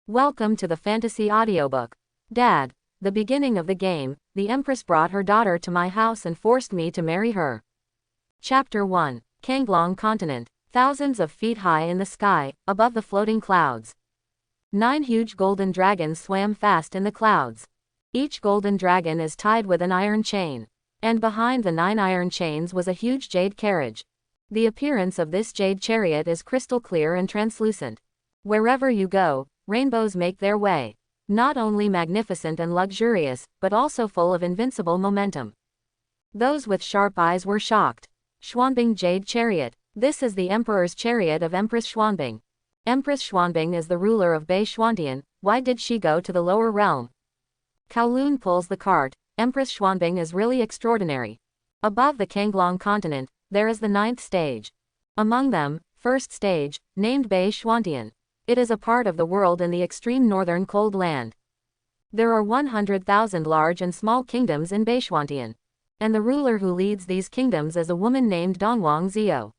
Welcome to the fantasy audiobook. Dad, the beginning of the game, the Empress brought her daughter to my house and forced me to marry her. Chapter 1. Konglong Continent. Thousands of feet high in the sky, above the floating clouds. 9 huge golden dragons swam fast in the clouds. Each golden dragon is tied with an iron chain. And behind the 9 iron chains was a huge jade carriage. The appearance of this jade chariot is crystal clear and translucent. Wherever you go, rainbows make their way. Not only magnificent and luxurious, but also full of invincible momentum. Those with sharp eyes were shocked. Xuanbing Jade Chariot. This is the Emperor's chariot of Empress Xuanbing. Empress Xuanbing is the ruler of Bei Xuantian. Why did she go to the lower realm? Kowloon pulls the cart. Empress Xuanbing is really extraordinary. Above the Konglong Continent, there is the 9th stage. Among them, first stage, named Bei Xuantian. It is a part of the world in the extreme northern cold land. There are 100,000 large and small kingdoms in Bei Xuantian. And the ruler who leads these kingdoms is a woman named Dongwang Zhao.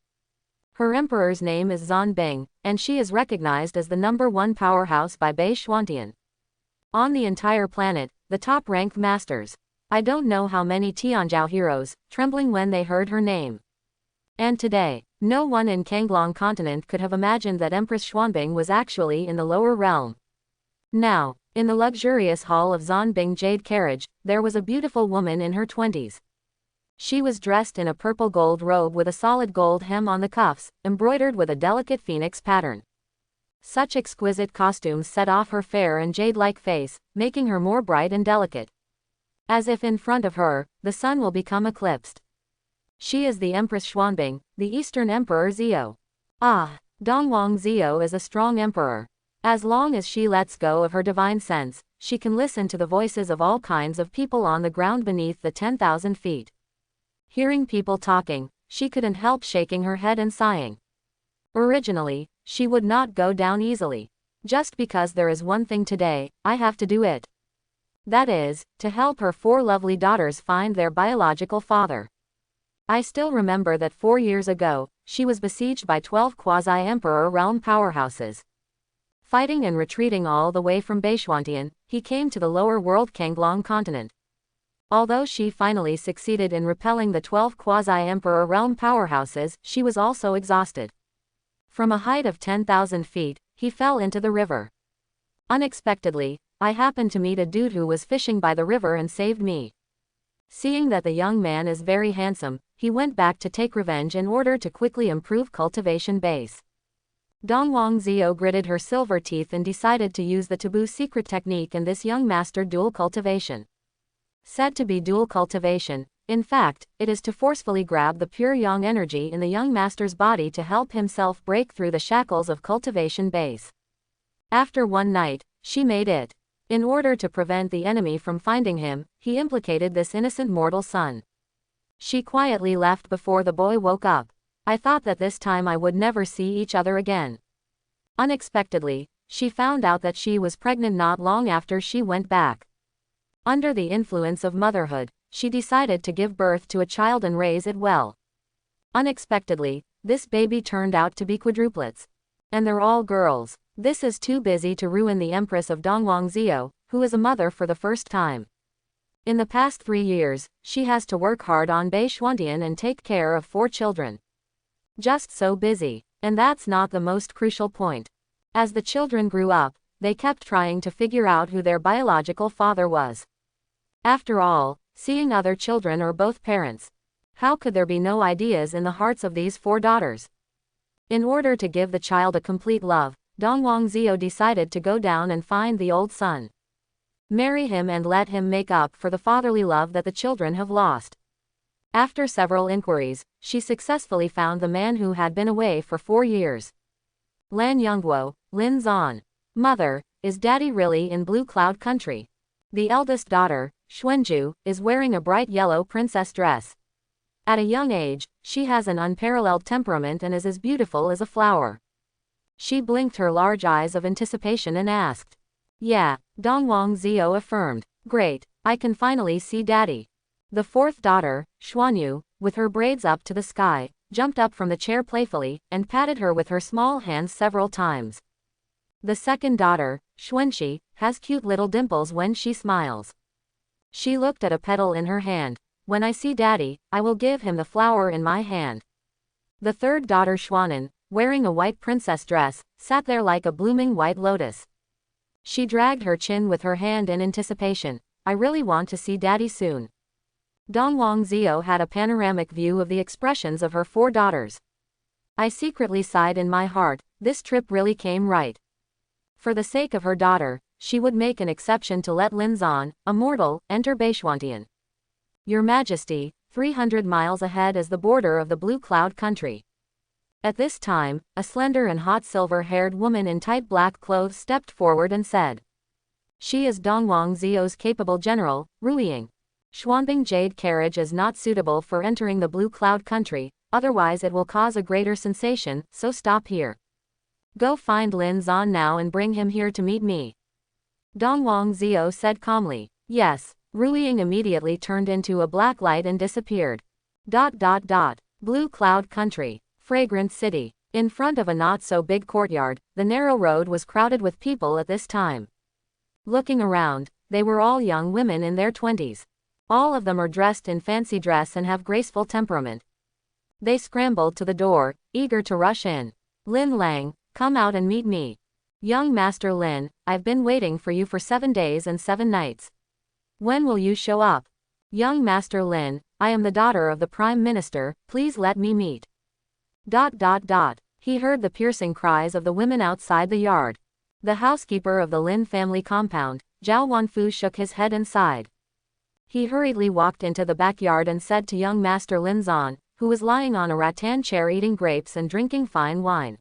Her emperor's name is Zhan Bing, and she is recognized as the #1 powerhouse by Bei Xuantian. On the entire planet, the top-ranked masters. I don't know how many Tianzhao heroes, trembling when they heard her name. And today, no one in Konglong Continent could have imagined that Empress Xuanbing was actually in the lower realm. Now, in the luxurious hall of Zhan Bing Jade Carriage, there was a beautiful woman in her 20s. She was dressed in a purple gold robe with a solid gold hem on the cuffs, embroidered with a delicate phoenix pattern. Such exquisite costumes set off her fair and jade-like face, making her more bright and delicate. As if in front of her, the sun will become eclipsed. She is the Empress Xuanbing, the Eastern Emperor Zhao. Ah, Dongwang Zhao is a strong emperor. As long as she lets go of her divine sense, she can listen to the voices of all kinds of people on the ground beneath the 10,000 feet. Hearing people talking, she couldn't help shaking her head and sighing. Originally, she would not go down easily. Just because there is one thing today, I have to do it. That is, to help her 4 lovely daughters find their biological father. I still remember that 4 years ago, she was besieged by 12 quasi-emperor realm powerhouses. Fighting and retreating all the way from Bei Xuantian, he came to the lower world Konglong Continent. Although she finally succeeded in repelling the 12 quasi-emperor realm powerhouses, she was also exhausted. From a height of 10,000 feet, he fell into the river. Unexpectedly, I happened to meet a dude who was fishing by the river and saved me. Seeing that the young man is very handsome, he went back to take revenge in order to quickly improve cultivation base. Dongwang Zhao gritted her silver teeth and decided to use the taboo secret technique in this young master dual cultivation. Said to be dual cultivation, in fact, it is to forcefully grab the pure yang energy in the young master's body to help himself break through the shackles of cultivation base. After one night, she made it. In order to prevent the enemy from finding him, he implicated this innocent mortal son. She quietly left before the boy woke up. I thought that this time I would never see each other again. Unexpectedly, she found out that she was pregnant not long after she went back. Under the influence of motherhood, she decided to give birth to a child and raise it well. Unexpectedly, this baby turned out to be quadruplets. And they're all girls. This is too busy to ruin the Empress of Dongwang Zhao, who is a mother for the first time. In the past 3 years, she has to work hard on Bei Xuantian and take care of 4 children. Just so busy. And that's not the most crucial point. As the children grew up, they kept trying to figure out who their biological father was. After all, seeing other children or both parents, how could there be no ideas in the hearts of these 4 daughters? In order to give the child a complete love, Dongwang Zhao decided to go down and find the old son. Marry him and let him make up for the fatherly love that the children have lost. After several inquiries, she successfully found the man who had been away for 4 years. Lan Yongguo, Lin Zhan. Mother, is daddy really in Blue Cloud Country? The eldest daughter, Xuanju, is wearing a bright yellow princess dress. At a young age, she has an unparalleled temperament and is as beautiful as a flower. She blinked her large eyes of anticipation and asked. Yeah, Dongwang Zhao affirmed. Great, I can finally see daddy. The 4th daughter, Xuanyu, with her braids up to the sky, jumped up from the chair playfully, and patted her with her small hands several times. The 2nd daughter, Xuanxi has cute little dimples when she smiles. She looked at a petal in her hand. When I see daddy, I will give him the flower in my hand. The third daughter Xuanan, wearing a white princess dress, sat there like a blooming white lotus. She dragged her chin with her hand in anticipation. I really want to see daddy soon. Dongwang Zio had a panoramic view of the expressions of her 4 daughters. I secretly sighed in my heart, this trip really came right. For the sake of her daughter, she would make an exception to let Lin Zan, a mortal, enter Beishuantian. Your Majesty, 300 miles ahead is the border of the Blue Cloud country. At this time, a slender and hot silver-haired woman in tight black clothes stepped forward and said. She is Dongwang Zio's capable general, Ruiying. Xuanbing Jade carriage is not suitable for entering the Blue Cloud country, otherwise it will cause a greater sensation, so stop here. Go find Lin Zan now and bring him here to meet me. Dongwang Zio said calmly. Yes. Ruiying immediately turned into a black light and disappeared. Blue Cloud country. Fragrant city. In front of a not-so-big courtyard, the narrow road was crowded with people at this time. Looking around, they were all young women in their 20s. All of them are dressed in fancy dress and have graceful temperament. They scrambled to the door, eager to rush in. Lin Lang, come out and meet me. Young Master Lin, I've been waiting for you for 7 days and 7 nights. When will you show up? Young Master Lin, I am the daughter of the Prime Minister, please let me meet. He heard the piercing cries of the women outside the yard. The housekeeper of the Lin family compound, Zhao Wanfu, shook his head and sighed. He hurriedly walked into the backyard and said to young Master Lin Zan, who was lying on a rattan chair eating grapes and drinking fine wine.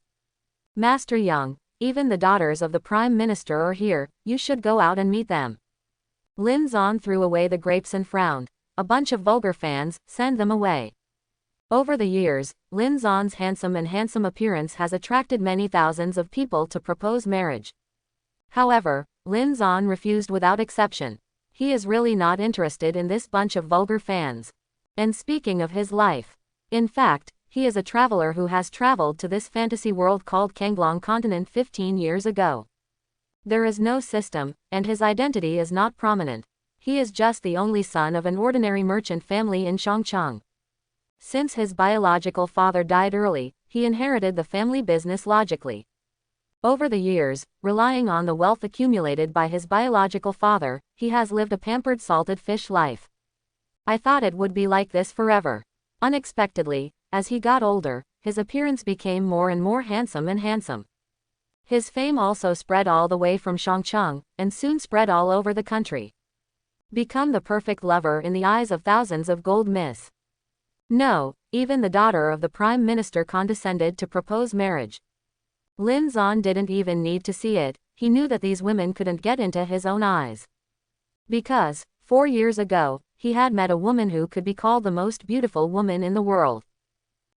Master Young, even the daughters of the Prime Minister are here, you should go out and meet them. Lin Zan threw away the grapes and frowned. A bunch of vulgar fans, send them away. Over the years, Lin Zan's handsome appearance has attracted many thousands of people to propose marriage. However, Lin Zan refused without exception. He is really not interested in this bunch of vulgar fans. And speaking of his life, in fact, he is a traveler who has traveled to this fantasy world called Kanglong continent 15 years ago. There is no system, and his identity is not prominent. He is just the only son of an ordinary merchant family in Shangcheng. Since his biological father died early, he inherited the family business logically. Over the years, relying on the wealth accumulated by his biological father, he has lived a pampered salted fish life. I thought it would be like this forever. Unexpectedly, as he got older, his appearance became more and more handsome and handsome. His fame also spread all the way from Shangcheng, and soon spread all over the country. Become the perfect lover in the eyes of thousands of gold miss. No, even the daughter of the Prime Minister condescended to propose marriage. Lin Zan didn't even need to see it, he knew that these women couldn't get into his own eyes. Because, 4 years ago, he had met a woman who could be called the most beautiful woman in the world.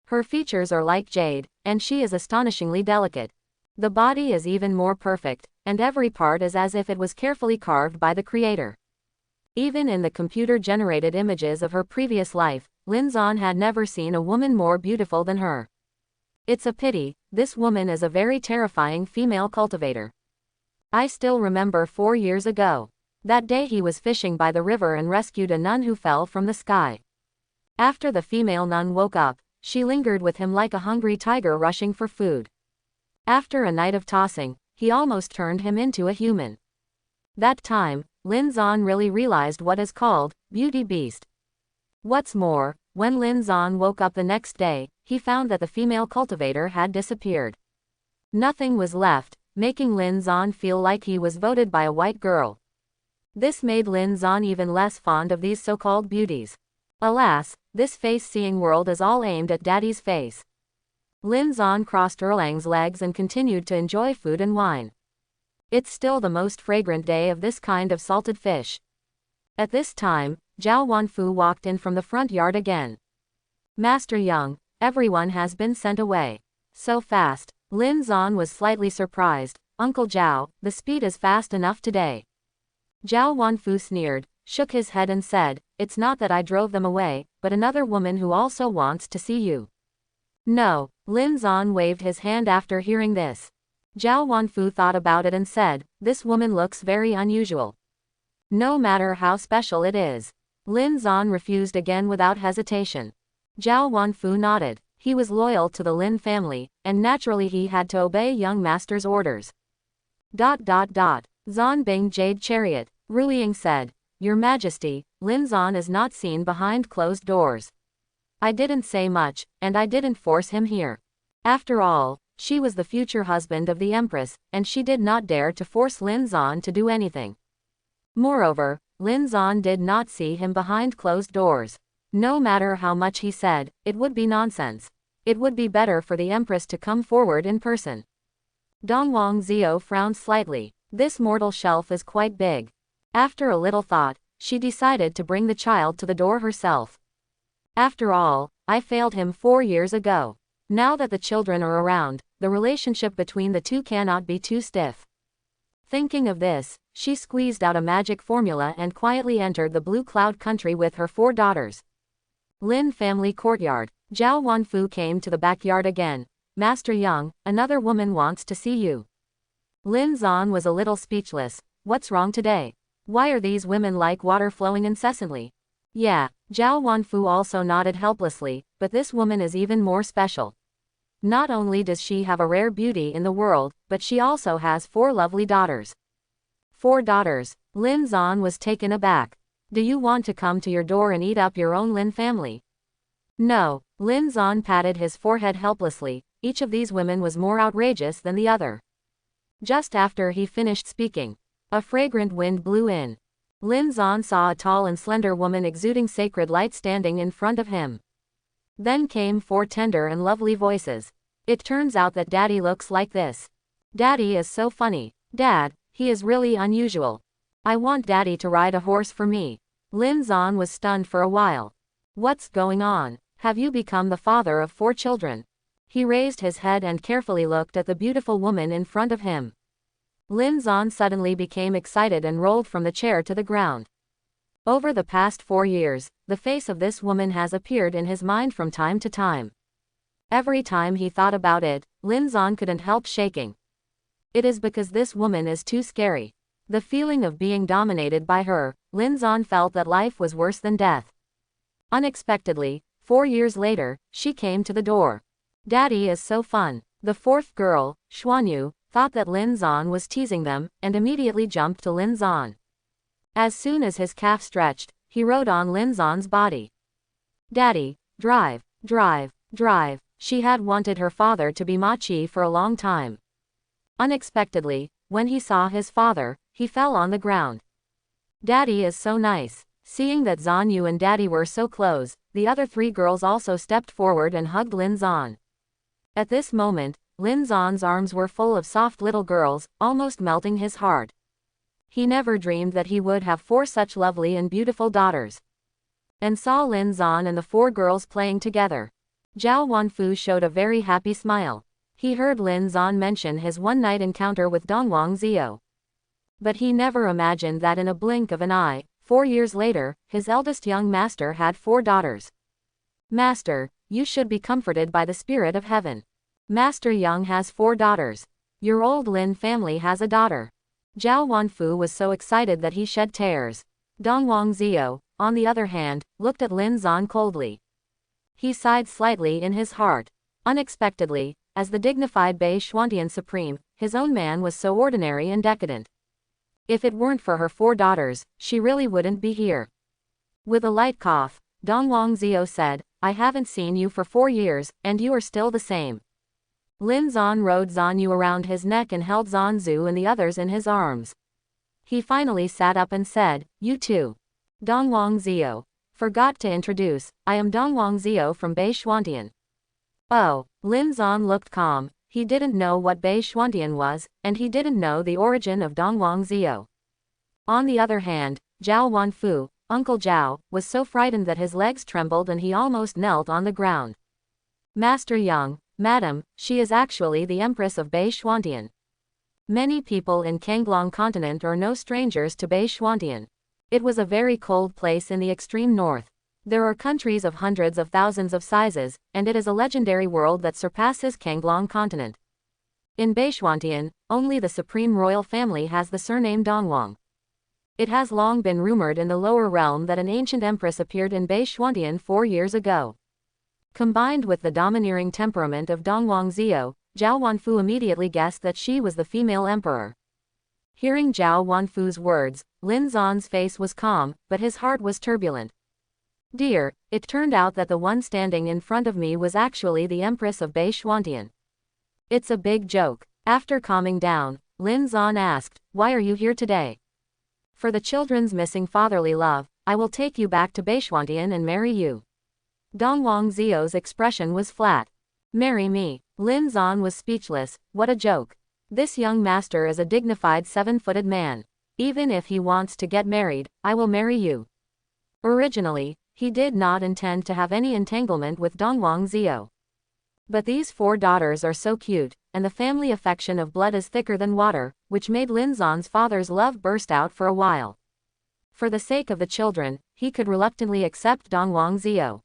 Her features are like jade, and she is astonishingly delicate. The body is even more perfect, and every part is as if it was carefully carved by the creator. Even in the computer-generated images of her previous life, Lin Zan had never seen a woman more beautiful than her. It's a pity, this woman is a very terrifying female cultivator. I still remember 4 years ago. That day he was fishing by the river and rescued a nun who fell from the sky. After the female nun woke up, she lingered with him like a hungry tiger rushing for food. After a night of tossing, he almost turned him into a human. That time, Lin Zan really realized what is called beauty beast. What's more, when Lin Zan woke up the next day, he found that the female cultivator had disappeared. Nothing was left, making Lin Zan feel like he was voted by a white girl. This made Lin Zan even less fond of these so-called beauties. Alas, this face-seeing world is all aimed at daddy's face. Lin Zan crossed Erlang's legs and continued to enjoy food and wine. It's still the most fragrant day of this kind of salted fish. At this time, Zhao Wanfu walked in from the front yard again. Master Young, everyone has been sent away. So fast. Lin Zan was slightly surprised. Uncle Zhao, the speed is fast enough today. Zhao Wanfu sneered, shook his head and said, it's not that I drove them away, but another woman who also wants to see you. No, Lin Zan waved his hand after hearing this. Zhao Wanfu thought about it and said, this woman looks very unusual. No matter how special it is. Lin Zan refused again without hesitation. Zhao Wanfu nodded. He was loyal to the Lin family, and naturally he had to obey young master's orders. Zan Bing Jade Chariot. Ruiying said, Your Majesty, Lin Zan is not seen behind closed doors. I didn't say much, and I didn't force him here. After all, she was the future husband of the Empress, and she did not dare to force Lin Zan to do anything. Moreover, Lin Zan did not see him behind closed doors. No matter how much he said, it would be nonsense. It would be better for the Empress to come forward in person. Dongwang Zio frowned slightly. This mortal shelf is quite big. After a little thought, she decided to bring the child to the door herself. After all, I failed him 4 years ago. Now that the children are around, the relationship between the two cannot be too stiff. Thinking of this, she squeezed out a magic formula and quietly entered the Blue Cloud country with her 4 daughters. Lin family courtyard. Zhao Wanfu came to the backyard again. Master Yang, another woman wants to see you. Lin Zan was a little speechless. What's wrong today? Why are these women like water flowing incessantly? Yeah, Zhao Wanfu also nodded helplessly, but this woman is even more special. Not only does she have a rare beauty in the world, but she also has 4 lovely daughters. 4 daughters. Lin Zan was taken aback. Do you want to come to your door and eat up your own Lin family? No. Lin Zan patted his forehead helplessly. Each of these women was more outrageous than the other. Just after he finished speaking, a fragrant wind blew in. Lin Zan saw a tall and slender woman exuding sacred light standing in front of him. Then came 4 tender and lovely voices. It turns out that Daddy looks like this. Daddy is so funny. Dad, he is really unusual. I want Daddy to ride a horse for me. Lin Zan was stunned for a while. What's going on? Have you become the father of 4 children? He raised his head and carefully looked at the beautiful woman in front of him. Lin Zan suddenly became excited and rolled from the chair to the ground. Over the past 4 years, the face of this woman has appeared in his mind from time to time. Every time he thought about it, Lin Zan couldn't help shaking. It is because this woman is too scary. The feeling of being dominated by her, Lin Zan felt that life was worse than death. Unexpectedly, 4 years later, she came to the door. Daddy is so fun. The 4th girl, Xuanyu, thought that Lin Zan was teasing them, and immediately jumped to Lin Zan. As soon as his calf stretched, he rode on Lin Zan's body. Daddy, drive, drive, drive. She had wanted her father to be Machi for a long time. Unexpectedly, when he saw his father, he fell on the ground. Daddy is so nice. Seeing that Zanyu and Daddy were so close, the other 3 girls also stepped forward and hugged Lin Zan. At this moment, Lin Zan's arms were full of soft little girls, almost melting his heart. He never dreamed that he would have 4 such lovely and beautiful daughters. And saw Lin Zan and the 4 girls playing together. Zhao Wanfu showed a very happy smile. He heard Lin Zan mention his one-night encounter with Dongwang Zio. But he never imagined that in a blink of an eye, 4 years later, his eldest young master had 4 daughters. Master, you should be comforted by the spirit of heaven. Master Yang has 4 daughters. Your old Lin family has a daughter. Zhao Wanfu was so excited that he shed tears. Dongwang Zio, on the other hand, looked at Lin Zan coldly. He sighed slightly in his heart. Unexpectedly, as the dignified Bei Xuantian Supreme, his own man was so ordinary and decadent. If it weren't for her 4 daughters, she really wouldn't be here. With a light cough, Dongwang Zio said, I haven't seen you for 4 years, and you are still the same. Lin Zan rode Zanyu around his neck and held Zanzu and the others in his arms. He finally sat up and said, You too. Dongwang Zio. Forgot to introduce, I am Dongwang Zio from Bei Xuantian. Oh, Lin Zan looked calm. He didn't know what Bei Xuantian was, and he didn't know the origin of Dongwang Zio. On the other hand, Zhao Wanfu, Uncle Zhao, was so frightened that his legs trembled and he almost knelt on the ground. Master Yang, Madam, she is actually the Empress of Bei Xuantian. Many people in Kanglong continent are no strangers to Bei Xuantian. It was a very cold place in the extreme north. There are countries of hundreds of thousands of sizes, and it is a legendary world that surpasses Kanglong continent. In Beishwantian, only the supreme royal family has the surname Dongwang. It has long been rumored in the lower realm that an ancient empress appeared in Beishwantian 4 years ago. Combined with the domineering temperament of Dongwang Zio, Zhao Wanfu immediately guessed that she was the female emperor. Hearing Zhao Wanfu's words, Lin Zan's face was calm, but his heart was turbulent. Dear, it turned out that the one standing in front of me was actually the Empress of Beishwantian. It's a big joke. After calming down, Lin Zan asked, why are you here today? For the children's missing fatherly love, I will take you back to Beishwantian and marry you. Dongwang Zio's expression was flat. Marry me. Lin Zan was speechless. What a joke. This young master is a dignified 7-footed man. Even if he wants to get married, I will marry you. Originally, he did not intend to have any entanglement with Dongwang Zio. But these 4 daughters are so cute, and the family affection of blood is thicker than water, which made Lin Zan's father's love burst out for a while. For the sake of the children, he could reluctantly accept Dongwang Zio.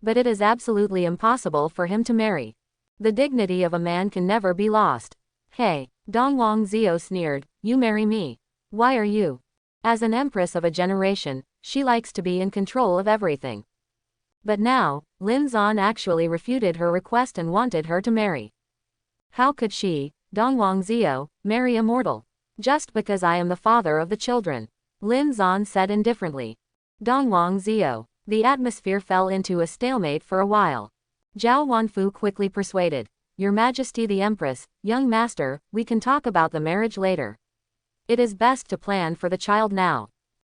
But it is absolutely impossible for him to marry. The dignity of a man can never be lost. Hey, Dongwang Zio sneered, you marry me. Why are you? As an empress of a generation, she likes to be in control of everything. But now, Lin Zan actually refuted her request and wanted her to marry. How could she, Dongwang Zio, marry a mortal? Just because I am the father of the children. Lin Zan said indifferently. Dongwang Zio. The atmosphere fell into a stalemate for a while. Zhao Wanfu quickly persuaded. Your Majesty the Empress, young master, we can talk about the marriage later. It is best to plan for the child now.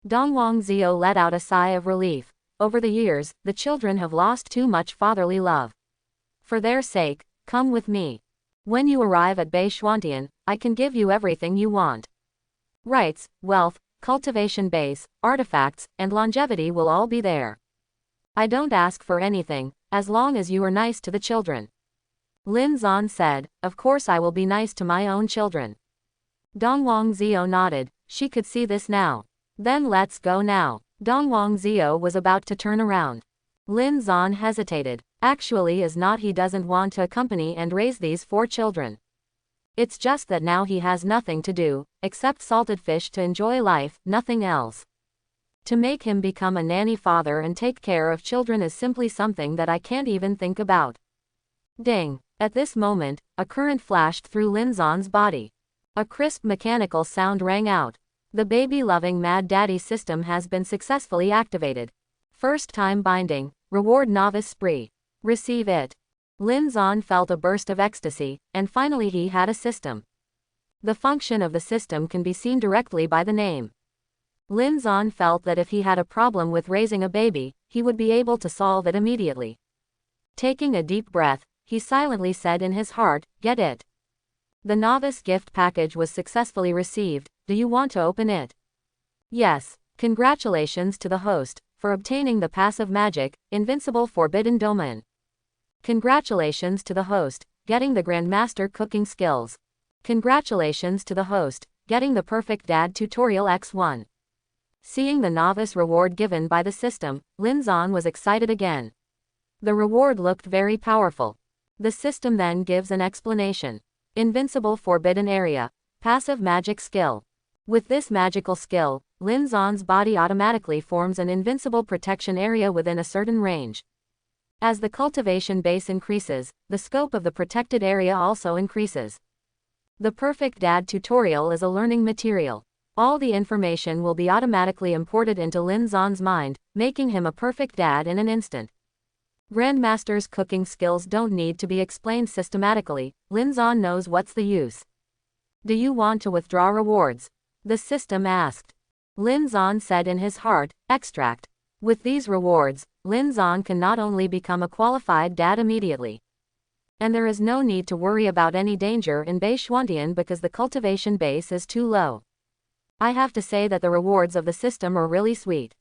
Dongwang Zio let out a sigh of relief. Over the years, the children have lost too much fatherly love. For their sake, come with me. When you arrive at Beishwantian, I can give you everything you want. Rights, wealth, cultivation base, artifacts, and longevity will all be there. I don't ask for anything, as long as you are nice to the children. Lin Zan said, of course I will be nice to my own children. Dongwang Zio nodded, she could see this now. Then let's go now. Dongwang Zio was about to turn around. Lin Zan hesitated. Actually is not he doesn't want to accompany and raise these 4 children. It's just that now he has nothing to do, except salted fish to enjoy life, nothing else. To make him become a nanny father and take care of children is simply something that I can't even think about. Ding. At this moment, a current flashed through Lin Zan's body. A crisp mechanical sound rang out. The baby-loving Mad Daddy system has been successfully activated. First-time binding, reward novice spree. Receive it. Lin Zan felt a burst of ecstasy, and finally he had a system. The function of the system can be seen directly by the name. Lin Zan felt that if he had a problem with raising a baby, he would be able to solve it immediately. Taking a deep breath, he silently said in his heart, get it. The novice gift package was successfully received. Do you want to open it? Yes. Congratulations to the host, for obtaining the passive magic, Invincible Forbidden Domain. Congratulations to the host, getting the Grandmaster cooking skills. Congratulations to the host, getting the Perfect Dad Tutorial X1. Seeing the novice reward given by the system, Lin Zan was excited again. The reward looked very powerful. The system then gives an explanation. Invincible Forbidden Area. Passive magic skill. With this magical skill, Lin Zan's body automatically forms an invincible protection area within a certain range. As the cultivation base increases, the scope of the protected area also increases. The Perfect Dad tutorial is a learning material. All the information will be automatically imported into Lin Zan's mind, making him a perfect dad in an instant. Grandmaster's cooking skills don't need to be explained systematically. Lin Zan knows what's the use. Do you want to withdraw rewards? The system asked. Lin Zan said in his heart, extract. With these rewards, Lin Zan can not only become a qualified dad immediately. And there is no need to worry about any danger in Beishwantian because the cultivation base is too low. I have to say that the rewards of the system are really sweet.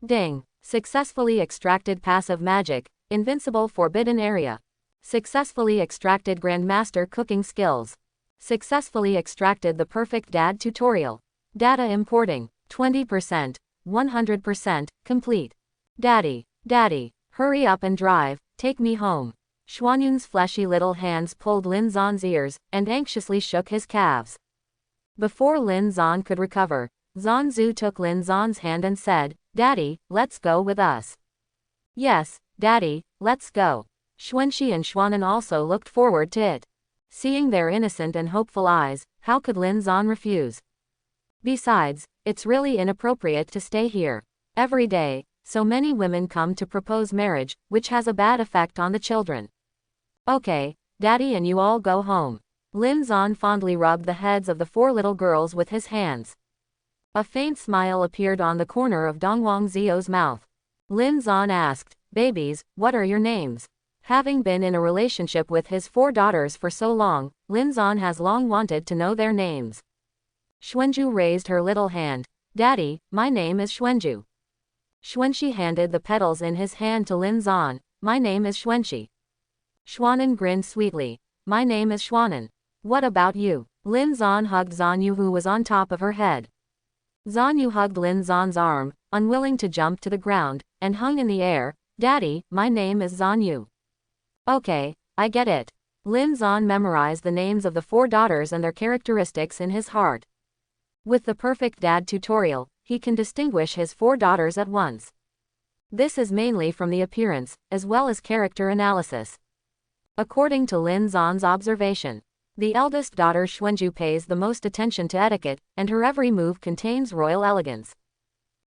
Ding. Successfully extracted passive magic, Invincible Forbidden Area. Successfully extracted Grandmaster cooking skills. Successfully extracted the Perfect Dad tutorial. Data importing. 20%. 100%. Complete. Daddy. Daddy. Hurry up and drive. Take me home. Xuanyun's fleshy little hands pulled Lin Zan's ears, and anxiously shook his calves. Before Lin Zan could recover, Zanzu took Lin Zan's hand and said, "Daddy, let's go with us." "Yes, Daddy, let's go." Xuanxi and Xuanan also looked forward to it. Seeing their innocent and hopeful eyes, how could Lin Zan refuse? Besides, it's really inappropriate to stay here every day. So many women come to propose marriage, which has a bad effect on the children. "Okay, Daddy, and you all go home." Lin Zan fondly rubbed the heads of the 4 little girls with his hands. A faint smile appeared on the corner of Dongwang Zio's mouth. Lin Zan asked, "Babies, what are your names?" Having been in a relationship with his 4 daughters for so long, Lin Zan has long wanted to know their names. Xuanju raised her little hand. "Daddy, my name is Xuanju." Xuanxi handed the petals in his hand to Lin Zan. "My name is Xuanxi." Xuanan grinned sweetly. "My name is Xuanan. What about you?" Lin Zan hugged Zanyu, who was on top of her head. Zanyu hugged Lin Zan's arm, unwilling to jump to the ground, and hung in the air. "Daddy, my name is Zanyu." "Okay, I get it." Lin Zan memorized the names of the 4 daughters and their characteristics in his heart. With the perfect dad tutorial, he can distinguish his 4 daughters at once. This is mainly from the appearance, as well as character analysis. According to Lin Zan's observation, the eldest daughter Xuanju pays the most attention to etiquette, and her every move contains royal elegance.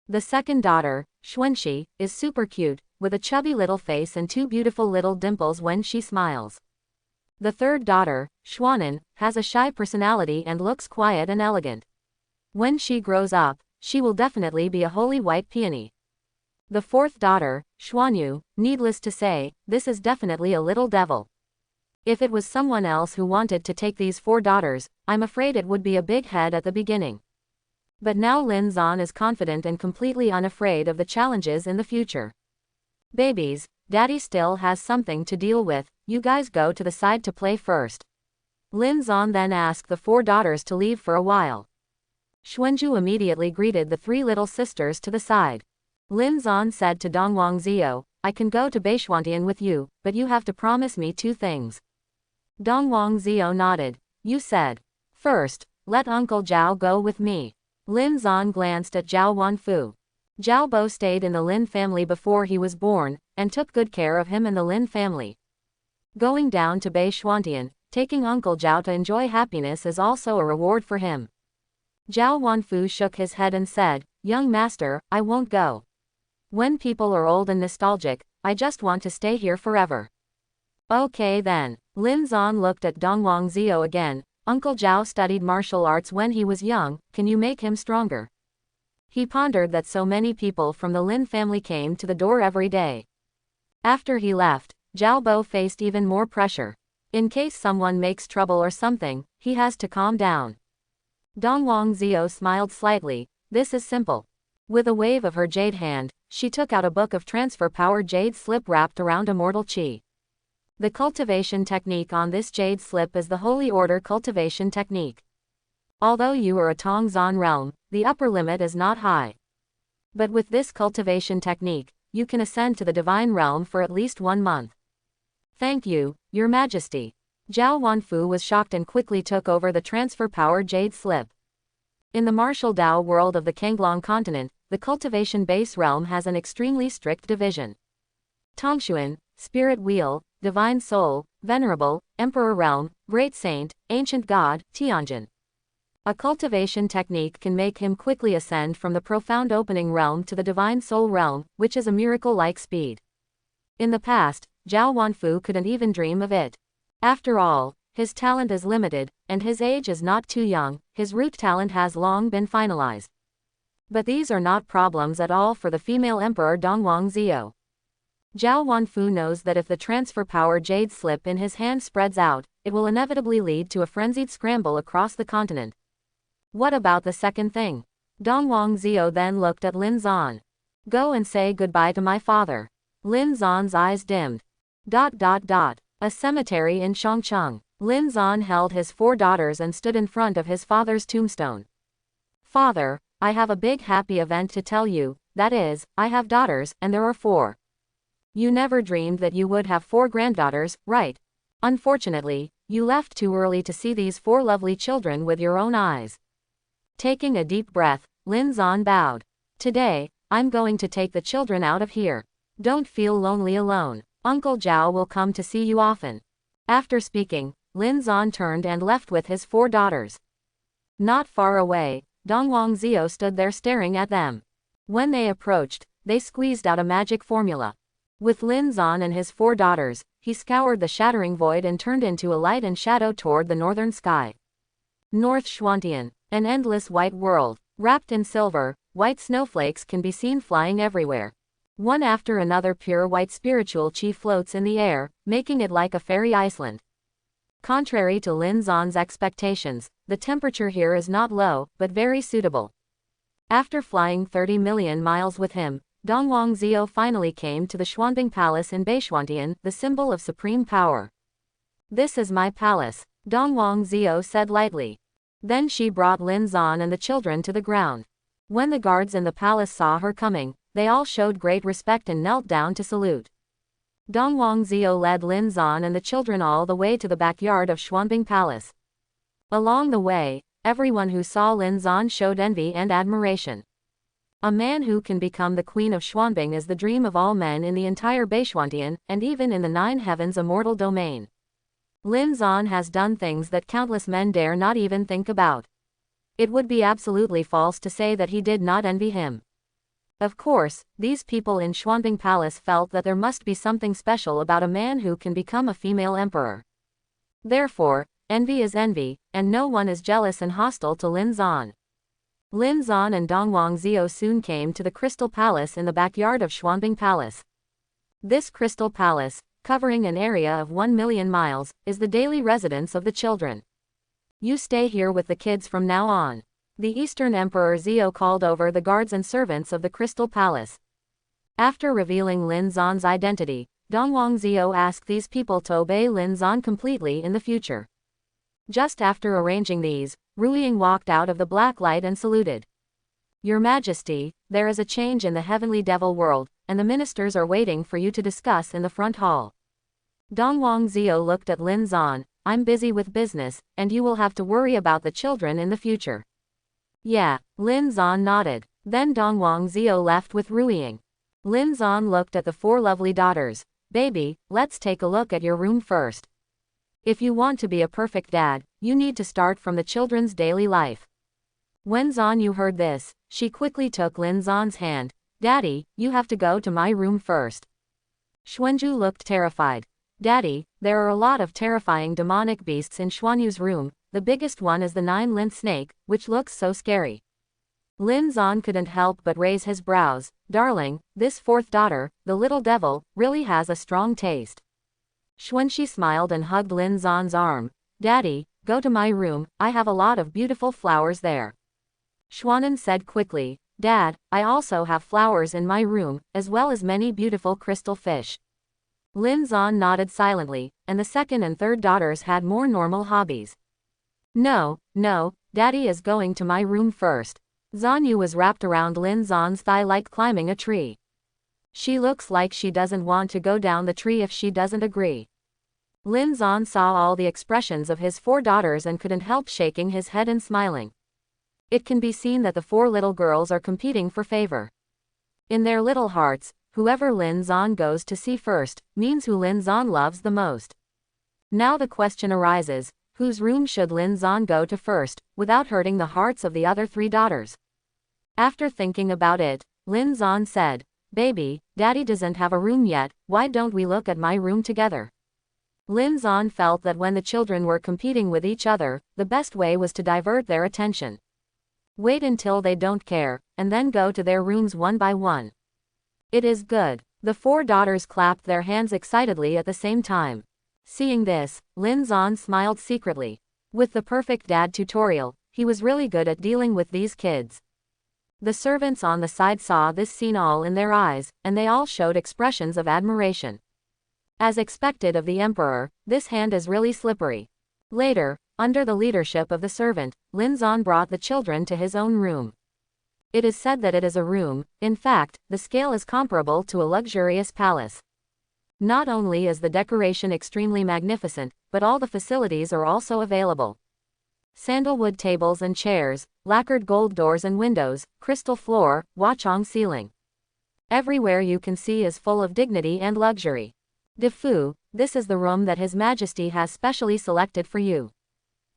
The second daughter, Xuanxi, is super cute, with a chubby little face and 2 beautiful little dimples when she smiles. The third daughter, Xuanan, has a shy personality and looks quiet and elegant. When she grows up, she will definitely be a holy white peony. The fourth daughter, Xuanyu, needless to say, this is definitely a little devil. If it was someone else who wanted to take these 4 daughters, I'm afraid it would be a big head at the beginning. But now Lin Zan is confident and completely unafraid of the challenges in the future. "Babies, Daddy still has something to deal with, you guys go to the side to play first." Lin Zan then asked the 4 daughters to leave for a while. Xuanju immediately greeted the 3 little sisters to the side. Lin Zan said to Dongwang Zio, "I can go to Beishuantian with you, but you have to promise me 2 things. Dongwang Zio nodded. "You said." "First, let Uncle Zhao go with me." Lin Zan glanced at Zhao Wanfu. Zhao Bo stayed in the Lin family before he was born, and took good care of him and the Lin family. Going down to Beishuantian, taking Uncle Zhao to enjoy happiness is also a reward for him. Zhao Wanfu shook his head and said, "Young master, I won't go. When people are old and nostalgic, I just want to stay here forever." "Okay then." Lin Zan looked at Dongwang Zio again. "Uncle Zhao studied martial arts when he was young, can you make him stronger?" He pondered that so many people from the Lin family came to the door every day. After he left, Zhao Bo faced even more pressure. In case someone makes trouble or something, he has to calm down. Dongwang Zio smiled slightly. "This is simple." With a wave of her jade hand, she took out a book of transfer power jade slip wrapped around immortal chi. The cultivation technique on this jade slip is the Holy Order cultivation technique. Although you are a Tongzhan realm, the upper limit is not high. But with this cultivation technique, you can ascend to the divine realm for at least 1 month. "Thank you, Your Majesty." Zhao Wanfu was shocked and quickly took over the transfer power jade slip. In the martial Dao world of the Kenglong continent, the cultivation base realm has an extremely strict division. Tongshuan, Spirit Wheel, Divine Soul, Venerable, Emperor Realm, Great Saint, Ancient God, Tianjin. A cultivation technique can make him quickly ascend from the profound opening realm to the Divine Soul realm, which is a miracle-like speed. In the past, Zhao Wanfu couldn't even dream of it. After all, his talent is limited, and his age is not too young, his root talent has long been finalized. But these are not problems at all for the female emperor Dongwang Zio. Zhao Wanfu knows that if the transfer power jade slip in his hand spreads out, it will inevitably lead to a frenzied scramble across the continent. What about the second thing? Dongwang Zio then looked at Lin Zan. "Go and say goodbye to my father." Lin Zan's eyes dimmed. A cemetery in Chongcheng. Lin Zan held his 4 daughters and stood in front of his father's tombstone. "Father, I have a big happy event to tell you, that is, I have daughters, and there are 4. You never dreamed that you would have 4 granddaughters, right? Unfortunately, you left too early to see these 4 lovely children with your own eyes. Taking a deep breath, Lin Zan bowed. Today, I'm going to take the children out of here. Don't feel lonely alone. Uncle Zhao will come to see you often. After speaking, Lin Zan turned and left with his 4 daughters. Not far away, Dongwang Zio stood there staring at them. When they approached, they squeezed out a magic formula. With Lin Zan and his 4 daughters, he scoured the shattering void and turned into a light and shadow toward the northern sky. North Xuantian, an endless white world. Wrapped in silver, white snowflakes can be seen flying everywhere. One after another pure white spiritual chi floats in the air, making it like a fairy island. Contrary to Lin Zan's expectations, the temperature here is not low, but very suitable. After flying 30 million miles with him, Dongwang Zio finally came to the Xuanbing Palace in Beishuantian, the symbol of supreme power. This is my palace, Dongwang Zio said lightly. Then she brought Lin Zan and the children to the ground. When the guards in the palace saw her coming, they all showed great respect and knelt down to salute. Dongwang Zio led Lin Zan and the children all the way to the backyard of Xuanbing Palace. Along the way, everyone who saw Lin Zan showed envy and admiration. A man who can become the queen of Xuanbing is the dream of all men in the entire Beishuantian, and even in the 9 heavens immortal domain. Lin Zan has done things that countless men dare not even think about. It would be absolutely false to say that he did not envy him. Of course, these people in Xuanbing Palace felt that there must be something special about a man who can become a female emperor. Therefore, envy is envy, and no one is jealous and hostile to Lin Zan. Lin Zan and Dongwang Zio soon came to the Crystal Palace in the backyard of Xuanbing Palace. This Crystal Palace, covering an area of 1 million miles, is the daily residence of the children. You stay here with the kids from now on. The Eastern Emperor Zio called over the guards and servants of the Crystal Palace. After revealing Lin Zan's identity, Dongwang Zio asked these people to obey Lin Zan completely in the future. Just after arranging these, Ruiying walked out of the black light and saluted. Your Majesty, there is a change in the heavenly devil world, and the ministers are waiting for you to discuss in the front hall. Dongwang Zio looked at Lin Zan. I'm busy with business, and you will have to worry about the children in the future. Yeah, Lin Zan nodded. Then Dongwang Zio left with Ruiying. Lin Zan looked at the 4 lovely daughters. Baby, let's take a look at your room first. If you want to be a perfect dad, you need to start from the children's daily life. When Zan Yu heard this, she quickly took Lin Zan's hand. Daddy, you have to go to my room first. Xuanju looked terrified. Daddy, there are a lot of terrifying demonic beasts in Xuanyu's room. The biggest one is the 9-limbed snake, which looks so scary. Lin Zan couldn't help but raise his brows. Darling, this 4th daughter, the little devil, really has a strong taste. Xuanxi smiled and hugged Lin Zan's arm. Daddy, go to my room, I have a lot of beautiful flowers there. Xuanan said quickly. Dad, I also have flowers in my room, as well as many beautiful crystal fish. Lin Zan nodded silently, and the 2nd and 3rd daughters had more normal hobbies. No, Daddy is going to my room first. Zan Yu was wrapped around Lin Zan's thigh like climbing a tree. She looks like she doesn't want to go down the tree if she doesn't agree. Lin Zan saw all the expressions of his 4 daughters and couldn't help shaking his head and smiling. It can be seen that the 4 little girls are competing for favor. In their little hearts, whoever Lin Zan goes to see first, means who Lin Zan loves the most. Now the question arises, whose room should Lin Zan go to first, without hurting the hearts of the other 3 daughters? After thinking about it, Lin Zan said, Baby, Daddy doesn't have a room yet, why don't we look at my room together? Lin Zan felt that when the children were competing with each other, the best way was to divert their attention. Wait until they don't care, and then go to their rooms one by one. It is good. The 4 daughters clapped their hands excitedly at the same time. Seeing this, Lin Zan smiled secretly. With the perfect dad tutorial, he was really good at dealing with these kids. The servants on the side saw this scene all in their eyes, and they all showed expressions of admiration. As expected of the emperor, this hand is really slippery. Later, under the leadership of the servant, Lin Zan brought the children to his own room. It is said that it is a room. In fact, the scale is comparable to a luxurious palace. Not only is the decoration extremely magnificent, but all the facilities are also available. Sandalwood tables and chairs, lacquered gold doors and windows, crystal floor, Wachong ceiling. Everywhere you can see is full of dignity and luxury. Defu, this is the room that His Majesty has specially selected for you.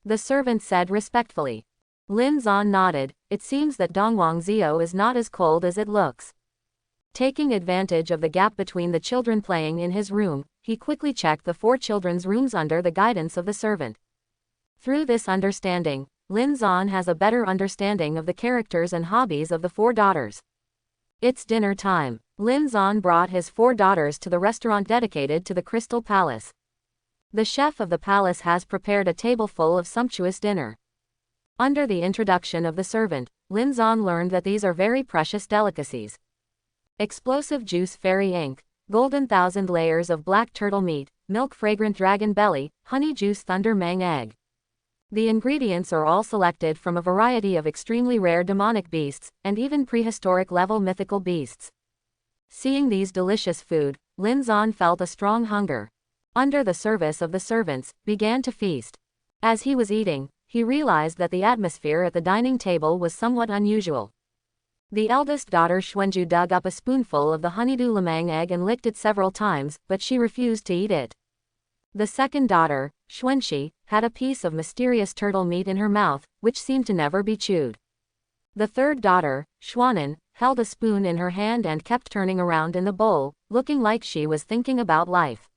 The servant said respectfully. Lin Zan nodded. It seems that Dongwang Zio is not as cold as it looks. Taking advantage of the gap between the children playing in his room, he quickly checked the 4 children's rooms under the guidance of the servant. Through this understanding, Lin Zan has a better understanding of the characters and hobbies of the 4 daughters. It's dinner time. Lin Zan brought his 4 daughters to the restaurant dedicated to the Crystal Palace. The chef of the palace has prepared a table full of sumptuous dinner. Under the introduction of the servant, Lin Zan learned that these are very precious delicacies. Explosive juice fairy ink, golden 1,000 layers of black turtle meat, milk fragrant dragon belly, honey juice thunder mang egg. The ingredients are all selected from a variety of extremely rare demonic beasts, and even prehistoric level mythical beasts. Seeing these delicious food, Lin Zan felt a strong hunger. Under the service of the servants, began to feast. As he was eating, he realized that the atmosphere at the dining table was somewhat unusual. The eldest daughter Xuanju dug up a spoonful of the honeydew lemang egg and licked it several times, but she refused to eat it. The second daughter, Xuanxi, had a piece of mysterious turtle meat in her mouth, which seemed to never be chewed. The third daughter, Xuanan, held a spoon in her hand and kept turning around in the bowl, looking like she was thinking about life.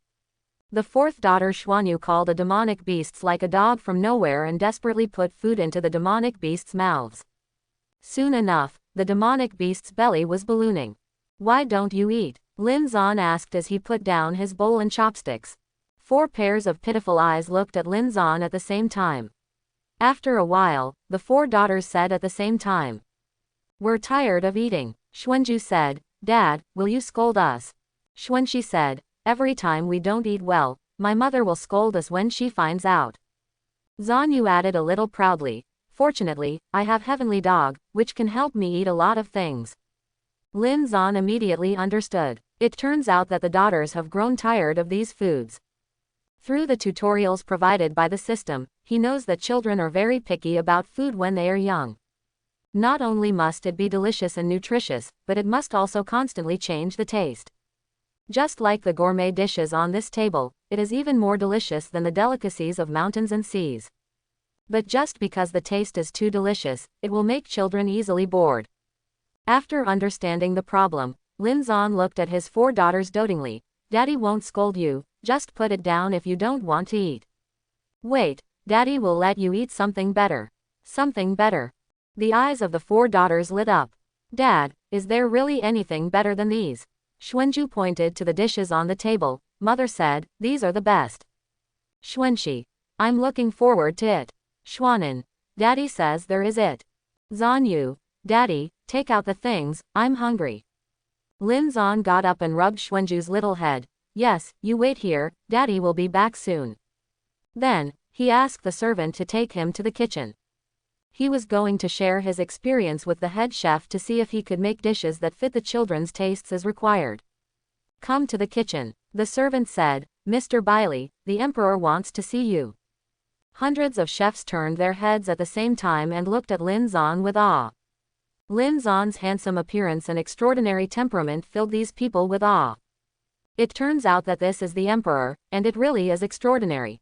The fourth daughter Xuanyu called a demonic beasts like a dog from nowhere and desperately put food into the demonic beasts' mouths. Soon enough, the demonic beast's belly was ballooning. "Why don't you eat?" Lin Zan asked as he put down his bowl and chopsticks. 4 pairs of pitiful eyes looked at Lin Zan at the same time. After a while, the 4 daughters said at the same time. "We're tired of eating." Xuanju said, "Dad, will you scold us?" Xuanxi said, "Every time we don't eat well, my mother will scold us when she finds out." Zanyu added a little proudly, "Fortunately, I have Heavenly Dog, which can help me eat a lot of things." Lin Zan immediately understood. It turns out that the daughters have grown tired of these foods. Through the tutorials provided by the system, he knows that children are very picky about food when they are young. Not only must it be delicious and nutritious, but it must also constantly change the taste. Just like the gourmet dishes on this table, it is even more delicious than the delicacies of mountains and seas. But just because the taste is too delicious, it will make children easily bored. After understanding the problem, Lin Zan looked at his 4 daughters dotingly. "Daddy won't scold you, just put it down if you don't want to eat." "Wait, Daddy will let you eat something better." "Something better?" The eyes of the 4 daughters lit up. "Dad, is there really anything better than these?" Xuanju pointed to the dishes on the table. Mother said, "These are the best." Xuanxi, "I'm looking forward to it." Xuanan, "Daddy says there is it." Zanyu, "Daddy, take out the things, I'm hungry." Lin Zan got up and rubbed Xuanju's little head. "Yes, you wait here, Daddy will be back soon." Then, he asked the servant to take him to the kitchen. He was going to share his experience with the head chef to see if he could make dishes that fit the children's tastes as required. "Come to the kitchen," the servant said. "Mr. Bailey, the Emperor wants to see you." Hundreds of chefs turned their heads at the same time and looked at Lin Zan with awe. Lin Zan's handsome appearance and extraordinary temperament filled these people with awe. It turns out that this is the Emperor, and it really is extraordinary.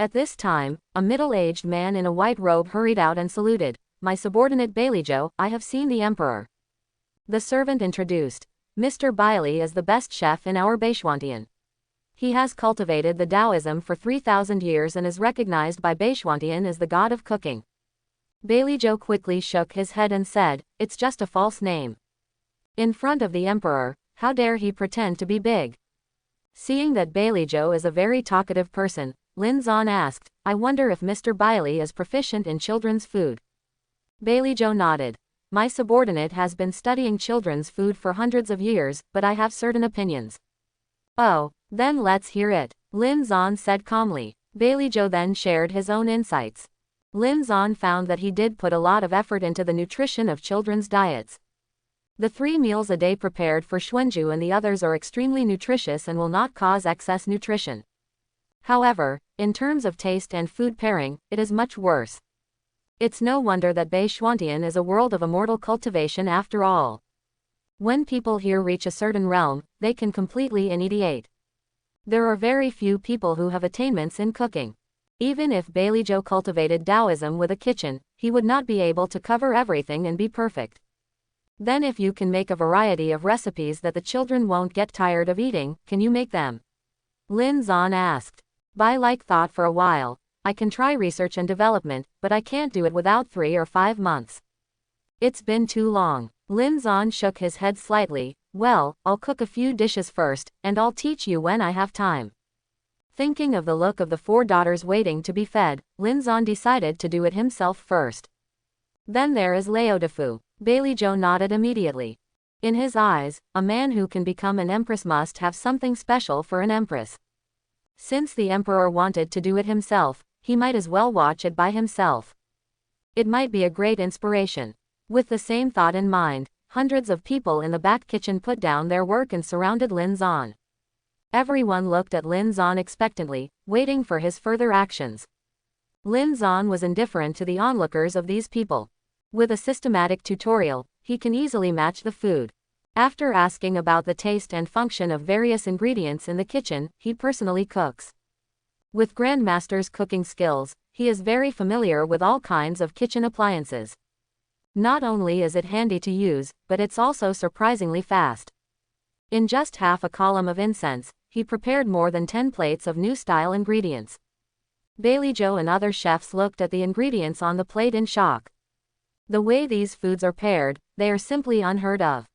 At this time, a middle-aged man in a white robe hurried out and saluted. "My subordinate Baileyjo, I have seen the Emperor." The servant introduced. "Mr. Bailey is the best chef in our Beishwantian. He has cultivated the Taoism for 3,000 years and is recognized by Beishwantian as the god of cooking." Baileyjo quickly shook his head and said, "It's just a false name. In front of the Emperor, how dare he pretend to be big?" Seeing that Baileyjo is a very talkative person, Lin Zan asked, "I wonder if Mr. Bailey is proficient in children's food." Baileyjo nodded. "My subordinate has been studying children's food for hundreds of years, but I have certain opinions." "Oh, then let's hear it," Lin Zan said calmly. Baileyjo then shared his own insights. Lin Zan found that he did put a lot of effort into the nutrition of children's diets. The 3 meals a day prepared for Xuanju and the others are extremely nutritious and will not cause excess nutrition. However, in terms of taste and food pairing, it is much worse. It's no wonder that Xuantian is a world of immortal cultivation after all. When people here reach a certain realm, they can completely initiate. There are very few people who have attainments in cooking. Even if Bailey cultivated Taoism with a kitchen, he would not be able to cover everything and be perfect. Then if you can make a variety of recipes that the children won't get tired of eating, can you make them? Lin Zan asked. Bai like thought for a while. I can try research and development, but I can't do it without 3 or 5 months. It's been too long. Lin Zan shook his head slightly. Well, I'll cook a few dishes first, and I'll teach you when I have time. Thinking of the look of the 4 daughters waiting to be fed, Lin Zan decided to do it himself first. Then there is Lao Defu. Bailey nodded immediately. In his eyes, a man who can become an empress must have something special for an empress. Since the emperor wanted to do it himself, he might as well watch it by himself. It might be a great inspiration. With the same thought in mind, hundreds of people in the back kitchen put down their work and surrounded Lin Zan. Everyone looked at Lin Zan expectantly, waiting for his further actions. Lin Zan was indifferent to the onlookers of these people. With a systematic tutorial, he can easily match the food. After asking about the taste and function of various ingredients in the kitchen, he personally cooks. With Grandmaster's cooking skills, he is very familiar with all kinds of kitchen appliances. Not only is it handy to use, but it's also surprisingly fast. In just half a column of incense, he prepared more than 10 plates of new style ingredients. Bailey and other chefs looked at the ingredients on the plate in shock. The way these foods are paired, they are simply unheard of.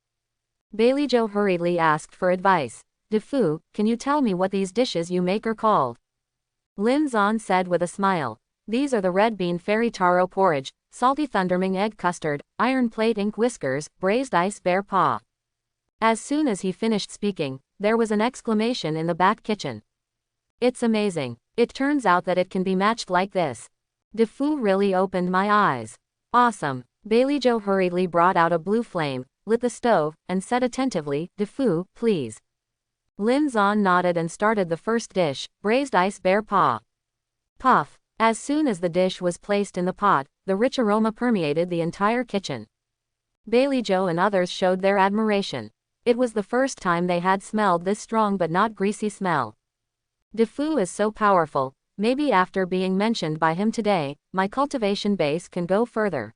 Bailey hurriedly asked for advice. Defu, can you tell me what these dishes you make are called? Lin Zan said with a smile. These are the red bean fairy taro porridge, salty thunderming egg custard, iron plate ink whiskers, braised ice bear paw. As soon as he finished speaking, there was an exclamation in the back kitchen. It's amazing. It turns out that it can be matched like this. Defu really opened my eyes. Awesome. Bailey hurriedly brought out a blue flame, lit the stove, and said attentively, Defu, please. Lin Zan nodded and started the first dish, braised ice bear paw. Puff. As soon as the dish was placed in the pot, the rich aroma permeated the entire kitchen. Bailey and others showed their admiration. It was the first time they had smelled this strong but not greasy smell. Defu is so powerful. Maybe after being mentioned by him today, my cultivation base can go further.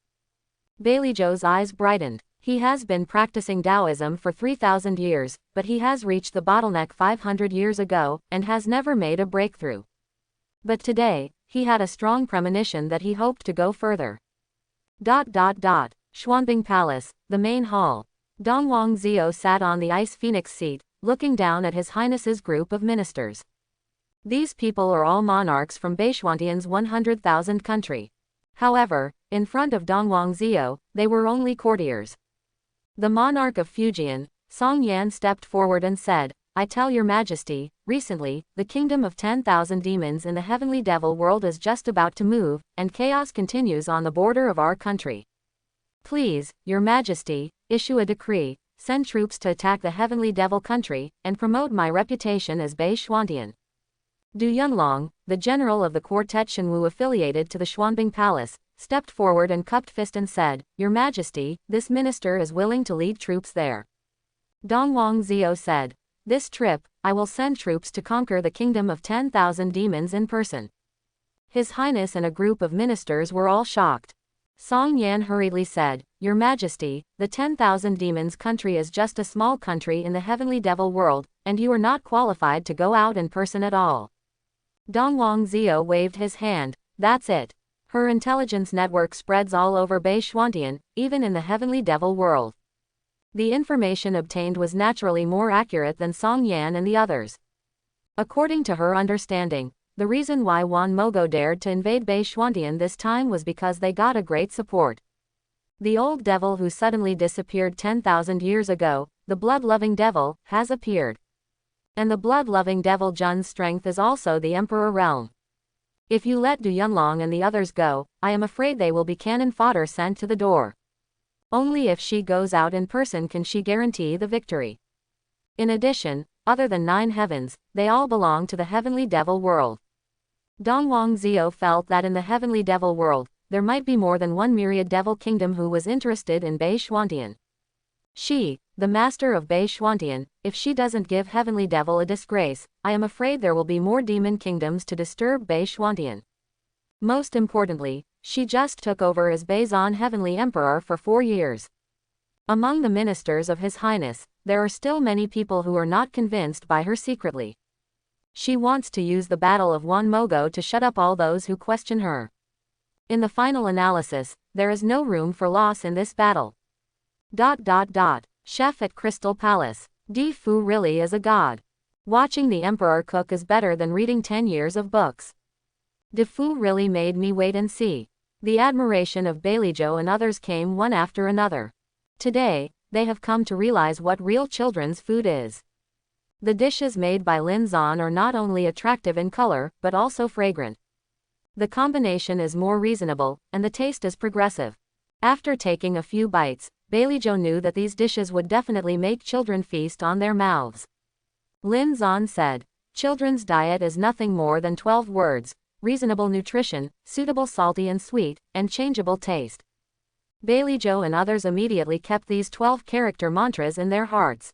Bailey's eyes brightened. He has been practicing Taoism for 3,000 years, but he has reached the bottleneck 500 years ago, and has never made a breakthrough. But today, he had a strong premonition that he hoped to go further. Xuanbing Palace, the main hall. Dongwang Zio sat on the ice phoenix seat, looking down at His Highness's group of ministers. These people are all monarchs from Baishuantian's 100,000 country. However, in front of Dongwang Zio, they were only courtiers. The monarch of Fujian, Song Yan, stepped forward and said, I tell your majesty, recently, the kingdom of 10,000 demons in the heavenly devil world is just about to move, and chaos continues on the border of our country. Please, your majesty, issue a decree, send troops to attack the heavenly devil country, and promote my reputation as Baishuantian. Du Yunlong, the general of the quartet Shenwu affiliated to the Xuanbing Palace, stepped forward and cupped fist and said, Your Majesty, this minister is willing to lead troops there. Dongwang Zio said, This trip, I will send troops to conquer the kingdom of 10,000 demons in person. His Highness and a group of ministers were all shocked. Song Yan hurriedly said, Your Majesty, the 10,000 demons country is just a small country in the heavenly devil world, and you are not qualified to go out in person at all. Dongwang Zio waved his hand. That's it. Her intelligence network spreads all over Baishuantian, even in the heavenly devil world. The information obtained was naturally more accurate than Song Yan and the others. According to her understanding, the reason why Wan Mogo dared to invade Baishuantian this time was because they got a great support. The old devil who suddenly disappeared 10,000 years ago, the blood-loving devil, has appeared. And the blood-loving devil Jun's strength is also the emperor realm. If you let Du Yunlong and the others go, I am afraid they will be cannon fodder sent to the door. Only if she goes out in person can she guarantee the victory. In addition, other than 9 heavens, they all belong to the heavenly devil world. Dongwang Zhao felt that in the heavenly devil world, there might be more than one myriad devil kingdom who was interested in Bei Xuantian. She, the master of Bei Xuantian, if she doesn't give heavenly devil a disgrace, I am afraid there will be more demon kingdoms to disturb Bei Xuantian. Most importantly, she just took over as Beizan heavenly emperor for 4 years. Among the ministers of His Highness, there are still many people who are not convinced by her secretly. She wants to use the Battle of Wan Mogo to shut up all those who question her. In the final analysis, there is no room for loss in this battle. Chef at Crystal Palace. Di Fu really is a god. Watching the emperor cook is better than reading 10 years of books. Di Fu really made me wait and see. The admiration of Baileyjo and others came one after another. Today, they have come to realize what real children's food is. The dishes made by Lin Zan are not only attractive in color, but also fragrant. The combination is more reasonable, and the taste is progressive. After taking a few bites, Baileyjo knew that these dishes would definitely make children feast on their mouths. Lin Zan said, "Children's diet is nothing more than 12 words, reasonable nutrition, suitable salty and sweet, and changeable taste." Baileyjo and others immediately kept these 12 character mantras in their hearts.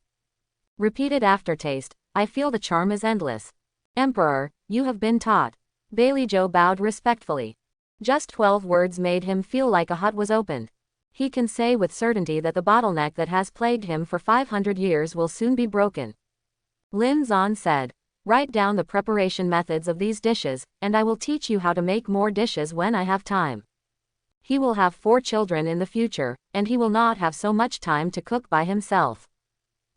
Repeated aftertaste, I feel the charm is endless. Emperor, you have been taught. Baileyjo bowed respectfully. Just 12 words made him feel like a hut was opened. He can say with certainty that the bottleneck that has plagued him for 500 years will soon be broken. Lin Zan said, "Write down the preparation methods of these dishes, and I will teach you how to make more dishes when I have time." He will have 4 children in the future, and he will not have so much time to cook by himself.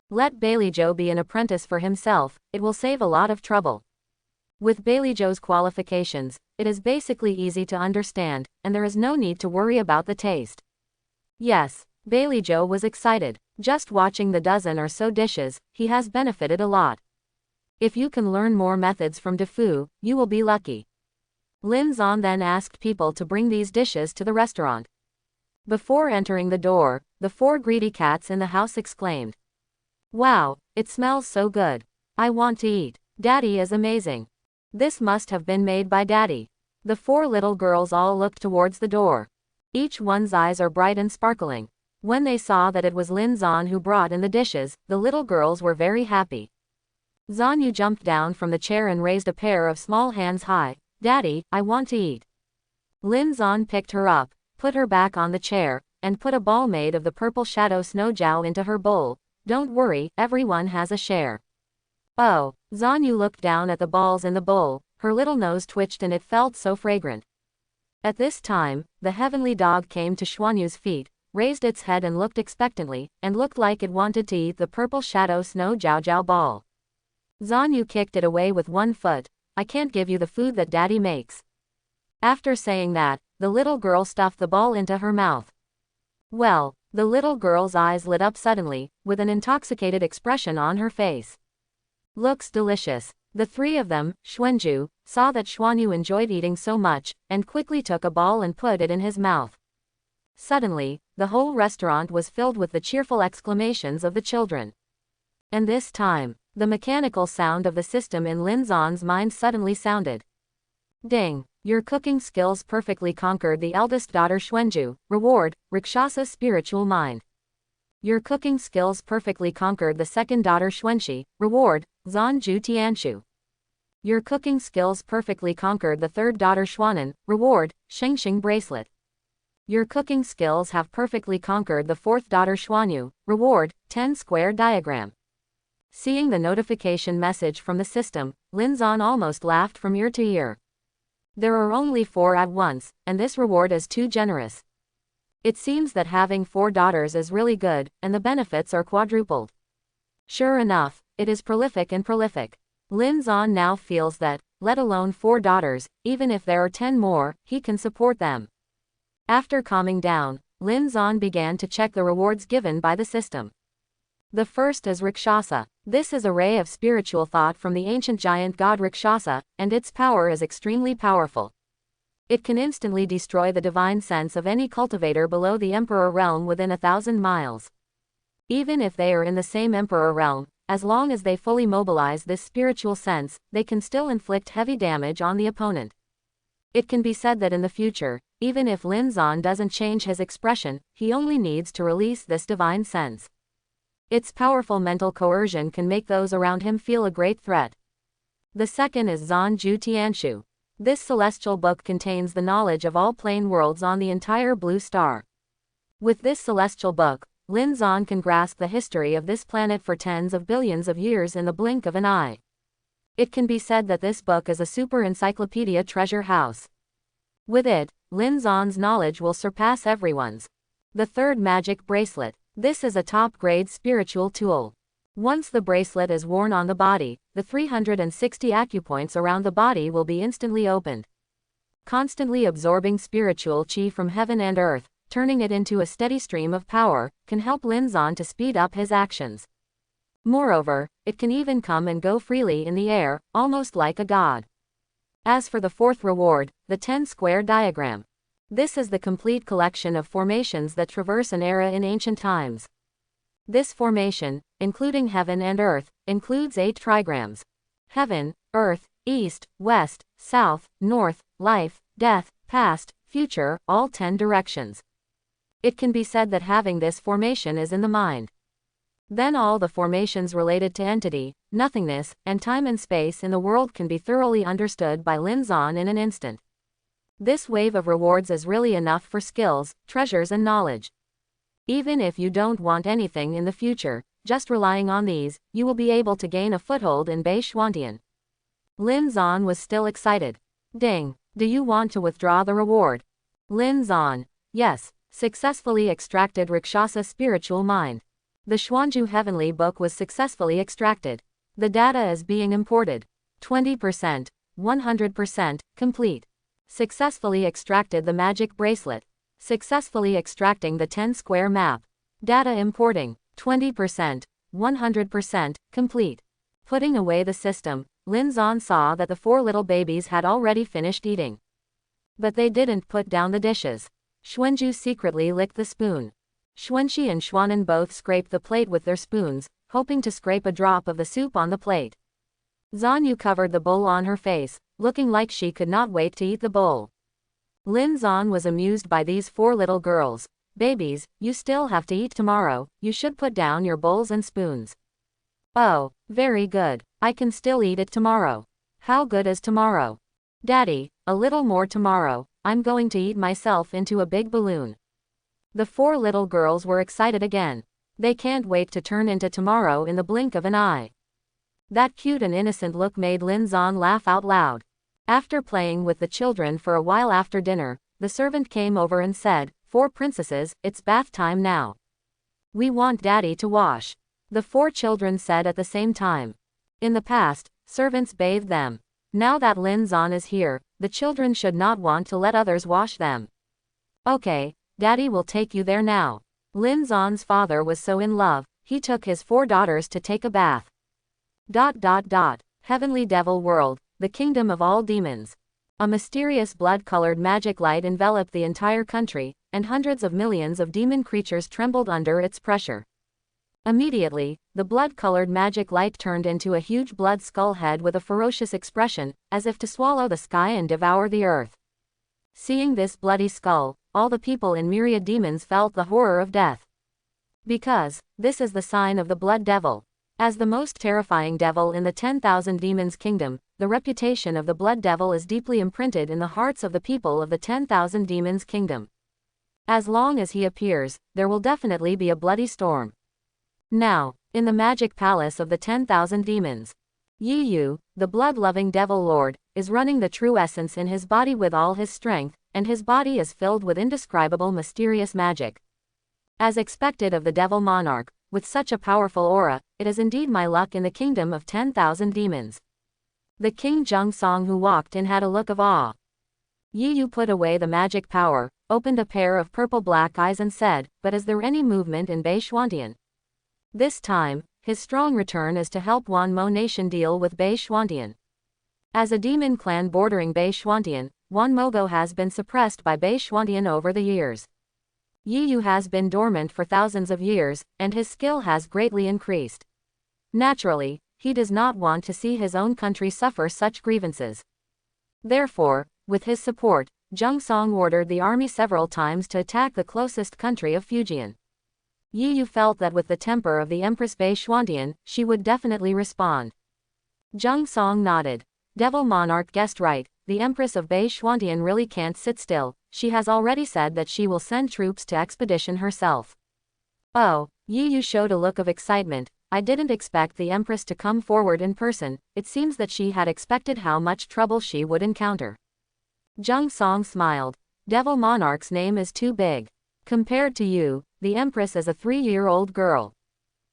Let Baileyjo be an apprentice for himself, it will save a lot of trouble. With Baileyjo's qualifications, it is basically easy to understand, and there is no need to worry about the taste. Yes, Baileyjo was excited. Just watching the dozen or so dishes, he has benefited a lot. If you can learn more methods from Di Fu, you will be lucky. Lin Zan then asked people to bring these dishes to the restaurant. Before entering the door, the 4 greedy cats in the house exclaimed, "Wow, it smells so good. I want to eat. Daddy is amazing. This must have been made by Daddy." The 4 little girls all looked towards the door. Each one's eyes are bright and sparkling. When they saw that it was Lin Zan who brought in the dishes, the little girls were very happy. Zanyu jumped down from the chair and raised a pair of small hands high. "Daddy, I want to eat." Lin Zan picked her up, put her back on the chair, and put a ball made of the purple shadow snowjow into her bowl. "Don't worry, everyone has a share." Oh, Zanyu looked down at the balls in the bowl, her little nose twitched and it felt so fragrant. At this time, the heavenly dog came to Xuanyu's feet, raised its head and looked expectantly, and looked like it wanted to eat the purple shadow snow jiao ball. Zanyu kicked it away with one foot. "I can't give you the food that Daddy makes." After saying that, the little girl stuffed the ball into her mouth. Well, the little girl's eyes lit up suddenly, with an intoxicated expression on her face. "Looks delicious." The 3 of them, Xuanju, saw that Xuanyu enjoyed eating so much, and quickly took a ball and put it in his mouth. Suddenly, the whole restaurant was filled with the cheerful exclamations of the children. And this time, the mechanical sound of the system in Lin Zan's mind suddenly sounded. Ding! Your cooking skills perfectly conquered the eldest daughter Xuanju. Reward, Rakshasa spiritual mind. Your cooking skills perfectly conquered the second daughter Xuanxi. Reward, Zanju Tianshu. Your cooking skills perfectly conquered the third daughter Xuanan. Reward, Shengxing bracelet. Your cooking skills have perfectly conquered the fourth daughter Xuanyu. Reward, 10 square diagram. Seeing the notification message from the system, Lin Zan almost laughed from ear to ear. There are only 4 at once, and this reward is too generous. It seems that having 4 daughters is really good, and the benefits are quadrupled. Sure enough, it is prolific and prolific. Lin Zan now feels that, let alone 4 daughters, even if there are 10 more, he can support them. After calming down, Lin Zan began to check the rewards given by the system. The first is Rakshasa. This is a ray of spiritual thought from the ancient giant god Rakshasa, and its power is extremely powerful. It can instantly destroy the divine sense of any cultivator below the Emperor realm within 1,000 miles. Even if they are in the same Emperor realm, as long as they fully mobilize this spiritual sense, they can still inflict heavy damage on the opponent. It can be said that in the future, even if Lin Zan doesn't change his expression, he only needs to release this divine sense. Its powerful mental coercion can make those around him feel a great threat. The second is Zhanju Tianshu. This celestial book contains the knowledge of all plane worlds on the entire blue star. With this celestial book, Lin Zan can grasp the history of this planet for tens of billions of years in the blink of an eye. It can be said that this book is a super encyclopedia treasure house. With it, Lin Zan's knowledge will surpass everyone's. The third magic bracelet. This is a top-grade spiritual tool. Once the bracelet is worn on the body, the 360 acupoints around the body will be instantly opened. Constantly absorbing spiritual chi from heaven and earth, turning it into a steady stream of power, can help Lin Zan to speed up his actions. Moreover, it can even come and go freely in the air, almost like a god. As for the fourth reward, the 10-square diagram. This is the complete collection of formations that traverse an era in ancient times. This formation, including heaven and earth, includes 8 trigrams. Heaven, earth, east, west, south, north, life, death, past, future, all 10 directions. It can be said that having this formation is in the mind. Then all the formations related to entity, nothingness, and time and space in the world can be thoroughly understood by Lin Zan in an instant. This wave of rewards is really enough for skills, treasures and knowledge. Even if you don't want anything in the future, just relying on these, you will be able to gain a foothold in Beishwantian. Lin Zan was still excited. Ding. Do you want to withdraw the reward? Lin Zan. Yes. Successfully extracted Rakshasa spiritual mind. The Xuanzhu Heavenly Book was successfully extracted. The data is being imported. 20%, 100%, complete. Successfully extracted the magic bracelet. Successfully extracting the 10-square map. Data importing. 20%, 100%, complete. Putting away the system, Lin Zan saw that the 4 little babies had already finished eating. But they didn't put down the dishes. Xuanzhu secretly licked the spoon. Xuanxi and Xuanan both scraped the plate with their spoons, hoping to scrape a drop of the soup on the plate. Zhanyu covered the bowl on her face, looking like she could not wait to eat the bowl. Lin Zan was amused by these 4 little girls. Babies, you still have to eat tomorrow, you should put down your bowls and spoons. Oh, very good. I can still eat it tomorrow. How good is tomorrow? Daddy, a little more tomorrow, I'm going to eat myself into a big balloon. The 4 little girls were excited again. They can't wait to turn into tomorrow in the blink of an eye. That cute and innocent look made Lin Zan laugh out loud. After playing with the children for a while after dinner, the servant came over and said, 4 princesses, it's bath time now. We want Daddy to wash. The 4 children said at the same time. In the past, servants bathed them. Now that Lin Zan is here, the children should not want to let others wash them. Okay, Daddy will take you there now. Lin Zan's father was so in love, he took his 4 daughters to take a bath. Heavenly Devil World, the kingdom of all demons. A mysterious blood-colored magic light enveloped the entire country, and hundreds of millions of demon creatures trembled under its pressure. Immediately, the blood-colored magic light turned into a huge blood skull head with a ferocious expression, as if to swallow the sky and devour the earth. Seeing this bloody skull, all the people in myriad demons felt the horror of death. Because, this is the sign of the blood devil. As the most terrifying devil in the 10,000 demons kingdom, the reputation of the blood devil is deeply imprinted in the hearts of the people of the 10,000 demons kingdom. As long as he appears, there will definitely be a bloody storm. Now, in the magic palace of the 10,000 demons, Yi Yu, the blood-loving devil lord, is running the true essence in his body with all his strength, and his body is filled with indescribable mysterious magic. As expected of the devil monarch, with such a powerful aura, it is indeed my luck in the kingdom of 10,000 demons. The King Zheng Song who walked in had a look of awe. Yi Yu put away the magic power, opened a pair of purple-black eyes and said, but is there any movement in Beishwantian? This time, his strong return is to help Wan Mo Nation deal with Beishwantian. As a demon clan bordering Beishwantian, Wan Mogo has been suppressed by Bei Xuantian over the years. Yi Yu has been dormant for thousands of years, and his skill has greatly increased. Naturally, he does not want to see his own country suffer such grievances. Therefore, with his support, Zheng Song ordered the army several times to attack the closest country of Fujian. Yi Yu felt that with the temper of the Empress Bei Xuantian, she would definitely respond. Zheng Song nodded. Devil Monarch guessed right, the Empress of Bei Xuantian really can't sit still, she has already said that she will send troops to expedition herself. Oh, Yi Yu showed a look of excitement. I didn't expect the Empress to come forward in person, it seems that she had expected how much trouble she would encounter. Zheng Song smiled. Devil Monarch's name is too big. Compared to you, the Empress is a 3-year-old girl.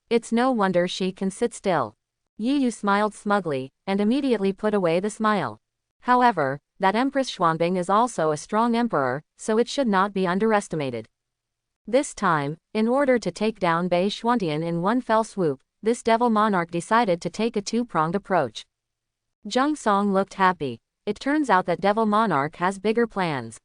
It's no wonder she can sit still. Yi Yu smiled smugly, and immediately put away the smile. However, that Empress Xuanbing is also a strong emperor, so it should not be underestimated. This time, in order to take down Bei Xuantian in one fell swoop, this Devil Monarch decided to take a two-pronged approach. Zheng Song looked happy. It turns out that Devil Monarch has bigger plans.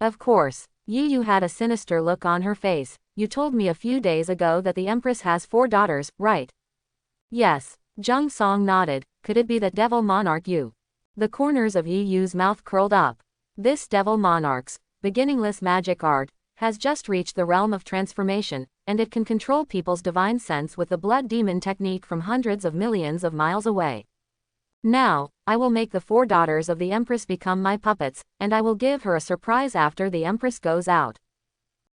Of course, Yi Yu had a sinister look on her face. You told me a few days ago that the Empress has 4 daughters, right? Yes, Zheng Song nodded. Could it be that Devil Monarch you? The corners of Yi Yu's mouth curled up. This Devil Monarch's beginningless magic art has just reached the realm of transformation, and it can control people's divine sense with the blood demon technique from hundreds of millions of miles away. Now, I will make the 4 daughters of the Empress become my puppets, and I will give her a surprise after the Empress goes out.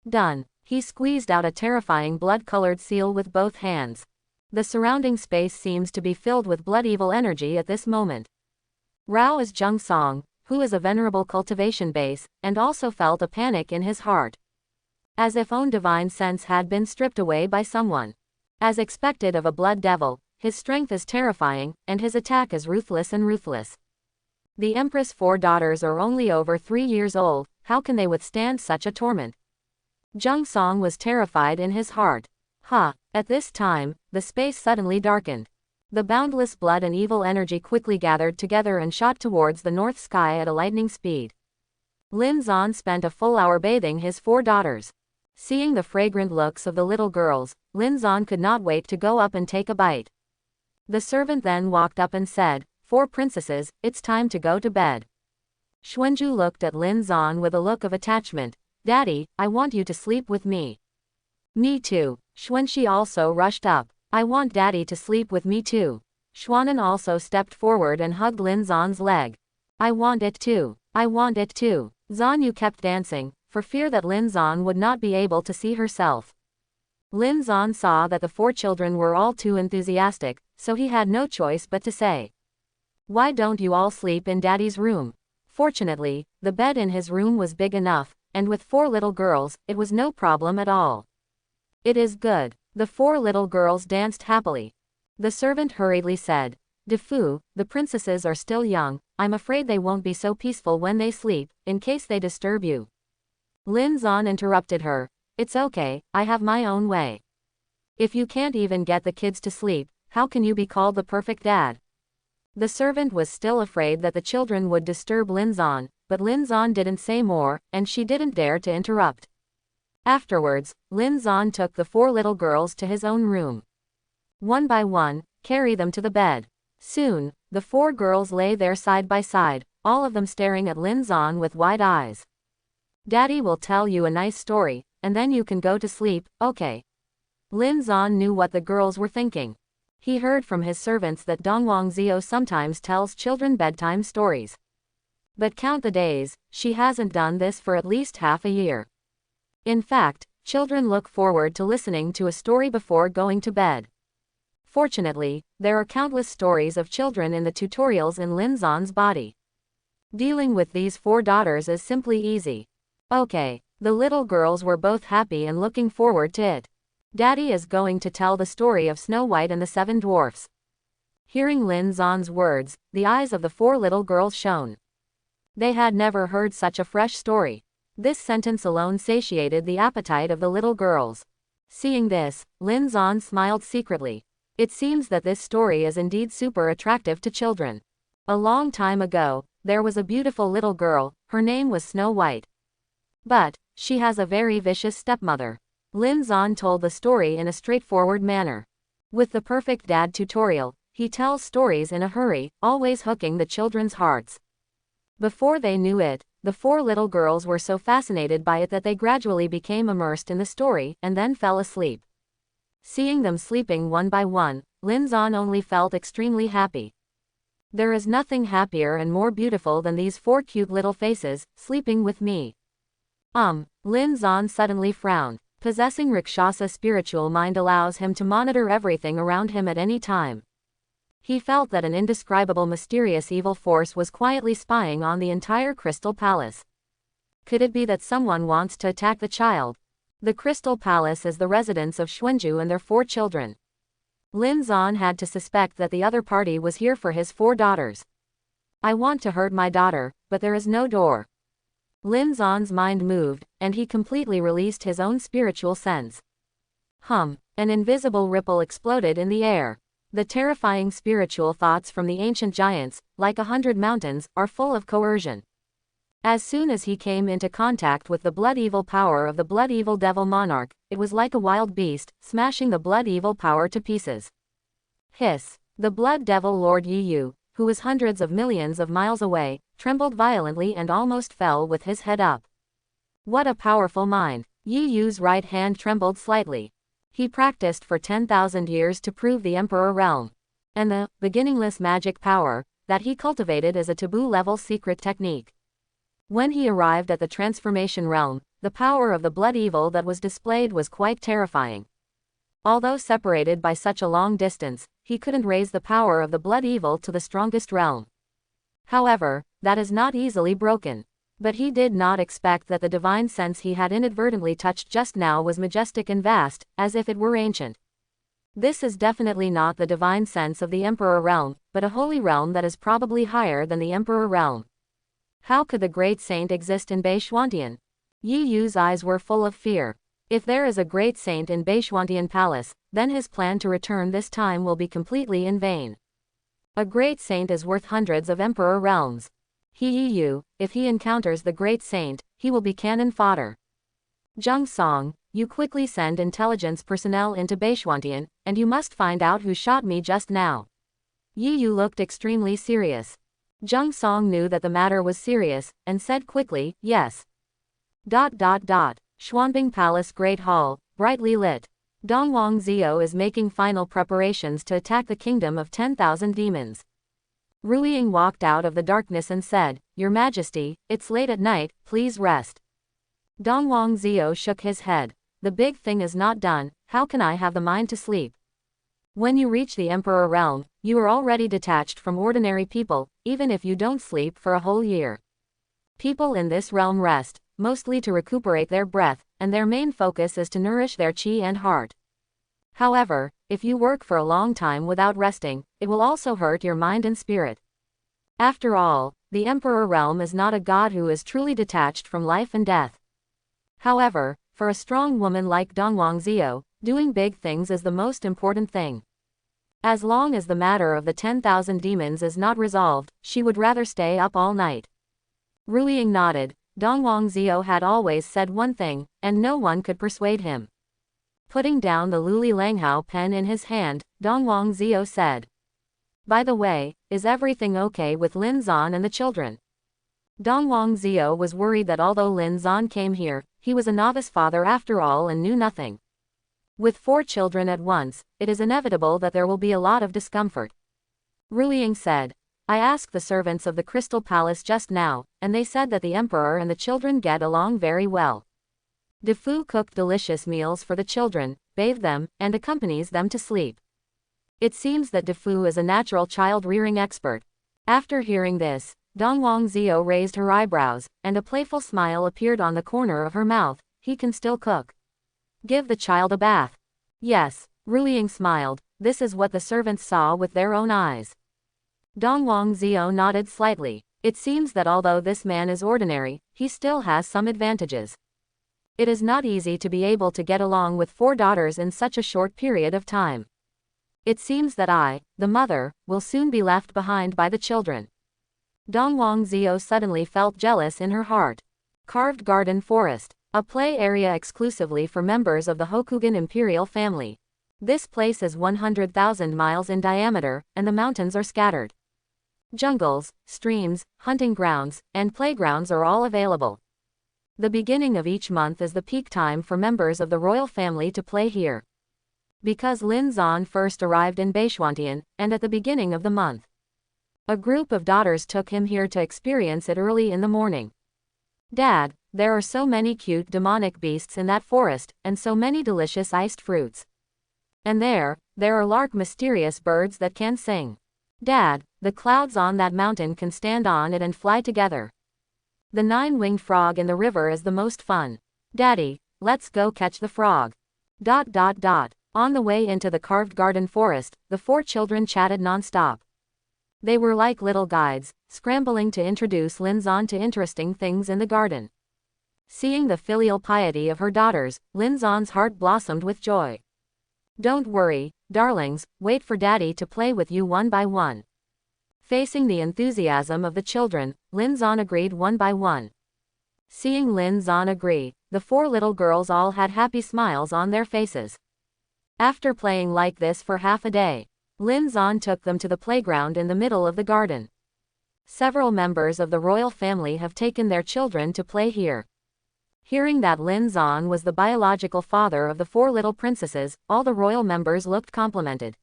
Done. He squeezed out a terrifying blood-colored seal with both hands. The surrounding space seems to be filled with blood evil energy at this moment. Rao is Zheng Song, who is a venerable cultivation base, and also felt a panic in his heart. As if own divine sense had been stripped away by someone. As expected of a blood devil, his strength is terrifying, and his attack is ruthless and ruthless. The Empress' 4 daughters are only over 3 years old, how can they withstand such a torment? Zheng Song was terrified in his heart. At this time, the space suddenly darkened. The boundless blood and evil energy quickly gathered together and shot towards the north sky at a lightning speed. Lin Zan spent a full hour bathing his 4 daughters. Seeing the fragrant looks of the little girls, Lin Zan could not wait to go up and take a bite. The servant then walked up and said, 4 princesses, it's time to go to bed. Xuanzhu looked at Lin Zan with a look of attachment. Daddy, I want you to sleep with me. Me too. Xuanxi also rushed up. I want Daddy to sleep with me too. Xuanan also stepped forward and hugged Lin Zan's leg. I want it too. I want it too. Zan Yu kept dancing, for fear that Lin Zan would not be able to see herself. Lin Zan saw that the 4 children were all too enthusiastic, so he had no choice but to say, why don't you all sleep in Daddy's room? Fortunately, the bed in his room was big enough, and with 4 little girls, it was no problem at all. It is good. The 4 little girls danced happily. The servant hurriedly said, Defu, the princesses are still young, I'm afraid they won't be so peaceful when they sleep, in case they disturb you. Lin Zan interrupted her. It's okay, I have my own way. If you can't even get the kids to sleep, how can you be called the perfect dad? The servant was still afraid that the children would disturb Lin Zan, but Lin Zan didn't say more, and she didn't dare to interrupt. Afterwards, Lin Zan took the 4 little girls to his own room. One by one, carry them to the bed. Soon, the 4 girls lay there side by side, all of them staring at Lin Zan with wide eyes. Daddy will tell you a nice story, and then you can go to sleep, okay? Lin Zan knew what the girls were thinking. He heard from his servants that Dongwang Zio sometimes tells children bedtime stories. But count the days, she hasn't done this for at least half a year. In fact, children look forward to listening to a story before going to bed. Fortunately, there are countless stories of children in the tutorials in Lin Zan's body. Dealing with these 4 daughters is simply easy. Okay, the little girls were both happy and looking forward to it. Daddy is going to tell the story of Snow White and the 7 dwarfs. Hearing Lin Zan's words, the eyes of the 4 little girls shone. They had never heard such a fresh story. This sentence alone satiated the appetite of the little girls. Seeing this, Lin Zan smiled secretly. It seems that this story is indeed super attractive to children. A long time ago, there was a beautiful little girl, her name was Snow White. But, she has a very vicious stepmother. Lin Zan told the story in a straightforward manner. With the perfect dad tutorial, he tells stories in a hurry, always hooking the children's hearts. Before they knew it, the four little girls were so fascinated by it that they gradually became immersed in the story, and then fell asleep. Seeing them sleeping one by one, Lin Zan only felt extremely happy. There is nothing happier and more beautiful than these four cute little faces, sleeping with me. Lin Zan suddenly frowned. Possessing Rakshasa spiritual mind allows him to monitor everything around him at any time. He felt that an indescribable mysterious evil force was quietly spying on the entire Crystal Palace. Could it be that someone wants to attack the child? The Crystal Palace is the residence of Xuanju and their four children. Lin Zan had to suspect that the other party was here for his four daughters. I want to hurt my daughter, but there is no door. Lin Zan's mind moved, and he completely released his own spiritual sense. An invisible ripple exploded in the air. The terrifying spiritual thoughts from the ancient giants, like 100 mountains, are full of coercion. As soon as he came into contact with the blood evil power of the blood evil devil monarch, it was like a wild beast, smashing the blood evil power to pieces. Hiss! The blood devil Lord Yiyu, who was hundreds of millions of miles away, trembled violently and almost fell with his head up. What a powerful mind! Yiyu's right hand trembled slightly. He practiced for 10,000 years to prove the Emperor realm. And the beginningless magic power that he cultivated is a taboo-level secret technique. When he arrived at the transformation realm, the power of the blood evil that was displayed was quite terrifying. Although separated by such a long distance, he couldn't raise the power of the blood evil to the strongest realm. However, that is not easily broken. But he did not expect that the divine sense he had inadvertently touched just now was majestic and vast, as if it were ancient. This is definitely not the divine sense of the Emperor realm, but a holy realm that is probably higher than the Emperor realm. How could the great saint exist in Beishuantian? Yiyu's eyes were full of fear. If there is a great saint in Beishuantian Palace, then his plan to return this time will be completely in vain. A great saint is worth hundreds of Emperor realms. Yiyu, if he encounters the great saint, he will be cannon fodder. Zheng Song, you quickly send intelligence personnel into Beishuantian, and you must find out who shot me just now. Yiyu looked extremely serious. Zheng Song knew that the matter was serious, and said quickly, yes. Xuanbing Palace Great Hall, brightly lit. Dongwang Zio is making final preparations to attack the kingdom of 10,000 demons. Ruiying walked out of the darkness and said, Your Majesty, it's late at night, please rest. Dongwang Zio shook his head. The big thing is not done, how can I have the mind to sleep? When you reach the Emperor realm, you are already detached from ordinary people, even if you don't sleep for a whole year. People in this realm rest, mostly to recuperate their breath, and their main focus is to nourish their chi and heart. However, if you work for a long time without resting, it will also hurt your mind and spirit. After all, the Emperor realm is not a god who is truly detached from life and death. However, for a strong woman like Dongwang Zio, doing big things is the most important thing. As long as the matter of the 10,000 demons is not resolved, she would rather stay up all night. Ruiying nodded. Dongwang Zio had always said one thing, and no one could persuade him. Putting down the Luli Langhao pen in his hand, Dongwang Zio said, By the way, is everything okay with Lin Zan and the children? Dongwang Zio was worried that although Lin Zan came here, he was a novice father after all and knew nothing. With 4 children at once, it is inevitable that there will be a lot of discomfort. Ruiying said, I asked the servants of the Crystal Palace just now, and they said that the Emperor and the children get along very well. Defu cooked delicious meals for the children, bathed them, and accompanies them to sleep. It seems that Defu is a natural child-rearing expert. After hearing this, Dongwang Zio raised her eyebrows, and a playful smile appeared on the corner of her mouth. He can still cook. Give the child a bath. Yes, Ruiying smiled. This is what the servants saw with their own eyes. Dongwang Zio nodded slightly. It seems that although this man is ordinary, he still has some advantages. It is not easy to be able to get along with 4 daughters in such a short period of time. It seems that I, the mother, will soon be left behind by the children. Dongwang Zio suddenly felt jealous in her heart. Carved Garden Forest. A play area exclusively for members of the Hokugan imperial family. This place is 100,000 miles in diameter, and the mountains are scattered. Jungles, streams, hunting grounds, and playgrounds are all available. The beginning of each month is the peak time for members of the royal family to play here. Because Lin Zan first arrived in Beishwantian, and at the beginning of the month, a group of daughters took him here to experience it early in the morning. Dad, there are so many cute demonic beasts in that forest, and so many delicious iced fruits. And there are lark mysterious birds that can sing. Dad, the clouds on that mountain can stand on it and fly together. The 9-winged frog in the river is the most fun. Daddy, let's go catch the frog. On the way into the carved garden forest, the 4 children chatted non-stop. They were like little guides, scrambling to introduce Lin Zan to interesting things in the garden. Seeing the filial piety of her daughters, Lin Zan's heart blossomed with joy. Don't worry, darlings, wait for Daddy to play with you one by one. Facing the enthusiasm of the children, Lin Zan agreed one by one. Seeing Lin Zan agree, the 4 little girls all had happy smiles on their faces. After playing like this for half a day, Lin Zan took them to the playground in the middle of the garden. Several members of the royal family have taken their children to play here. Hearing that Lin Zan was the biological father of the 4 little princesses, all the royal members looked complimented.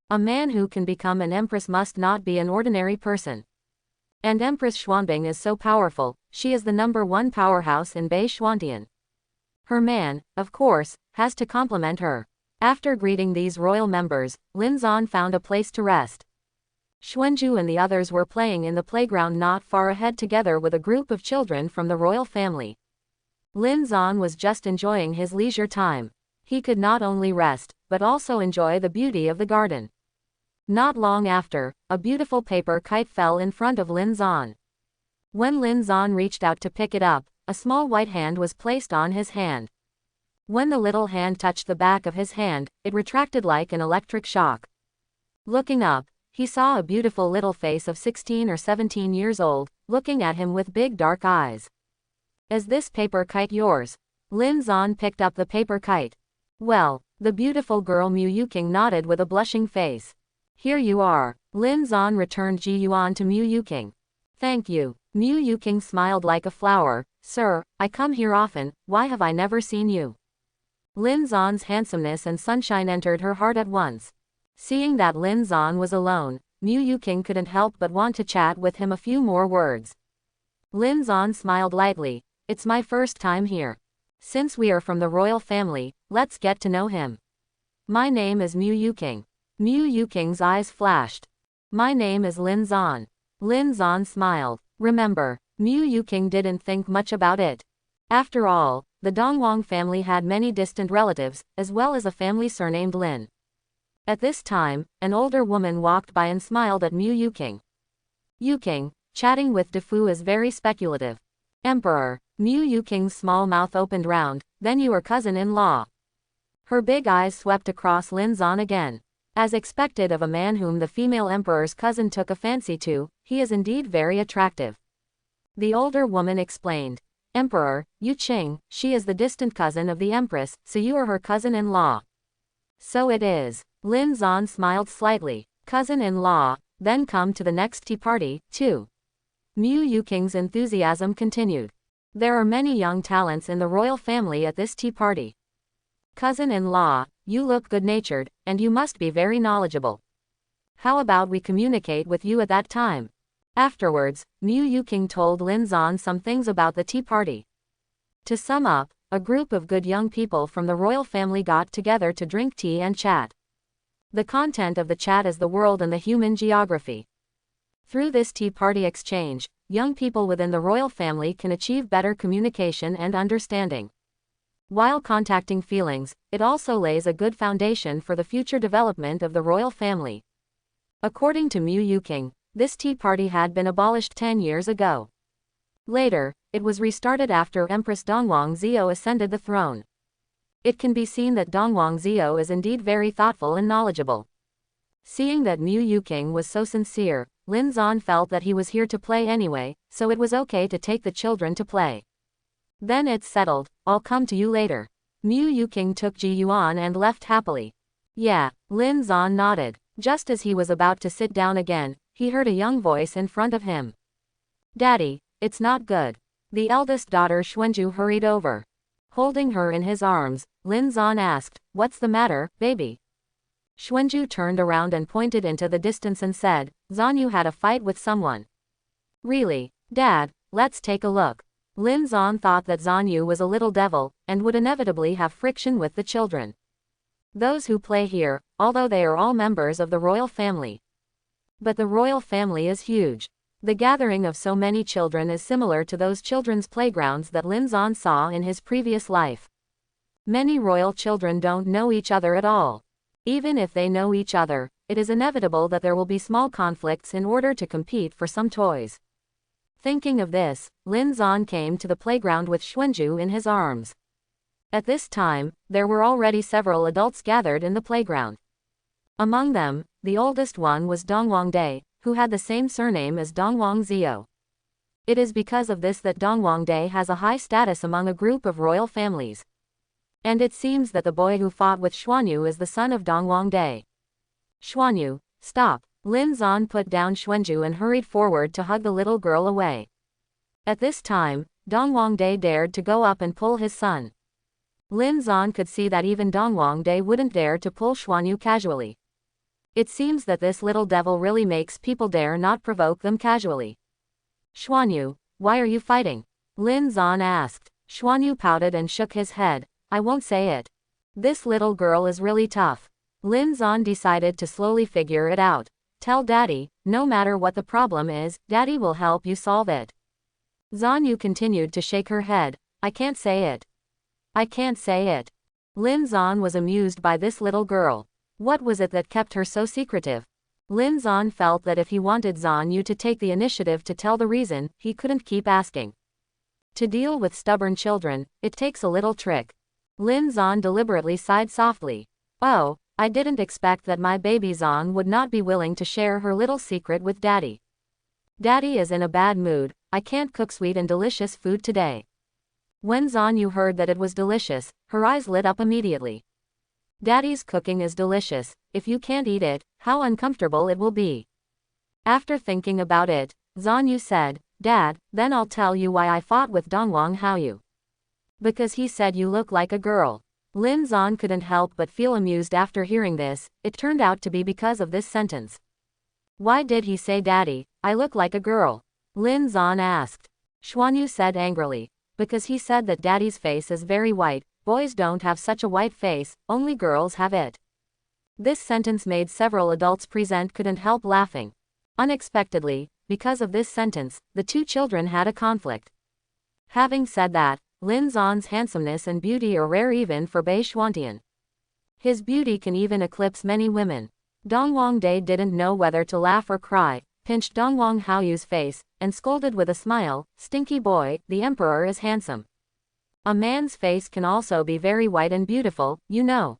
A man who can become an empress must not be an ordinary person. And Empress Xuanbing is so powerful, she is the #1 powerhouse in Beishwantian. Her man, of course, has to compliment her. After greeting these royal members, Lin Zan found a place to rest. Xuanju and the others were playing in the playground not far ahead together with a group of children from the royal family. Lin Zan was just enjoying his leisure time. He could not only rest, but also enjoy the beauty of the garden. Not long after, a beautiful paper kite fell in front of Lin Zan. When Lin Zan reached out to pick it up, a small white hand was placed on his hand. When the little hand touched the back of his hand, it retracted like an electric shock. Looking up, he saw a beautiful little face of 16 or 17 years old, looking at him with big dark eyes. Is this paper kite yours? Lin Zan picked up the paper kite. Well, the beautiful girl Mu Yuking nodded with a blushing face. Here you are. Lin Zan returned Ji Yuan to Mu Yuking. Thank you. Mu Yuking smiled like a flower. Sir, I come here often, why have I never seen you? Lin Zan's handsomeness and sunshine entered her heart at once. Seeing that Lin Zan was alone, Mu Yuking couldn't help but want to chat with him a few more words. Lin Zan smiled lightly. It's my first time here. Since we are from the royal family, let's get to know him. My name is Mu Yuking. Mu Yuking's eyes flashed. My name is Lin Zan. Lin Zan smiled. Remember, Mu Yuking didn't think much about it. After all, the Dongwang family had many distant relatives, as well as a family surnamed Lin. At this time, an older woman walked by and smiled at Mu Yuking. Yuking, chatting with Defu is very speculative. Emperor, Mu Yuking's small mouth opened round, then you are cousin-in-law. Her big eyes swept across Lin Zan again. As expected of a man whom the female emperor's cousin took a fancy to, he is indeed very attractive. The older woman explained. Emperor, Yu Qing, she is the distant cousin of the Empress, so you are her cousin-in-law. So it is. Lin Zan smiled slightly. Cousin-in-law, then come to the next tea party, too. Mu Yuking's enthusiasm continued. There are many young talents in the royal family at this tea party. Cousin-in-law, you look good-natured, and you must be very knowledgeable. How about we communicate with you at that time? Afterwards, Mu Yuking told Lin Zan some things about the tea party. To sum up, a group of good young people from the royal family got together to drink tea and chat. The content of the chat is the world and the human geography. Through this tea party exchange, young people within the royal family can achieve better communication and understanding. While contacting feelings, it also lays a good foundation for the future development of the royal family. According to Mu Yuking, this tea party had been abolished 10 years ago. Later, it was restarted after Empress Dongwang Zio ascended the throne. It can be seen that Dongwang Zio is indeed very thoughtful and knowledgeable. Seeing that Mu Yuking was so sincere, Lin Zan felt that he was here to play anyway, so it was okay to take the children to play. Then it's settled, I'll come to you later. Mu Yuking took Ji Yuan and left happily. Yeah, Lin Zan nodded. Just as he was about to sit down again, he heard a young voice in front of him. Daddy, it's not good. The eldest daughter Xuanju hurried over. Holding her in his arms, Lin Zan asked, What's the matter, baby? Xuanju turned around and pointed into the distance and said, Zanyu had a fight with someone. Really, Dad, let's take a look. Lin Zan thought that Zanyu was a little devil, and would inevitably have friction with the children. Those who play here, although they are all members of the royal family. But the royal family is huge. The gathering of so many children is similar to those children's playgrounds that Lin Zan saw in his previous life. Many royal children don't know each other at all. Even if they know each other, it is inevitable that there will be small conflicts in order to compete for some toys. Thinking of this, Lin Zan came to the playground with Xuanju in his arms. At this time, there were already several adults gathered in the playground. Among them, the oldest one was Dongwang Dai, who had the same surname as Dongwang Zio. It is because of this that Dongwang Dai has a high status among a group of royal families. And it seems that the boy who fought with Xuanyu is the son of Dongwang Dai. Xuanyu, stop. Lin Zan put down Xuanju and hurried forward to hug the little girl away. At this time, Dongwang Dai dared to go up and pull his son. Lin Zan could see that even Dongwang Dai wouldn't dare to pull Xuanyu casually. It seems that this little devil really makes people dare not provoke them casually. Xuanyu, why are you fighting? Lin Zan asked. Xuanyu pouted and shook his head. I won't say it. This little girl is really tough. Lin Zan decided to slowly figure it out. Tell Daddy, no matter what the problem is, Daddy will help you solve it. Zanyu continued to shake her head. I can't say it. I can't say it. Lin Zan was amused by this little girl. What was it that kept her so secretive? Lin Zan felt that if he wanted Zanyu to take the initiative to tell the reason, he couldn't keep asking. To deal with stubborn children, it takes a little trick. Lin Zan deliberately sighed softly. Oh, I didn't expect that my baby Zan would not be willing to share her little secret with Daddy. Daddy is in a bad mood, I can't cook sweet and delicious food today. When Zanyu heard that it was delicious, her eyes lit up immediately. Daddy's cooking is delicious, if you can't eat it, how uncomfortable it will be. After thinking about it, Zanyu said, Dad, then I'll tell you why I fought with Dongwang Haoyu. Because he said you look like a girl. Lin Zan couldn't help but feel amused after hearing this. It turned out to be because of this sentence. Why did he say Daddy, I look like a girl? Lin Zan asked. Xuanyu said angrily. Because he said that Daddy's face is very white, boys don't have such a white face, only girls have it. This sentence made several adults present couldn't help laughing. Unexpectedly, because of this sentence, the two children had a conflict. Having said that, Lin Zan's handsomeness and beauty are rare even for Bai Xuantian. His beauty can even eclipse many women. Dongwang Dai didn't know whether to laugh or cry, pinched Dongwang Haoyu's face, and scolded with a smile, Stinky boy, the emperor is handsome. A man's face can also be very white and beautiful, you know.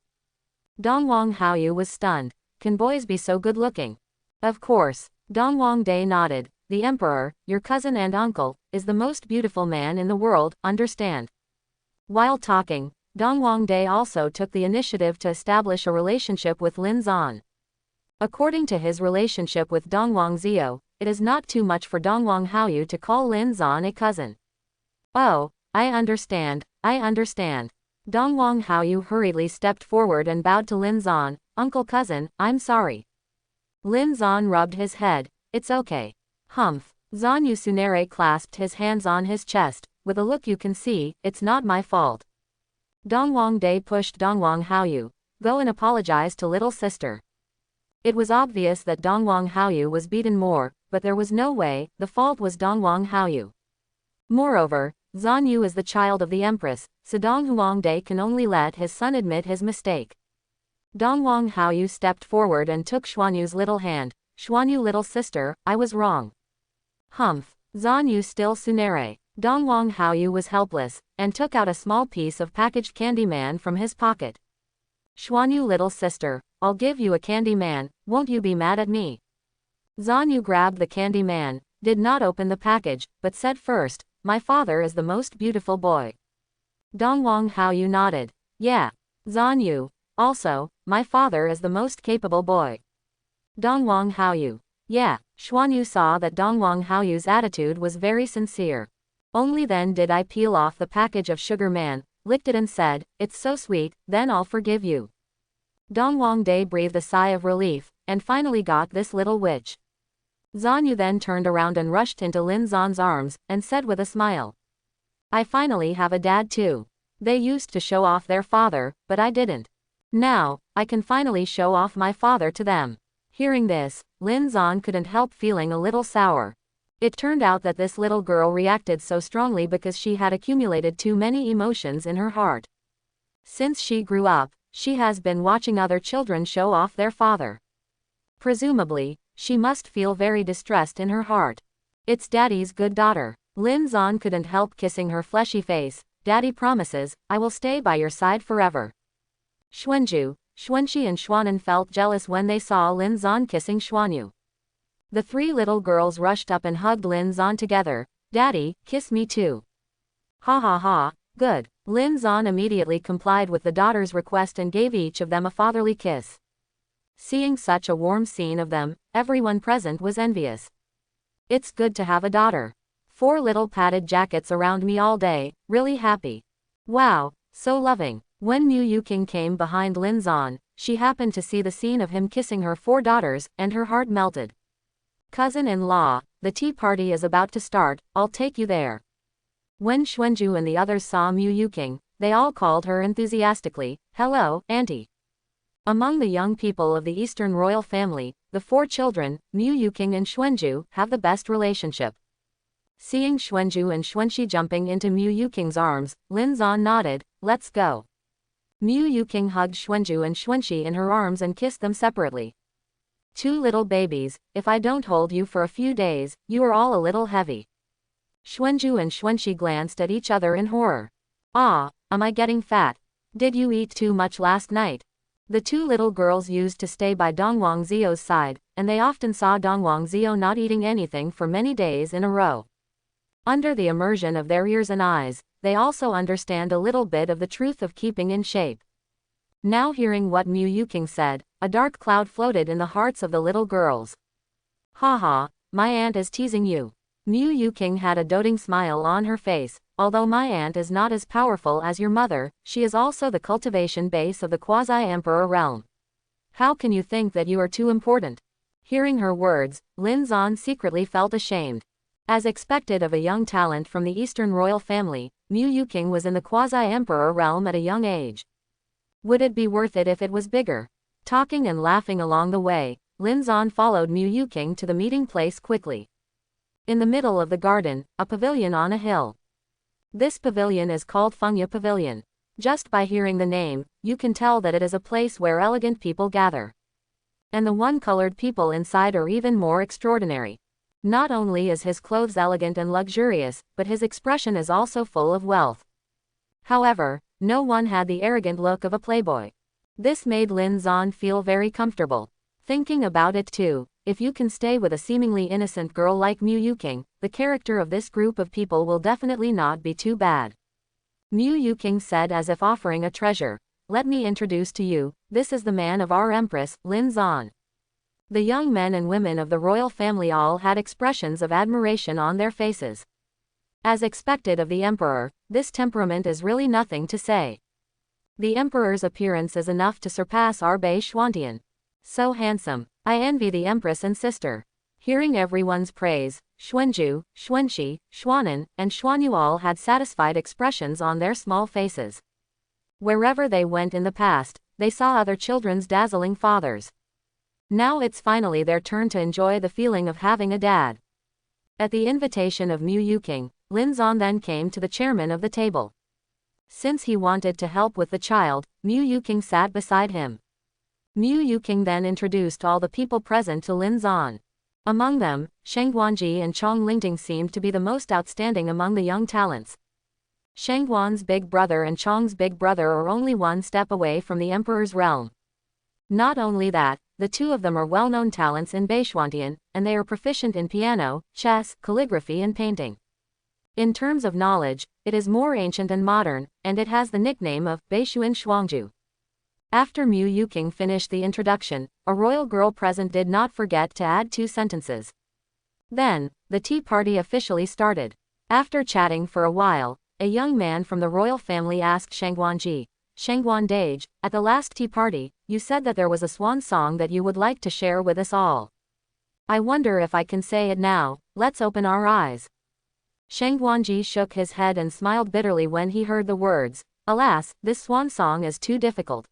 Dongwang Haoyu was stunned. Can boys be so good looking? Of course. Dongwang Dai nodded. The emperor, your cousin and uncle, is the most beautiful man in the world, understand? While talking, Dongwang Dai also took the initiative to establish a relationship with Lin Zan. According to his relationship with Dongwang Zio, it is not too much for Dongwang Haoyu to call Lin Zan a cousin. Oh, I understand, I understand. Dongwang Haoyu hurriedly stepped forward and bowed to Lin Zan. Uncle cousin, I'm sorry. Lin Zan rubbed his head. It's okay. Humph. Zanyu Tsunere clasped his hands on his chest, with a look you can see, it's not my fault. Dongwang Dai pushed Dongwang Haoyu. Go and apologize to little sister. It was obvious that Dongwang Haoyu was beaten more, but there was no way, the fault was Dongwang Haoyu. Moreover, Zanyu is the child of the Empress, so Dongwang Dai can only let his son admit his mistake. Dongwang Haoyu stepped forward and took Xuanyu's little hand. Xuanyu little sister, I was wrong. Humph. Zanyu still Tsunere. Dongwang Haoyu was helpless, and took out a small piece of packaged candy man from his pocket. Xuanyu little sister, I'll give you a candy man, won't you be mad at me? Zhan Yu grabbed the candy man, did not open the package, but said first, "My father is the most beautiful boy." Dongwang Haoyu nodded. "Yeah. Zhan Yu. Also, my father is the most capable boy." Dongwang Haoyu. "Yeah." Xuanyu saw that Dongwang Haoyu's attitude was very sincere. Only then did I peel off the package of Sugar Man, licked it and said, "It's so sweet, then I'll forgive you." Dongwang Day breathed a sigh of relief, and finally got this little witch. Zhan Yu then turned around and rushed into Lin Zhan's arms, and said with a smile, "I finally have a dad too. They used to show off their father, but I didn't. Now, I can finally show off my father to them." Hearing this, Lin Zhan couldn't help feeling a little sour. It turned out that this little girl reacted so strongly because she had accumulated too many emotions in her heart. Since she grew up, she has been watching other children show off their father. Presumably, she must feel very distressed in her heart. It's Daddy's good daughter. Lin Zhan couldn't help kissing her fleshy face. "Daddy promises, I will stay by your side forever." Xuanju, Xuanxi and Xuanan felt jealous when they saw Lin Zhan kissing Xuanyu. The three little girls rushed up and hugged Lin Zhan together. "Daddy, kiss me too." "Ha ha ha, good." Lin Zhan immediately complied with the daughter's request and gave each of them a fatherly kiss. Seeing such a warm scene of them, everyone present was envious. "It's good to have a daughter. 4 little padded jackets around me all day, really happy. Wow, so loving." When Mu Yuqing came behind Lin Zhan, she happened to see the scene of him kissing her 4 daughters, and her heart melted. "Cousin-in-law, the tea party is about to start, I'll take you there." When Xuanju and the others saw Mu Yuqing, they all called her enthusiastically, "Hello, Auntie." Among the young people of the Eastern royal family, the 4 children, Mu Yuqing and Xuanju, have the best relationship. Seeing Xuanju and Xuanxi jumping into Mu Yuqing's arms, Lin Zhan nodded, "Let's go." Mu Yuqing hugged Xuanju and Xuanxi in her arms and kissed them separately. "2 little babies, if I don't hold you for a few days, you are all a little heavy." Xuanju and Xuanxi glanced at each other in horror. "Ah, am I getting fat? Did you eat too much last night?" The 2 little girls used to stay by Dongwang Zio's side, and they often saw Dongwang Zio not eating anything for many days in a row. Under the immersion of their ears and eyes, they also understand a little bit of the truth of keeping in shape. Now hearing what Mu Yuqing said, a dark cloud floated in the hearts of the little girls. "Ha ha, my aunt is teasing you." Mu Yuqing had a doting smile on her face. "Although my aunt is not as powerful as your mother, she is also the cultivation base of the quasi-emperor realm. How can you think that you are too important?" Hearing her words, Lin Zhan secretly felt ashamed. As expected of a young talent from the Eastern royal family, Mu Yuqing was in the quasi-emperor realm at a young age. Would it be worth it if it was bigger? Talking and laughing along the way, Lin Zhan followed Mu Yuqing to the meeting place quickly. In the middle of the garden, a pavilion on a hill. This pavilion is called Fengya Pavilion. Just by hearing the name, you can tell that it is a place where elegant people gather. And the one-colored people inside are even more extraordinary. Not only is his clothes elegant and luxurious, but his expression is also full of wealth. However, no one had the arrogant look of a playboy. This made Lin Zhan feel very comfortable. Thinking about it too, if you can stay with a seemingly innocent girl like Mu Yuqing, the character of this group of people will definitely not be too bad. Mu Yuqing said as if offering a treasure, "Let me introduce to you, this is the man of our Empress, Lin Zhan." The young men and women of the royal family all had expressions of admiration on their faces. As expected of the emperor, this temperament is really nothing to say. The emperor's appearance is enough to surpass our Bei Xuantian. So handsome. I envy the empress and sister. Hearing everyone's praise, Xuanju, Xuanxi, Xuanan, and Xuanyu all had satisfied expressions on their small faces. Wherever they went in the past, they saw other children's dazzling fathers. Now it's finally their turn to enjoy the feeling of having a dad. At the invitation of Mu Yuqing, Lin Zhan then came to the chairman of the table. Since he wanted to help with the child, Mu Yuqing sat beside him. Mu Yuqing then introduced all the people present to Lin Zhan. Among them, Sheng Guanji and Chong Lingting seemed to be the most outstanding among the young talents. Sheng Guan's big brother and Chong's big brother are only one step away from the emperor's realm. Not only that, the two of them are well-known talents in Beishwantian, and they are proficient in piano, chess, calligraphy and painting. In terms of knowledge, it is more ancient and modern, and it has the nickname of Beishuan Shuangju. After Mu Yuking finished the introduction, a royal girl present did not forget to add 2 sentences. Then, the tea party officially started. After chatting for a while, a young man from the royal family asked Shangguanji, "Shangguandage, at the last tea party, you said that there was a swan song that you would like to share with us all. I wonder if I can say it now. Let's open our eyes." Shangguanji shook his head and smiled bitterly when he heard the words, "Alas, this swan song is too difficult.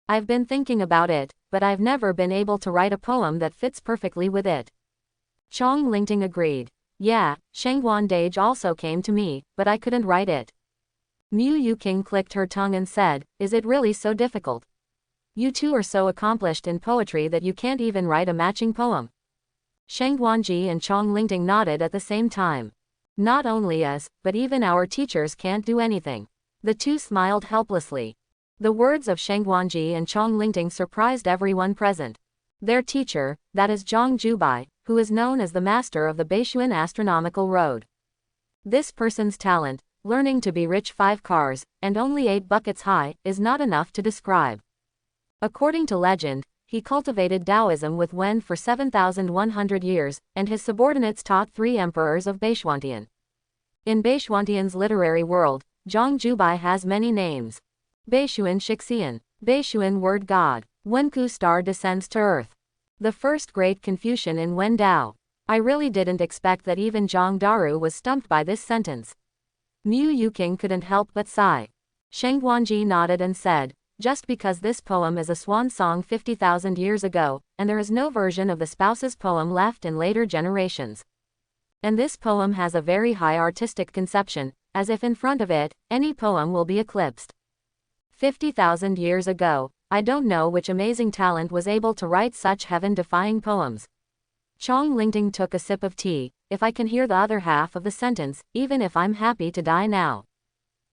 I've been thinking about it, but I've never been able to write a poem that fits perfectly with it." Chong Lingting agreed. "Yeah, Shangguandage also came to me, but I couldn't write it." Mu Yuking clicked her tongue and said, "Is it really so difficult? You two are so accomplished in poetry that you can't even write a matching poem." Shangguanji and Chong Lingting nodded at the same time. "Not only us, but even our teachers can't do anything." The two smiled helplessly. The words of Shangguanji and Chong Lingting surprised everyone present. Their teacher, that is Zhang Jubai, who is known as the master of the Beishuan astronomical road. This person's talent, learning to be rich 5 cars, and only 8 buckets high, is not enough to describe. According to legend, he cultivated Taoism with Wen for 7,100 years, and his subordinates taught 3 emperors of Beishwantian. In Beishwantian's literary world, Zhang Jubai has many names. Beishuan Shixian, Beishuan word god, Wenku star descends to earth. The first great Confucian in Wen Dao. I really didn't expect that even Zhang Daru was stumped by this sentence. Mu Yuking couldn't help but sigh. Shangguanji nodded and said, "Just because this poem is a swan song 50,000 years ago, and there is no version of the spouse's poem left in later generations. And this poem has a very high artistic conception, as if in front of it, any poem will be eclipsed. 50,000 years ago, I don't know which amazing talent was able to write such heaven-defying poems." Chong Lingting took a sip of tea. "If I can hear the other half of the sentence, even if I'm happy to die now."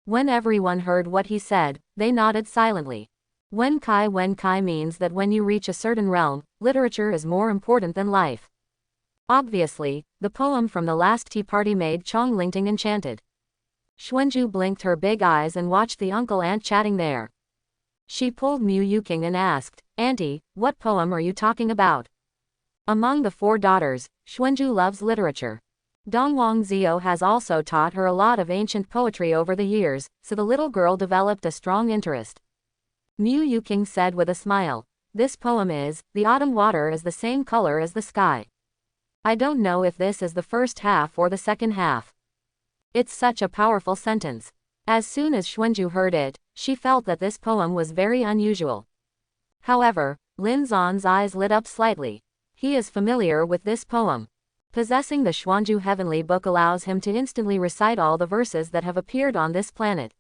When everyone heard what he said, they nodded silently. Wen Kai means that when you reach a certain realm, literature is more important than life. Obviously, the poem from the last tea party made Chong Lingting enchanted. Xuanju blinked her big eyes and watched the uncle-aunt chatting there. She pulled Mu Yuking and asked, "Auntie, what poem are you talking about?" Among the 4 daughters, Xuanju loves literature. Dongwang Zio has also taught her a lot of ancient poetry over the years, so the little girl developed a strong interest. Mu Yuking said with a smile, "This poem is, the autumn water is the same color as the sky. I don't know if this is the first half or the second half. It's such a powerful sentence." As soon as Xuanju heard it, she felt that this poem was very unusual. However, Lin Zan's eyes lit up slightly. He is familiar with this poem. Possessing the Xuanju Heavenly Book allows him to instantly recite all the verses that have appeared on this planet.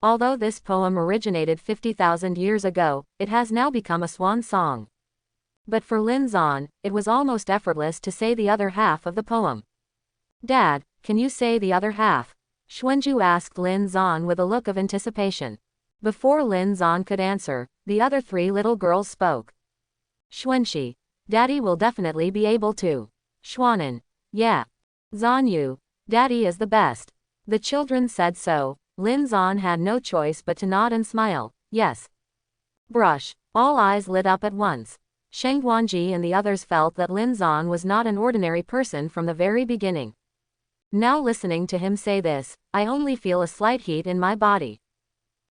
Although this poem originated 50,000 years ago, it has now become a swan song. But for Lin Zan, it was almost effortless to say the other half of the poem. "Dad, can you say the other half?" Xuanju asked Lin Zan with a look of anticipation. Before Lin Zan could answer, the other 3 little girls spoke. Xuanxi, "Daddy will definitely be able to." Xuanan, "Yeah." Zanyu, "Daddy is the best." The children said so. Lin Zan had no choice but to nod and smile. "Yes." Brush. All eyes lit up at once. Shangguanji and the others felt that Lin Zan was not an ordinary person from the very beginning. Now listening to him say this, I only feel a slight heat in my body.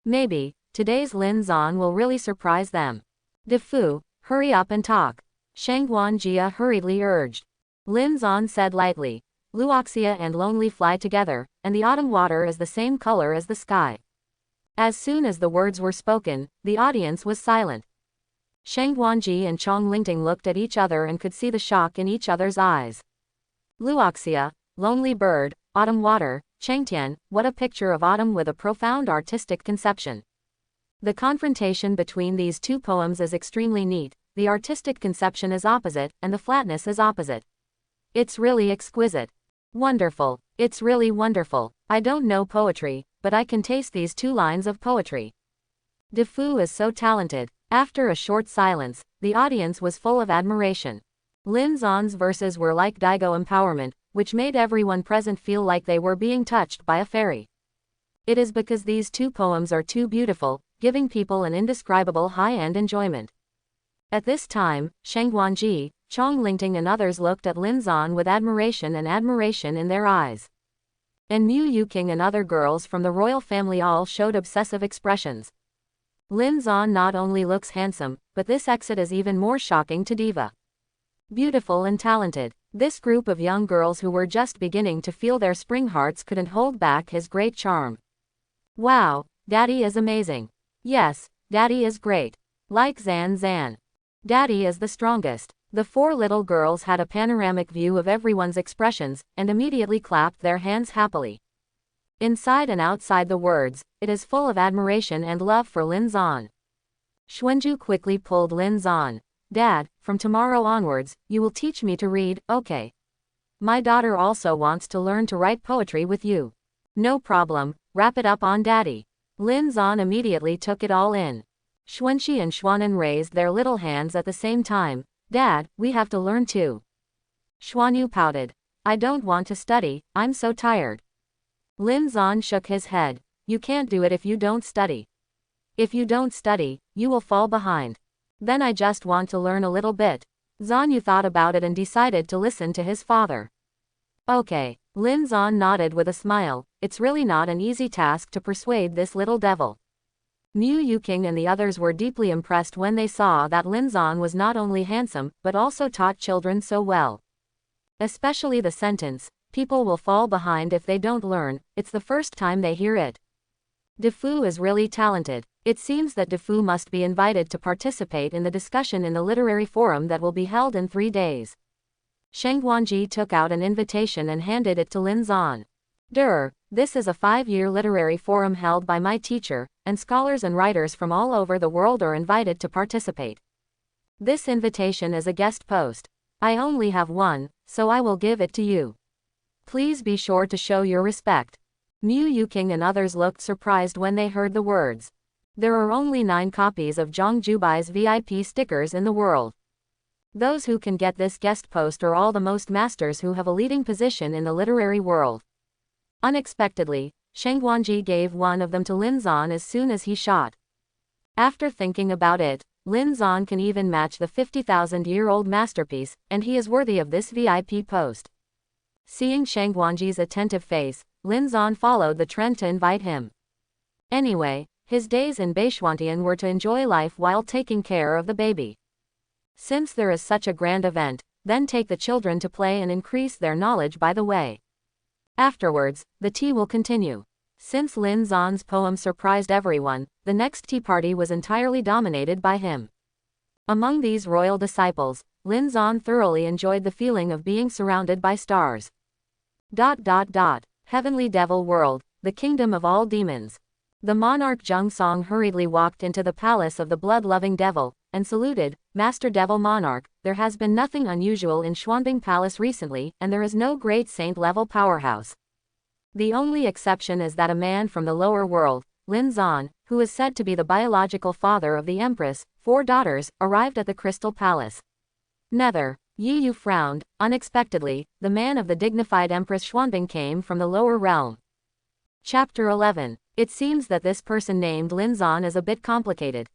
Maybe, today's Lin Zan will really surprise them. "Defu, hurry up and talk," Shangguanjia hurriedly urged. Lin Zan said lightly, "Luoxia and Lonely fly together, and the autumn water is the same color as the sky." As soon as the words were spoken, the audience was silent. Shangguanji and Chong Lingting looked at each other and could see the shock in each other's eyes. Luoxia, Lonely bird, autumn water, Changtian, what a picture of autumn with a profound artistic conception. The confrontation between these 2 poems is extremely neat, the artistic conception is opposite, and the flatness is opposite. It's really exquisite. Wonderful. It's really wonderful. I don't know poetry, but I can taste these 2 lines of poetry. Defu is so talented. After a short silence, the audience was full of admiration. Lin Zan's verses were like Daigo empowerment, which made everyone present feel like they were being touched by a fairy. It is because these two poems are too beautiful, giving people an indescribable high-end enjoyment. At this time, Sheng Guanji, Chong Lingting and others looked at Lin Zan with admiration in their eyes. And Mu Yuqing and other girls from the royal family all showed obsessive expressions. Lin Zan not only looks handsome, but this exit is even more shocking to Diva. Beautiful and talented, this group of young girls who were just beginning to feel their spring hearts couldn't hold back his great charm. Wow, Daddy is amazing. Yes, Daddy is great. Like Zan Zan. Daddy is the strongest. The four little girls had a panoramic view of everyone's expressions, and immediately clapped their hands happily. Inside and outside the words, it is full of admiration and love for Lin Zan. Xuanju quickly pulled Lin Zan. Dad, from tomorrow onwards, you will teach me to read, okay? My daughter also wants to learn to write poetry with you. No problem, wrap it up on Daddy. Lin Zan immediately took it all in. Xuanxi and Xuanan raised their little hands at the same time. Dad, we have to learn too. Xuanyu pouted. I don't want to study, I'm so tired. Lin Zan shook his head. You can't do it if you don't study. If you don't study, you will fall behind. Then I just want to learn a little bit. Zanyu thought about it and decided to listen to his father. Okay. Lin Zan nodded with a smile. It's really not an easy task to persuade this little devil. Mu Yuqing and the others were deeply impressed when they saw that Lin Zan was not only handsome, but also taught children so well. Especially the sentence, people will fall behind if they don't learn, it's the first time they hear it. Defu is really talented. It seems that Defu must be invited to participate in the discussion in the literary forum that will be held in 3 days. Sheng Guanji took out an invitation and handed it to Lin Zan. This is a 5-year literary forum held by my teacher, and scholars and writers from all over the world are invited to participate. This invitation is a guest post. I only have one, so I will give it to you. Please be sure to show your respect. Mu Yuqing and others looked surprised when they heard the words. There are only 9 copies of Zhang Jubai's VIP stickers in the world. Those who can get this guest post are all the most masters who have a leading position in the literary world. Unexpectedly, Sheng Guanji gave one of them to Lin Zan as soon as he shot. After thinking about it, Lin Zan can even match the 50,000-year-old masterpiece, and he is worthy of this VIP post. Seeing Sheng Guanji's attentive face, Lin Zan followed the trend to invite him. Anyway, his days in Beishwantian were to enjoy life while taking care of the baby. Since there is such a grand event, then take the children to play and increase their knowledge by the way. Afterwards, the tea will continue. Since Lin Zan's poem surprised everyone, the next tea party was entirely dominated by him. Among these royal disciples, Lin Zan thoroughly enjoyed the feeling of being surrounded by stars. Heavenly Devil World, the kingdom of all demons. The monarch Zheng Song hurriedly walked into the palace of the blood-loving devil, and saluted, Master Devil Monarch, there has been nothing unusual in Xuanbing Palace recently, and there is no great saint-level powerhouse. The only exception is that a man from the lower world, Lin Zan, who is said to be the biological father of the Empress, 4 daughters, arrived at the Crystal Palace. Nether. Yi Yu frowned. Unexpectedly, the man of the dignified Empress Xuanbing came from the lower realm. Chapter 11. It seems that this person named Lin Zan is a bit complicated.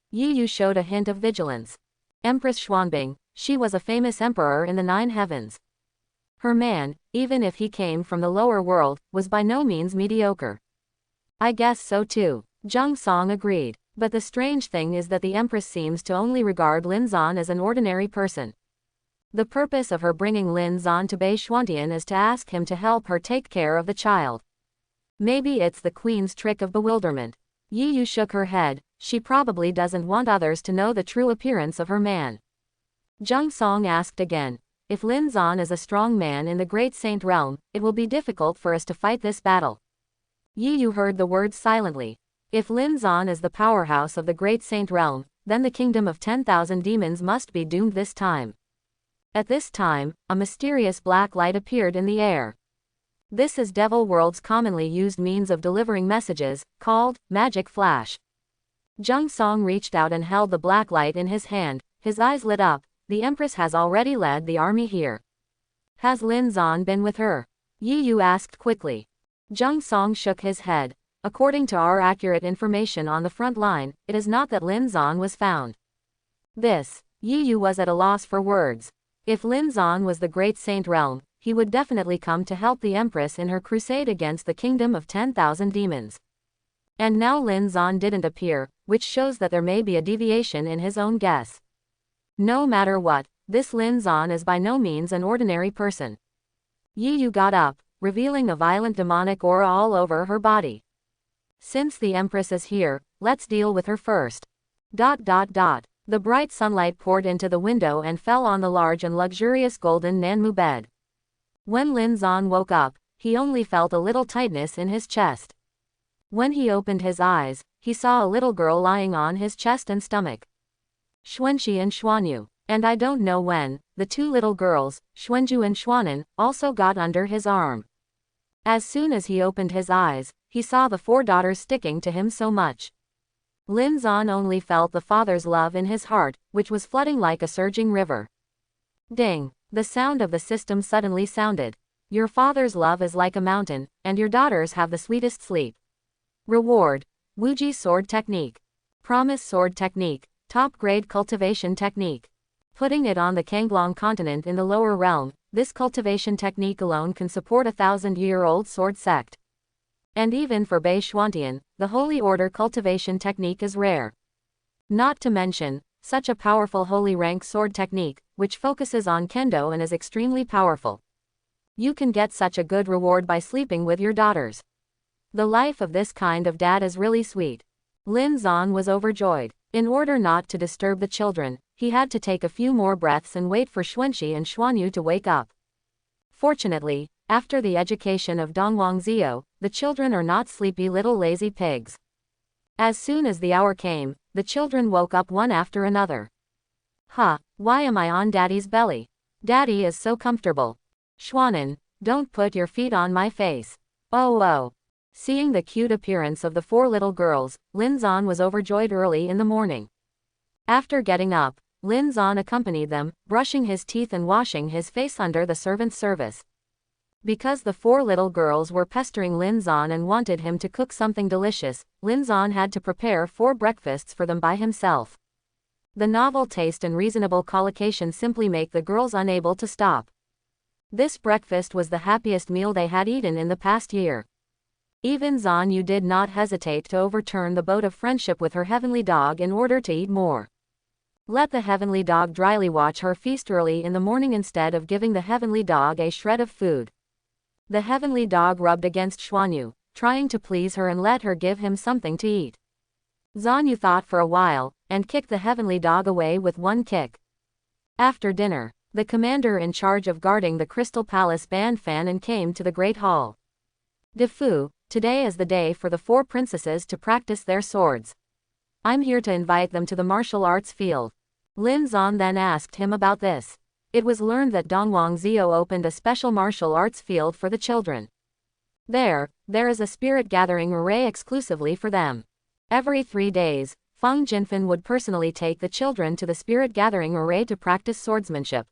Yi Yu showed a hint of vigilance. Empress Xuanbing, she was a famous emperor in the 9 heavens. Her man, even if he came from the lower world, was by no means mediocre. I guess so too. Zheng Song agreed. But the strange thing is that the Empress seems to only regard Lin Zan as an ordinary person. The purpose of her bringing Lin Zan to Beishwantian is to ask him to help her take care of the child. Maybe it's the queen's trick of bewilderment. Yi Yu shook her head. She probably doesn't want others to know the true appearance of her man. Zheng Song asked again. If Lin Zan is a strong man in the Great Saint realm, it will be difficult for us to fight this battle. Yi Yu heard the words silently. If Lin Zan is the powerhouse of the Great Saint realm, then the kingdom of 10,000 demons must be doomed this time. At this time, a mysterious black light appeared in the air. This is Devil World's commonly used means of delivering messages, called magic flash. Jung Song reached out and held the black light in his hand, his eyes lit up. The Empress has already led the army here. Has Lin Zan been with her? Yi Yu asked quickly. Jung Song shook his head. According to our accurate information on the front line, it is not that Lin Zan was found. Yi Yu was at a loss for words. If Lin Zan was the great saint realm, he would definitely come to help the Empress in her crusade against the kingdom of 10,000 demons. And now Lin Zan didn't appear, which shows that there may be a deviation in his own guess. No matter what, this Lin Zan is by no means an ordinary person. Yi Yu got up, revealing a violent demonic aura all over her body. Since the Empress is here, let's deal with her first. The bright sunlight poured into the window and fell on the large and luxurious golden Nanmu bed. When Lin Zan woke up, he only felt a little tightness in his chest. When he opened his eyes, he saw a little girl lying on his chest and stomach. Xuanxi and Xuanyu, and I don't know when, the two little girls, Xuanju and Xuanan, also got under his arm. As soon as he opened his eyes, he saw the four daughters sticking to him so much. Lin Zan only felt the father's love in his heart, which was flooding like a surging river. Ding! The sound of the system suddenly sounded. Your father's love is like a mountain, and your daughters have the sweetest sleep. Reward: Wuji Sword Technique. Promise Sword Technique, Top Grade Cultivation Technique. Putting it on the Kanglong continent in the lower realm, this cultivation technique alone can support a 1,000-year-old sword sect. And even for Bei Xuantian, the Holy Order cultivation technique is rare. Not to mention, such a powerful holy rank sword technique, which focuses on kendo and is extremely powerful. You can get such a good reward by sleeping with your daughters. The life of this kind of dad is really sweet. Lin Zan was overjoyed. In order not to disturb the children, he had to take a few more breaths and wait for Xuanxi and Xuanyu to wake up. Fortunately, after the education of Dongwang Zio, the children are not sleepy little lazy pigs. As soon as the hour came, the children woke up one after another. Why am I on Daddy's belly? Daddy is so comfortable. Xuanan, don't put your feet on my face. Oh. Seeing the cute appearance of the four little girls, Lin Zan was overjoyed early in the morning. After getting up, Lin Zan accompanied them, brushing his teeth and washing his face under the servant's service. Because the four little girls were pestering Lin Zan and wanted him to cook something delicious, Lin Zan had to prepare 4 breakfasts for them by himself. The novel taste and reasonable collocation simply make the girls unable to stop. This breakfast was the happiest meal they had eaten in the past year. Even Zan Yu did not hesitate to overturn the boat of friendship with her heavenly dog in order to eat more. Let the heavenly dog dryly watch her feast early in the morning instead of giving the heavenly dog a shred of food. The heavenly dog rubbed against Xuanyu, trying to please her and let her give him something to eat. Zan Yu thought for a while, and kicked the heavenly dog away with one kick. After dinner, the commander in charge of guarding the Crystal Palace banned Fan and came to the Great Hall. Defu, today is the day for the 4 princesses to practice their swords. I'm here to invite them to the martial arts field. Lin Zan then asked him about this. It was learned that Dongwang Zio opened a special martial arts field for the children. There is a spirit gathering array exclusively for them. Every 3 days, Feng Jinfen would personally take the children to the spirit gathering array to practice swordsmanship.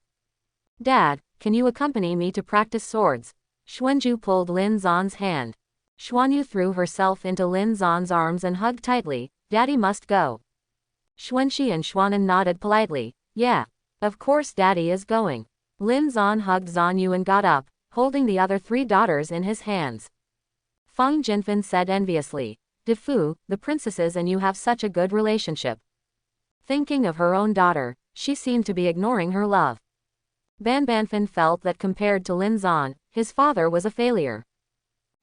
Dad, can you accompany me to practice swords? Xuanju pulled Lin Zan's hand. Xuanyu threw herself into Lin Zan's arms and hugged tightly. Daddy must go. Xuanxi and Xuanan nodded politely. Yeah, of course Daddy is going. Lin Zan hugged Zanyu and got up, holding the other 3 daughters in his hands. Feng Jinfen said enviously, Defu, the princesses and you have such a good relationship. Thinking of her own daughter, she seemed to be ignoring her love. Ban Banfan felt that compared to Lin Zan, his father was a failure.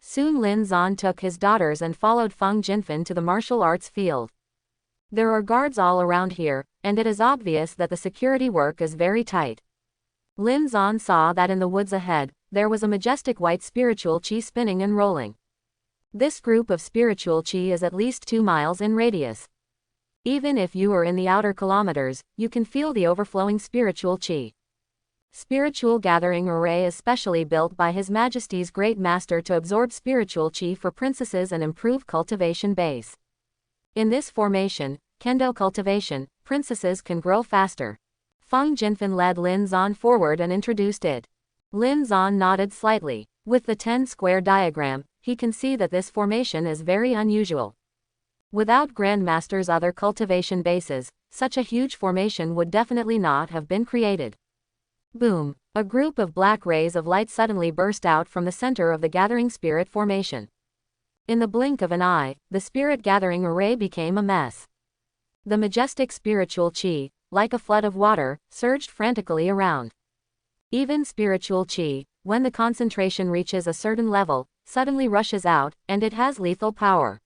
Soon Lin Zan took his daughters and followed Feng Jinfen to the martial arts field. There are guards all around here, and it is obvious that the security work is very tight. Lin Zan saw that in the woods ahead, there was a majestic white spiritual chi spinning and rolling. This group of spiritual chi is at least 2 miles in radius. Even if you are in the outer kilometers, you can feel the overflowing spiritual chi. Spiritual Gathering Array is specially built by His Majesty's Great Master to absorb spiritual chi for princesses and improve cultivation base. In this formation, kendo cultivation, princesses can grow faster. Feng Jinfen led Lin Zan forward and introduced it. Lin Zan nodded slightly. With the 10-square diagram, he can see that this formation is very unusual. Without Grandmaster's other cultivation bases, such a huge formation would definitely not have been created. Boom! A group of black rays of light suddenly burst out from the center of the gathering spirit formation. In the blink of an eye, the spirit gathering array became a mess. The majestic spiritual chi, like a flood of water, surged frantically around. Even spiritual chi, when the concentration reaches a certain level, suddenly rushes out, and it has lethal power.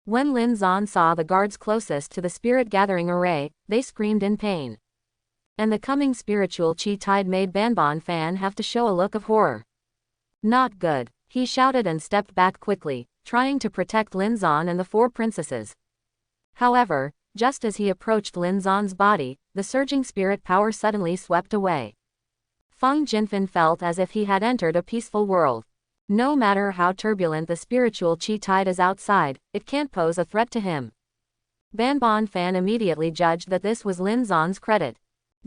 When Lin Zan saw the guards closest to the spirit gathering array, they screamed in pain. And the coming spiritual chi tide made Bwan Fan have to show a look of horror. Not good, he shouted and stepped back quickly, trying to protect Lin Zan and the 4 princesses. However, just as he approached Lin Zan's body, the surging spirit power suddenly swept away. Feng Jinfen felt as if he had entered a peaceful world. No matter how turbulent the spiritual chi tide is outside, it can't pose a threat to him. Bwan Fan immediately judged that this was Lin Zan's credit.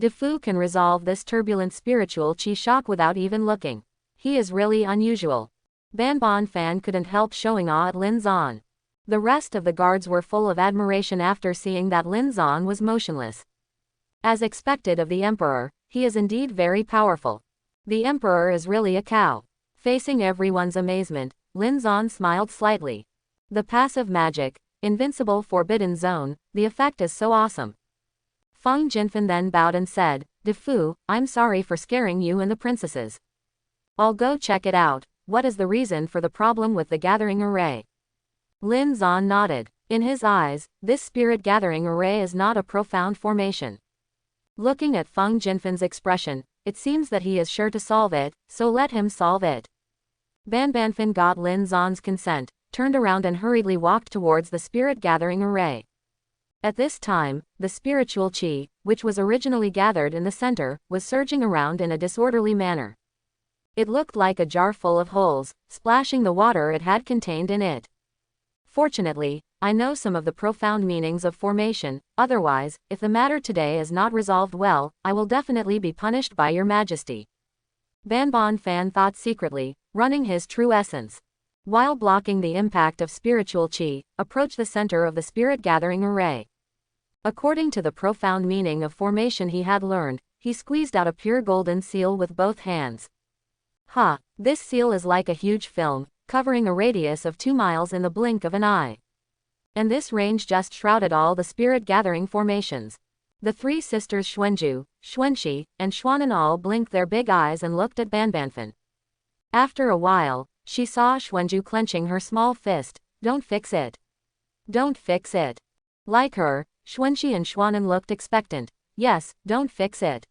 Defu can resolve this turbulent spiritual chi shock without even looking. He is really unusual. Bwan Fan couldn't help showing awe at Lin Zan. The rest of the guards were full of admiration after seeing that Lin Zan was motionless. As expected of the Emperor, he is indeed very powerful. The Emperor is really a cow. Facing everyone's amazement, Lin Zan smiled slightly. The passive magic, invincible forbidden zone, the effect is so awesome. Feng Jinfen then bowed and said, Defu, I'm sorry for scaring you and the princesses. I'll go check it out. What is the reason for the problem with the gathering array? Lin Zan nodded. In his eyes, this spirit gathering array is not a profound formation. Looking at Feng Jinfen's expression, it seems that he is sure to solve it, so let him solve it. Bwan Fan got Lin Zan's consent, turned around and hurriedly walked towards the spirit gathering array. At this time, the spiritual chi, which was originally gathered in the center, was surging around in a disorderly manner. It looked like a jar full of holes, splashing the water it had contained in it. Fortunately, I know some of the profound meanings of formation, otherwise, if the matter today is not resolved well, I will definitely be punished by your majesty. Bwan Fan thought secretly, running his true essence. While blocking the impact of spiritual chi, approach the center of the spirit gathering array. According to the profound meaning of formation he had learned, he squeezed out a pure golden seal with both hands. Ha! This seal is like a huge film, covering a radius of 2 miles in the blink of an eye. And this range just shrouded all the spirit gathering formations. The 3 sisters Xuanju, Xuanxi, and Xuanan all blinked their big eyes and looked at Bwan Fan. After a while, she saw Xuanju clenching her small fist. Don't fix it. Don't fix it. Like her, Xuanxi and Xuanan looked expectant. Yes, don't fix it.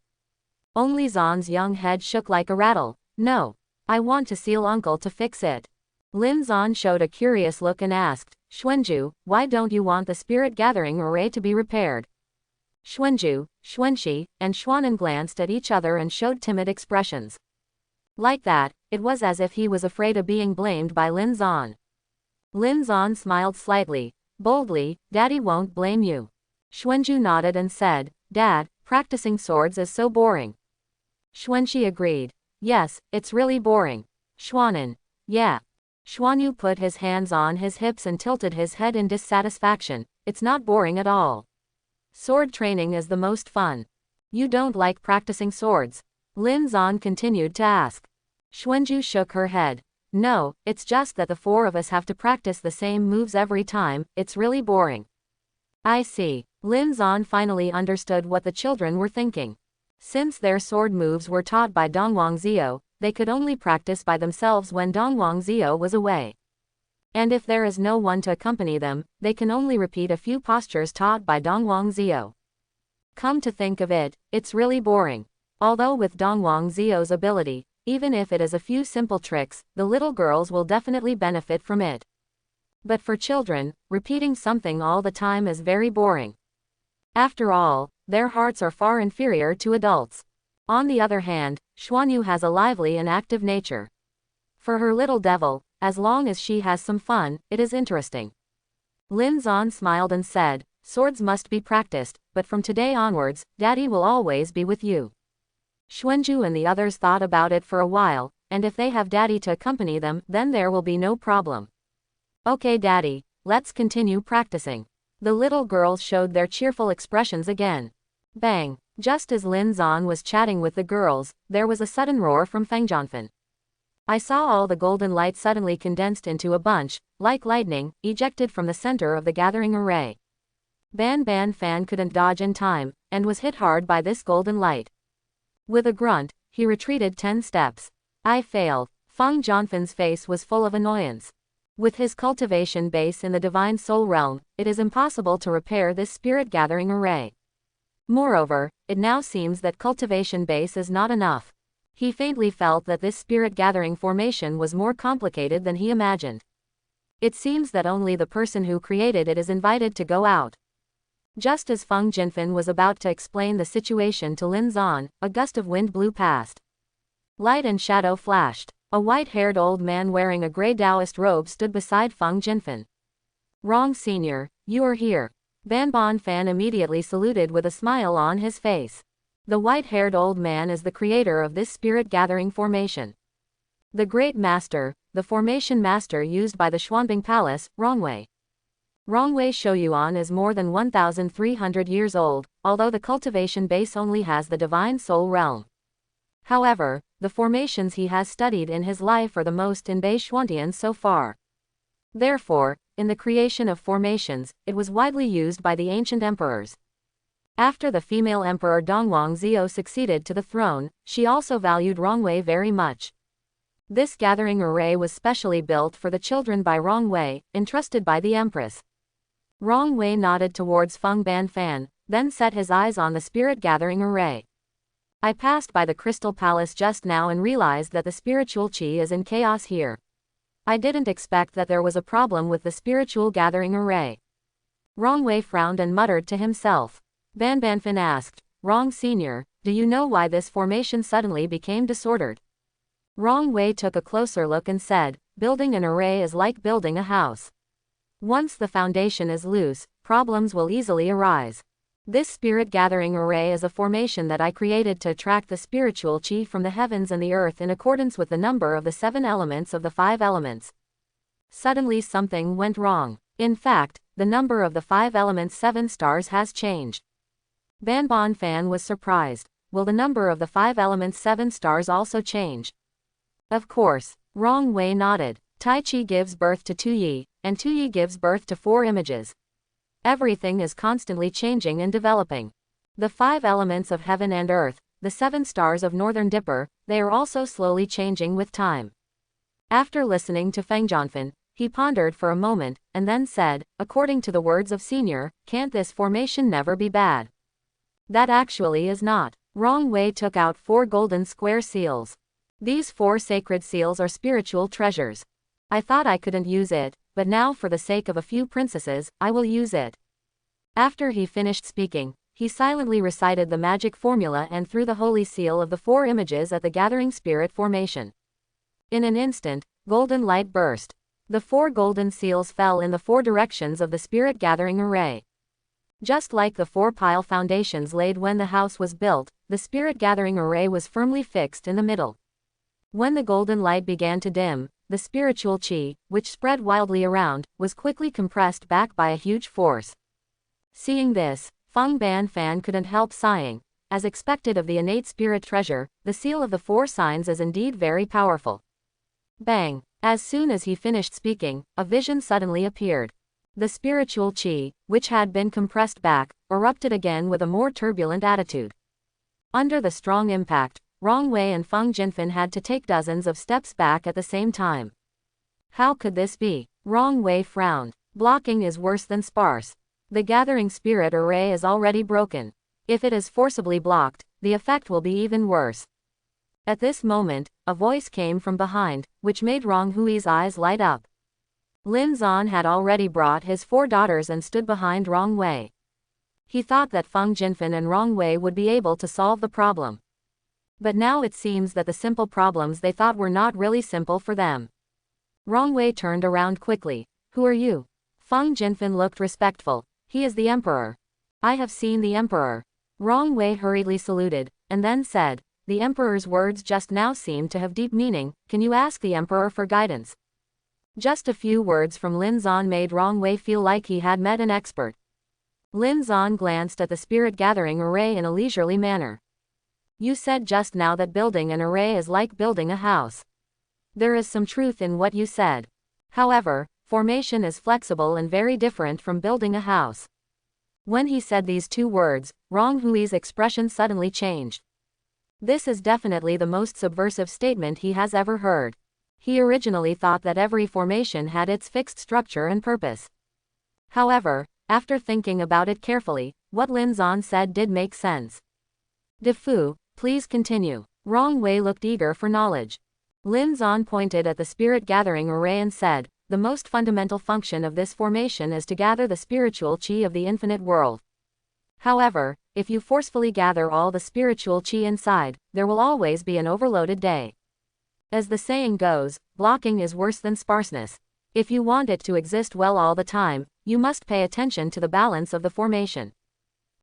Only Zan's young head shook like a rattle. No. I want to seal uncle to fix it. Lin Zan showed a curious look and asked, Xuanju, why don't you want the spirit gathering array to be repaired? Xuanju, Xuanxi, and Xuanan glanced at each other and showed timid expressions. Like that, it was as if he was afraid of being blamed by Lin Zan. Lin Zan smiled slightly, boldly, Daddy won't blame you. Xuanju nodded and said, Dad, practicing swords is so boring. Xuanxi agreed. Yes, it's really boring. Xuanan. Yeah. Xuanyu put his hands on his hips and tilted his head in dissatisfaction. It's not boring at all. Sword training is the most fun. You don't like practicing swords? Lin Zan continued to ask. Xuanju shook her head. No, it's just that the 4 of us have to practice the same moves every time, it's really boring. I see. Lin Zan finally understood what the children were thinking. Since their sword moves were taught by Dongwang Zio, they could only practice by themselves when Dongwang Zio was away. And if there is no one to accompany them, they can only repeat a few postures taught by Dongwang Zio. Come to think of it, it's really boring. Although with Dongwang Zio's ability, even if it is a few simple tricks, the little girls will definitely benefit from it. But for children, repeating something all the time is very boring. After all, their hearts are far inferior to adults. On the other hand, Xuanyu has a lively and active nature. For her little devil, as long as she has some fun, it is interesting. Lin Zan smiled and said, swords must be practiced, but from today onwards, Daddy will always be with you. Xuanju and the others thought about it for a while, and if they have Daddy to accompany them, then there will be no problem. Okay Daddy, let's continue practicing. The little girls showed their cheerful expressions again. Bang! Just as Lin Zan was chatting with the girls, there was a sudden roar from Feng Jianfen. I saw all the golden light suddenly condensed into a bunch, like lightning, ejected from the center of the gathering array. Ban Fan couldn't dodge in time, and was hit hard by this golden light. With a grunt, he retreated 10 steps. I failed. Feng Jianfen's face was full of annoyance. With his cultivation base in the divine soul realm, it is impossible to repair this spirit gathering array. Moreover, it now seems that cultivation base is not enough. He faintly felt that this spirit gathering formation was more complicated than he imagined. It seems that only the person who created it is invited to go out. Just as Feng Jianfen was about to explain the situation to Lin Zan, a gust of wind blew past. Light and shadow flashed. A white-haired old man wearing a gray Taoist robe stood beside Feng Jianfen. Wrong Senior, you are here. Ban Fan immediately saluted with a smile on his face. The white-haired old man is the creator of this spirit gathering formation. The Great Master, the formation master used by the Xuanbing Palace, Rongwei. Rongwei Shouyuan is more than 1,300 years old, although the cultivation base only has the divine soul realm. However, the formations he has studied in his life are the most in Bei Xuantian so far. Therefore, in the creation of formations, it was widely used by the ancient emperors. After the female emperor Dongwang Zhou succeeded to the throne, she also valued Rongwei very much. This gathering array was specially built for the children by Rongwei, entrusted by the Empress. Rongwei nodded towards Feng Fan, then set his eyes on the spirit gathering array. I passed by the Crystal Palace just now and realized that the spiritual qi is in chaos here. I didn't expect that there was a problem with the spiritual gathering array. Rongwei frowned and muttered to himself. Banbanfin asked, Rong Senior, do you know why this formation suddenly became disordered? Rongwei took a closer look and said, building an array is like building a house. Once the foundation is loose, problems will easily arise. This spirit gathering array is a formation that I created to attract the spiritual qi from the heavens and the earth in accordance with the number of the 7 elements of the 5 elements. Suddenly something went wrong. In fact, the number of the 5 elements 7 stars has changed. Ban Fan was surprised. Will the number of the 5 elements 7 stars also change? Of course. Rongwei nodded. Tai Chi gives birth to Tuyi, and Tuyi gives birth to 4 images. Everything is constantly changing and developing. The 5 elements of heaven and earth, the 7 stars of Northern Dipper, they are also slowly changing with time. After listening to Feng Jianfen, he pondered for a moment, and then said, according to the words of Senior, can't this formation never be bad? That actually is not. Rongwei took out 4 golden square seals. These 4 sacred seals are spiritual treasures. I thought I couldn't use it, but now for the sake of a few princesses, I will use it. After he finished speaking, he silently recited the magic formula and threw the holy seal of the 4 images at the gathering spirit formation. In an instant, golden light burst. The 4 golden seals fell in the 4 directions of the spirit gathering array. Just like the 4 pile foundations laid when the house was built, the spirit gathering array was firmly fixed in the middle. When the golden light began to dim, the spiritual qi, which spread wildly around, was quickly compressed back by a huge force. Seeing this, Feng Fan couldn't help sighing. As expected of the innate spirit treasure, the seal of the 4 signs is indeed very powerful. Bang! As soon as he finished speaking, a vision suddenly appeared. The spiritual qi, which had been compressed back, erupted again with a more turbulent attitude. Under the strong impact, Rongwei and Feng Jianfen had to take dozens of steps back at the same time. How could this be? Rongwei frowned. Blocking is worse than sparse. The gathering spirit array is already broken. If it is forcibly blocked, the effect will be even worse. At this moment, a voice came from behind, which made Ronghui's eyes light up. Lin Zan had already brought his 4 daughters and stood behind Rongwei. He thought that Feng Jianfen and Rongwei would be able to solve the problem. But now it seems that the simple problems they thought were not really simple for them. Rongwei turned around quickly. Who are you? Feng Jinfen looked respectful. He is the emperor. I have seen the emperor. Rong Wei hurriedly saluted, and then said, the emperor's words just now seem to have deep meaning, can you ask the emperor for guidance? Just a few words from Lin Zan made Rong Wei feel like he had met an expert. Lin Zan glanced at the spirit gathering array in a leisurely manner. You said just now that building an array is like building a house. There is some truth in what you said. However, formation is flexible and very different from building a house. When he said these two words, Rong Hui's expression suddenly changed. This is definitely the most subversive statement he has ever heard. He originally thought that every formation had its fixed structure and purpose. However, after thinking about it carefully, what Lin Zan said did make sense. De Fu, please continue. Rong Wei looked eager for knowledge. Lin Zan pointed at the spirit gathering array and said, the most fundamental function of this formation is to gather the spiritual qi of the infinite world. However, if you forcefully gather all the spiritual qi inside, there will always be an overloaded day. As the saying goes, blocking is worse than sparseness. If you want it to exist well all the time, you must pay attention to the balance of the formation.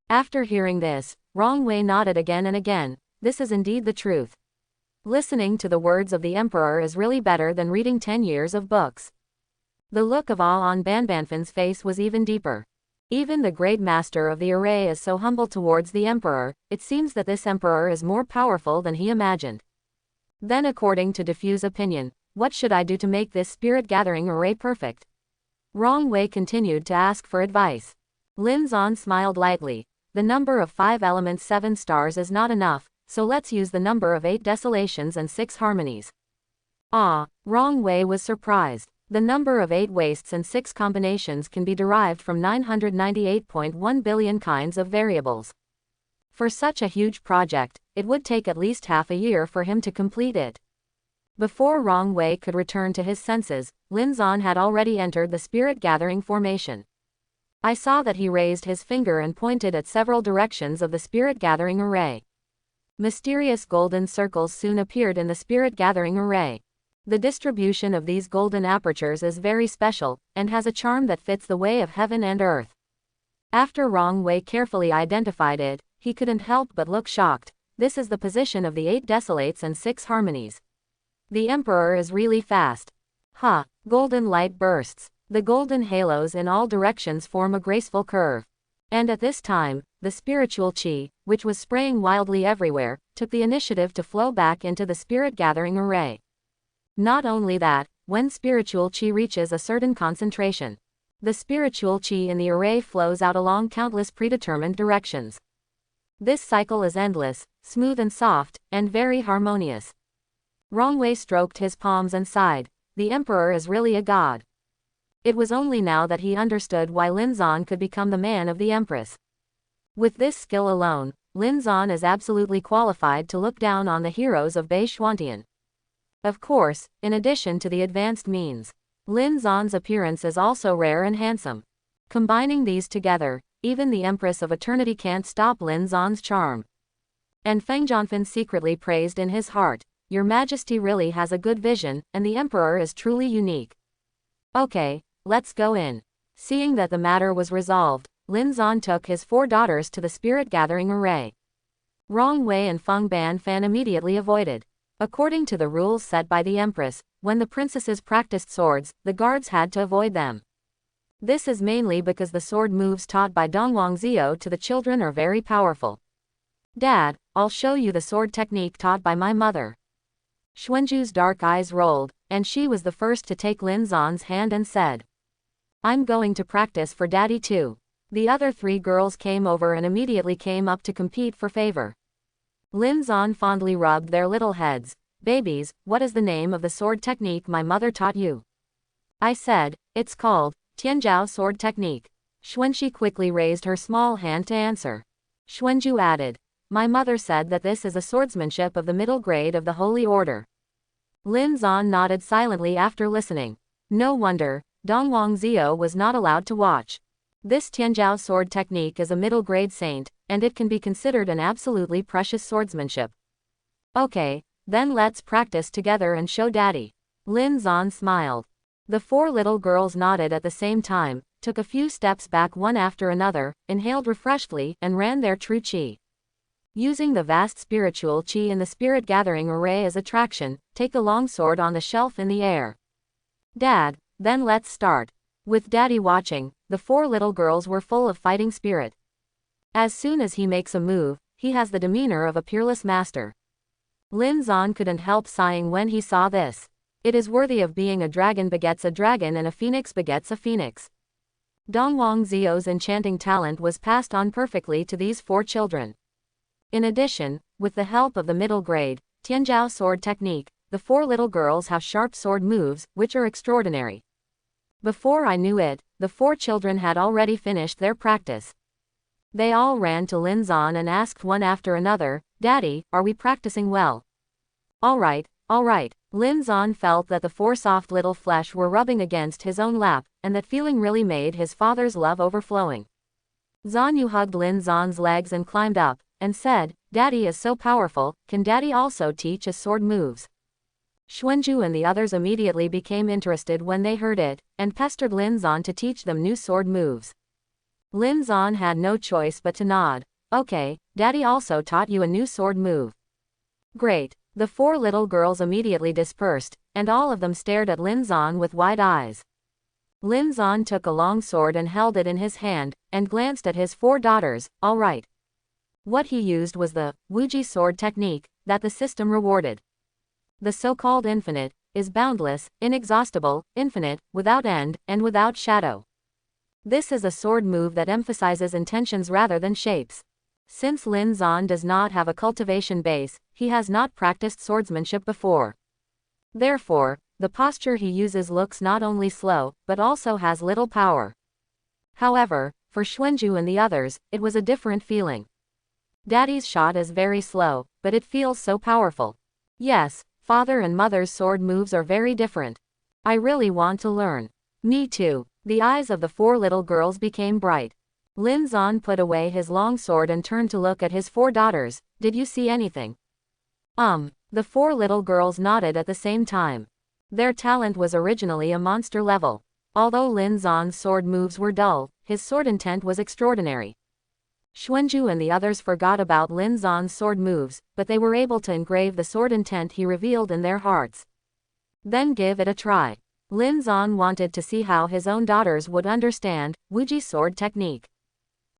After hearing this, Rong Wei nodded again and again. This is indeed the truth. Listening to the words of the emperor is really better than reading 10 years of books. The look of awe on Banbanfan's face was even deeper. Even the great master of the array is so humble towards the emperor, it seems that this emperor is more powerful than he imagined. Then according to De Fu's opinion, what should I do to make this spirit gathering array perfect? Rong Wei continued to ask for advice. Lin Zan smiled lightly. The number of 5 elements 7 stars is not enough, so let's use the number of 8 desolations and 6 harmonies. Ah, Rong Wei was surprised. The number of 8 wastes and 6 combinations can be derived from 998.1 billion kinds of variables. For such a huge project, it would take at least half a year for him to complete it. Before Rong Wei could return to his senses, Lin Zan had already entered the spirit gathering formation. I saw that he raised his finger and pointed at several directions of the spirit gathering array. Mysterious golden circles soon appeared in the spirit gathering array. The distribution of these golden apertures is very special, and has a charm that fits the way of heaven and earth. After Rong Wei carefully identified it, he couldn't help but look shocked. This is the position of the 8 desolates and 6 harmonies. The emperor is really fast. Ha! Golden light bursts. The golden halos in all directions form a graceful curve. And at this time, the spiritual qi, which was spraying wildly everywhere, took the initiative to flow back into the spirit gathering array. Not only that, when spiritual qi reaches a certain concentration, the spiritual qi in the array flows out along countless predetermined directions. This cycle is endless, smooth and soft, and very harmonious. Rong Wei stroked his palms and sighed. The emperor is really a god. It was only now that he understood why Lin Zan could become the man of the Empress. With this skill alone, Lin Zan is absolutely qualified to look down on the heroes of Bei Xuantian. Of course, in addition to the advanced means, Lin Zan's appearance is also rare and handsome. Combining these together, even the Empress of Eternity can't stop Lin Zan's charm. And Feng Jianfen secretly praised in his heart, Your Majesty really has a good vision, and the Emperor is truly unique. Okay, let's go in. Seeing that the matter was resolved, Lin Zan took his 4 daughters to the spirit gathering array. Rong Wei and Feng Banfan immediately avoided. According to the rules set by the Empress, when the princesses practiced swords, the guards had to avoid them. This is mainly because the sword moves taught by Dongwang Zio to the children are very powerful. Dad, I'll show you the sword technique taught by my mother. Xuanju's dark eyes rolled, and she was the first to take Lin Zan's hand and said, I'm going to practice for Daddy too. The other 3 girls came over and immediately came up to compete for favor. Lin Zan fondly rubbed their little heads. Babies, what is the name of the sword technique my mother taught you? I said, it's called Tianjiao sword technique. Xuanxi quickly raised her small hand to answer. Xuanju added, my mother said that this is a swordsmanship of the middle grade of the Holy Order. Lin Zan nodded silently after listening. No wonder, Dongwang Zio was not allowed to watch. This Tianjiao sword technique is a middle grade saint, and it can be considered an absolutely precious swordsmanship. Okay, then let's practice together and show Daddy. Lin Zan smiled. The 4 little girls nodded at the same time, took a few steps back one after another, inhaled refreshedly, and ran their true chi. Using the vast spiritual chi in the spirit gathering array as attraction, take the longsword on the shelf in the air. Dad, then let's start. With Daddy watching, the 4 little girls were full of fighting spirit. As soon as he makes a move, he has the demeanor of a peerless master. Lin Zan couldn't help sighing when he saw this. It is worthy of being a dragon begets a dragon and a phoenix begets a phoenix. Dongwang Zio's enchanting talent was passed on perfectly to these 4 children. In addition, with the help of the middle grade, Tianjiao sword technique, the 4 little girls have sharp sword moves, which are extraordinary. Before I knew it, the 4 children had already finished their practice. They all ran to Lin Zan and asked one after another, "Daddy, are we practicing well?" All right. Lin Zan felt that the 4 soft little flesh were rubbing against his own lap, and that feeling really made his father's love overflowing. Zanyu hugged Lin Zan's legs and climbed up, and said, "Daddy is so powerful, can Daddy also teach us sword moves?" Xuanju and the others immediately became interested when they heard it, and pestered Lin Zan to teach them new sword moves. Lin Zan had no choice but to nod. "Okay, Daddy also taught you a new sword move." "Great." The 4 little girls immediately dispersed, and all of them stared at Lin Zan with wide eyes. Lin Zan took a long sword and held it in his hand, and glanced at his 4 daughters. All right. What he used was the Wuji sword technique that the system rewarded. The so-called infinite is boundless, inexhaustible, infinite, without end, and without shadow. This is a sword move that emphasizes intentions rather than shapes. Since Lin Zan does not have a cultivation base, he has not practiced swordsmanship before. Therefore, the posture he uses looks not only slow, but also has little power. However, for Xuanju and the others, it was a different feeling. Daddy's shot is very slow, but it feels so powerful. Yes, father and mother's sword moves are very different. I really want to learn. Me too. The eyes of the 4 little girls became bright. Lin Zan put away his long sword and turned to look at his 4 daughters. "Did you see anything?" The 4 little girls nodded at the same time. Their talent was originally a monster level. Although Lin Zan's sword moves were dull, his sword intent was extraordinary. Xuanju and the others forgot about Lin Zan's sword moves, but they were able to engrave the sword intent he revealed in their hearts. Then give it a try. Lin Zan wanted to see how his own daughters would understand Wuji sword technique.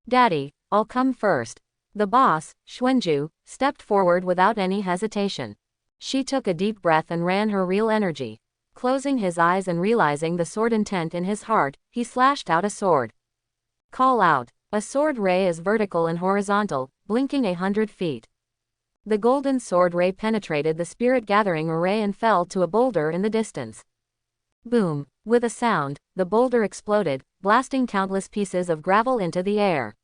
"Daddy, I'll come first." The boss, Xuanju, stepped forward without any hesitation. She took a deep breath and ran her real energy. Closing his eyes and realizing the sword intent in his heart, he slashed out a sword. Call out. A sword ray is vertical and horizontal, blinking 100 feet. The golden sword ray penetrated the spirit gathering array and fell to a boulder in the distance. Boom! With a sound, the boulder exploded, blasting countless pieces of gravel into the air.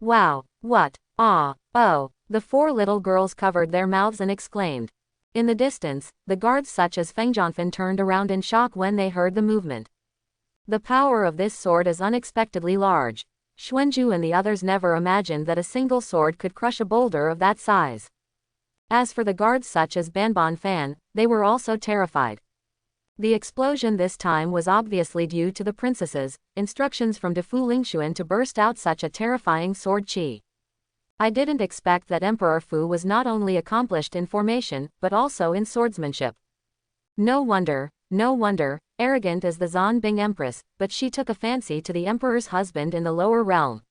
Wow! What? Ah! Oh! The 4 little girls covered their mouths and exclaimed. In the distance, the guards such as Feng Zhanfen turned around in shock when they heard the movement. The power of this sword is unexpectedly large. Xuanju and the others never imagined that a single sword could crush a boulder of that size. As for the guards such as Banban Fan, they were also terrified. The explosion this time was obviously due to the princess's instructions from Defu Lingxuan to burst out such a terrifying sword qi. I didn't expect that Emperor Fu was not only accomplished in formation, but also in swordsmanship. No wonder, arrogant as the Zanbing Empress, but she took a fancy to the Emperor's husband in the lower realm.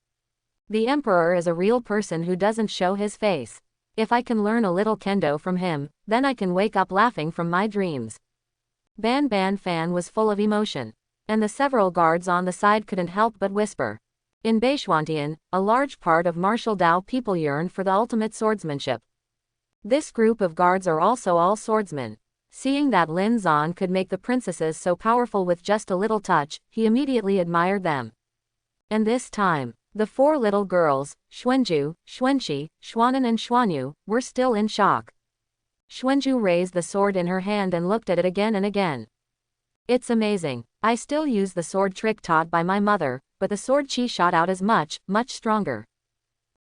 The Emperor is a real person who doesn't show his face. If I can learn a little kendo from him, then I can wake up laughing from my dreams. Ban Fan was full of emotion, and the several guards on the side couldn't help but whisper. In Beishuantian, a large part of martial Dao people yearn for the ultimate swordsmanship. This group of guards are also all swordsmen. Seeing that Lin Zan could make the princesses so powerful with just a little touch, he immediately admired them. And this time, the 4 little girls, Xuanju, Xuanxi, Xuanan and Xuanyu, were still in shock. Xuanju raised the sword in her hand and looked at it again and again. It's amazing. I still use the sword trick taught by my mother, but the sword qi shot out as much stronger.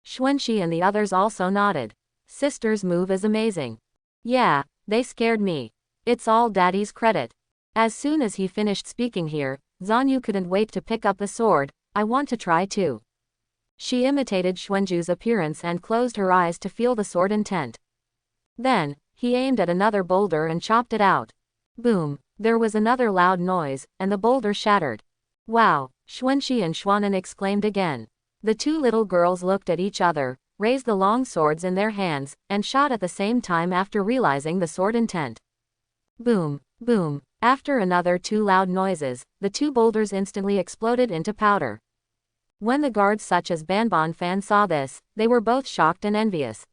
Xuanxi and the others also nodded. Sister's move is amazing. Yeah, they scared me. It's all Daddy's credit. As soon as he finished speaking here, Zanyu couldn't wait to pick up the sword. I want to try too. She imitated Xuanju's appearance and closed her eyes to feel the sword intent. Then, he aimed at another boulder and chopped it out. Boom! There was another loud noise, and the boulder shattered. Wow! Xuanxi and Xuanan exclaimed again. The two little girls looked at each other, raised the long swords in their hands, and shot at the same time after realizing the sword intent. Boom! Boom! After another two loud noises, the two boulders instantly exploded into powder. When the guards such as Banban Fan saw this, they were both shocked and envious.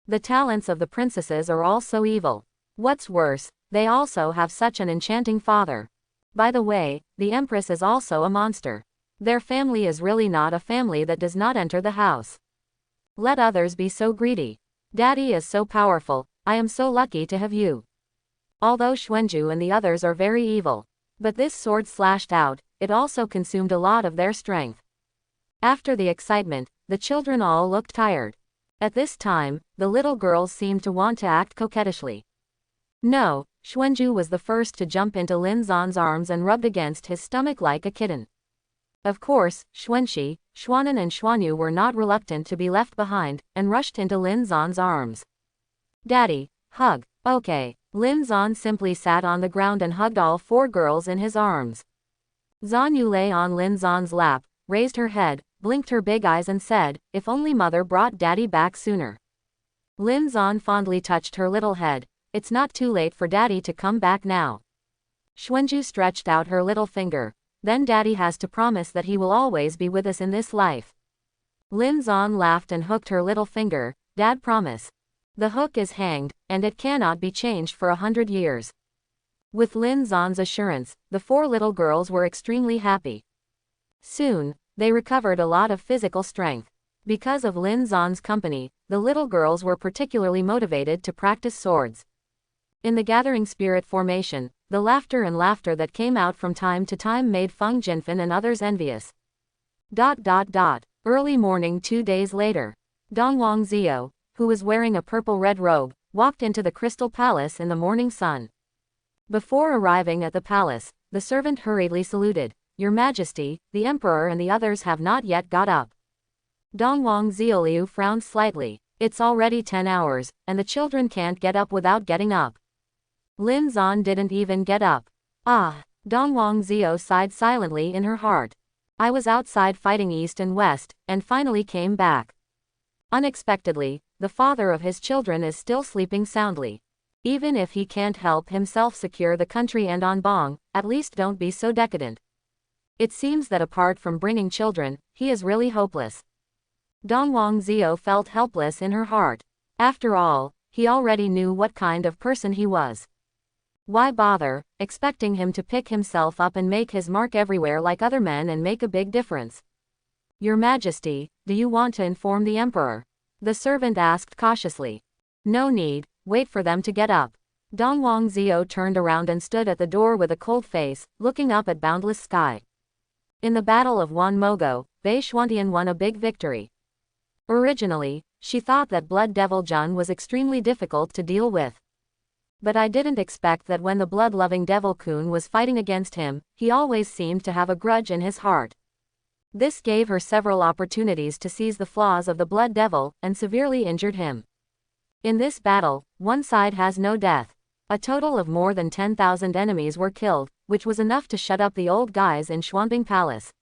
The talents of the princesses are all so evil. What's worse, they also have such an enchanting father. By the way, the Empress is also a monster. Their family is really not a family that does not enter the house. Let others be so greedy. Daddy is so powerful, I am so lucky to have you. Although Xuanju and the others are very evil. But this sword slashed out, it also consumed a lot of their strength. After the excitement, the children all looked tired. At this time, the little girls seemed to want to act coquettishly. No, Xuanju was the first to jump into Lin Zan's arms and rubbed against his stomach like a kitten. Of course, Xuanxi, Xuanan and Xuanyu were not reluctant to be left behind, and rushed into Lin Zan's arms. Daddy, hug. Okay. Lin Zan simply sat on the ground and hugged all four girls in his arms. Zanyu lay on Lin Zan's lap, raised her head, blinked her big eyes and said, if only mother brought daddy back sooner. Lin Zan fondly touched her little head. It's not too late for daddy to come back now. Xuanju stretched out her little finger. Then daddy has to promise that he will always be with us in this life. Lin Zan laughed and hooked her little finger. Dad promise. The hook is hanged, and it cannot be changed for 100 years. With Lin Zan's assurance, the four little girls were extremely happy. Soon, they recovered a lot of physical strength. Because of Lin Zan's company, the little girls were particularly motivated to practice swords. In the gathering spirit formation, the laughter that came out from time to time made Feng Jinfen and others envious. Early morning 2 days later. Dongwang Zio, who was wearing a purple-red robe, walked into the Crystal Palace in the morning sun. Before arriving at the palace, the servant hurriedly saluted. Your Majesty, the Emperor and the others have not yet got up. Dongwang Zioliu frowned slightly. It's already 10 hours, and the children can't get up without getting up. Lin Zan didn't even get up. Ah, Dongwang Zio sighed silently in her heart. I was outside fighting east and west, and finally came back. Unexpectedly, the father of his children is still sleeping soundly. Even if he can't help himself secure the country and Anbong, at least don't be so decadent. It seems that apart from bringing children, he is really hopeless. Dongwang Zio felt helpless in her heart. After all, he already knew what kind of person he was. Why bother, expecting him to pick himself up and make his mark everywhere like other men and make a big difference? Your Majesty, do you want to inform the Emperor? The servant asked cautiously. No need, wait for them to get up. Dongwang Zio turned around and stood at the door with a cold face, looking up at boundless sky. In the Battle of Wan Mogo, Bei Xuantian won a big victory. Originally, she thought that Blood Devil Jun was extremely difficult to deal with. But I didn't expect that when the blood-loving Devil Kun was fighting against him, he always seemed to have a grudge in his heart. This gave her several opportunities to seize the flaws of the Blood Devil, and severely injured him. In this battle, one side has no death. A total of more than 10,000 enemies were killed, which was enough to shut up the old guys in Xuanbing Palace.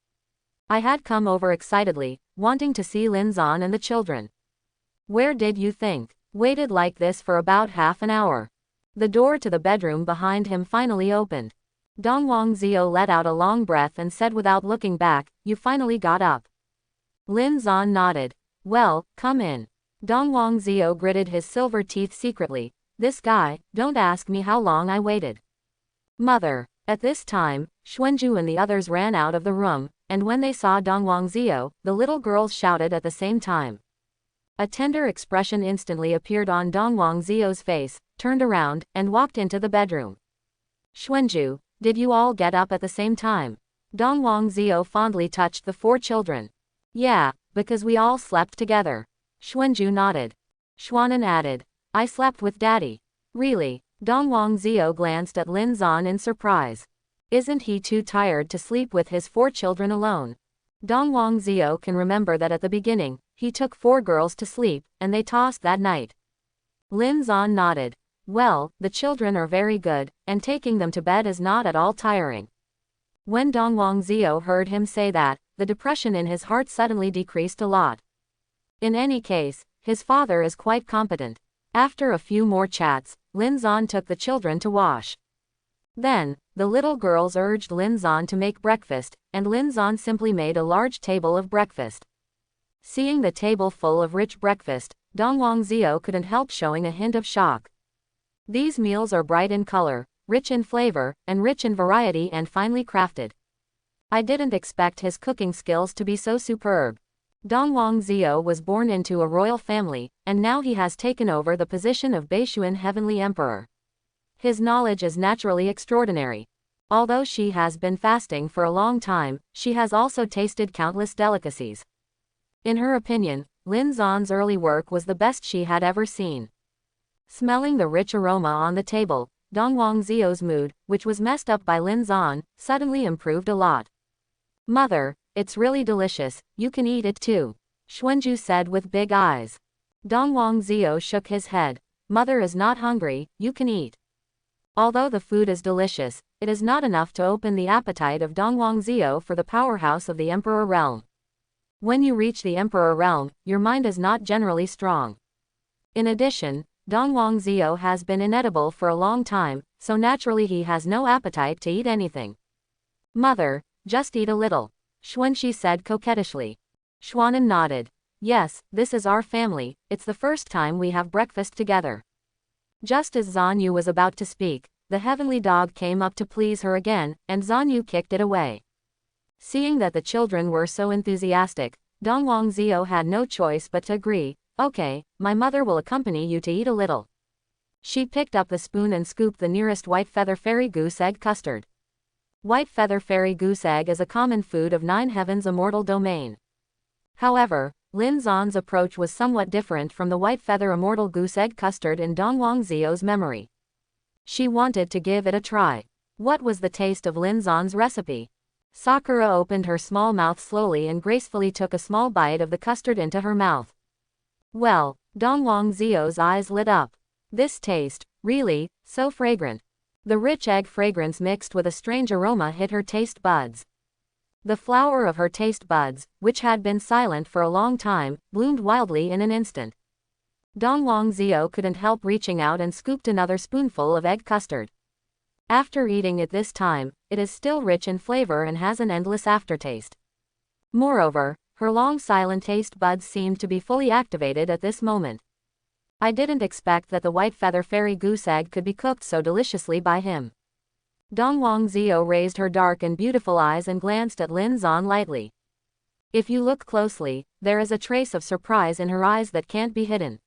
I had come over excitedly, wanting to see Lin Zan and the children. Where did you think? Waited like this for about half an hour. The door to the bedroom behind him finally opened. Dongwang Zio let out a long breath and said without looking back, you finally got up. Lin Zan nodded. Well, come in. Dongwang Zio gritted his silver teeth secretly. This guy, don't ask me how long I waited. Mother. At this time, Xuanju and the others ran out of the room, and when they saw Dongwang Zio, the little girls shouted at the same time. A tender expression instantly appeared on Dongwang Zio's face, turned around, and walked into the bedroom. Xuanju, did you all get up at the same time? Dongwang Zio fondly touched the four children. Yeah, because we all slept together. Xuanju nodded. Xuanan added. I slept with daddy. Really? Dongwang Zio glanced at Lin Zan in surprise. Isn't he too tired to sleep with his 4 children alone? Dongwang Zio can remember that at the beginning, he took 4 girls to sleep, and they tossed that night. Lin Zan nodded. Well, the children are very good, and taking them to bed is not at all tiring. When Dongwang Zio heard him say that, the depression in his heart suddenly decreased a lot. In any case, his father is quite competent. After a few more chats, Lin Zan took the children to wash. Then, the little girls urged Lin Zan to make breakfast, and Lin Zan simply made a large table of breakfast. Seeing the table full of rich breakfast, Dongwang Zio couldn't help showing a hint of shock. These meals are bright in color, rich in flavor, and rich in variety and finely crafted. I didn't expect his cooking skills to be so superb. Dongwang Zio was born into a royal family, and now he has taken over the position of Beishuan Heavenly Emperor. His knowledge is naturally extraordinary. Although she has been fasting for a long time, she has also tasted countless delicacies. In her opinion, Lin Zan's early work was the best she had ever seen. Smelling the rich aroma on the table, Dongwang Zio's mood, which was messed up by Lin Zan, suddenly improved a lot. Mother, it's really delicious, you can eat it too, Xuanju said with big eyes. Dongwang Zio shook his head. Mother is not hungry, you can eat. Although the food is delicious, it is not enough to open the appetite of Dongwang Zio for the powerhouse of the Emperor realm. When you reach the Emperor realm, your mind is not generally strong. In addition, Dongwang Zio has been inedible for a long time, so naturally he has no appetite to eat anything. Mother, just eat a little, Xuanxi said coquettishly. Xuanan nodded. Yes, this is our family, it's the first time we have breakfast together. Just as Zanyu was about to speak, the heavenly dog came up to please her again, and Zanyu kicked it away. Seeing that the children were so enthusiastic, Dongwang Zio had no choice but to agree. Okay, my mother will accompany you to eat a little. She picked up the spoon and scooped the nearest white feather fairy goose egg custard. White feather fairy goose egg is a common food of 9 heavens immortal domain. However, Lin Zan's approach was somewhat different from the white feather immortal goose egg custard in Dongwang Zio's memory. She wanted to give it a try. What was the taste of Lin Zan's recipe? Sakura opened her small mouth slowly and gracefully took a small bite of the custard into her mouth. Well, Dongwang Zio's eyes lit up. This taste, really, so fragrant. The rich egg fragrance mixed with a strange aroma hit her taste buds. The flower of her taste buds, which had been silent for a long time, bloomed wildly in an instant. Dongwang Zio couldn't help reaching out and scooped another spoonful of egg custard. After eating it this time, it is still rich in flavor and has an endless aftertaste. Moreover, her long silent taste buds seemed to be fully activated at this moment. I didn't expect that the white feather fairy goose egg could be cooked so deliciously by him. Dongwang Zio raised her dark and beautiful eyes and glanced at Lin Zan lightly. If you look closely, there is a trace of surprise in her eyes that can't be hidden.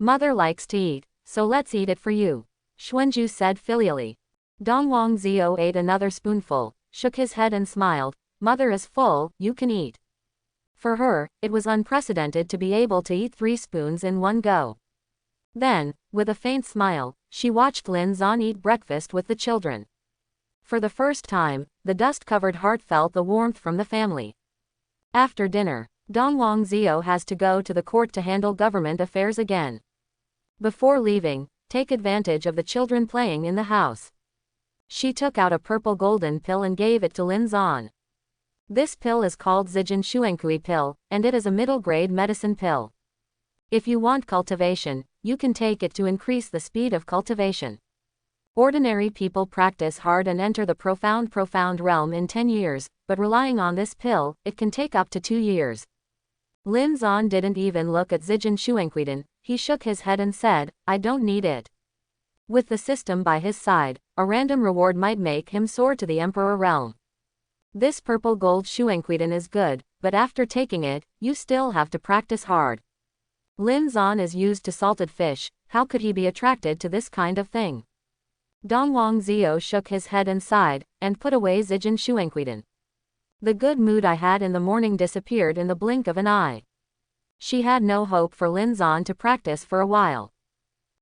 Mother likes to eat, so let's eat it for you, Xuanju said filially. Dongwang Zio ate another spoonful, shook his head and smiled. Mother is full, you can eat. For her, it was unprecedented to be able to eat 3 spoons in one go. Then, with a faint smile, she watched Lin Zan eat breakfast with the children. For the first time, the dust-covered heart felt the warmth from the family. After dinner, Dongwang Zio has to go to the court to handle government affairs again. Before leaving, take advantage of the children playing in the house. She took out a purple golden pill and gave it to Lin Zan. This pill is called Zijin Shuenkui pill, and it is a middle-grade medicine pill. If you want cultivation, you can take it to increase the speed of cultivation. Ordinary people practice hard and enter the profound realm in 10 years, but relying on this pill, it can take up to 2 years. Lin Zan didn't even look at Zijin Shuenquiden, he shook his head and said, I don't need it. With the system by his side, a random reward might make him soar to the Emperor realm. This purple gold Shuenquiden is good, but after taking it, you still have to practice hard. Lin Zan is used to salted fish, how could he be attracted to this kind of thing? Dongwang Zio shook his head and sighed, and put away Zijin Shuenquiden. The good mood I had in the morning disappeared in the blink of an eye. She had no hope for Lin Zan to practice for a while.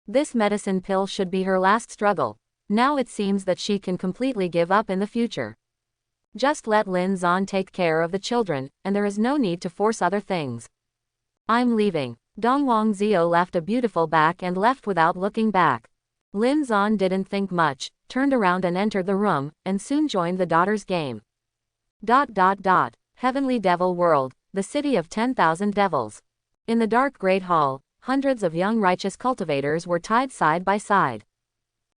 This medicine pill should be her last struggle. Now it seems that she can completely give up in the future. Just let Lin Zan take care of the children, and there is no need to force other things. I'm leaving. Dongwang Zio left a beautiful back and left without looking back. Lin Zan didn't think much, turned around and entered the room, and soon joined the daughter's game. Heavenly Devil World, the city of 10,000 devils. In the dark great hall, hundreds of young righteous cultivators were tied side by side.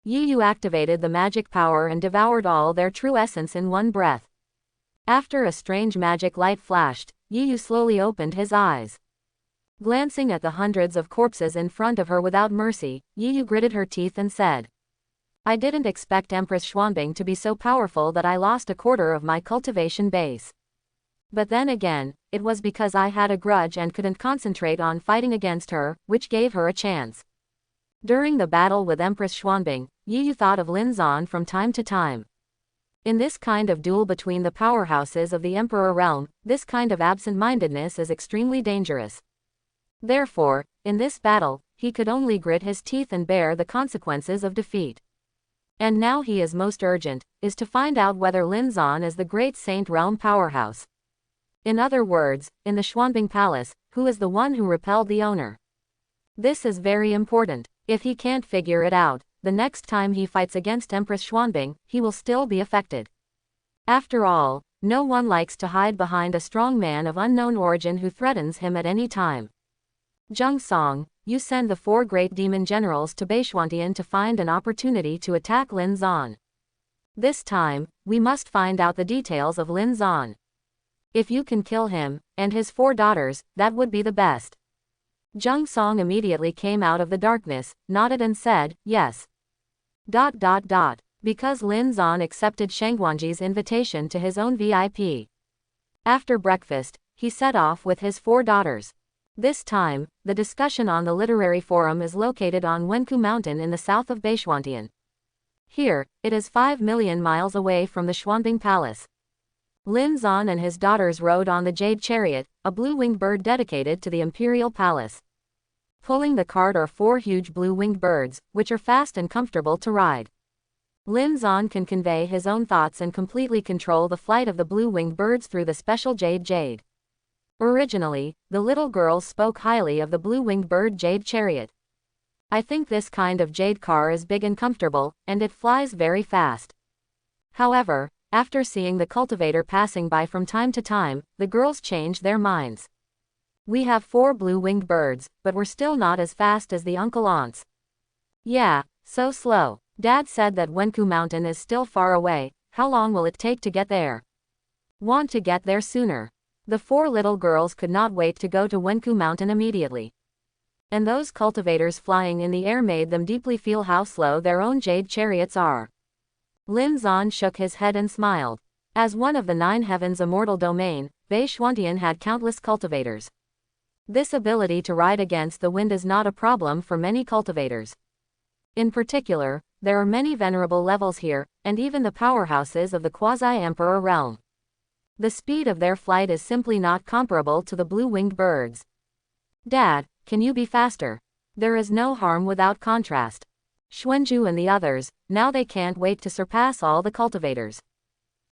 Yi Yu activated the magic power and devoured all their true essence in one breath. After a strange magic light flashed, Yi Yu slowly opened his eyes. Glancing at the hundreds of corpses in front of her without mercy, Yi Yu gritted her teeth and said, I didn't expect Empress Xuanbing to be so powerful that I lost a quarter of my cultivation base. But then again, it was because I had a grudge and couldn't concentrate on fighting against her, which gave her a chance. During the battle with Empress Xuanbing, Yi Yu thought of Lin Zan from time to time. In this kind of duel between the powerhouses of the Emperor realm, this kind of absent-mindedness is extremely dangerous. Therefore, in this battle, he could only grit his teeth and bear the consequences of defeat. And now he is most urgent, is to find out whether Lin Zan is the great Saint Realm powerhouse. In other words, in the Xuanbing Palace, who is the one who repelled the owner. This is very important. If he can't figure it out, the next time he fights against Empress Xuanbing, he will still be affected. After all, no one likes to hide behind a strong man of unknown origin who threatens him at any time. Zheng Song, you send the 4 great demon generals to Beishuantian to find an opportunity to attack Lin Zan. This time, we must find out the details of Lin Zan. If you can kill him, and his 4 daughters, that would be the best. Zheng Song immediately came out of the darkness, nodded and said, yes. Because Lin Zan accepted Shangguanji's invitation to his own VIP. After breakfast, he set off with his 4 daughters. This time, the discussion on the literary forum is located on Wenku Mountain in the south of Beishuantian. Here, it is 5 million miles away from the Xuanbing Palace. Lin Zan and his daughters rode on the Jade Chariot, a blue-winged bird dedicated to the Imperial Palace. Pulling the cart are 4 huge blue-winged birds, which are fast and comfortable to ride. Lin Zan can convey his own thoughts and completely control the flight of the blue-winged birds through the special Jade. Originally, the little girls spoke highly of the blue-winged bird Jade Chariot. I think this kind of jade car is big and comfortable, and it flies very fast. However, after seeing the cultivator passing by from time to time, the girls changed their minds. We have 4 blue-winged birds, but we're still not as fast as the uncle-aunts. Yeah, so slow. Dad said that Wenku Mountain is still far away. How long will it take to get there? Want to get there sooner. The 4 little girls could not wait to go to Wenku Mountain immediately. And those cultivators flying in the air made them deeply feel how slow their own jade chariots are. Lin Zan shook his head and smiled. As one of the 9 heavens' immortal domain, Beishuantian had countless cultivators. This ability to ride against the wind is not a problem for many cultivators. In particular, there are many venerable levels here, and even the powerhouses of the quasi-emperor realm. The speed of their flight is simply not comparable to the blue-winged birds. Dad, can you be faster? There is no harm without contrast. Xuanju and the others, now they can't wait to surpass all the cultivators.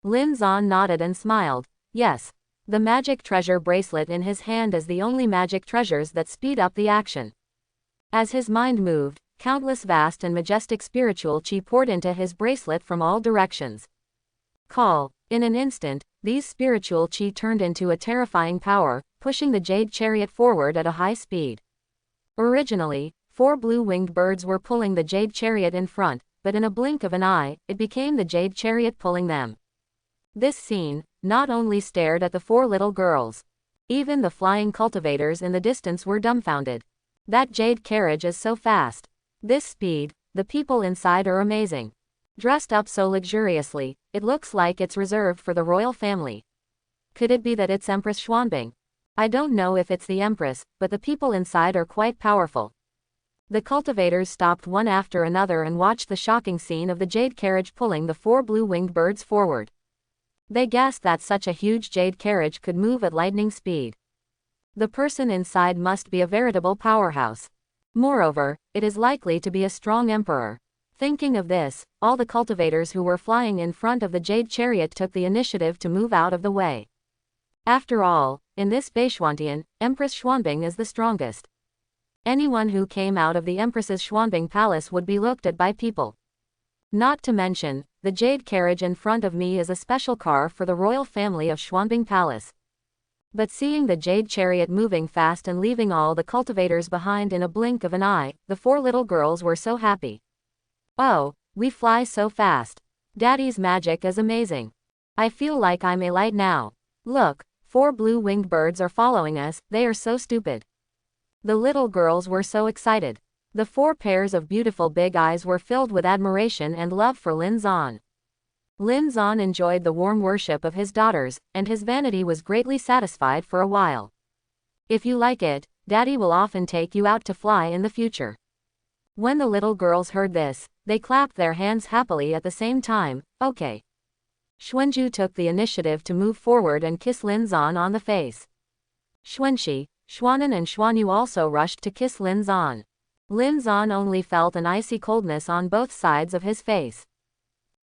Lin Zan nodded and smiled. Yes. The magic treasure bracelet in his hand is the only magic treasures that speed up the action. As his mind moved, countless vast and majestic spiritual chi poured into his bracelet from all directions. Call. In an instant, these spiritual chi turned into a terrifying power, pushing the jade chariot forward at a high speed. Originally, 4 blue-winged birds were pulling the jade chariot in front, but in a blink of an eye, it became the jade chariot pulling them. This scene not only stared at the 4 little girls. Even the flying cultivators in the distance were dumbfounded. That jade carriage is so fast. This speed, the people inside are amazing. Dressed up so luxuriously, it looks like it's reserved for the royal family. Could it be that it's Empress Xuanbing? I don't know if it's the Empress, but the people inside are quite powerful. The cultivators stopped one after another and watched the shocking scene of the jade carriage pulling the 4 blue-winged birds forward. They guessed that such a huge jade carriage could move at lightning speed. The person inside must be a veritable powerhouse. Moreover, it is likely to be a strong emperor. Thinking of this, all the cultivators who were flying in front of the jade chariot took the initiative to move out of the way. After all, in this Beishwantian, Empress Xuanbing is the strongest. Anyone who came out of the Empress's Xuanbing palace would be looked at by people. Not to mention, the jade carriage in front of me is a special car for the royal family of Xuanbing Palace. But seeing the jade chariot moving fast and leaving all the cultivators behind in a blink of an eye, the 4 little girls were so happy. Oh, we fly so fast. Daddy's magic is amazing. I feel like I'm a light now. Look, 4 blue-winged birds are following us, they are so stupid. The little girls were so excited. The 4 pairs of beautiful big eyes were filled with admiration and love for Lin Zan. Lin Zan enjoyed the warm worship of his daughters, and his vanity was greatly satisfied for a while. If you like it, Daddy will often take you out to fly in the future. When the little girls heard this, they clapped their hands happily at the same time. Okay. Xuanju took the initiative to move forward and kiss Lin Zan on the face. Xuanxi, Xuanan and Xuanyu also rushed to kiss Lin Zan. Lin Zan only felt an icy coldness on both sides of his face.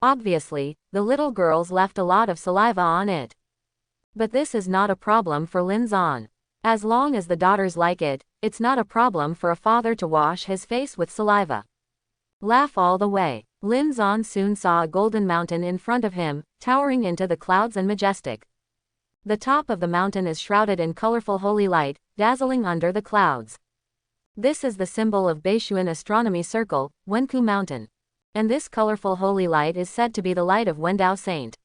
Obviously, the little girls left a lot of saliva on it. But this is not a problem for Lin Zan. As long as the daughters like it, it's not a problem for a father to wash his face with saliva. Laugh all the way. Lin Zan soon saw a golden mountain in front of him, towering into the clouds and majestic. The top of the mountain is shrouded in colorful holy light, dazzling under the clouds. This is the symbol of Beishuan astronomy circle, Wenku Mountain. And this colorful holy light is said to be the light of Wendao Saint.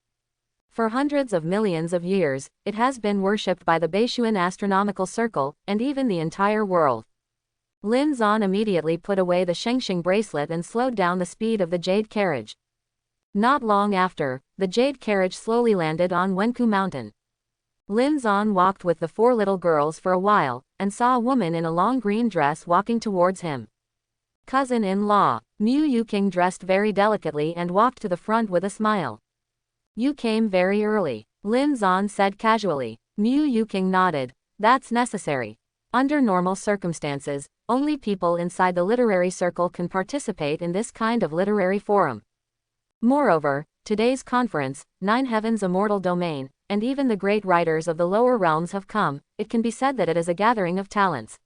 For hundreds of millions of years, it has been worshipped by the Beishuan astronomical circle, and even the entire world. Lin Zan immediately put away the Shengxing bracelet and slowed down the speed of the jade carriage. Not long after, the jade carriage slowly landed on Wenku Mountain. Lin Zan walked with the 4 little girls for a while, and saw a woman in a long green dress walking towards him. Cousin-in-law, Mu Yuqing dressed very delicately and walked to the front with a smile. You came very early, Lin Zan said casually. Mu Yuqing nodded. That's necessary. Under normal circumstances, only people inside the literary circle can participate in this kind of literary forum. Moreover, today's conference, 9 Heavens Immortal Domain, and even the great writers of the lower realms have come. It can be said that it is a gathering of talents.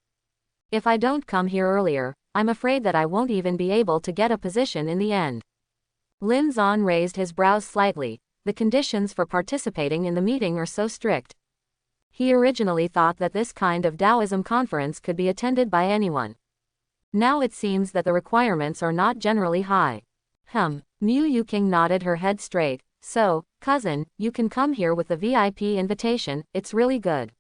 If I don't come here earlier, I'm afraid that I won't even be able to get a position in the end. Lin Zan raised his brows slightly. The conditions for participating in the meeting are so strict. He originally thought that this kind of Taoism conference could be attended by anyone. Now it seems that the requirements are not generally high. Mu Yuqing nodded her head straight. So, cousin, you can come here with the VIP invitation, it's really good.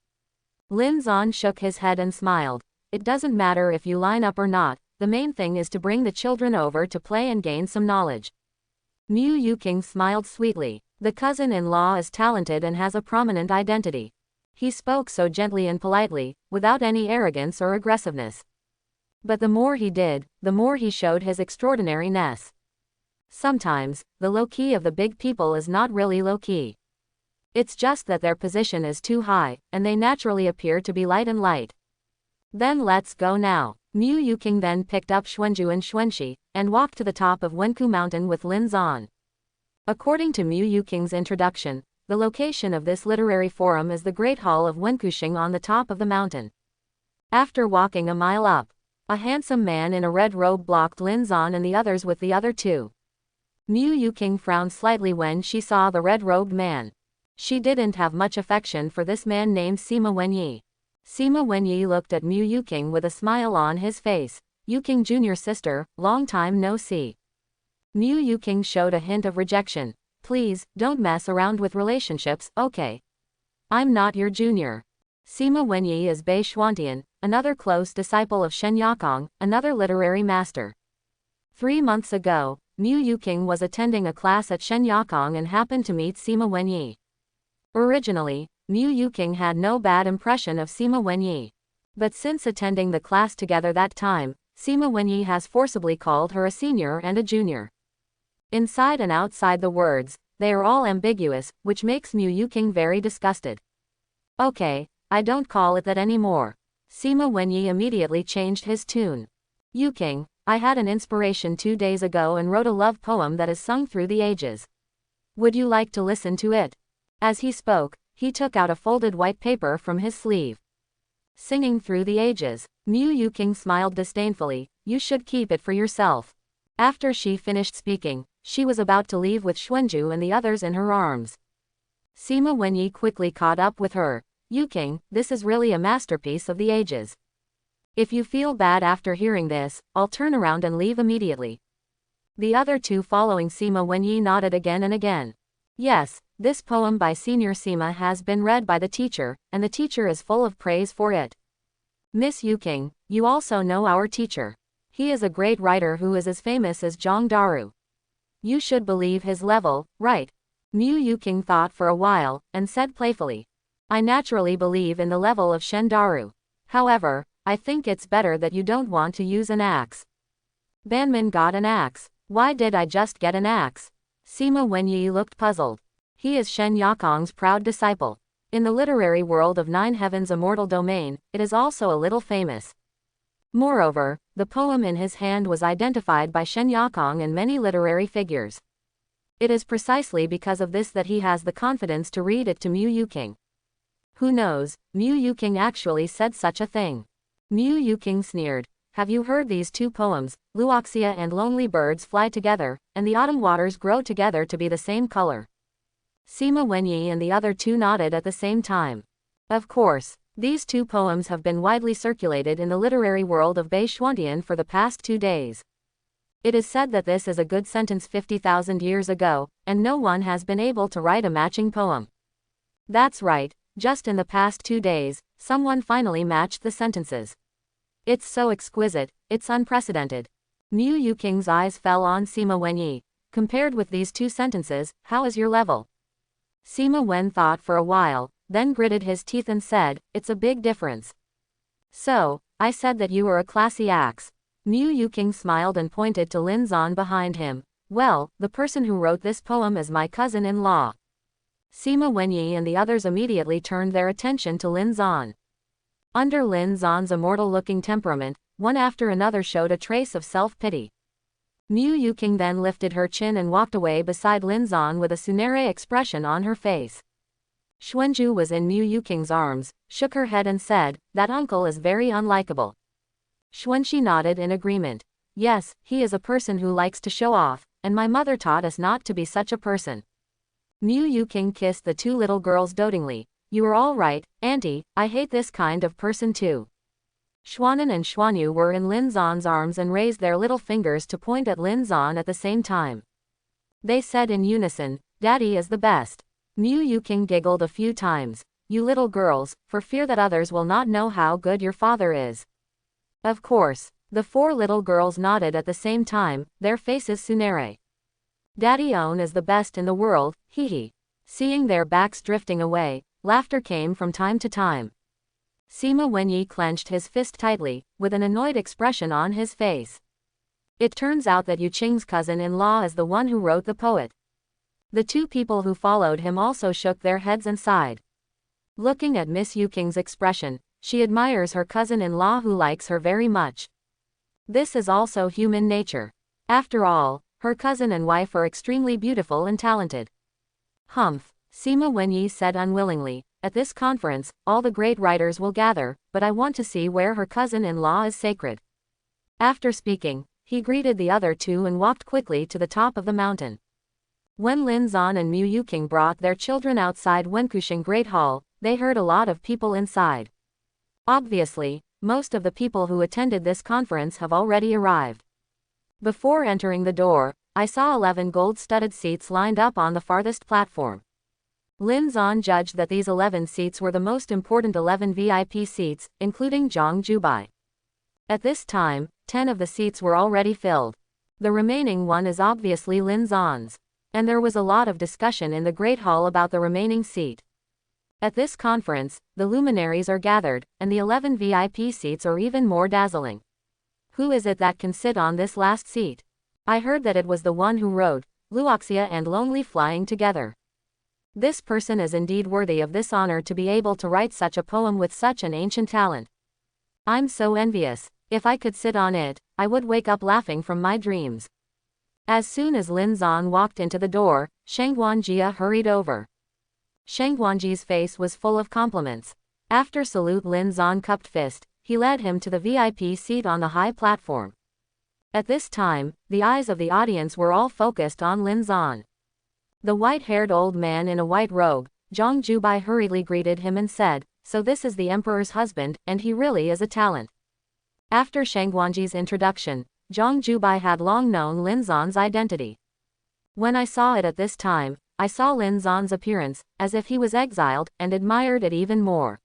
Lin Zan shook his head and smiled. It doesn't matter if you line up or not, the main thing is to bring the children over to play and gain some knowledge. Mu Yuqing smiled sweetly. The cousin-in-law is talented and has a prominent identity. He spoke so gently and politely, without any arrogance or aggressiveness. But the more he did, the more he showed his extraordinariness. Sometimes, the low-key of the big people is not really low-key. It's just that their position is too high, and they naturally appear to be light and light. Then let's go now. Mu Yuqing then picked up Xuanju and Xuanxi, and walked to the top of Wenku Mountain with Lin Zan. According to Mu Yuqing's introduction, the location of this literary forum is the Great Hall of Wenkuxing on the top of the mountain. After walking a mile up, a handsome man in a red robe blocked Lin Zan and the others with the other 2. Mu Yuqing frowned slightly when she saw the red-robed man. She didn't have much affection for this man named Sima Wenyi. Sima Wenyi looked at Mu Yuqing with a smile on his face. Yuqing Jr. sister, long time no see. Mu Yuqing showed a hint of rejection. Please, don't mess around with relationships, okay? I'm not your junior. Sima Wenyi is Bei Xuantian, another close disciple of Shen Yakong, another literary master. 3 months ago, Mu Yuqing was attending a class at Shen Yakong and happened to meet Sima Wenyi. Originally, Mu Yuqing had no bad impression of Sima Wenyi. But since attending the class together that time, Sima Wenyi has forcibly called her a senior and a junior. Inside and outside the words, they are all ambiguous, which makes Mu Yuqing very disgusted. Okay, I don't call it that anymore. Sima Wenyi immediately changed his tune. Yuqing, I had an inspiration 2 days ago and wrote a love poem that is sung through the ages. Would you like to listen to it? As he spoke, he took out a folded white paper from his sleeve. Singing through the ages. Mu Yuking smiled disdainfully. You should keep it for yourself. After she finished speaking, she was about to leave with Xuanju and the others in her arms. Sima Wenyi quickly caught up with her. Yuking, this is really a masterpiece of the ages. If you feel bad after hearing this, I'll turn around and leave immediately. The other two following Sima Wenyi nodded again and again. Yes, this poem by Senior Sima has been read by the teacher, and the teacher is full of praise for it. Miss Yuking, you also know our teacher. He is a great writer who is as famous as Zhang Daru. You should believe his level, right? Mu Yuking thought for a while, and said playfully. I naturally believe in the level of Shen Daru. However, I think it's better that you don't want to use an axe. Banmin got an axe. Why did I just get an axe? Sima Wenyi looked puzzled. He is Shen Yakong's proud disciple. In the literary world of Nine Heavens' immortal domain, it is also a little famous. Moreover, the poem in his hand was identified by Shen Yakong and many literary figures. It is precisely because of this that he has the confidence to read it to Mu Yuking. Who knows, Mu Yuking actually said such a thing. Mu Yuking sneered. Have you heard these two poems? Luoxia and lonely birds fly together, and the autumn waters grow together to be the same color. Sima Wenyi and the other two nodded at the same time. Of course, these two poems have been widely circulated in the literary world of Bei Xuantian for the past 2 days. It is said that this is a good sentence 50,000 years ago, and no one has been able to write a matching poem. That's right, just in the past 2 days, someone finally matched the sentences. It's so exquisite, it's unprecedented. Mu Yuking's eyes fell on Sima Wenyi. Compared with these two sentences, how is your level? Sima Wen thought for a while, then gritted his teeth and said, it's a big difference. So, I said that you were a classy axe. Mu Yuking smiled and pointed to Lin Zan behind him. Well, the person who wrote this poem is my cousin-in-law. Sima Wenyi and the others immediately turned their attention to Lin Zan. Under Lin Zan's immortal-looking temperament, one after another showed a trace of self-pity. Mu Yuking then lifted her chin and walked away beside Lin Zan with a Tsunere expression on her face. Xuanju was in Mu Yuking's arms, shook her head and said, that uncle is very unlikable. Xuanxi nodded in agreement. Yes, he is a person who likes to show off, and my mother taught us not to be such a person. Mu Yuking kissed the two little girls dotingly. You are all right, Auntie, I hate this kind of person too. Xuanan and Xuanyu were in Lin Zan's arms and raised their little fingers to point at Lin Zan at the same time. They said in unison, Daddy is the best. Mu Yuking giggled a few times. You little girls, for fear that others will not know how good your father is. Of course, the 4 little girls nodded at the same time, their faces Tsunere. Daddy-on is the best in the world, hee hee. Seeing their backs drifting away, laughter came from time to time. Sima Wenyi clenched his fist tightly, with an annoyed expression on his face. It turns out that Yu Qing's cousin-in-law is the one who wrote the poet. The 2 people who followed him also shook their heads and sighed. Looking at Miss Yuking's expression, she admires her cousin-in-law who likes her very much. This is also human nature. After all, her cousin and wife are extremely beautiful and talented. Humph, Sima Wenyi said unwillingly, at this conference, all the great writers will gather, but I want to see where her cousin-in-law is sacred. After speaking, he greeted the other 2 and walked quickly to the top of the mountain. When Lin Zan and Mu Yuking brought their children outside Wenkusheng Great Hall, they heard a lot of people inside. Obviously, most of the people who attended this conference have already arrived. Before entering the door, I saw 11 gold-studded seats lined up on the farthest platform. Lin Zan judged that these 11 seats were the most important 11 VIP seats, including Zhang Jubai. At this time, 10 of the seats were already filled. The remaining one is obviously Lin Zan's. And there was a lot of discussion in the Great Hall about the remaining seat. At this conference, the luminaries are gathered, and the 11 VIP seats are even more dazzling. Who is it that can sit on this last seat? I heard that it was the one who wrote, Luoxia and Lonely Flying Together. This person is indeed worthy of this honor to be able to write such a poem with such an ancient talent. I'm so envious. If I could sit on it, I would wake up laughing from my dreams. As soon as Lin Zan walked into the door, Shangguanjia hurried over. Shangguanji's face was full of compliments. After salute Lin Zan cupped fist, he led him to the VIP seat on the high platform. At this time, the eyes of the audience were all focused on Lin Zan. The white-haired old man in a white robe, Zhang Jubai, hurriedly greeted him and said, "So this is the emperor's husband, and he really is a talent." After Shangguanji's introduction, Zhang Jubai had long known Lin Zan's identity. When I saw it at this time, I saw Lin Zan's appearance, as if he was exiled, and admired it even more.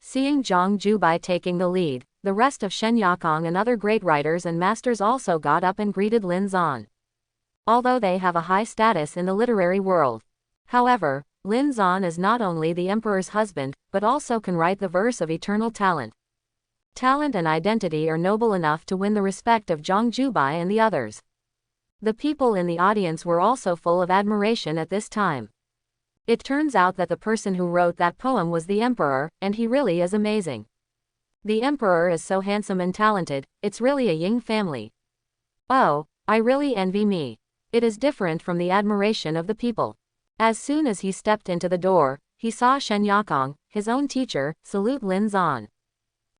Seeing Zhang Jubai taking the lead, the rest of Shen Yakong and other great writers and masters also got up and greeted Lin Zan. Although they have a high status in the literary world. However, Lin Zan is not only the emperor's husband, but also can write the verse of eternal talent. Talent and identity are noble enough to win the respect of Zhang Jubai and the others. The people in the audience were also full of admiration at this time. It turns out that the person who wrote that poem was the emperor, and he really is amazing. The emperor is so handsome and talented, it's really a Ying family. Oh, I really envy me. It is different from the admiration of the people. As soon as he stepped into the door, he saw Shen Yakong, his own teacher, salute Lin Zan.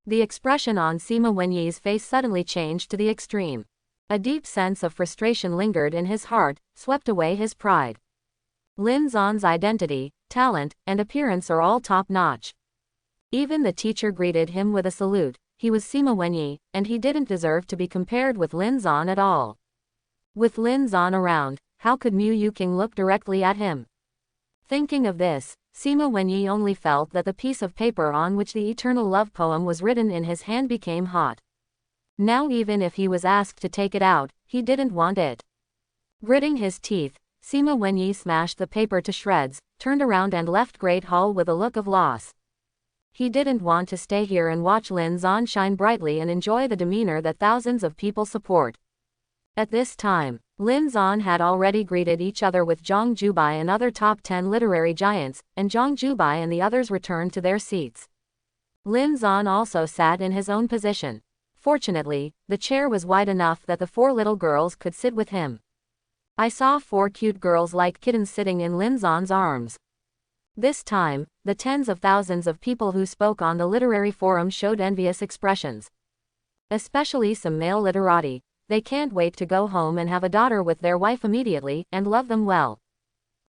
The expression on Sima Wenyi's face suddenly changed to the extreme. A deep sense of frustration lingered in his heart, swept away his pride. Lin Zan's identity, talent, and appearance are all top-notch. Even the teacher greeted him with a salute. He was Sima Wenyi, and he didn't deserve to be compared with Lin Zan at all. With Lin Zan around, how could Mu Yuqing look directly at him? Thinking of this, Sima Wenyi only felt that the piece of paper on which the eternal love poem was written in his hand became hot. Now even if he was asked to take it out, he didn't want it. Gritting his teeth, Sima Wenyi smashed the paper to shreds, turned around and left Great Hall with a look of loss. He didn't want to stay here and watch Lin Zan shine brightly and enjoy the demeanor that thousands of people support. At this time, Lin Zan had already greeted each other with Zhang Jubai and other top 10 literary giants, and Zhang Jubai and the others returned to their seats. Lin Zan also sat in his own position. Fortunately, the chair was wide enough that the 4 little girls could sit with him. I saw 4 cute girls like kittens sitting in Lin Zan's arms. This time, the tens of thousands of people who spoke on the literary forum showed envious expressions. Especially some male literati. They can't wait to go home and have a daughter with their wife immediately, and love them well.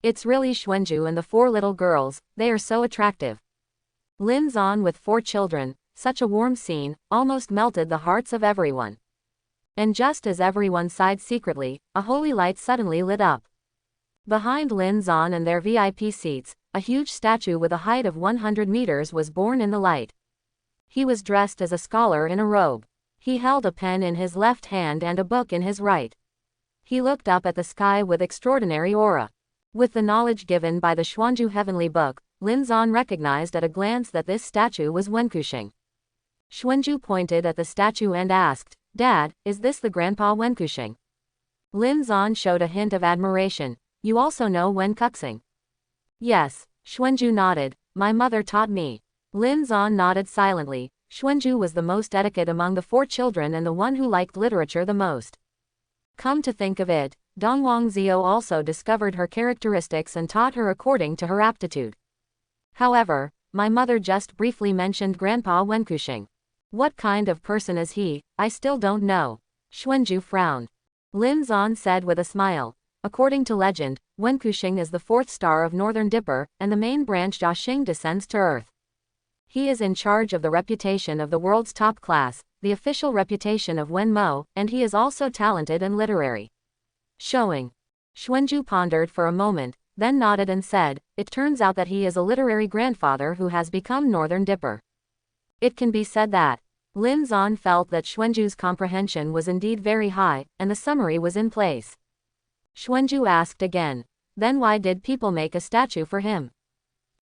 It's really Xuanju and the 4 little girls, they are so attractive. Lin Zan with 4 children, such a warm scene, almost melted the hearts of everyone. And just as everyone sighed secretly, a holy light suddenly lit up. Behind Lin Zan and their VIP seats, a huge statue with a height of 100 meters was born in the light. He was dressed as a scholar in a robe. He held a pen in his left hand and a book in his right. He looked up at the sky with extraordinary aura. With the knowledge given by the Xuanju heavenly book, Lin Zan recognized at a glance that this statue was Wenkuxing. Xuanju pointed at the statue and asked, "Dad, is this the grandpa Wenkuxing?" Lin Zan showed a hint of admiration. "You also know Wenkuxing?" "Yes," Xuanju nodded. "My mother taught me." Lin Zan nodded silently. Xuanju was the most etiquette among the 4 children and the one who liked literature the most. Come to think of it, Dongwang Zio also discovered her characteristics and taught her according to her aptitude. However, my mother just briefly mentioned Grandpa Wenkuxing. What kind of person is he? I still don't know. Xuanju frowned. Lin Zan said with a smile. According to legend, Wenkuxing is the 4th star of Northern Dipper, and the main branch Jiaxing descends to Earth. He is in charge of the reputation of the world's top class, the official reputation of Wenmo, and he is also talented and literary. Showing. Xuanju pondered for a moment, then nodded and said, "It turns out that he is a literary grandfather who has become Northern Dipper." It can be said that. Lin Zan felt that Xuanju's comprehension was indeed very high, and the summary was in place. Xuanju asked again, "Then why did people make a statue for him?"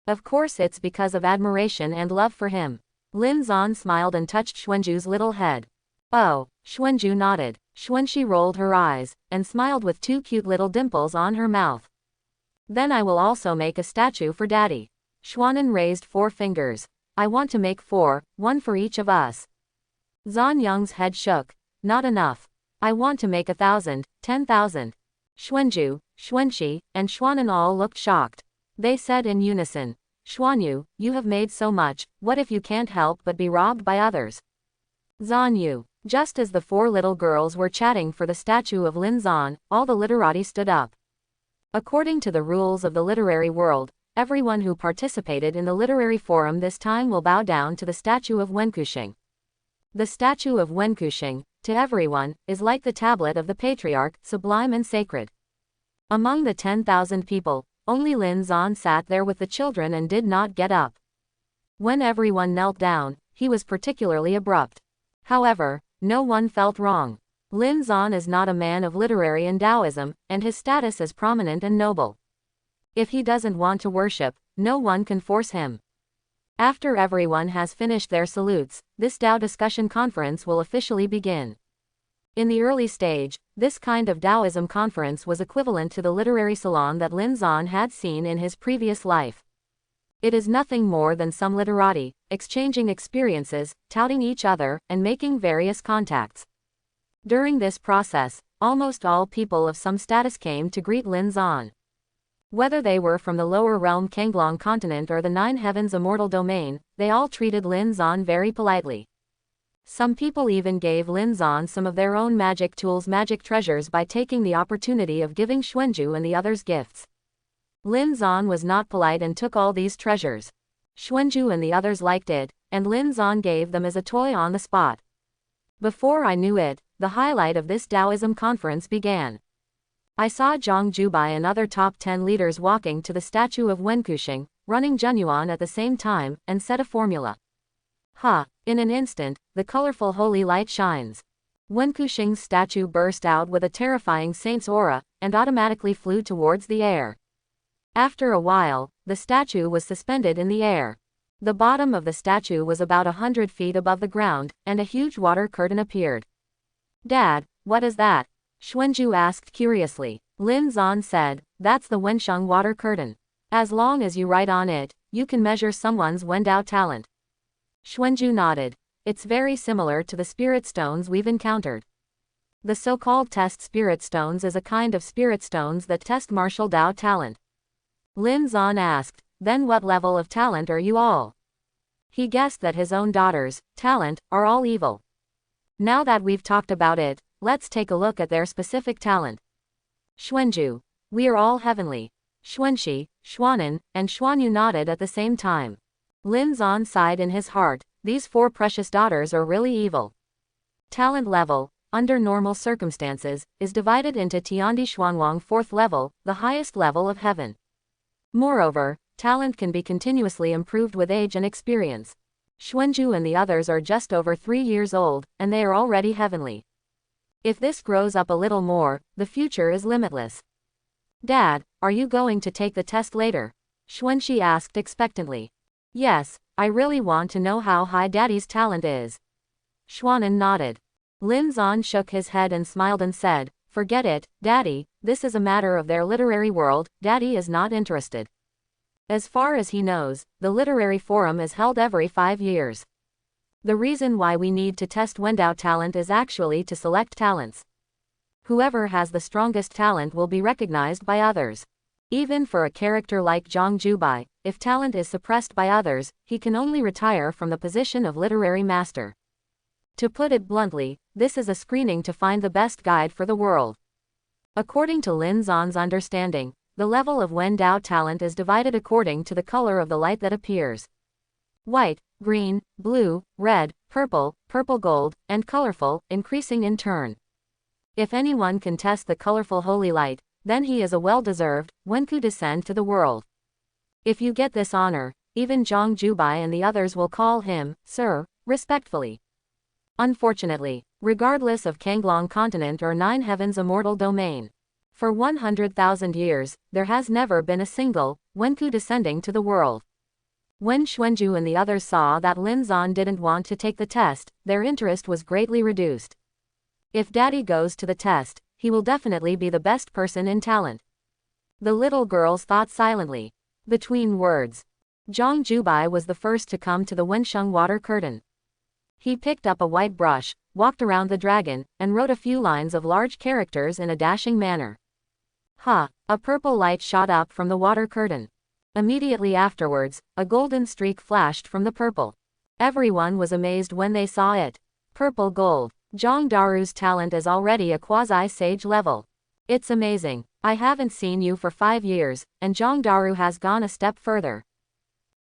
"Of course it's because of admiration and love for him." Lin Zan smiled and touched Xuanju's little head. "Oh," Xuanju nodded. Xuanxi rolled her eyes, and smiled with 2 cute little dimples on her mouth. "Then I will also make a statue for Daddy." Xuanan raised 4 fingers. "I want to make 4, one for each of us." Zan Yang's head shook. not enough. I want to make 1,000, 10,000. Xuanju, Xuanxi, and Xuanan all looked shocked. They said in unison, Xuanyu, you have made so much, what if you can't help but be robbed by others? Zanyu. Just as the four little girls were chatting for the statue of Lin Zan, all the literati stood up. According to the rules of the literary world, everyone who participated in the literary forum this time will bow down to the statue of Wenkusheng. The statue of Wenkusheng, to everyone, is like the tablet of the patriarch, sublime and sacred. Among the 10,000 people, only Lin Zan sat there with the children and did not get up. When everyone knelt down, he was particularly abrupt. However, no one felt wrong. Lin Zan is not a man of literary and Taoism, and his status is prominent and noble. If he doesn't want to worship, no one can force him. After everyone has finished their salutes, this Tao discussion conference will officially begin. In the early stage, this kind of Taoism conference was equivalent to the literary salon that Lin Zan had seen in his previous life. It is nothing more than some literati, exchanging experiences, touting each other, and making various contacts. During this process, almost all people of some status came to greet Lin Zan. Whether they were from the lower realm Kenglong continent or the Nine Heavens immortal domain, they all treated Lin Zan very politely. Some people even gave Lin Zan some of their own magic tools, magic treasures, by taking the opportunity of giving Xuanju and the others gifts. Lin Zan was not polite and took all these treasures. Xuanju and the others liked it, and Lin Zan gave them as a toy on the spot. Before I knew it, the highlight of this Taoism conference began. I saw Zhang Jubai and other top 10 leaders walking to the statue of Wenkusheng, running Zhenyuan at the same time, and said a formula. Ha! In an instant, the colorful holy light shines. Wenkusheng's statue burst out with a terrifying saint's aura, and automatically flew towards the air. After a while, the statue was suspended in the air. The bottom of the statue was about 100 feet above the ground, and a huge water curtain appeared. Dad, what is that? Xuanju asked curiously. Lin Zan said, that's the Wensheng water curtain. As long as you write on it, you can measure someone's Wendao talent. Xuanju nodded. It's very similar to the spirit stones we've encountered. The so-called test spirit stones is a kind of spirit stones that test martial Dao talent. Lin Zan asked, then what level of talent are you all? He guessed that his own daughters, talent, are all evil. Now that we've talked about it, let's take a look at their specific talent. Xuanju. We are all heavenly. Xuanxi, Xuanan, and Xuanyu nodded at the same time. Lin Zan sighed in his heart, these four precious daughters are really evil. Talent level, under normal circumstances, is divided into Tiandi Xuanwang 4th level, the highest level of heaven. Moreover, talent can be continuously improved with age and experience. Xuanju and the others are just over 3 years old, and they are already heavenly. If this grows up a little more, the future is limitless. Dad, are you going to take the test later? Xuanxi asked expectantly. Yes, I really want to know how high Daddy's talent is. Xuanan nodded. Lin Zan shook his head and smiled and said, forget it, Daddy, this is a matter of their literary world, Daddy is not interested. As far as he knows, the literary forum is held every 5 years. The reason why we need to test Wendao talent is actually to select talents. Whoever has the strongest talent will be recognized by others. Even for a character like Zhang Jubai, if talent is suppressed by others, he can only retire from the position of literary master. To put it bluntly, this is a screening to find the best guide for the world. According to Lin Zan's understanding, the level of Wendao talent is divided according to the color of the light that appears. White, green, blue, red, purple, purple gold, and colorful, increasing in turn. If anyone can test the colorful holy light, then he is a well-deserved Wenku descend to the world. If you get this honor, even Zhang Jubai and the others will call him, Sir, respectfully. Unfortunately, regardless of Kenglong continent or Nine Heavens immortal domain, for 100,000 years, there has never been a single Wenku descending to the world. When Xuanju and the others saw that Lin Zan didn't want to take the test, their interest was greatly reduced. If Daddy goes to the test, he will definitely be the best person in talent. The little girls thought silently. Between words, Zhang Jubai was the first to come to the Wensheng water curtain. He picked up a white brush, walked around the dragon, and wrote a few lines of large characters in a dashing manner. A purple light shot up from the water curtain. Immediately afterwards, a golden streak flashed from the purple. Everyone was amazed when they saw it. Purple gold. Zhang Daru's talent is already a quasi-sage level. It's amazing. I haven't seen you for 5 years, and Zhang Daru has gone a step further.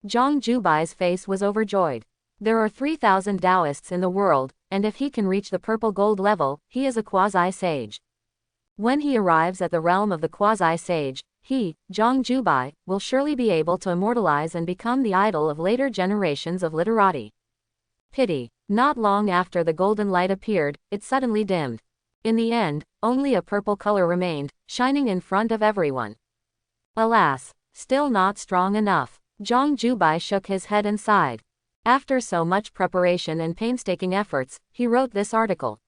Zhang Jubai's face was overjoyed. There are 3,000 Taoists in the world, and if he can reach the purple gold level, he is a quasi-sage. When he arrives at the realm of the quasi-sage, he, Zhang Jubai, will surely be able to immortalize and become the idol of later generations of literati. Pity. Not long after the golden light appeared, it suddenly dimmed. In the end, only a purple color remained, shining in front of everyone. Alas, still not strong enough. Zhang Jubai shook his head and sighed. After so much preparation and painstaking efforts, he wrote this article.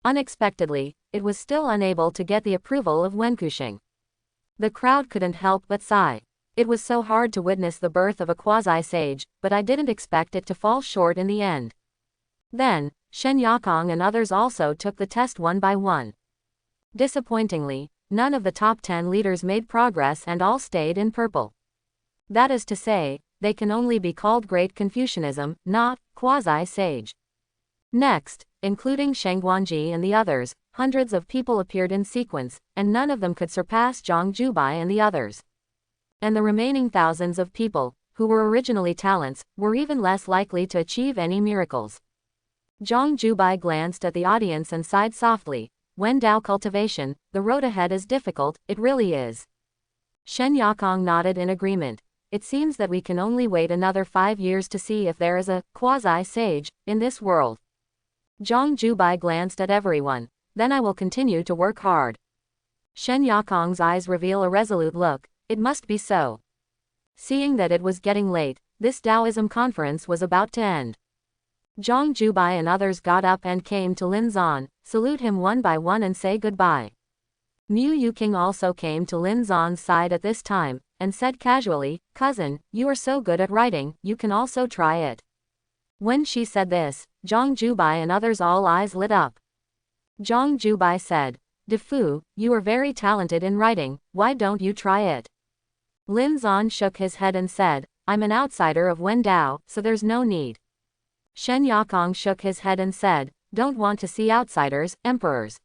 Unexpectedly, it was still unable to get the approval of Wenkushing. The crowd couldn't help but sigh. It was so hard to witness the birth of a quasi-sage, but I didn't expect it to fall short in the end. Then, Shen Yakong and others also took the test one by one. Disappointingly, none of the top 10 leaders made progress and all stayed in purple. That is to say, they can only be called Great Confucianism, not quasi-sage. Next, including Sheng Guanji and the others, hundreds of people appeared in sequence, and none of them could surpass Zhang Jubai and the others. And the remaining thousands of people, who were originally talents, were even less likely to achieve any miracles. Zhang Jubai glanced at the audience and sighed softly. Wen Dao cultivation, the road ahead is difficult, it really is. Shen Yakong nodded in agreement. It seems that we can only wait another 5 years to see if there is a quasi-sage in this world. Zhang Jubai glanced at everyone. Then I will continue to work hard. Shen Yakong's eyes reveal a resolute look. It must be so. Seeing that it was getting late, this Taoism conference was about to end. Zhang Jubai and others got up and came to Lin Zan, salute him one by one and say goodbye. Mu Yuking also came to Lin Zan's side at this time, and said casually, "Cousin, you are so good at writing, you can also try it." When she said this, Zhang Jubai and others all eyes lit up. Zhang Jubai said, "Defu, you are very talented in writing, why don't you try it?" Lin Zan shook his head and said, "I'm an outsider of Wen Dao, so there's no need." Shen Yakong shook his head and said, "Don't want to see outsiders, emperors.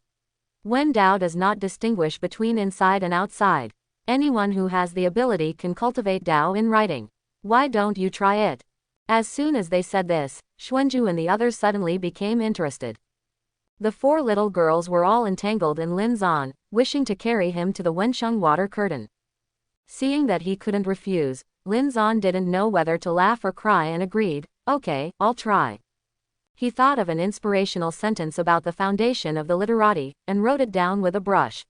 Wen Dao does not distinguish between inside and outside. Anyone who has the ability can cultivate Dao in writing. Why don't you try it?" As soon as they said this, Xuanju and the others suddenly became interested. The 4 little girls were all entangled in Lin Zan, wishing to carry him to the Wensheng water curtain. Seeing that he couldn't refuse, Lin Zan didn't know whether to laugh or cry and agreed, "Okay, I'll try." He thought of an inspirational sentence about the foundation of the literati, and wrote it down with a brush.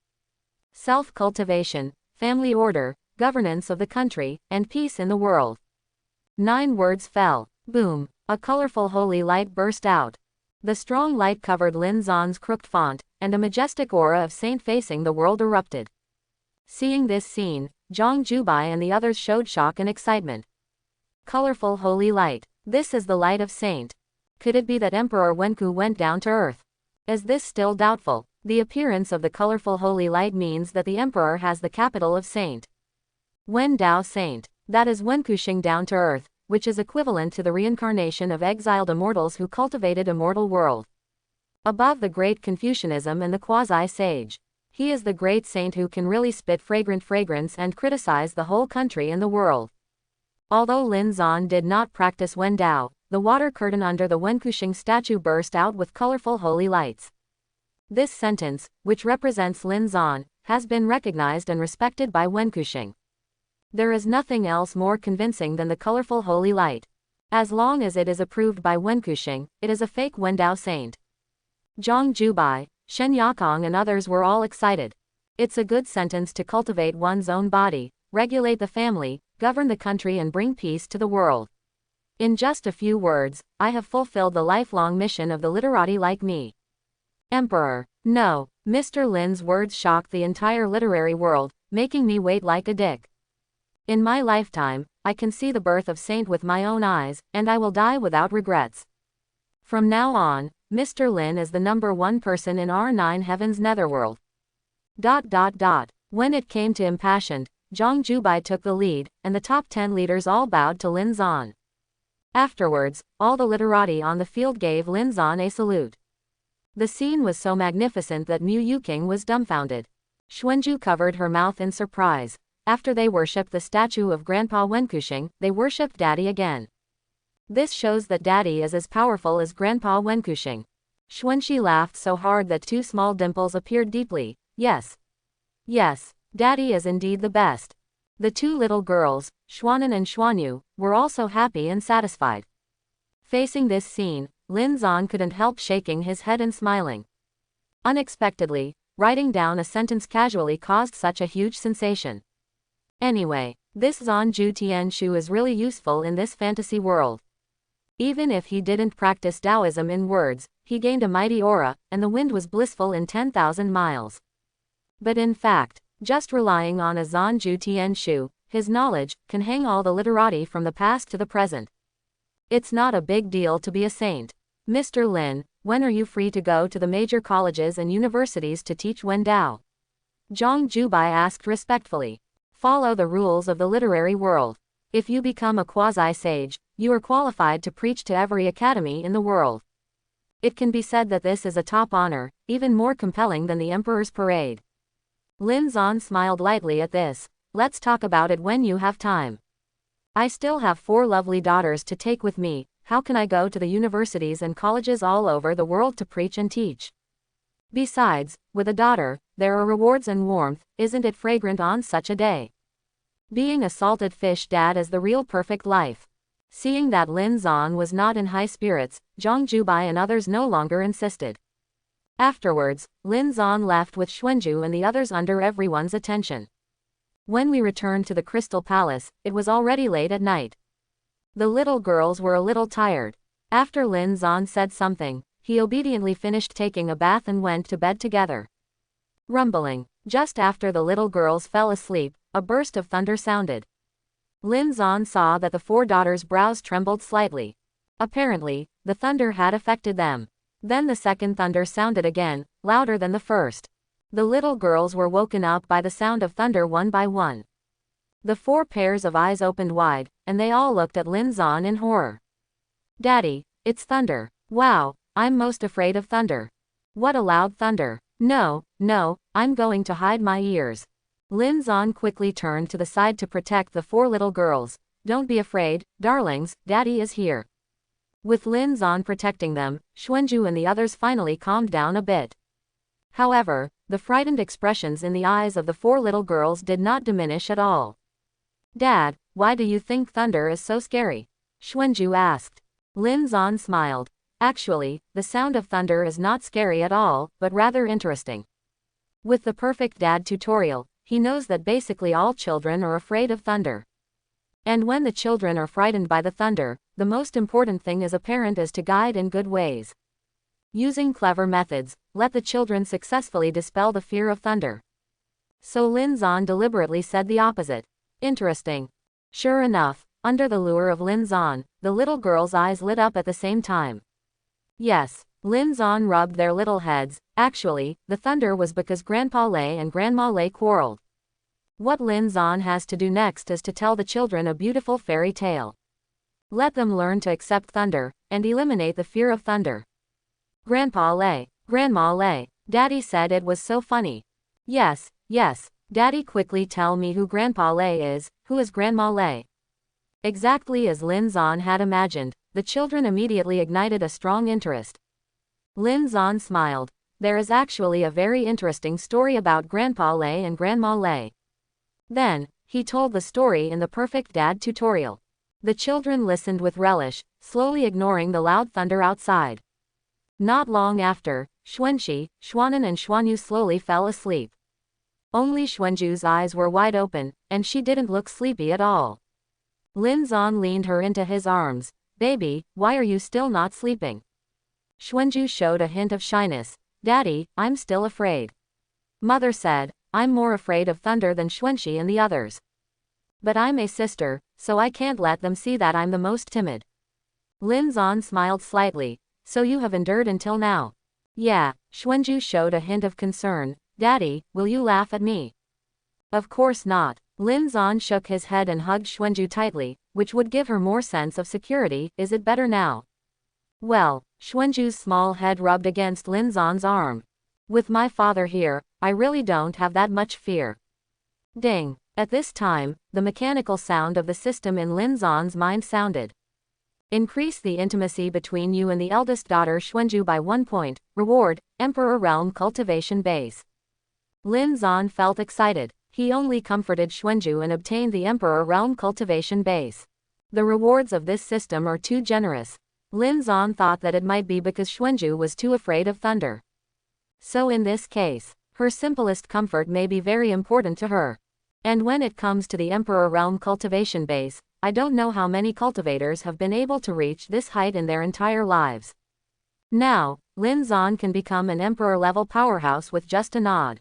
Self-cultivation, family order, governance of the country, and peace in the world. 9 words fell. Boom! A colorful holy light burst out. The strong light covered Lin Zan's crooked font, and a majestic aura of saint facing the world erupted. Seeing this scene, Zhang Jubai and the others showed shock and excitement. Colorful holy light. This is the light of saint. Could it be that Emperor Wenku went down to earth? Is this still doubtful? The appearance of the colorful holy light means that the emperor has the capital of saint. Wen Dao saint. That is Wenkushing down to earth, which is equivalent to the reincarnation of exiled immortals who cultivated immortal world. Above the great Confucianism and the quasi-sage. He is the great saint who can really spit fragrant fragrance and criticize the whole country and the world. Although Lin Zan did not practice Wen Dao, the water curtain under the Wenkushing statue burst out with colorful holy lights. This sentence, which represents Lin Zan, has been recognized and respected by Wenkushing. There is nothing else more convincing than the colorful holy light. As long as it is approved by Wenkushing, it is a fake Wen Dao saint. Zhang Jubai, Shen Yakong and others were all excited. It's a good sentence to cultivate one's own body, regulate the family, govern the country and bring peace to the world. In just a few words, I have fulfilled the lifelong mission of the literati like me. Emperor. No, Mr. Lin's words shocked the entire literary world, making me wait like a dick. In my lifetime, I can see the birth of saint with my own eyes, and I will die without regrets. From now on, Mr. Lin is the #1 person in our 9 heavens netherworld. When it came to impassioned, Zhang Jubai took the lead, and the top 10 leaders all bowed to Lin Zan. Afterwards, all the literati on the field gave Lin Zan a salute. The scene was so magnificent that Mu Yuqing was dumbfounded. Xuanju covered her mouth in surprise. After they worshipped the statue of Grandpa Wenkushing, they worshipped Daddy again. This shows that Daddy is as powerful as Grandpa Wenkushing. Xuanxi laughed so hard that 2 small dimples appeared deeply. Yes. Yes, Daddy is indeed the best. The 2 little girls, Xuanan and Xuanyu, were also happy and satisfied. Facing this scene, Lin Zan couldn't help shaking his head and smiling. Unexpectedly, writing down a sentence casually caused such a huge sensation. Anyway, this Zanju Tianshu is really useful in this fantasy world. Even if he didn't practice Taoism in words, he gained a mighty aura, and the wind was blissful in 10,000 miles. But in fact, just relying on a Zanju Tianshu, his knowledge, can hang all the literati from the past to the present. It's not a big deal to be a saint. Mr. Lin, when are you free to go to the major colleges and universities to teach Wen Dao? Zhang Jubai asked respectfully. Follow the rules of the literary world. If you become a quasi-sage, you are qualified to preach to every academy in the world. It can be said that this is a top honor, even more compelling than the Emperor's parade. Lin Zan smiled lightly at this. Let's talk about it when you have time. I still have 4 lovely daughters to take with me. How can I go to the universities and colleges all over the world to preach and teach? Besides, with a daughter, there are rewards and warmth. Isn't it fragrant on such a day? Being a salted fish dad is the real perfect life. Seeing that Lin Zan was not in high spirits, Zhang Jubai and others no longer insisted. Afterwards, Lin Zan left with Xuanju and the others under everyone's attention. When we returned to the Crystal Palace, it was already late at night. The little girls were a little tired. After Lin Zan said something, he obediently finished taking a bath and went to bed together. Rumbling. Just after the little girls fell asleep, a burst of thunder sounded. Lin Zan saw that the 4 daughters' brows trembled slightly. Apparently, the thunder had affected them. Then the second thunder sounded again, louder than the first. The little girls were woken up by the sound of thunder one by one. The 4 pairs of eyes opened wide, and they all looked at Lin Zan in horror. Daddy, it's thunder. Wow, I'm most afraid of thunder. What a loud thunder. No, I'm going to hide my ears. Lin Zan quickly turned to the side to protect the 4 little girls. Don't be afraid, darlings, Daddy is here. With Lin Zan protecting them, Xuanju and the others finally calmed down a bit. However, the frightened expressions in the eyes of the 4 little girls did not diminish at all. Dad, why do you think thunder is so scary? Xuanju asked. Lin Zan smiled. Actually, the sound of thunder is not scary at all, but rather interesting. With the perfect dad tutorial, he knows that basically all children are afraid of thunder. And when the children are frightened by the thunder, the most important thing as a parent is to guide in good ways. Using clever methods, let the children successfully dispel the fear of thunder. So Lin Zan deliberately said the opposite. Interesting. Sure enough, under the lure of Lin Zan, the little girls' eyes lit up at the same time. Yes, Lin Zan rubbed their little heads. Actually, the thunder was because Grandpa Lei and Grandma Lei quarreled. What Lin Zan has to do next is to tell the children a beautiful fairy tale. Let them learn to accept thunder, and eliminate the fear of thunder. Grandpa Lei, Grandma Lei, Daddy said it was so funny. Yes, Daddy, quickly tell me who Grandpa Lei is. Who is Grandma Lei? Exactly as Lin Zan had imagined, the children immediately ignited a strong interest. Lin Zan smiled. There is actually a very interesting story about Grandpa Lei and Grandma Lei. Then, he told the story in the Perfect Dad tutorial. The children listened with relish, slowly ignoring the loud thunder outside. Not long after, Xuanxi, Xuanan and Xuanyu slowly fell asleep. Only Xuanju's eyes were wide open, and she didn't look sleepy at all. Lin Zan leaned her into his arms. Baby, why are you still not sleeping? Xuanju showed a hint of shyness. Daddy, I'm still afraid. Mother said, I'm more afraid of thunder than Xuanxi and the others. But I'm a sister, so I can't let them see that I'm the most timid. Lin Zan smiled slightly. So you have endured until now. Yeah, Xuanju showed a hint of concern. Daddy, will you laugh at me? Of course not. Lin Zan shook his head and hugged Xuanju tightly, which would give her more sense of security. Is it better now? Well, Xuanju's small head rubbed against Lin Zan's arm. With my father here, I really don't have that much fear. Ding. At this time, the mechanical sound of the system in Lin Zan's mind sounded. Increase the intimacy between you and the eldest daughter Xuanju by 1 point. Reward, Emperor Realm Cultivation Base. Lin Zan felt excited. He only comforted Xuanju and obtained the Emperor Realm Cultivation Base. The rewards of this system are too generous. Lin Zan thought that it might be because Xuanju was too afraid of thunder. So in this case, her simplest comfort may be very important to her. And when it comes to the Emperor Realm Cultivation Base, I don't know how many cultivators have been able to reach this height in their entire lives. Now, Lin Zan can become an Emperor-level powerhouse with just a nod.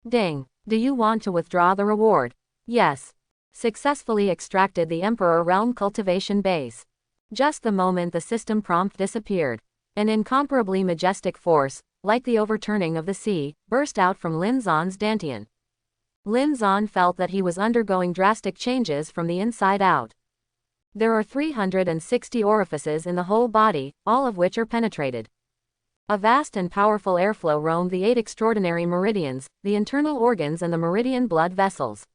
Ding. Do you want to withdraw the reward? Yes. Successfully extracted the Emperor Realm Cultivation Base. Just the moment the system prompt disappeared, an incomparably majestic force, like the overturning of the sea, burst out from Lin Zan's dantian. Lin Zan felt that he was undergoing drastic changes from the inside out. There are 360 orifices in the whole body, all of which are penetrated. A vast and powerful airflow roamed the 8 extraordinary meridians, the internal organs and the meridian blood vessels.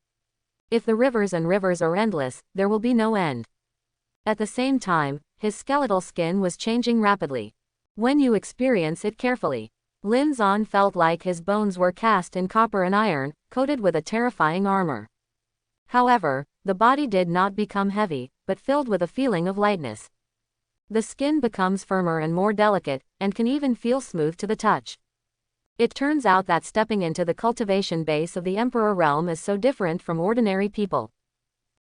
If the rivers and rivers are endless, there will be no end. At the same time, his skeletal skin was changing rapidly. When you experience it carefully, Lin Zan felt like his bones were cast in copper and iron, coated with a terrifying armor. However, the body did not become heavy, but filled with a feeling of lightness. The skin becomes firmer and more delicate, and can even feel smooth to the touch. It turns out that stepping into the cultivation base of the Emperor Realm is so different from ordinary people.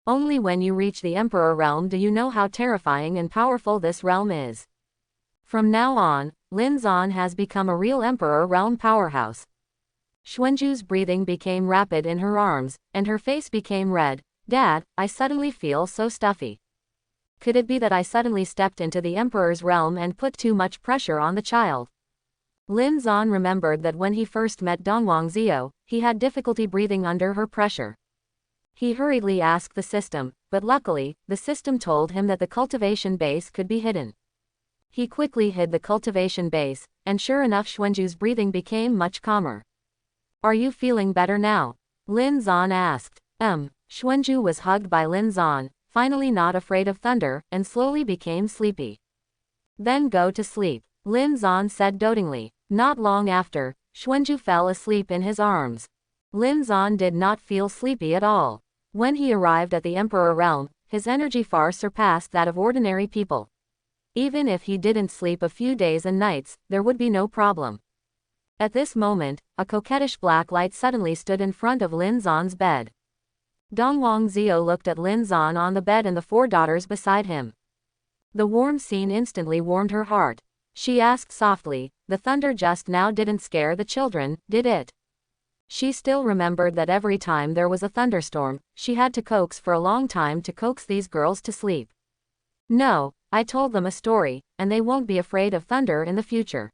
Only when you reach the Emperor Realm do you know how terrifying and powerful this realm is. From now on, Lin Zan has become a real Emperor Realm powerhouse. Xuanju's breathing became rapid in her arms, and her face became red. Dad, I suddenly feel so stuffy. Could it be that I suddenly stepped into the Emperor's realm and put too much pressure on the child? Lin Zan remembered that when he first met Dongwang Zio, he had difficulty breathing under her pressure. He hurriedly asked the system, but luckily, the system told him that the cultivation base could be hidden. He quickly hid the cultivation base, and sure enough Xuanju's breathing became much calmer. Are you feeling better now? Lin Zan asked. Xuanju was hugged by Lin Zan, finally not afraid of thunder, and slowly became sleepy. Then go to sleep, Lin Zan said dotingly. Not long after, Xuanju fell asleep in his arms. Lin Zan did not feel sleepy at all. When he arrived at the Emperor Realm, his energy far surpassed that of ordinary people. Even if he didn't sleep a few days and nights, there would be no problem. At this moment, a coquettish black light suddenly stood in front of Lin Zan's bed. Dongwang Zio looked at Lin Zan on the bed and the 4 daughters beside him. The warm scene instantly warmed her heart. She asked softly, the thunder just now didn't scare the children, did it? She still remembered that every time there was a thunderstorm, she had to coax for a long time to coax these girls to sleep. No, I told them a story, and they won't be afraid of thunder in the future.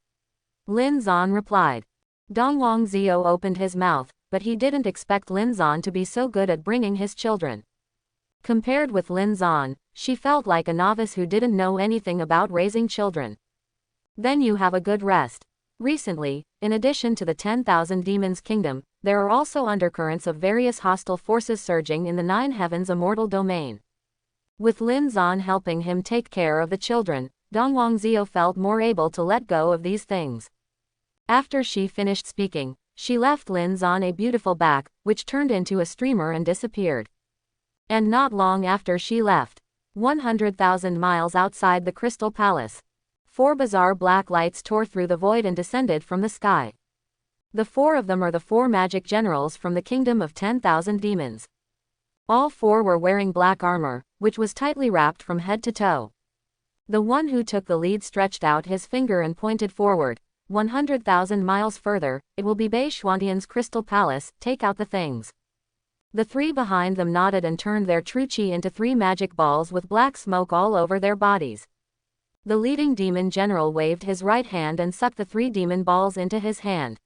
Lin Zan replied. Dongwang Zio opened his mouth, but he didn't expect Lin Zan to be so good at bringing his children. Compared with Lin Zan, she felt like a novice who didn't know anything about raising children. Then you have a good rest. Recently, in addition to the 10,000 demons kingdom, there are also undercurrents of various hostile forces surging in the 9 heavens immortal domain. With Lin Zan helping him take care of the children, Dongwang Zio felt more able to let go of these things. After she finished speaking, she left Lin Zan a beautiful back, which turned into a streamer and disappeared. And not long after she left, 100,000 miles outside the Crystal Palace, 4 bizarre black lights tore through the void and descended from the sky. The 4 of them are the 4 magic generals from the kingdom of 10,000 demons. All 4 were wearing black armor, which was tightly wrapped from head to toe. The one who took the lead stretched out his finger and pointed forward. 100,000 miles further, it will be Bei Xuantian's Crystal Palace, take out the things. The 3 behind them nodded and turned their true chi into 3 magic balls with black smoke all over their bodies. The leading demon general waved his right hand and sucked the 3 demon balls into his hand.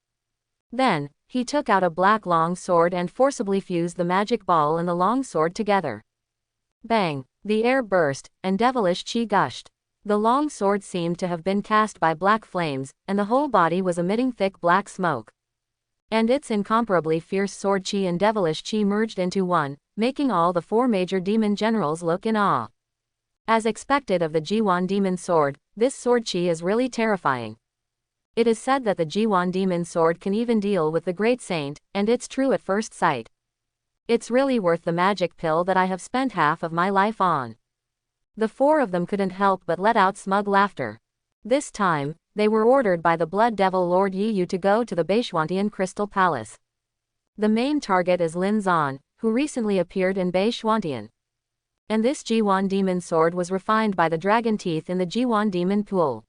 Then, he took out a black long sword and forcibly fused the magic ball and the long sword together. Bang! The air burst, and devilish chi gushed. The long sword seemed to have been cast by black flames, and the whole body was emitting thick black smoke. And its incomparably fierce sword chi and devilish chi merged into one, making all the 4 major demon generals look in awe. As expected of the Bwan demon sword, this sword chi is really terrifying. It is said that the Bwan demon sword can even deal with the great saint, and it's true at first sight. It's really worth the magic pill that I have spent half of my life on. The 4 of them couldn't help but let out smug laughter. This time, they were ordered by the Blood Devil Lord Yiyu to go to the Beishwantian Crystal Palace. The main target is Lin Zan, who recently appeared in Beishwantian. And this Bwan demon sword was refined by the dragon teeth in the Bwan demon pool.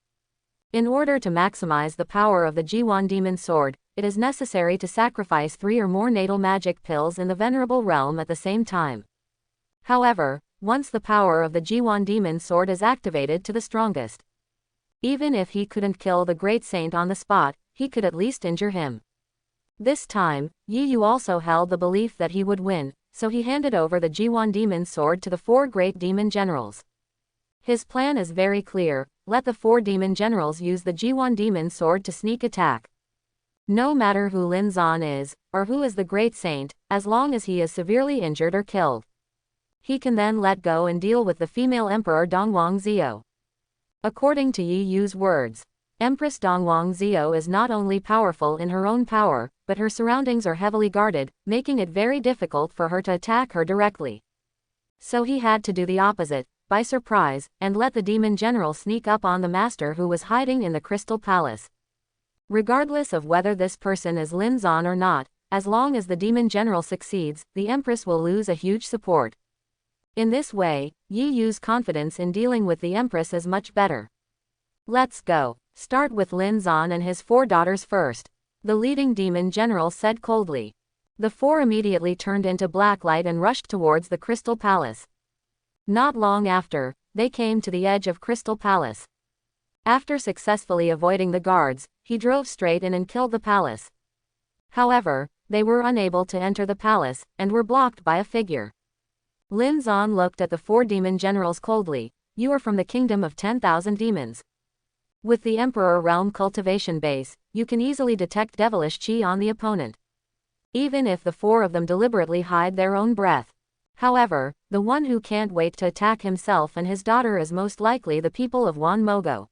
In order to maximize the power of the Bwan demon sword, it is necessary to sacrifice 3 or more natal magic pills in the venerable realm at the same time. However, once the power of the Bwan demon sword is activated to the strongest, even if he couldn't kill the great saint on the spot, he could at least injure him. This time, Yiyu also held the belief that he would win, so he handed over the Bwan demon sword to the 4 great demon generals. His plan is very clear: let the 4 demon generals use the Bwan demon sword to sneak attack. No matter who Lin Zan is, or who is the great saint, as long as he is severely injured or killed, he can then let go and deal with the female emperor Dongwang Zio. According to Yiyu's words, Empress Dongwang Zio is not only powerful in her own power, but her surroundings are heavily guarded, making it very difficult for her to attack her directly. So he had to do the opposite, by surprise, and let the demon general sneak up on the master who was hiding in the Crystal Palace. Regardless of whether this person is Lin Zan or not, as long as the demon general succeeds, the Empress will lose a huge support. In this way, Yiyu's confidence in dealing with the Empress is much better. Let's go. Start with Lin Zan and his 4 daughters first, the leading demon general said coldly. The 4 immediately turned into black light and rushed towards the Crystal Palace. Not long after, they came to the edge of Crystal Palace. After successfully avoiding the guards, he drove straight in and killed the palace. However, they were unable to enter the palace, and were blocked by a figure. Lin Zan looked at the 4 demon generals coldly. You are from the kingdom of 10,000 demons. With the Emperor Realm cultivation base, you can easily detect devilish chi on the opponent, even if the 4 of them deliberately hide their own breath. However, the one who can't wait to attack himself and his daughter is most likely the people of Wan Mogo.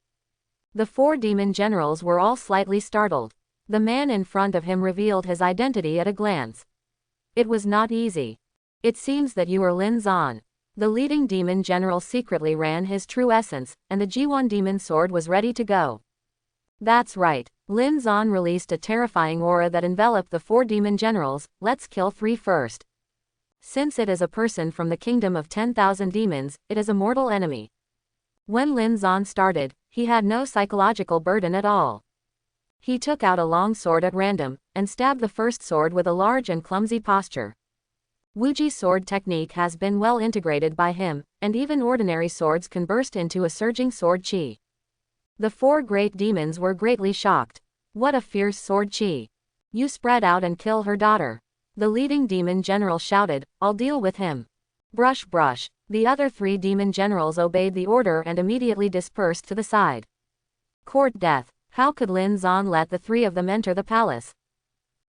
The 4 demon generals were all slightly startled. The man in front of him revealed his identity at a glance. It was not easy. It seems that you are Lin Zan. The leading demon general secretly ran his true essence, and the Bwan demon sword was ready to go. That's right. Lin Zan released a terrifying aura that enveloped the 4 demon generals. Let's kill 3 first. Since it is a person from the kingdom of 10,000 demons, it is a mortal enemy. When Lin Zan started, he had no psychological burden at all. He took out a long sword at random, and stabbed the first sword with a large and clumsy posture. Wuji's sword technique has been well integrated by him, and even ordinary swords can burst into a surging sword chi. The 4 great demons were greatly shocked. What a fierce sword chi! You spread out and kill her daughter. The leading demon general shouted, I'll deal with him. Brush brush. The other 3 demon generals obeyed the order and immediately dispersed to the side. Court death. How could Lin Zan let the 3 of them enter the palace?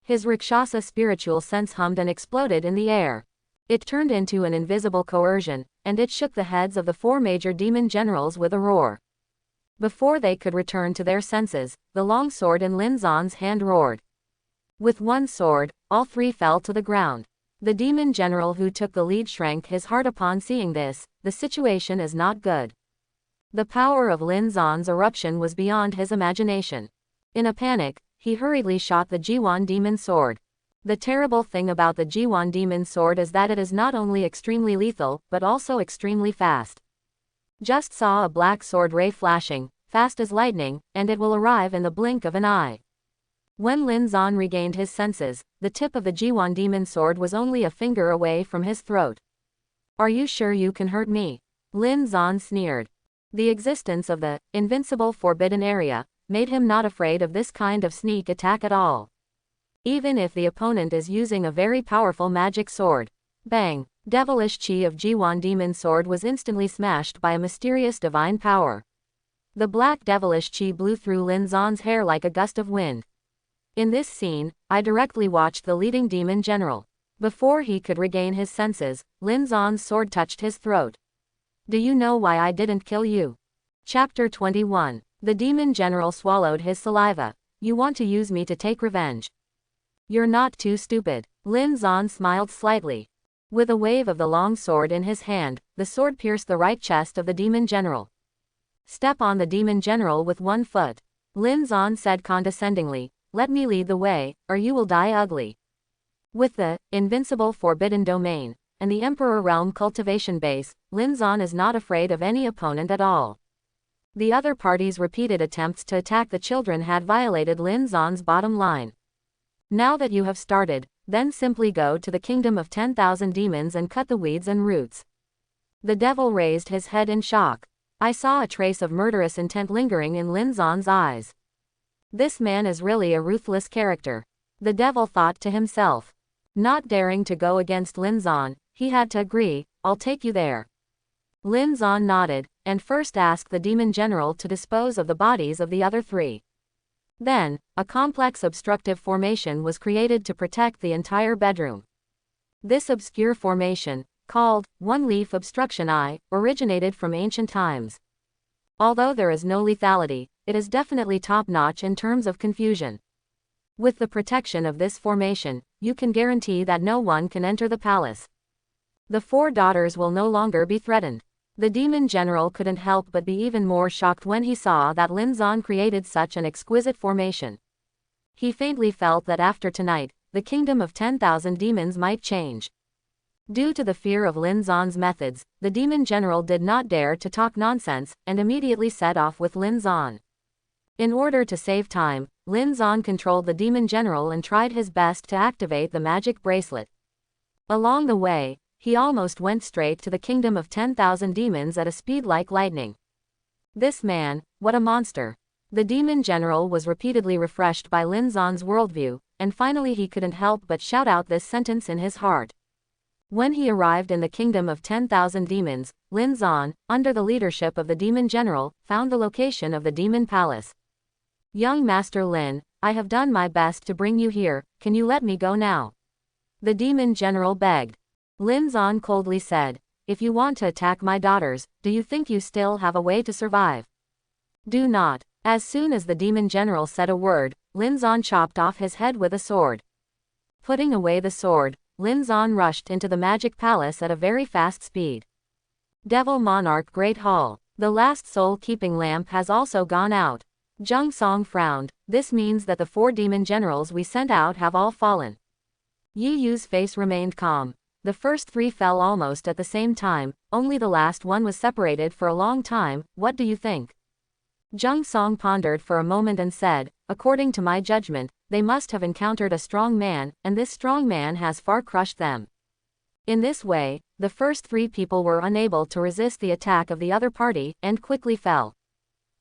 His Rakshasa spiritual sense hummed and exploded in the air. It turned into an invisible coercion, and it shook the heads of the 4 major demon generals with a roar. Before they could return to their senses, the long sword in Lin Zan's hand roared. With one sword, all 3 fell to the ground. The demon general who took the lead shrank his heart upon seeing this. The situation is not good. The power of Lin Zan's eruption was beyond his imagination. In a panic, he hurriedly shot the Bwan demon sword. The terrible thing about the Bwan demon sword is that it is not only extremely lethal, but also extremely fast. Just saw a black sword ray flashing, fast as lightning, and it will arrive in the blink of an eye. When Lin Zan regained his senses, the tip of the Bwan demon sword was only a finger away from his throat. Are you sure you can hurt me? Lin Zan sneered. The existence of the invincible forbidden area made him not afraid of this kind of sneak attack at all. Even if the opponent is using a very powerful magic sword. Bang! Devilish chi of Bwan demon sword was instantly smashed by a mysterious divine power. The black devilish chi blew through Lin Zan's hair like a gust of wind. In this scene, I directly watched the leading demon general. Before he could regain his senses, Lin Zan's sword touched his throat. Do you know why I didn't kill you? Chapter 21. The demon general swallowed his saliva. You want to use me to take revenge. You're not too stupid. Lin Zan smiled slightly. With a wave of the long sword in his hand, the sword pierced the right chest of the demon general. Step on the demon general with one foot. Lin Zan said condescendingly, let me lead the way, or you will die ugly. With the invincible forbidden domain and the Emperor Realm cultivation base, Lin Zan is not afraid of any opponent at all. The other party's repeated attempts to attack the children had violated Lin Zan's bottom line. Now that you have started, then simply go to the kingdom of 10,000 demons and cut the weeds and roots. The devil raised his head in shock. I saw a trace of murderous intent lingering in Lin Zan's eyes. This man is really a ruthless character. The devil thought to himself. Not daring to go against Lin Zan, he had to agree, I'll take you there. Lin Zan nodded, and first asked the demon general to dispose of the bodies of the other three. Then, a complex obstructive formation was created to protect the entire bedroom. This obscure formation, called one-leaf obstruction eye, originated from ancient times. Although there is no lethality, it is definitely top-notch in terms of confusion. With the protection of this formation, you can guarantee that no one can enter the palace. The four daughters will no longer be threatened. The demon general couldn't help but be even more shocked when he saw that Lin Zan created such an exquisite formation. He faintly felt that after tonight, the kingdom of 10,000 demons might change. Due to the fear of Lin Zan's methods, the demon general did not dare to talk nonsense, and immediately set off with Lin Zan. In order to save time, Lin Zan controlled the demon general and tried his best to activate the magic bracelet. Along the way, he almost went straight to the kingdom of 10,000 demons at a speed like lightning. This man, what a monster. The demon general was repeatedly refreshed by Lin Zan's worldview, and finally he couldn't help but shout out this sentence in his heart. When he arrived in the kingdom of 10,000 demons, Lin Zan, under the leadership of the demon general, found the location of the demon palace. Young Master Lin, I have done my best to bring you here, can you let me go now? The demon general begged. Lin Zan coldly said, if you want to attack my daughters, do you think you still have a way to survive? Do not. As soon as the demon general said a word, Lin Zan chopped off his head with a sword. Putting away the sword, Lin Zan rushed into the magic palace at a very fast speed. Devil Monarch Great Hall. The last soul-keeping lamp has also gone out. Zheng Song frowned. This means that the four demon generals we sent out have all fallen. Yi Yu's face remained calm. The first three fell almost at the same time, only the last one was separated for a long time. What do you think? Zheng Song pondered for a moment and said, according to my judgment, they must have encountered a strong man, and this strong man has far crushed them. In this way, the first three people were unable to resist the attack of the other party, and quickly fell.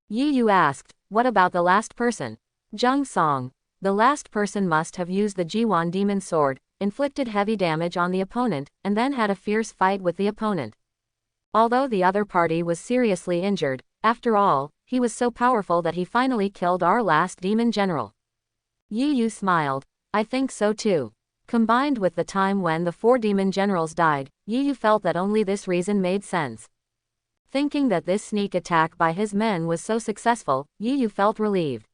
Yi Yu asked, what about the last person? Zheng Song. The last person must have used the Bwan demon sword, inflicted heavy damage on the opponent, and then had a fierce fight with the opponent. Although the other party was seriously injured, after all, he was so powerful that he finally killed our last demon general. Yi Yu smiled. I think so too. Combined with the time when the four demon generals died, Yi Yu felt that only this reason made sense. Thinking that this sneak attack by his men was so successful, Yi Yu felt relieved.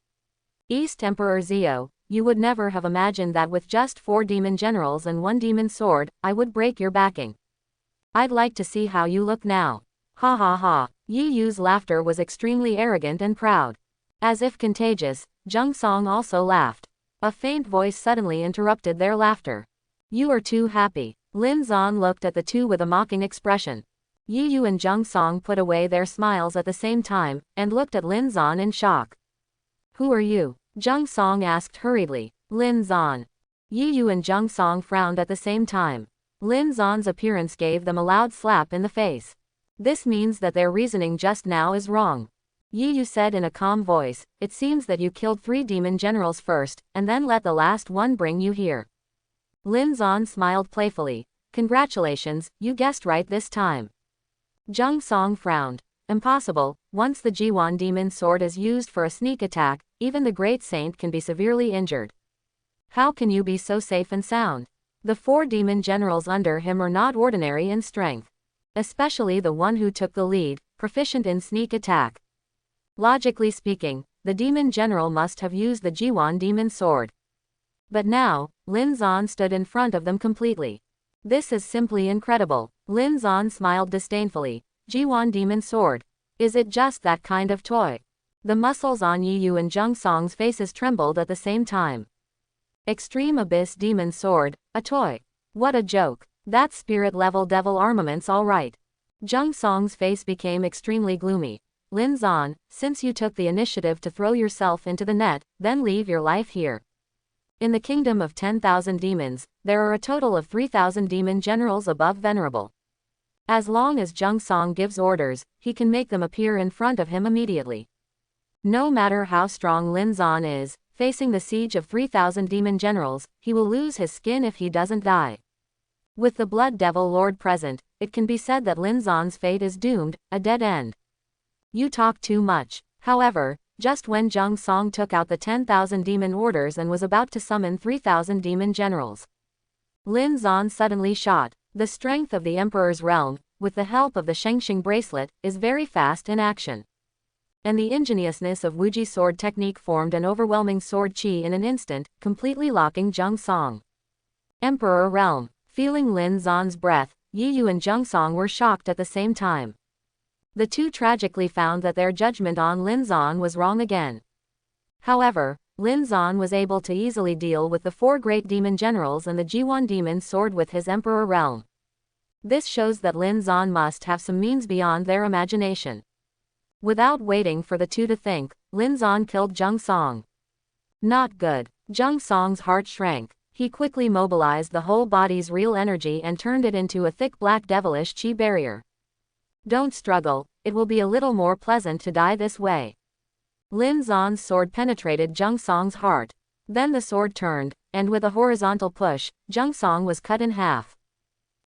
East Emperor Zio, you would never have imagined that with just 4 demon generals and 1 demon sword, I would break your backing. I'd like to see how you look now. Ha ha ha. Yi Yu's laughter was extremely arrogant and proud. As if contagious, Zheng Song also laughed. A faint voice suddenly interrupted their laughter. You are too happy. Lin Zan looked at the two with a mocking expression. Yi Yu and Zheng Song put away their smiles at the same time, and looked at Lin Zan in shock. Who are you? Zheng Song asked hurriedly. Lin Zan. Yi Yu and Zheng Song frowned at the same time. Lin Zan's appearance gave them a loud slap in the face. This means that their reasoning just now is wrong. Yi Yu said in a calm voice, it seems that you killed 3 demon generals first, and then let the last one bring you here. Lin Zan smiled playfully. Congratulations, you guessed right this time. Zhang Song frowned. Impossible, once the Bwan demon sword is used for a sneak attack, even the great saint can be severely injured. How can you be so safe and sound? The 4 demon generals under him are not ordinary in strength. Especially the one who took the lead, proficient in sneak attack. Logically speaking, the demon general must have used the Bwan demon sword. But now, Lin Zan stood in front of them completely. This is simply incredible. Lin Zan smiled disdainfully. Bwan demon sword. Is it just that kind of toy? The muscles on Yi Yu and Zhang Song's faces trembled at the same time. Extreme Abyss demon sword, a toy. What a joke. That's spirit-level devil armaments all right. Zhang Song's face became extremely gloomy. Lin Zan, since you took the initiative to throw yourself into the net, then leave your life here. In the kingdom of 10,000 demons, there are a total of 3,000 demon generals above Venerable. As long as Zhang Song gives orders, he can make them appear in front of him immediately. No matter how strong Lin Zan is, facing the siege of 3,000 demon generals, he will lose his skin if he doesn't die. With the Blood Devil Lord present, it can be said that Lin Zan's fate is doomed, a dead end. You talk too much. However, just when Zhang Song took out the 10,000 demon orders and was about to summon 3,000 demon generals, Lin Zan suddenly shot. The strength of the Emperor's realm, with the help of the Shengxing bracelet, is very fast in action. And the ingeniousness of Wuji sword technique formed an overwhelming sword chi in an instant, completely locking Zhang Song. Emperor realm. Feeling Lin Zan's breath, Yi Yu and Zhang Song were shocked at the same time. The two tragically found that their judgment on Lin Zan was wrong again. However, Lin Zan was able to easily deal with the 4 great demon generals and the Bwan demon sword with his Emperor realm. This shows that Lin Zan must have some means beyond their imagination. Without waiting for the two to think, Lin Zan killed Zhang Song. Not good. Zhang Song's heart shrank. He quickly mobilized the whole body's real energy and turned it into a thick black devilish chi barrier. Don't struggle, it will be a little more pleasant to die this way. Lin Zan's sword penetrated Zhang Song's heart. Then the sword turned, and with a horizontal push, Zhang Song was cut in half.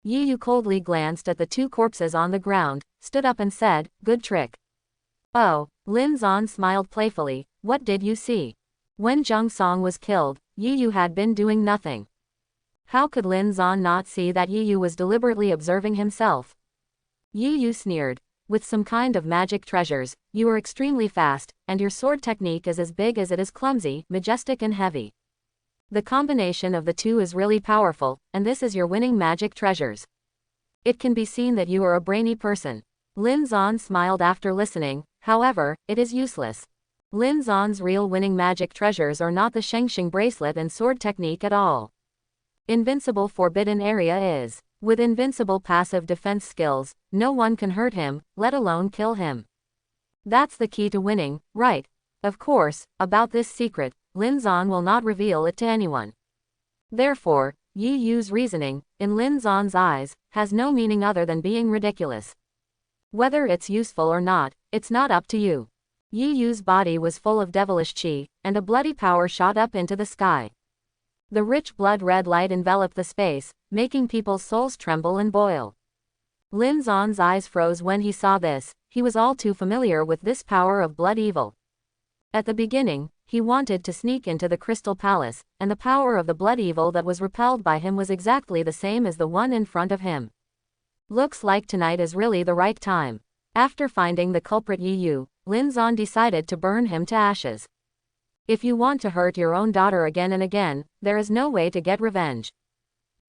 Yi Yu coldly glanced at the 2 corpses on the ground, stood up and said, good trick. Oh, Lin Zan smiled playfully, what did you see? When Zhang Song was killed, Yi Yu had been doing nothing. How could Lin Zan not see that Yi Yu was deliberately observing himself? Yi Yu sneered. With some kind of magic treasures, you are extremely fast, and your sword technique is as big as it is clumsy, majestic and heavy. The combination of the two is really powerful, and this is your winning magic treasures. It can be seen that you are a brainy person. Lin Zan smiled after listening, however, it is useless. Lin Zan's real winning magic treasures are not the Shengxing bracelet and sword technique at all. Invincible forbidden area is. With invincible passive defense skills, no one can hurt him, let alone kill him. That's the key to winning, right? Of course, about this secret, Lin Zan will not reveal it to anyone. Therefore, Yi Yu's reasoning, in Lin Zan's eyes, has no meaning other than being ridiculous. Whether it's useful or not, it's not up to you. Yi Yu's body was full of devilish chi, and a bloody power shot up into the sky. The rich blood-red light enveloped the space, making people's souls tremble and boil. Lin Zan's eyes froze when he saw this. He was all too familiar with this power of blood evil. At the beginning, he wanted to sneak into the Crystal Palace, and the power of the blood evil that was repelled by him was exactly the same as the one in front of him. Looks like tonight is really the right time. After finding the culprit Yi Yu, Lin Zan decided to burn him to ashes. If you want to hurt your own daughter again and again, there is no way to get revenge.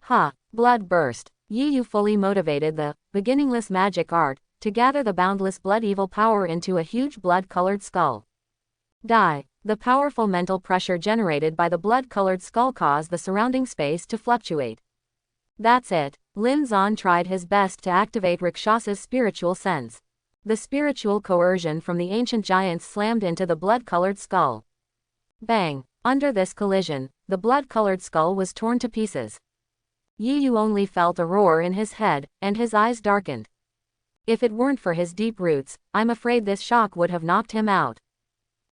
Ha! Blood burst. Yi Yu fully motivated the beginningless magic art to gather the boundless blood evil power into a huge blood-colored skull. Die. The powerful mental pressure generated by the blood-colored skull caused the surrounding space to fluctuate. That's it. Lin Zan tried his best to activate Rakshas's spiritual sense. The spiritual coercion from the ancient giants slammed into the blood-colored skull. Bang! Under this collision, the blood-colored skull was torn to pieces. Yi Yu only felt a roar in his head, and his eyes darkened. If it weren't for his deep roots, I'm afraid this shock would have knocked him out.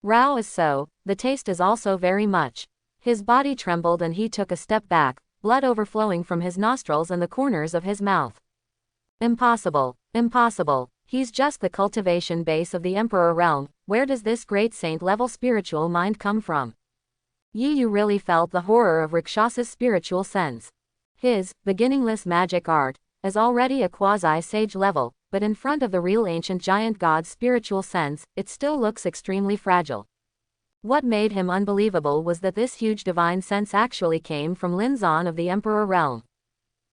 Rao is so, the taste is also very much. His body trembled and he took a step back, blood overflowing from his nostrils and the corners of his mouth. Impossible, impossible. He's just the cultivation base of the Emperor realm. Where does this great saint-level spiritual mind come from? Yi Yu really felt the horror of Rakshasa's spiritual sense. His beginningless magic art is already a quasi-sage level, but in front of the real ancient giant god's spiritual sense, it still looks extremely fragile. What made him unbelievable was that this huge divine sense actually came from Lin Zan of the Emperor realm.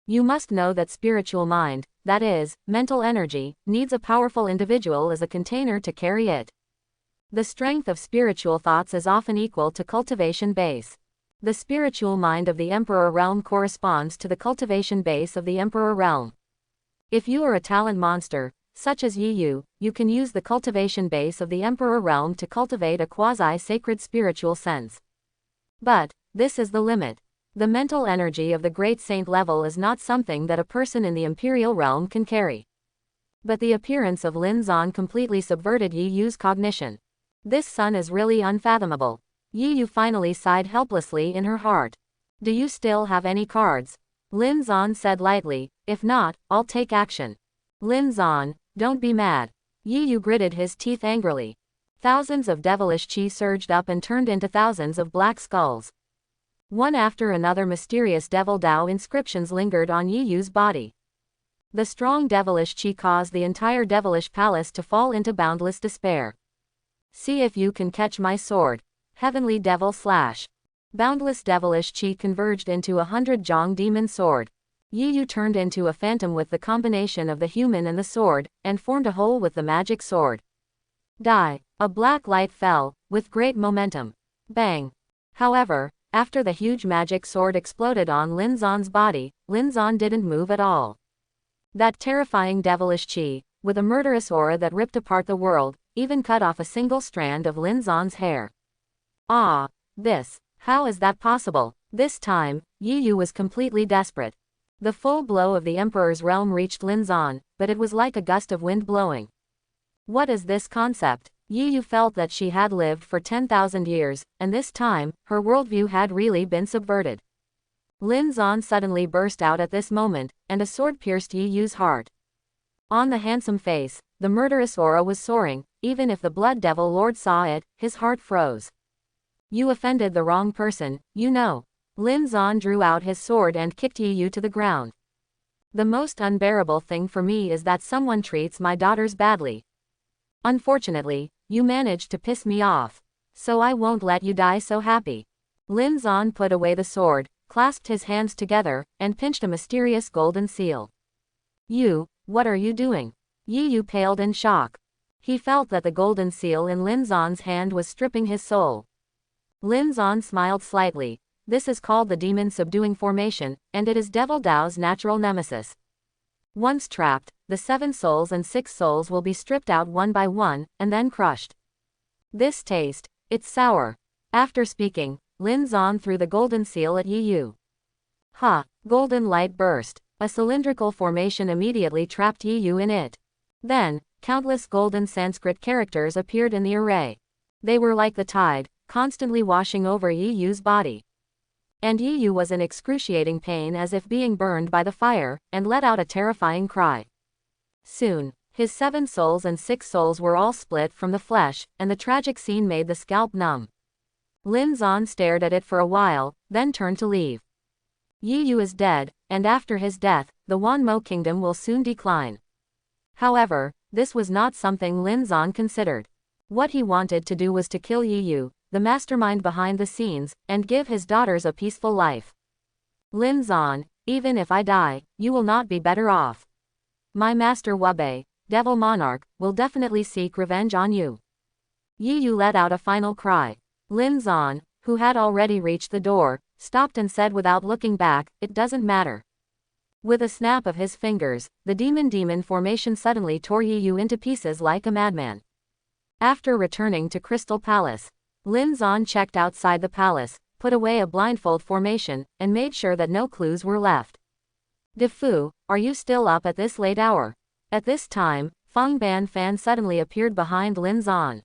You must know that spiritual mind, that is, mental energy, needs a powerful individual as a container to carry it. The strength of spiritual thoughts is often equal to cultivation base. The spiritual mind of the Emperor realm corresponds to the cultivation base of the Emperor realm. If you are a talent monster, such as Yi Yu, you can use the cultivation base of the Emperor realm to cultivate a quasi-sacred spiritual sense. But this is the limit. The mental energy of the great saint level is not something that a person in the Imperial realm can carry. But the appearance of Lin Zan completely subverted Yi Yu's cognition. This son is really unfathomable. Yi Yu finally sighed helplessly in her heart. Do you still have any cards? Lin Zan said lightly, if not, I'll take action. Lin Zan, don't be mad. Yi Yu gritted his teeth angrily. Thousands of devilish chi surged up and turned into thousands of black skulls. One after another mysterious devil Dao inscriptions lingered on Yi Yu's body. The strong devilish chi caused the entire devilish palace to fall into boundless despair. See if you can catch my sword. Heavenly devil slash. Boundless devilish chi converged into 100 Zhong demon sword. Yi Yu turned into a phantom with the combination of the human and the sword, and formed a hole with the magic sword. Die. A black light fell, with great momentum. Bang. However, after the huge magic sword exploded on Lin Zan's body, Lin Zan didn't move at all. That terrifying devilish chi, with a murderous aura that ripped apart the world, even cut off a single strand of Lin Zan's hair. Ah, this. How is that possible? This time, Yi Yu was completely desperate. The full blow of the Emperor's realm reached Lin Zan, but it was like a gust of wind blowing. What is this concept? Yi Yu felt that she had lived for 10,000 years, and this time, her worldview had really been subverted. Lin Zan suddenly burst out at this moment, and a sword pierced Yi Yu's heart. On the handsome face, the murderous aura was soaring. Even if the Blood Devil Lord saw it, his heart froze. You offended the wrong person, you know. Lin Zan drew out his sword and kicked Yi Yu to the ground. The most unbearable thing for me is that someone treats my daughters badly. Unfortunately, you managed to piss me off. So I won't let you die so happy. Lin Zan put away the sword, clasped his hands together, and pinched a mysterious golden seal. You, what are you doing? Yi Yu paled in shock. He felt that the golden seal in Lin Zan's hand was stripping his soul. Lin Zan smiled slightly. This is called the demon subduing formation, and it is Devil Dao's natural nemesis. Once trapped, the 7 souls and 6 souls will be stripped out one by one, and then crushed. This taste, it's sour. After speaking, Lin Zan threw the golden seal at Yi Yu. Ha! Golden light burst. A cylindrical formation immediately trapped Yi Yu in it. Then, countless golden Sanskrit characters appeared in the array. They were like the tide, constantly washing over Yi Yu's body. And Yi Yu was in excruciating pain as if being burned by the fire, and let out a terrifying cry. Soon, his 7 souls and 6 souls were all split from the flesh, and the tragic scene made the scalp numb. Lin Zan stared at it for a while, then turned to leave. Yi Yu is dead, and after his death, the Wanmo kingdom will soon decline. However, this was not something Lin Zan considered. What he wanted to do was to kill Yi Yu, the mastermind behind the scenes, and give his daughters a peaceful life. Lin Zan, even if I die, you will not be better off. My master Wubei, Devil Monarch, will definitely seek revenge on you. Yi Yu let out a final cry. Lin Zan, who had already reached the door, stopped and said without looking back, it doesn't matter. With a snap of his fingers, the demon formation suddenly tore Yi Yu into pieces like a madman. After returning to Crystal Palace, Lin Zan checked outside the palace, put away a blindfold formation, and made sure that no clues were left. "Defu, are you still up at this late hour?" At this time, Feng Ban Fan suddenly appeared behind Lin Zan.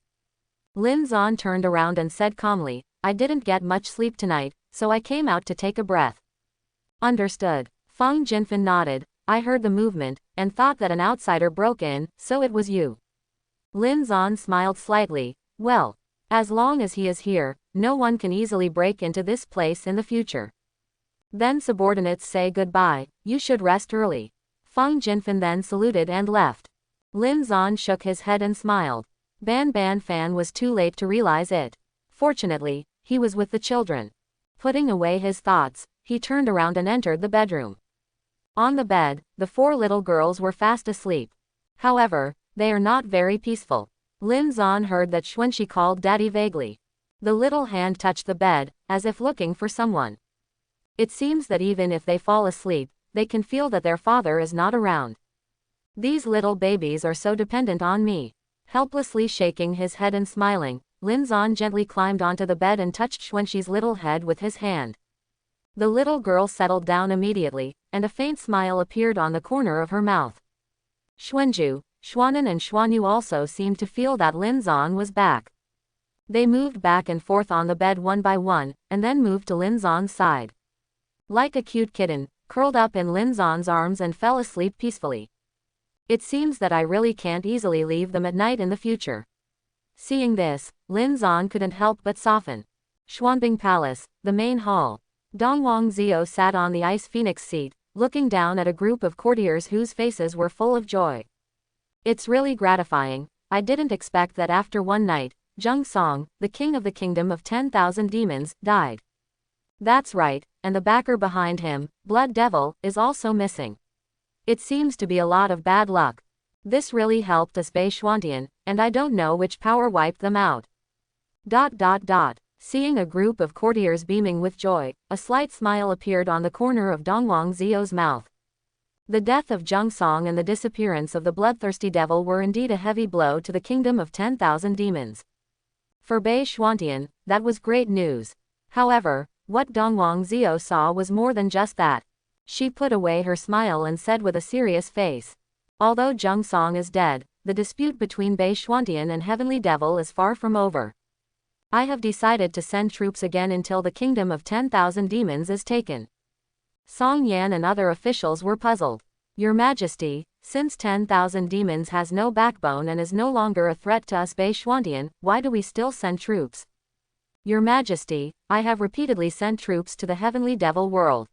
Lin Zan turned around and said calmly, I didn't get much sleep tonight, so I came out to take a breath. Understood. Feng Jinfen nodded. I heard the movement, and thought that an outsider broke in, so it was you. Lin Zan smiled slightly. Well, as long as he is here, no one can easily break into this place in the future. Then subordinates say goodbye, you should rest early. Feng Jinfen then saluted and left. Lin Zan shook his head and smiled. Ban Ban Fan was too late to realize it. Fortunately, he was with the children. Putting away his thoughts, he turned around and entered the bedroom. On the bed, the 4 little girls were fast asleep. However, they are not very peaceful. Lin Zan heard that when she called Daddy vaguely. The little hand touched the bed, as if looking for someone. It seems that even if they fall asleep, they can feel that their father is not around. These little babies are so dependent on me. Helplessly shaking his head and smiling, Lin Zan gently climbed onto the bed and touched Xuanxi's little head with his hand. The little girl settled down immediately, and a faint smile appeared on the corner of her mouth. Xuanju, Xuanan and Xuanyu also seemed to feel that Lin Zan was back. They moved back and forth on the bed one by one, and then moved to Lin Zan's side. Like a cute kitten, curled up in Lin Zan's arms and fell asleep peacefully. It seems that I really can't easily leave them at night in the future. Seeing this, Lin Zan couldn't help but soften. Xuanbing Palace, the main hall. Dongwang Zio sat on the ice phoenix seat, looking down at a group of courtiers whose faces were full of joy. It's really gratifying. I didn't expect that after one night, Zheng Song, the king of the kingdom of 10,000 demons, died. That's right, and the backer behind him, Blood Devil, is also missing. It seems to be a lot of bad luck. This really helped us Bei Xuantian, and I don't know which power wiped them out. Seeing a group of courtiers beaming with joy, a slight smile appeared on the corner of Dongwang Zio's mouth. The death of Zheng Song and the disappearance of the bloodthirsty devil were indeed a heavy blow to the kingdom of 10,000 demons. For Bei Xuantian, that was great news. However, what Dongwang Zio saw was more than just that. She put away her smile and said with a serious face. Although Zheng Song is dead, the dispute between Bei Xuantian and Heavenly Devil is far from over. I have decided to send troops again until the kingdom of 10,000 demons is taken. Song Yan and other officials were puzzled. Your Majesty, since 10,000 demons has no backbone and is no longer a threat to us Bei Xuantian, why do we still send troops? Your Majesty, I have repeatedly sent troops to the Heavenly Devil world.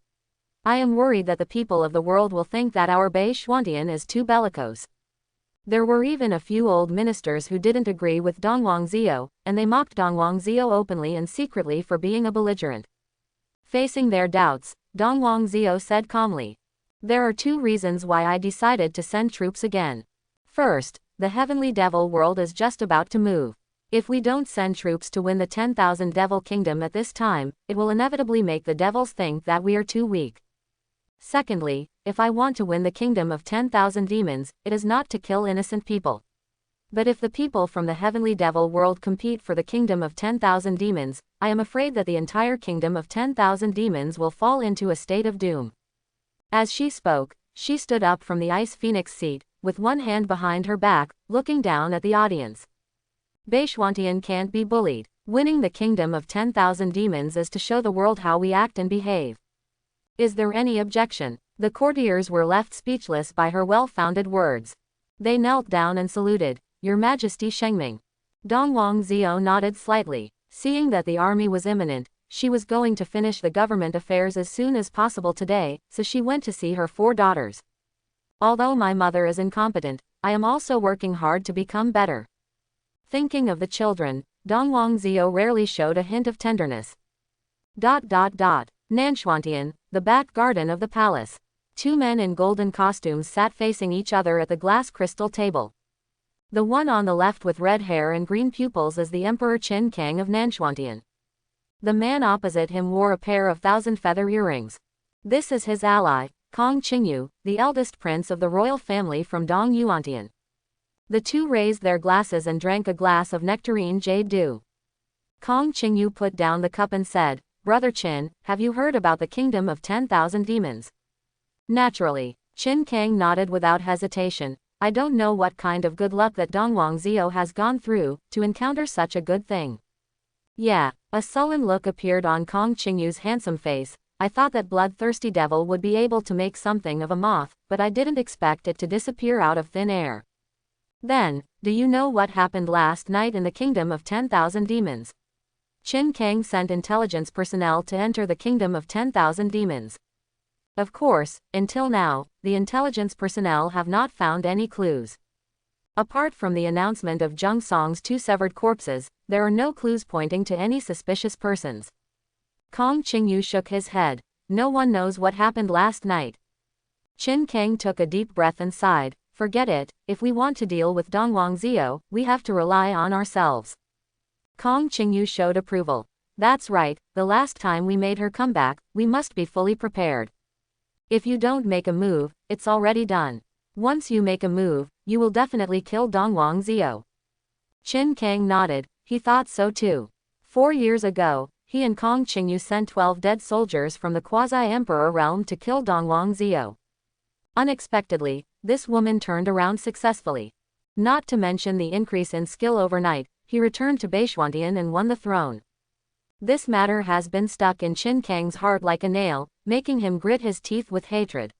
I am worried that the people of the world will think that our Bei Xuantian is too bellicose. There were even a few old ministers who didn't agree with Dongwang Zio, and they mocked Dongwang Zio openly and secretly for being a belligerent. Facing their doubts, Dongwang Zio said calmly. There are 2 reasons why I decided to send troops again. First, the Heavenly Devil world is just about to move. If we don't send troops to win the 10,000 Devil Kingdom at this time, it will inevitably make the devils think that we are too weak. Secondly, if I want to win the kingdom of 10,000 demons, it is not to kill innocent people. But if the people from the Heavenly Devil world compete for the kingdom of 10,000 demons, I am afraid that the entire kingdom of 10,000 demons will fall into a state of doom. As she spoke, she stood up from the ice phoenix seat, with one hand behind her back, looking down at the audience. Bei Xuantian can't be bullied. Winning the kingdom of 10,000 demons is to show the world how we act and behave. Is there any objection? The courtiers were left speechless by her well-founded words. They knelt down and saluted. Your Majesty Shengming. Dongwang Zio nodded slightly. Seeing that the army was imminent, she was going to finish the government affairs as soon as possible today, so she went to see her 4 daughters. Although my mother is incompetent, I am also working hard to become better. Thinking of the children, Dongwang Zio rarely showed a hint of tenderness. Nanshuantian, the back garden of the palace. 2 men in golden costumes sat facing each other at the glass crystal table. The one on the left with red hair and green pupils is the Emperor Qin Kang of Nanshuantian. The man opposite him wore a pair of 1,000 feather earrings. This is his ally, Kong Qingyu, the eldest prince of the royal family from Dong Yuantian. The 2 raised their glasses and drank a glass of nectarine jade dew. Kong Qingyu put down the cup and said, Brother Qin, have you heard about the kingdom of 10,000 demons? Naturally, Qin Kang nodded without hesitation. I don't know what kind of good luck that Dongwang Zio has gone through, to encounter such a good thing. Yeah, a sullen look appeared on Kong Qingyu's handsome face. I thought that bloodthirsty devil would be able to make something of a moth, but I didn't expect it to disappear out of thin air. Then, do you know what happened last night in the kingdom of 10,000 demons? Qin Kang sent intelligence personnel to enter the kingdom of 10,000 demons. Of course, until now, the intelligence personnel have not found any clues. Apart from the announcement of Zheng Song's 2 severed corpses, there are no clues pointing to any suspicious persons. Kong Qingyu shook his head. No one knows what happened last night. Qin Kang took a deep breath and sighed. Forget it, if we want to deal with Dongwang Zio, we have to rely on ourselves. Kong Qingyu showed approval. That's right, the last time we made her come back, we must be fully prepared. If you don't make a move, it's already done. Once you make a move, you will definitely kill Dongwang Zio. Qin Kang nodded, he thought so too. 4 years ago, he and Kong Qingyu sent 12 dead soldiers from the quasi-emperor realm to kill Dongwang Zio. Unexpectedly, this woman turned around successfully. Not to mention the increase in skill overnight, he returned to Beishuantian and won the throne. This matter has been stuck in Qin Kang's heart like a nail, making him grit his teeth with hatred.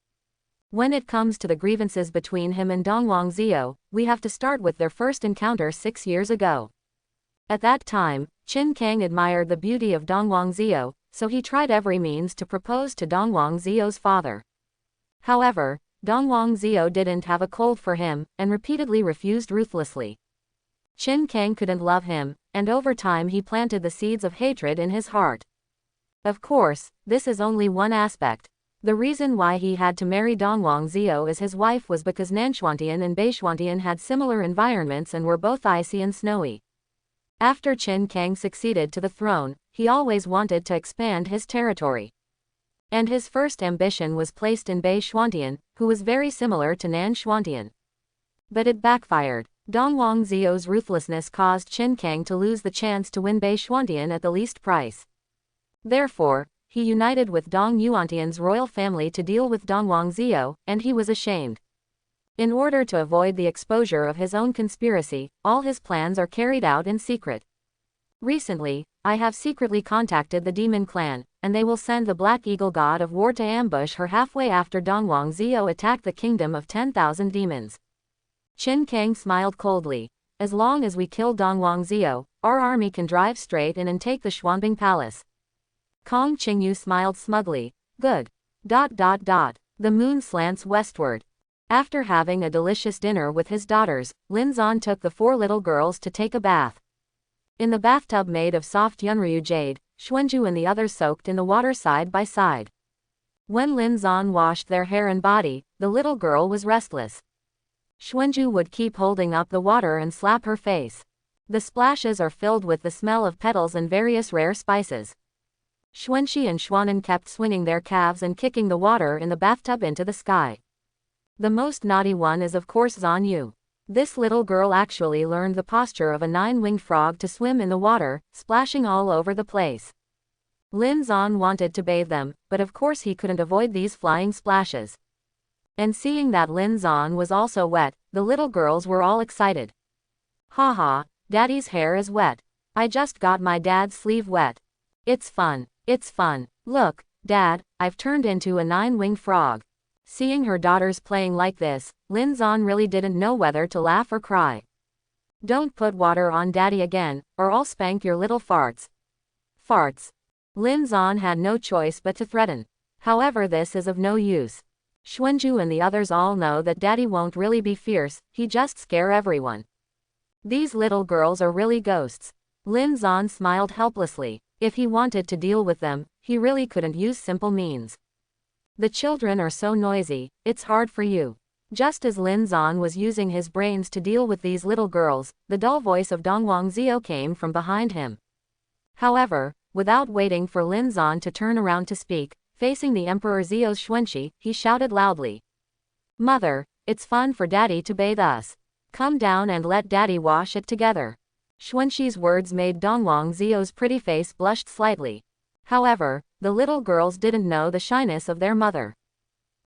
When it comes to the grievances between him and Dongwang Zio, we have to start with their first encounter 6 years ago. At that time, Qin Kang admired the beauty of Dongwang Zio, so he tried every means to propose to Dongwang Zio's father. However, Dongwang Zio didn't have a cold for him, and repeatedly refused ruthlessly. Qin Kang couldn't love him, and over time he planted the seeds of hatred in his heart. Of course, this is only one aspect. The reason why he had to marry Dongwang Zio as his wife was because Nanshuantian and Beishuantian had similar environments and were both icy and snowy. After Qin Kang succeeded to the throne, he always wanted to expand his territory. And his first ambition was placed in Beishuantian, who was very similar to Nanshuantian. But it backfired. Dongwang Zio's ruthlessness caused Qin Kang to lose the chance to win Beishuantian at the least price. Therefore, he united with Dong Yuantian's royal family to deal with Dongwang Zio, and he was ashamed. In order to avoid the exposure of his own conspiracy, all his plans are carried out in secret. Recently, I have secretly contacted the demon clan, and they will send the Black Eagle god of war to ambush her halfway after Dongwang Zio attacked the kingdom of 10,000 demons. Qin Kang smiled coldly. As long as we kill Dongwang Zio, our army can drive straight in and take the Xuanbing Palace. Kong Qingyu smiled smugly. Good. The moon slants westward. After having a delicious dinner with his daughters, Lin Zan took the 4 little girls to take a bath. In the bathtub made of soft Yunryu jade, Xuanju and the others soaked in the water side by side. When Lin Zan washed their hair and body, the little girl was restless. Xuanju would keep holding up the water and slap her face. The splashes are filled with the smell of petals and various rare spices. Xuanxi and Xuanan kept swinging their calves and kicking the water in the bathtub into the sky. The most naughty one is of course Zan Yu. This little girl actually learned the posture of a 9-winged frog to swim in the water, splashing all over the place. Lin Zan wanted to bathe them, but of course he couldn't avoid these flying splashes. And seeing that Lin Zan was also wet, the little girls were all excited. Haha, Daddy's hair is wet. I just got my dad's sleeve wet. It's fun. It's fun. Look, Dad, I've turned into a 9-winged frog. Seeing her daughters playing like this, Lin Zan really didn't know whether to laugh or cry. Don't put water on Daddy again, or I'll spank your little farts. Farts. Lin Zan had no choice but to threaten. However, this is of no use. Xuanju and the others all know that Daddy won't really be fierce, he just scare everyone. These little girls are really ghosts. Lin Zan smiled helplessly. If he wanted to deal with them, he really couldn't use simple means. The children are so noisy, it's hard for you. Just as Lin Zan was using his brains to deal with these little girls, the dull voice of Dongwang Zio came from behind him. However, without waiting for Lin Zan to turn around to speak, facing the Emperor Zio's Xuanxi, he shouted loudly. Mother, it's fun for Daddy to bathe us. Come down and let Daddy wash it together. Xuanxi's words made Dongwang Zio's pretty face blushed slightly. However, the little girls didn't know the shyness of their mother.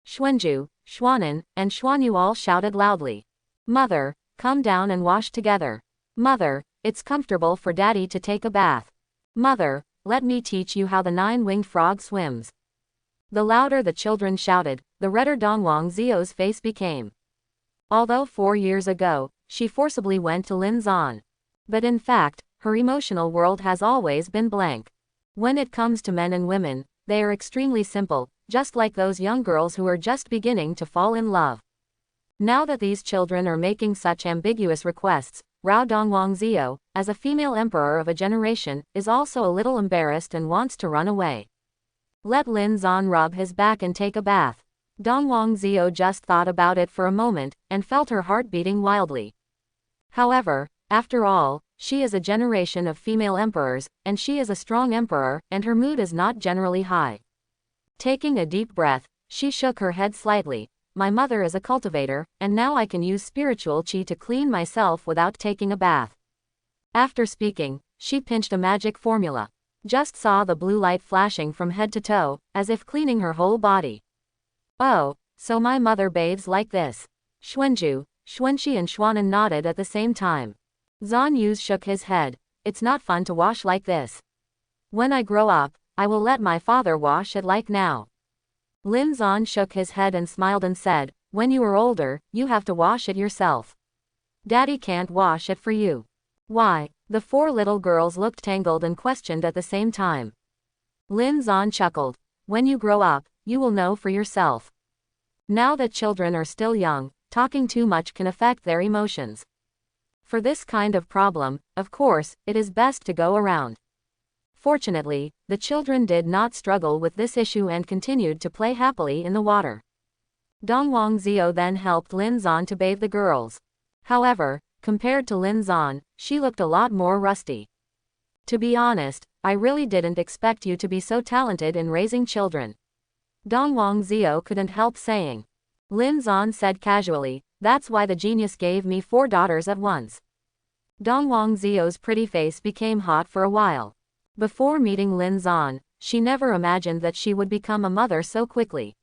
Xuanju, Xuanan, and Xuanyu all shouted loudly. Mother, come down and wash together. Mother, it's comfortable for Daddy to take a bath. Mother, let me teach you how the nine-winged frog swims. The louder the children shouted, the redder Dongwang Zio's face became. Although 4 years ago, she forcibly went to Lin Zan. But in fact, her emotional world has always been blank. When it comes to men and women, they are extremely simple, just like those young girls who are just beginning to fall in love. Now that these children are making such ambiguous requests, Rao Dongwang Zio, as a female emperor of a generation, is also a little embarrassed and wants to run away. Let Lin Zan rub his back and take a bath. Dongwang Zio just thought about it for a moment, and felt her heart beating wildly. However, after all, she is a generation of female emperors, and she is a strong emperor, and her mood is not generally high. Taking a deep breath, she shook her head slightly. My mother is a cultivator, and now I can use spiritual qi to clean myself without taking a bath. After speaking, she pinched a magic formula. Just saw the blue light flashing from head to toe, as if cleaning her whole body. Oh, so my mother bathes like this. Xuanju, Xuanxi and Xuanan nodded at the same time. Zan Yu shook his head. It's not fun to wash like this. When I grow up, I will let my father wash it like now. Lin Zan shook his head and smiled and said, when you are older, you have to wash it yourself. Daddy can't wash it for you. Why? The 4 little girls looked tangled and questioned at the same time. Lin Zan chuckled. When you grow up, you will know for yourself. Now that children are still young, talking too much can affect their emotions. For this kind of problem, of course, it is best to go around. Fortunately, the children did not struggle with this issue and continued to play happily in the water. Dongwang Zio then helped Lin Zan to bathe the girls. However, compared to Lin Zan, she looked a lot more rusty. To be honest, I really didn't expect you to be so talented in raising children. Dongwang Zio couldn't help saying. Lin Zan said casually, that's why the genius gave me 4 daughters at once. Dongwang Zio's pretty face became hot for a while. Before meeting Lin Zan, she never imagined that she would become a mother so quickly.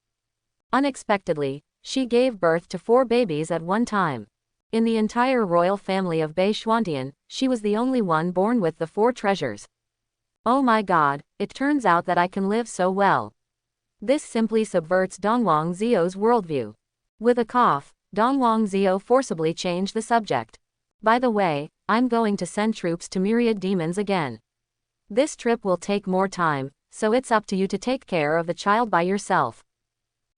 Unexpectedly, she gave birth to 4 babies at one time. In the entire royal family of Bei Xuantian, she was the only one born with the 4 treasures. Oh my god, it turns out that I can live so well. This simply subverts Dongwang Zio's worldview. With a cough, Dongwang Zio forcibly changed the subject. By the way, I'm going to send troops to Myriad Demons again. This trip will take more time, so it's up to you to take care of the child by yourself.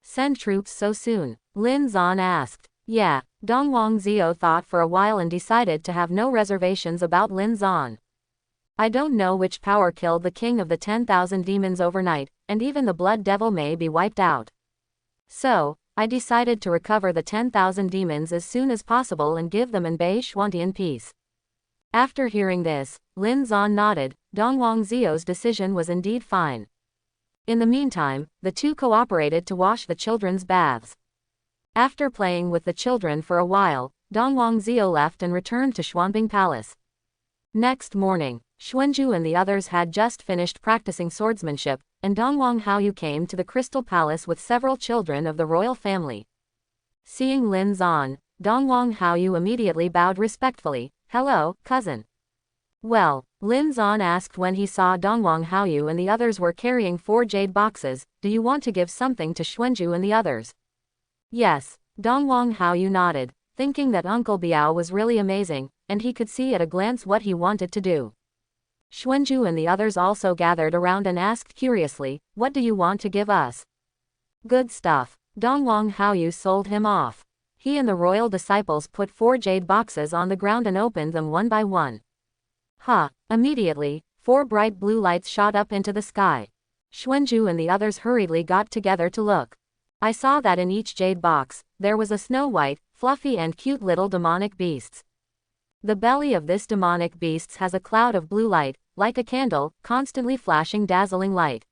Send troops so soon? Lin Zan asked. Yeah, Dongwang Zio thought for a while and decided to have no reservations about Lin Zan. I don't know which power killed the king of the 10,000 demons overnight, and even the blood devil may be wiped out. So, I decided to recover the 10,000 demons as soon as possible and give them in Bei Xuantian peace. After hearing this, Lin Zan nodded. Dongwang Zio's decision was indeed fine. In the meantime, the two cooperated to wash the children's baths. After playing with the children for a while, Dongwang Zio left and returned to Xuanbing Palace. Next morning, Xuanju and the others had just finished practicing swordsmanship, and Dongwang Haoyu came to the Crystal Palace with several children of the royal family. Seeing Lin Zan, Dongwang Haoyu immediately bowed respectfully. Hello, cousin. Well, Lin Zan asked when he saw Dongwang Haoyu and the others were carrying 4 jade boxes, do you want to give something to Xuanju and the others? Yes, Dongwang Haoyu nodded, thinking that Uncle Biao was really amazing, and he could see at a glance what he wanted to do. Xuanju and the others also gathered around and asked curiously, what do you want to give us? Good stuff. Dongwang Haoyu sold him off. He and the royal disciples put 4 jade boxes on the ground and opened them one by one. Immediately, 4 bright blue lights shot up into the sky. Xuanju and the others hurriedly got together to look. I saw that in each jade box, there was a snow-white, fluffy and cute little demonic beasts. The belly of this demonic beasts has a cloud of blue light, like a candle, constantly flashing dazzling light.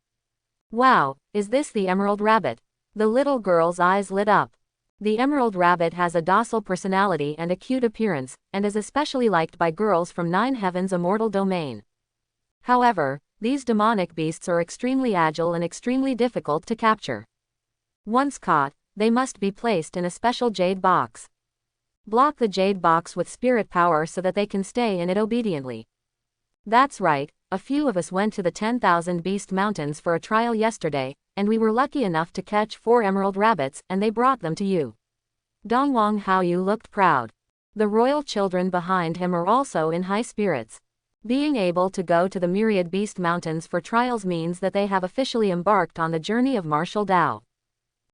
Wow, is this the Emerald Rabbit? The little girl's eyes lit up. The Emerald Rabbit has a docile personality and a cute appearance, and is especially liked by girls from 9 Heaven's immortal domain. However, these demonic beasts are extremely agile and extremely difficult to capture. Once caught, they must be placed in a special jade box. Block the jade box with spirit power so that they can stay in it obediently. That's right, a few of us went to the 10,000 Beast Mountains for a trial yesterday, and we were lucky enough to catch 4 emerald rabbits and they brought them to you. Dongwang Haoyu looked proud. The royal children behind him are also in high spirits. Being able to go to the myriad Beast Mountains for trials means that they have officially embarked on the journey of martial Dao.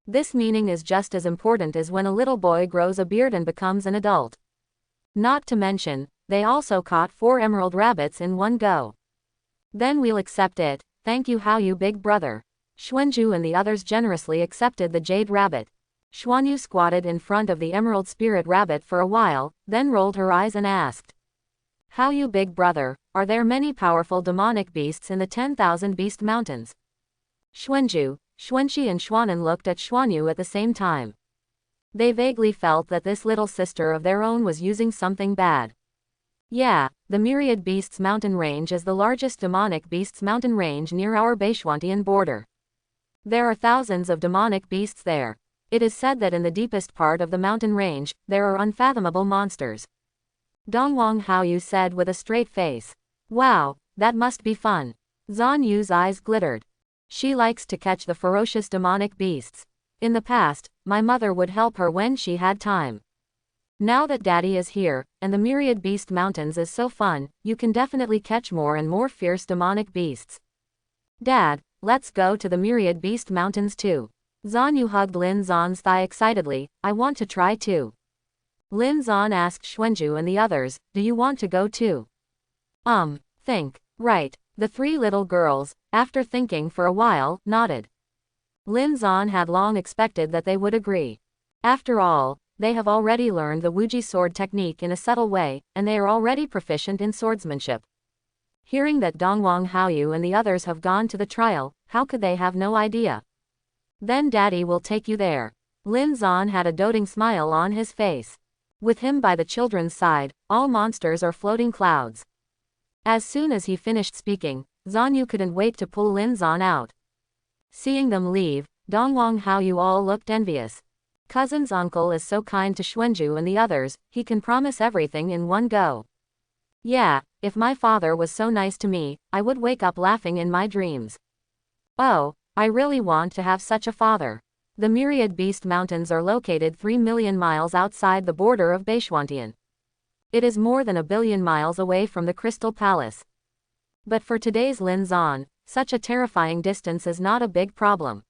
This meaning is just as important as when a little boy grows a beard and becomes an adult. Not to mention, they also caught 4 emerald rabbits in one go. Then we'll accept it, thank you Haoyu big brother. Xuanju and the others generously accepted the jade rabbit. Xuanyu squatted in front of the emerald spirit rabbit for a while, then rolled her eyes and asked. Haoyu big brother, are there many powerful demonic beasts in the 10,000 Beast Mountains? Xuanju, Xuanxi and Xuanan looked at Xuanyu at the same time. They vaguely felt that this little sister of their own was using something bad. Yeah, the Myriad Beasts Mountain Range is the largest demonic beasts mountain range near our Beishwantian border. There are thousands of demonic beasts there. It is said that in the deepest part of the mountain range, there are unfathomable monsters. Dongwang Haoyu said with a straight face. Wow, that must be fun. Zhan Yu's eyes glittered. She likes to catch the ferocious demonic beasts. In the past, my mother would help her when she had time. Now that Daddy is here, and the Myriad Beast Mountains is so fun, you can definitely catch more and more fierce demonic beasts. Dad, let's go to the Myriad Beast Mountains too. Zhan Yu hugged Lin Zhan's thigh excitedly, I want to try too. Lin Zhan asked Xuanju and the others, do you want to go too? Think. Right. The 3 little girls, after thinking for a while, nodded. Lin Zhan had long expected that they would agree. After all, they have already learned the Wuji sword technique in a subtle way, and they are already proficient in swordsmanship. Hearing that Dongwang Haoyu and the others have gone to the trial, how could they have no idea? Then Daddy will take you there. Lin Zhan had a doting smile on his face. With him by the children's side, all monsters are floating clouds. As soon as he finished speaking, Zhan Yu couldn't wait to pull Lin Zhan out. Seeing them leave, Dongwang Haoyu all looked envious. Cousin's uncle is so kind to Xuanju and the others, he can promise everything in one go. Yeah, if my father was so nice to me, I would wake up laughing in my dreams. Oh, I really want to have such a father. The Myriad Beast Mountains are located 3 million miles outside the border of Beishwantian. It is more than 1 billion miles away from the Crystal Palace. But for today's Lin Zhan, such a terrifying distance is not a big problem.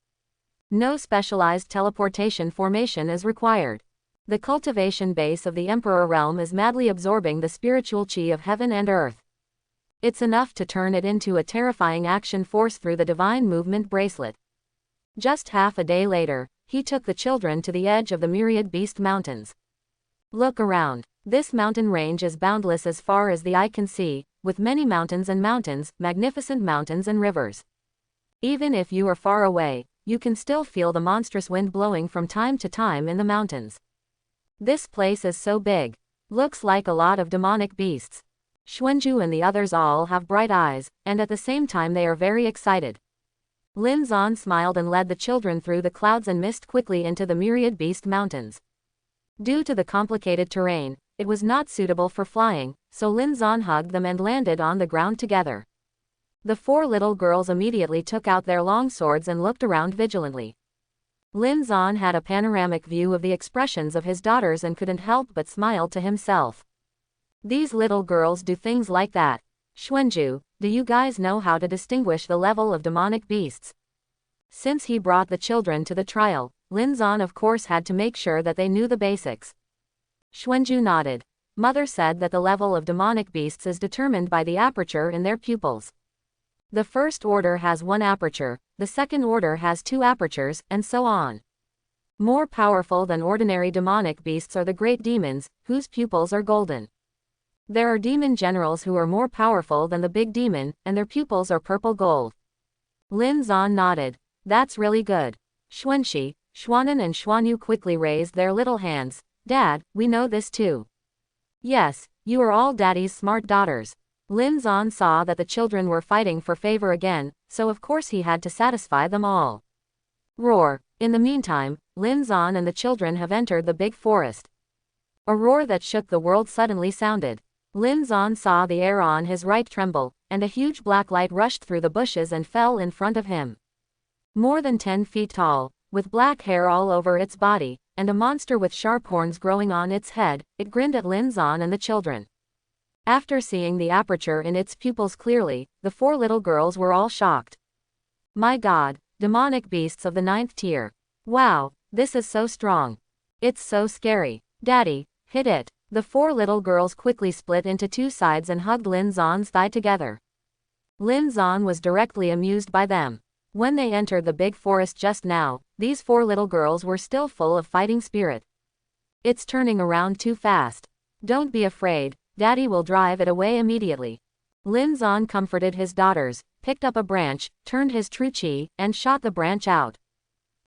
No specialized teleportation formation is required. The cultivation base of the Emperor realm is madly absorbing the spiritual chi of heaven and earth. It's enough to turn it into a terrifying action force through the divine movement bracelet. Just half a day later, he took the children to the edge of the Myriad Beast Mountains. Look around. This mountain range is boundless as far as the eye can see, with many mountains and mountains, magnificent mountains and rivers. Even if you are far away, you can still feel the monstrous wind blowing from time to time in the mountains. This place is so big. Looks like a lot of demonic beasts. Xuanju and the others all have bright eyes, and at the same time they are very excited. Lin Zhan smiled and led the children through the clouds and mist quickly into the Myriad Beast Mountains. Due to the complicated terrain, it was not suitable for flying, so Lin Zhan hugged them and landed on the ground together. The 4 little girls immediately took out their long swords and looked around vigilantly. Lin Zhan had a panoramic view of the expressions of his daughters and couldn't help but smile to himself. These little girls do things like that. Xuanju, do you guys know how to distinguish the level of demonic beasts? Since he brought the children to the trial, Lin Zhan of course had to make sure that they knew the basics. Xuanju nodded. Mother said that the level of demonic beasts is determined by the aperture in their pupils. The first order has 1 aperture, the second order has 2 apertures, and so on. More powerful than ordinary demonic beasts are the great demons, whose pupils are golden. There are demon generals who are more powerful than the big demon, and their pupils are purple gold. Lin Zhan nodded. That's really good. Xuanxi, Xuanan and Xuanyu quickly raised their little hands. Dad, we know this too. Yes, you are all Daddy's smart daughters. Lin Zhan saw that the children were fighting for favor again, so of course he had to satisfy them all. Roar. In the meantime, Lin Zhan and the children have entered the big forest. A roar that shook the world suddenly sounded. Lin Zan saw the air on his right tremble, and a huge black light rushed through the bushes and fell in front of him. More than 10 feet tall, with black hair all over its body, and a monster with sharp horns growing on its head, it grinned at Lin Zan and the children. After seeing the aperture in its pupils clearly, the 4 little girls were all shocked. My God, demonic beasts of the 9th tier. Wow, this is so strong. It's so scary. Daddy, hit it. The 4 little girls quickly split into 2 sides and hugged Lin Zan's thigh together. Lin Zan was directly amused by them. When they entered the big forest just now, these 4 little girls were still full of fighting spirit. It's turning around too fast. Don't be afraid, Daddy will drive it away immediately. Lin Zan comforted his daughters, picked up a branch, turned his true chi, and shot the branch out.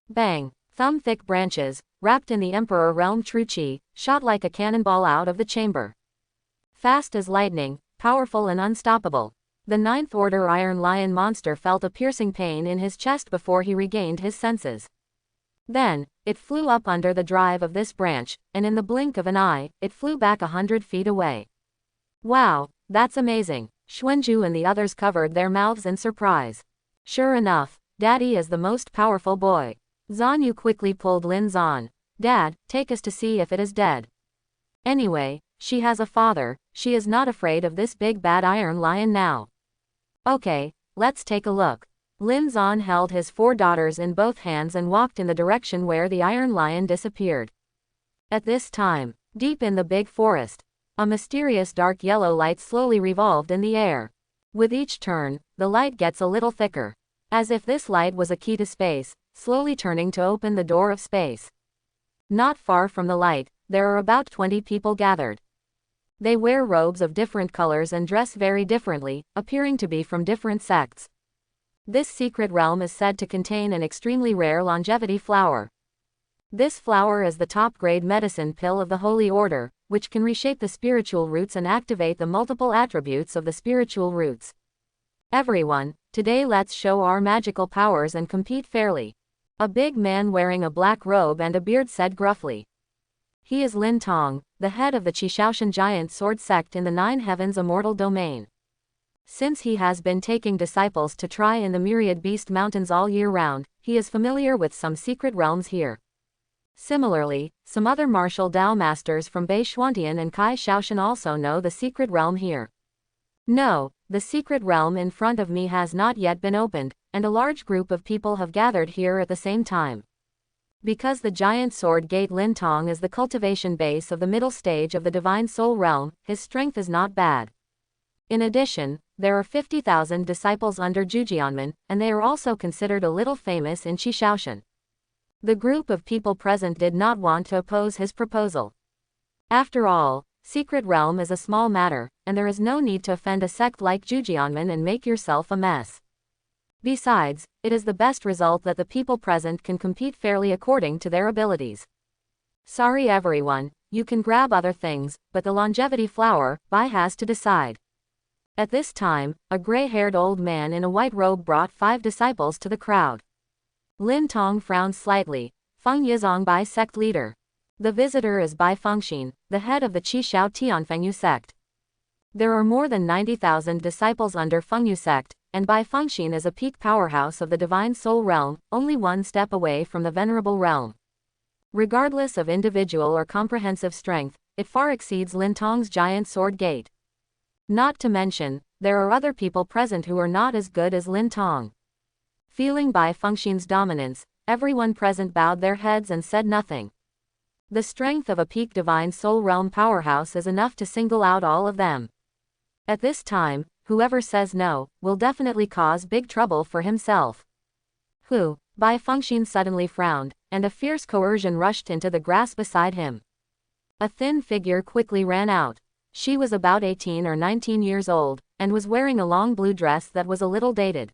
Bang! Thumb-thick branches, wrapped in the Emperor Realm true chi, shot like a cannonball out of the chamber. Fast as lightning, powerful and unstoppable. The 9th Order Iron Lion monster felt a piercing pain in his chest before he regained his senses. Then, it flew up under the drive of this branch, and in the blink of an eye, it flew back 100 feet away. Wow, that's amazing. Xuanju and the others covered their mouths in surprise. Sure enough, Daddy is the most powerful boy. Zanyu quickly pulled Lin Zan. Dad, take us to see if it is dead. Anyway, she has a father, she is not afraid of this big bad Iron Lion now. Okay, let's take a look. Lin Zan held his 4 daughters in both hands and walked in the direction where the Iron Lion disappeared. At this time, deep in the big forest, a mysterious dark yellow light slowly revolved in the air. With each turn, the light gets a little thicker. As if this light was a key to space, slowly turning to open the door of space. Not far from the light, there are about 20 people gathered. They wear robes of different colors and dress very differently, appearing to be from different sects. This secret realm is said to contain an extremely rare longevity flower. This flower is the top-grade medicine pill of the Holy Order, which can reshape the spiritual roots and activate the multiple attributes of the spiritual roots. Everyone, today let's show our magical powers and compete fairly. A big man wearing a black robe and a beard said gruffly. He is Lin Tong, the head of the Qishaoshan giant sword sect in the 9 heavens immortal domain. Since he has been taking disciples to try in the myriad beast mountains all year round, he is familiar with some secret realms here. Similarly, some other martial Dao masters from Bei Xuantian and Kai Shaoshan also know the secret realm here. No, the secret realm in front of me has not yet been opened, and a large group of people have gathered here at the same time. Because the giant sword gate Lin Tong is the cultivation base of the middle stage of the divine soul realm, his strength is not bad. In addition, there are 50,000 disciples under Jujianmen, and they are also considered a little famous in Qishaoshan. The group of people present did not want to oppose his proposal. After all, secret realm is a small matter, and there is no need to offend a sect like Jujianmen and make yourself a mess. Besides, it is the best result that the people present can compete fairly according to their abilities. Sorry everyone, you can grab other things, but the longevity flower, Bai has to decide. At this time, a gray-haired old man in a white robe brought 5 disciples to the crowd. Lin Tong frowned slightly. Feng Yizong Bai sect leader. The visitor is Bai Fengxin, the head of the Qishao Tianfengyu sect. There are more than 90,000 disciples under Fengyu sect, and Bai Fengxin is a peak powerhouse of the divine soul realm, only one step away from the venerable realm. Regardless of individual or comprehensive strength, it far exceeds Lin Tong's giant sword gate. Not to mention, there are other people present who are not as good as Lin Tong. Feeling Bai Fengxin's dominance, everyone present bowed their heads and said nothing. The strength of a peak divine soul realm powerhouse is enough to single out all of them. At this time, whoever says no, will definitely cause big trouble for himself. Who? Bai Fengxin suddenly frowned, and a fierce coercion rushed into the grass beside him. A thin figure quickly ran out. She was about 18 or 19 years old, and was wearing a long blue dress that was a little dated.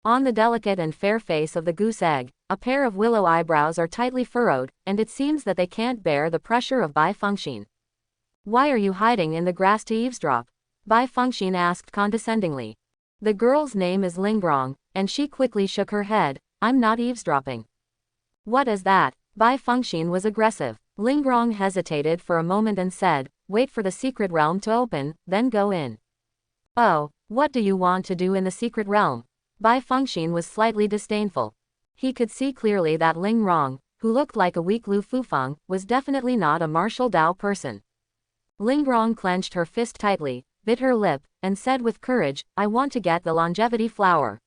On the delicate and fair face of the goose egg, a pair of willow eyebrows are tightly furrowed, and it seems that they can't bear the pressure of Bai Fengxin. Why are you hiding in the grass to eavesdrop? Bai Fengxin asked condescendingly. The girl's name is Lingrong, and she quickly shook her head. I'm not eavesdropping. What is that? Bai Fengxin was aggressive. Lingrong hesitated for a moment and said, wait for the secret realm to open, then go in. Oh, what do you want to do in the secret realm? Bai Fengxian was slightly disdainful. He could see clearly that Lingrong, who looked like a weak Lu Fufeng, was definitely not a martial Dao person. Lingrong clenched her fist tightly, bit her lip, and said with courage, I want to get the longevity flower.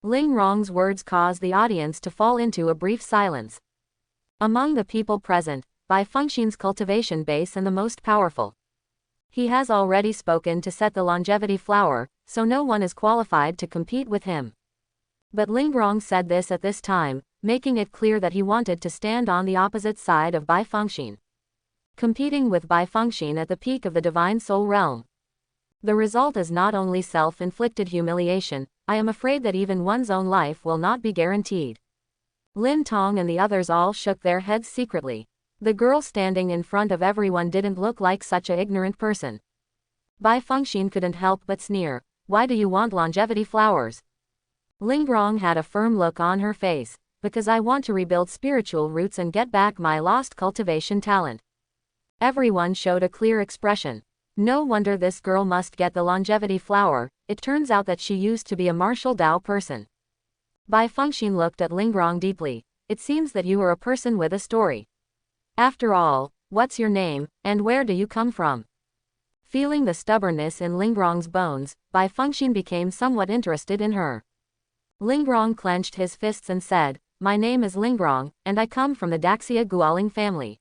Lingrong's words caused the audience to fall into a brief silence. Among the people present, Bai Fengxian's cultivation base and the most powerful. He has already spoken to set the longevity flower, so no one is qualified to compete with him. But Lingrong said this at this time, making it clear that he wanted to stand on the opposite side of Bai Fengxian. Competing with Bai Fengxian at the peak of the divine soul realm. The result is not only self-inflicted humiliation, I am afraid that even one's own life will not be guaranteed. Lin Tong and the others all shook their heads secretly. The girl standing in front of everyone didn't look like such an ignorant person. Bai Fengxian couldn't help but sneer, why do you want longevity flowers? Lingrong had a firm look on her face, because I want to rebuild spiritual roots and get back my lost cultivation talent. Everyone showed a clear expression. No wonder this girl must get the longevity flower, it turns out that she used to be a martial Dao person. Bai Fengxian looked at Lingrong deeply, it seems that you are a person with a story. After all, what's your name, and where do you come from? Feeling the stubbornness in Lingrong's bones, Bai Fengxian became somewhat interested in her. Lingrong clenched his fists and said, my name is Lingrong, and I come from the Daxia Guoling family.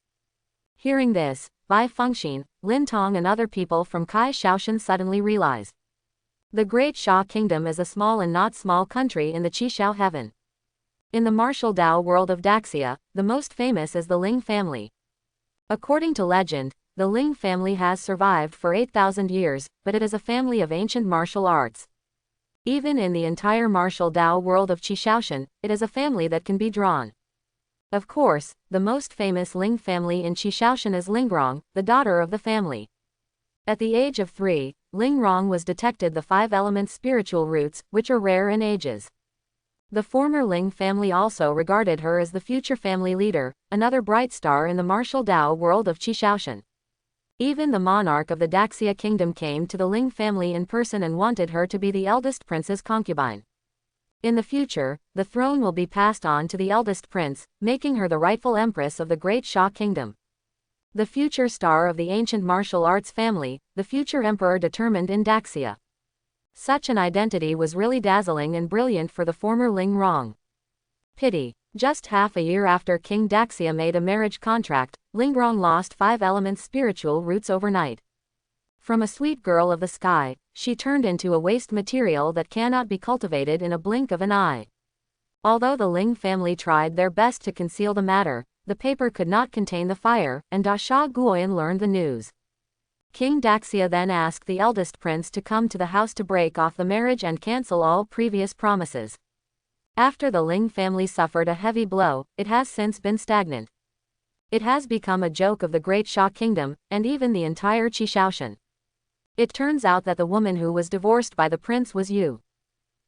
Hearing this, Bai Fengxian, Lin Tong and other people from Kai Shaoshan suddenly realized. The Great Sha Kingdom is a small and not small country in the Qishao heaven. In the martial Dao world of Daxia, the most famous is the Ling family. According to legend, the Ling family has survived for 8,000 years, but it is a family of ancient martial arts. Even in the entire martial Dao world of Qishaoshan, it is a family that can be drawn. Of course, the most famous Ling family in Qishaoshan is Lingrong, the daughter of the family. At the age of 3, Lingrong was detected the 5 element spiritual roots, which are rare in ages. The former Ling family also regarded her as the future family leader, another bright star in the martial Dao world of Qishaoshan. Even the monarch of the Daxia kingdom came to the Ling family in person and wanted her to be the eldest prince's concubine. In the future, the throne will be passed on to the eldest prince, making her the rightful empress of the Great Sha kingdom. The future star of the ancient martial arts family, the future emperor determined in Daxia. Such an identity was really dazzling and brilliant for the former Lingrong. Pity. Just half a year after King Daxia made a marriage contract, Lingrong lost 5 elements spiritual roots overnight. From a sweet girl of the sky, she turned into a waste material that cannot be cultivated in a blink of an eye. Although the Ling family tried their best to conceal the matter, the paper could not contain the fire, and Da Sha Guoyan learned the news. King Daxia then asked the eldest prince to come to the house to break off the marriage and cancel all previous promises. After the Ling family suffered a heavy blow, it has since been stagnant. It has become a joke of the Great Sha Kingdom, and even the entire Qishaoshan. It turns out that the woman who was divorced by the prince was you.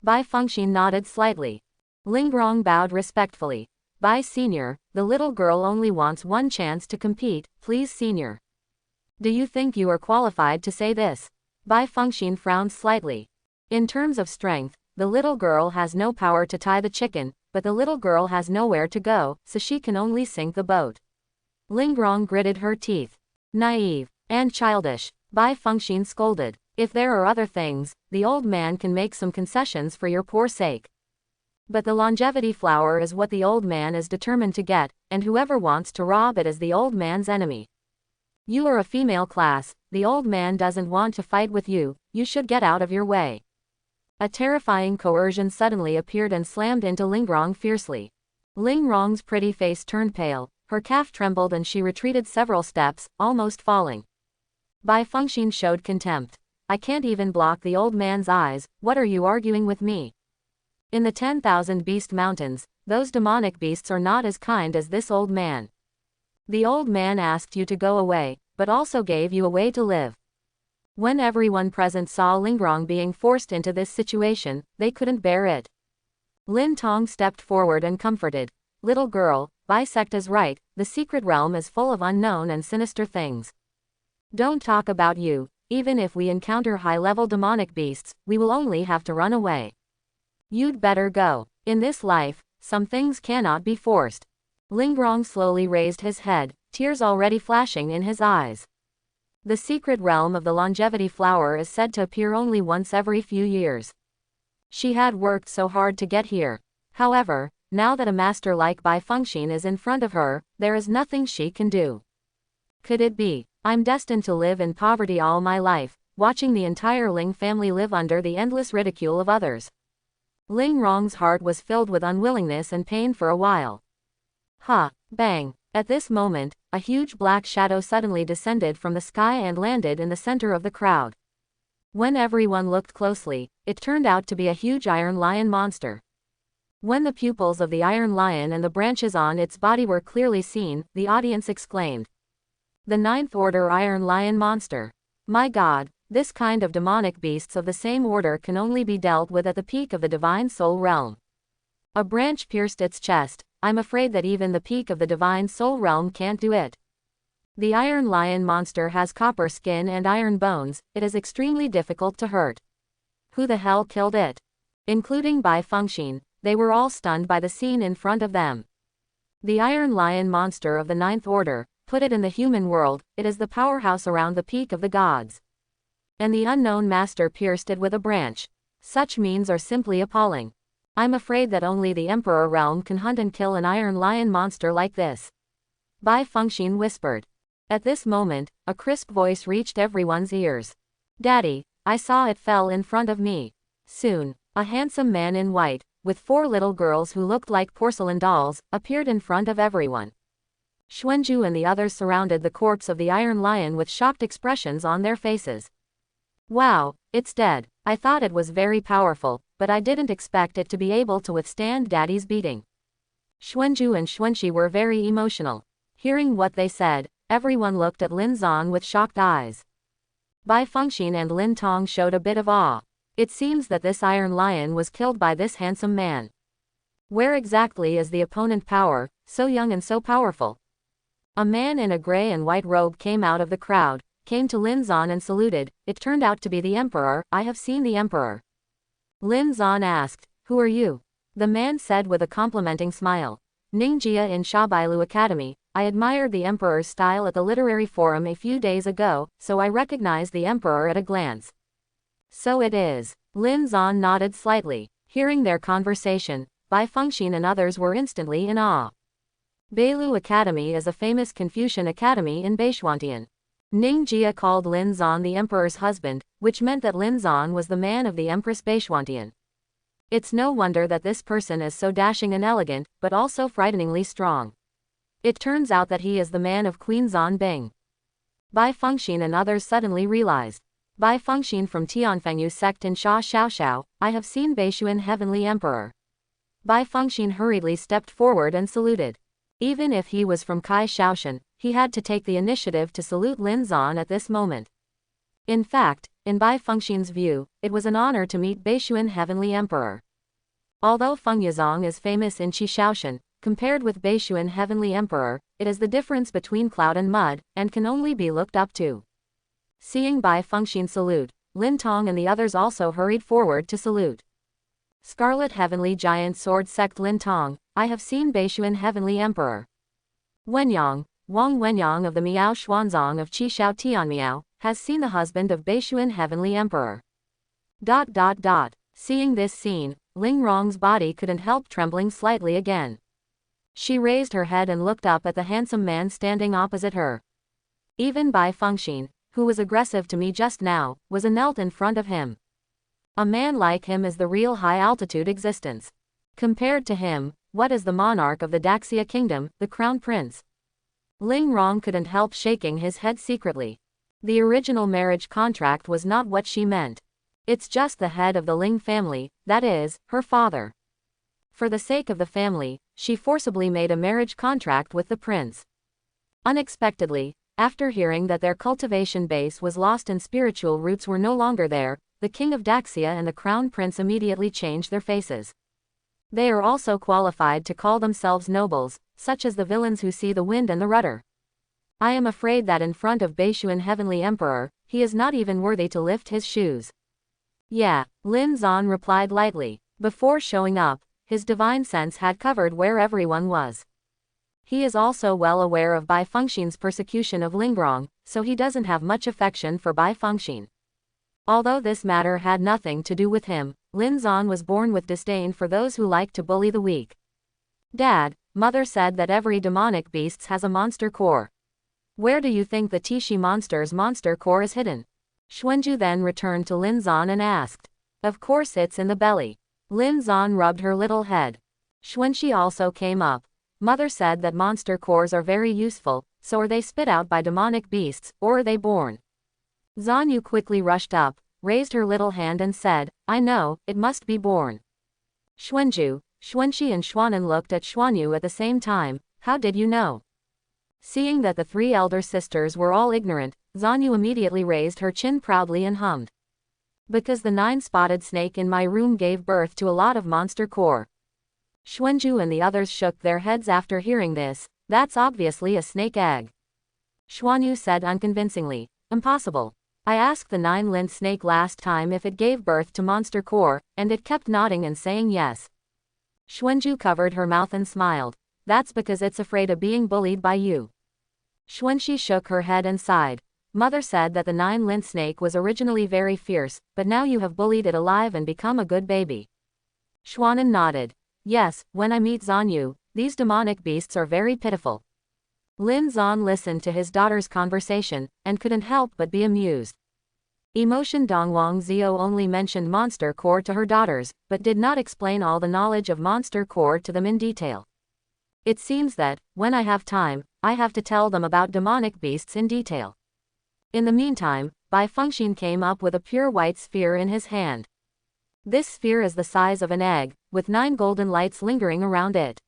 Bai Fengxian nodded slightly. Lingrong bowed respectfully. Bai Senior, the little girl only wants one chance to compete, please Senior. Do you think you are qualified to say this? Bai Fengxian frowned slightly. In terms of strength, the little girl has no power to tie the chicken, but the little girl has nowhere to go, so she can only sink the boat. Lingrong gritted her teeth. Naive and childish, Bai Fengxian scolded. If there are other things, the old man can make some concessions for your poor sake. But the longevity flower is what the old man is determined to get, and whoever wants to rob it is the old man's enemy. You are a female class, the old man doesn't want to fight with you, you should get out of your way. A terrifying coercion suddenly appeared and slammed into Lingrong fiercely. Lingrong's pretty face turned pale, her calf trembled and she retreated several steps, almost falling. Bai Fengxian showed contempt. I can't even block the old man's eyes, what are you arguing with me? In the 10,000 Beast Mountains, those demonic beasts are not as kind as this old man. The old man asked you to go away, but also gave you a way to live. When everyone present saw Lingrong being forced into this situation, they couldn't bear it. Lin Tong stepped forward and comforted. Little girl, Bisect is right, the secret realm is full of unknown and sinister things. Don't talk about you, even if we encounter high-level demonic beasts, we will only have to run away. You'd better go. In this life, some things cannot be forced. Lingrong slowly raised his head, tears already flashing in his eyes. The secret realm of the longevity flower is said to appear only once every few years. She had worked so hard to get here. However, now that a master like Bifengxin is in front of her, there is nothing she can do. Could it be, I'm destined to live in poverty all my life, watching the entire Ling family live under the endless ridicule of others? Lingrong's heart was filled with unwillingness and pain for a while. Bang! At this moment, a huge black shadow suddenly descended from the sky and landed in the center of the crowd. When everyone looked closely, it turned out to be a huge iron lion monster. When the pupils of the iron lion and the branches on its body were clearly seen, the audience exclaimed. The Ninth Order Iron Lion Monster. My God, this kind of demonic beasts of the same order can only be dealt with at the peak of the Divine Soul Realm. A branch pierced its chest. I'm afraid that even the peak of the Divine Soul Realm can't do it. The Iron Lion monster has copper skin and iron bones, it is extremely difficult to hurt. Who the hell killed it? Including Bifengxin, they were all stunned by the scene in front of them. The Iron Lion monster of the Ninth Order, put it in the human world, it is the powerhouse around the peak of the gods. And the unknown master pierced it with a branch. Such means are simply appalling. I'm afraid that only the Emperor realm can hunt and kill an Iron Lion monster like this. Bifengxin whispered. At this moment, a crisp voice reached everyone's ears. Daddy, I saw it fell in front of me. Soon, a handsome man in white, with 4 little girls who looked like porcelain dolls, appeared in front of everyone. Xuanzhu and the others surrounded the corpse of the Iron Lion with shocked expressions on their faces. Wow, it's dead. I thought it was very powerful, but I didn't expect it to be able to withstand Daddy's beating. Xuanzhu and Xuanxi were very emotional. Hearing what they said, everyone looked at Lin Zan with shocked eyes. Bifengxin and Lin Tong showed a bit of awe. It seems that this Iron Lion was killed by this handsome man. Where exactly is the opponent power, so young and so powerful? A man in a gray and white robe came out of the crowd, came to Lin Zan and saluted. It turned out to be the Emperor. I have seen the Emperor. Lin Zan asked, who are you? The man said with a complimenting smile. Ningjia in Shabailu Academy. I admired the Emperor's style at the literary forum a few days ago, so I recognized the Emperor at a glance. So it is. Lin Zan nodded slightly. Hearing their conversation, Bifengxin and others were instantly in awe. Beilu Academy is a famous Confucian academy in Beishuantian. Ningjia called Lin Zan the Emperor's husband, which meant that Lin Zan was the man of the Empress Beishuantian. It's no wonder that this person is so dashing and elegant, but also frighteningly strong. It turns out that he is the man of Queen Zan Bing. Bifengxin and others suddenly realized. Bifengxin from Tianfengyu sect in Sha Xiaoxiao, I have seen Beishuan Heavenly Emperor. Bifengxin hurriedly stepped forward and saluted. Even if he was from Kai Shaoshan, he had to take the initiative to salute Lin Zan at this moment. In fact, in Bifengxin's view, it was an honor to meet Beishuan Heavenly Emperor. Although Feng Yuzong is famous in Qi Shaoshan, compared with Beishuan Heavenly Emperor, it is the difference between cloud and mud, and can only be looked up to. Seeing Bifengxin salute, Lin Tong and the others also hurried forward to salute. Scarlet Heavenly Giant Sword Sect Lin Tong, I have seen Beishuan Heavenly Emperor. Wenyang, Wang Wenyang of the Miao Xuanzong of Qishao Tianmiao, has seen the husband of Beishuan Heavenly Emperor. Seeing this scene, Lingrong's body couldn't help trembling slightly again. She raised her head and looked up at the handsome man standing opposite her. Even Bifengxin, who was aggressive to me just now, was knelt in front of him. A man like him is the real high-altitude existence. Compared to him, what is the monarch of the Daxia kingdom, the crown prince? Lingrong couldn't help shaking his head secretly. The original marriage contract was not what she meant. It's just the head of the Ling family, that is, her father. For the sake of the family, she forcibly made a marriage contract with the prince. Unexpectedly, after hearing that their cultivation base was lost and spiritual roots were no longer there, the king of Daxia and the crown prince immediately changed their faces. They are also qualified to call themselves nobles, such as the villains who see the wind and the rudder. I am afraid that in front of Baishuan Heavenly Emperor, he is not even worthy to lift his shoes. Yeah, Lin Zan replied lightly. Before showing up, his divine sense had covered where everyone was. He is also well aware of Bai Fengxin's persecution of Lingrong, so he doesn't have much affection for Bai Fengxin. Although this matter had nothing to do with him, Lin Zan was born with disdain for those who like to bully the weak. Dad, Mother said that every demonic beast has a monster core. Where do you think the Tishi monster's monster core is hidden? Xuanju then returned to Lin Zan and asked. Of course it's in the belly. Lin Zan rubbed her little head. Xuanxi also came up. Mother said that monster cores are very useful, so are they spit out by demonic beasts, or are they born? Zanyu quickly rushed up, raised her little hand and said, I know, it must be born. Xuanju, Xuanxi and Xuanan looked at Xuanyu at the same time. How did you know? Seeing that the three elder sisters were all ignorant, Zanyu immediately raised her chin proudly and hummed. Because the 9-spotted snake in my room gave birth to a lot of monster core. Xuanju and the others shook their heads after hearing this. That's obviously a snake egg. Xuanyu said unconvincingly. Impossible. I asked the 9-linked snake last time if it gave birth to monster core, and it kept nodding and saying yes. Xuanju covered her mouth and smiled. That's because it's afraid of being bullied by you. Xuanxi shook her head and sighed. Mother said that the 9-linked snake was originally very fierce, but now you have bullied it alive and become a good baby. Xuanan nodded. Yes, when I meet Zanyu, these demonic beasts are very pitiful. Lin Zan listened to his daughter's conversation, and couldn't help but be amused. Emotion Dongwang Zio only mentioned monster core to her daughters, but did not explain all the knowledge of monster core to them in detail. It seems that, when I have time, I have to tell them about demonic beasts in detail. In the meantime, Bai Fengxin came up with a pure white sphere in his hand. This sphere is the size of an egg, with 9 golden lights lingering around it.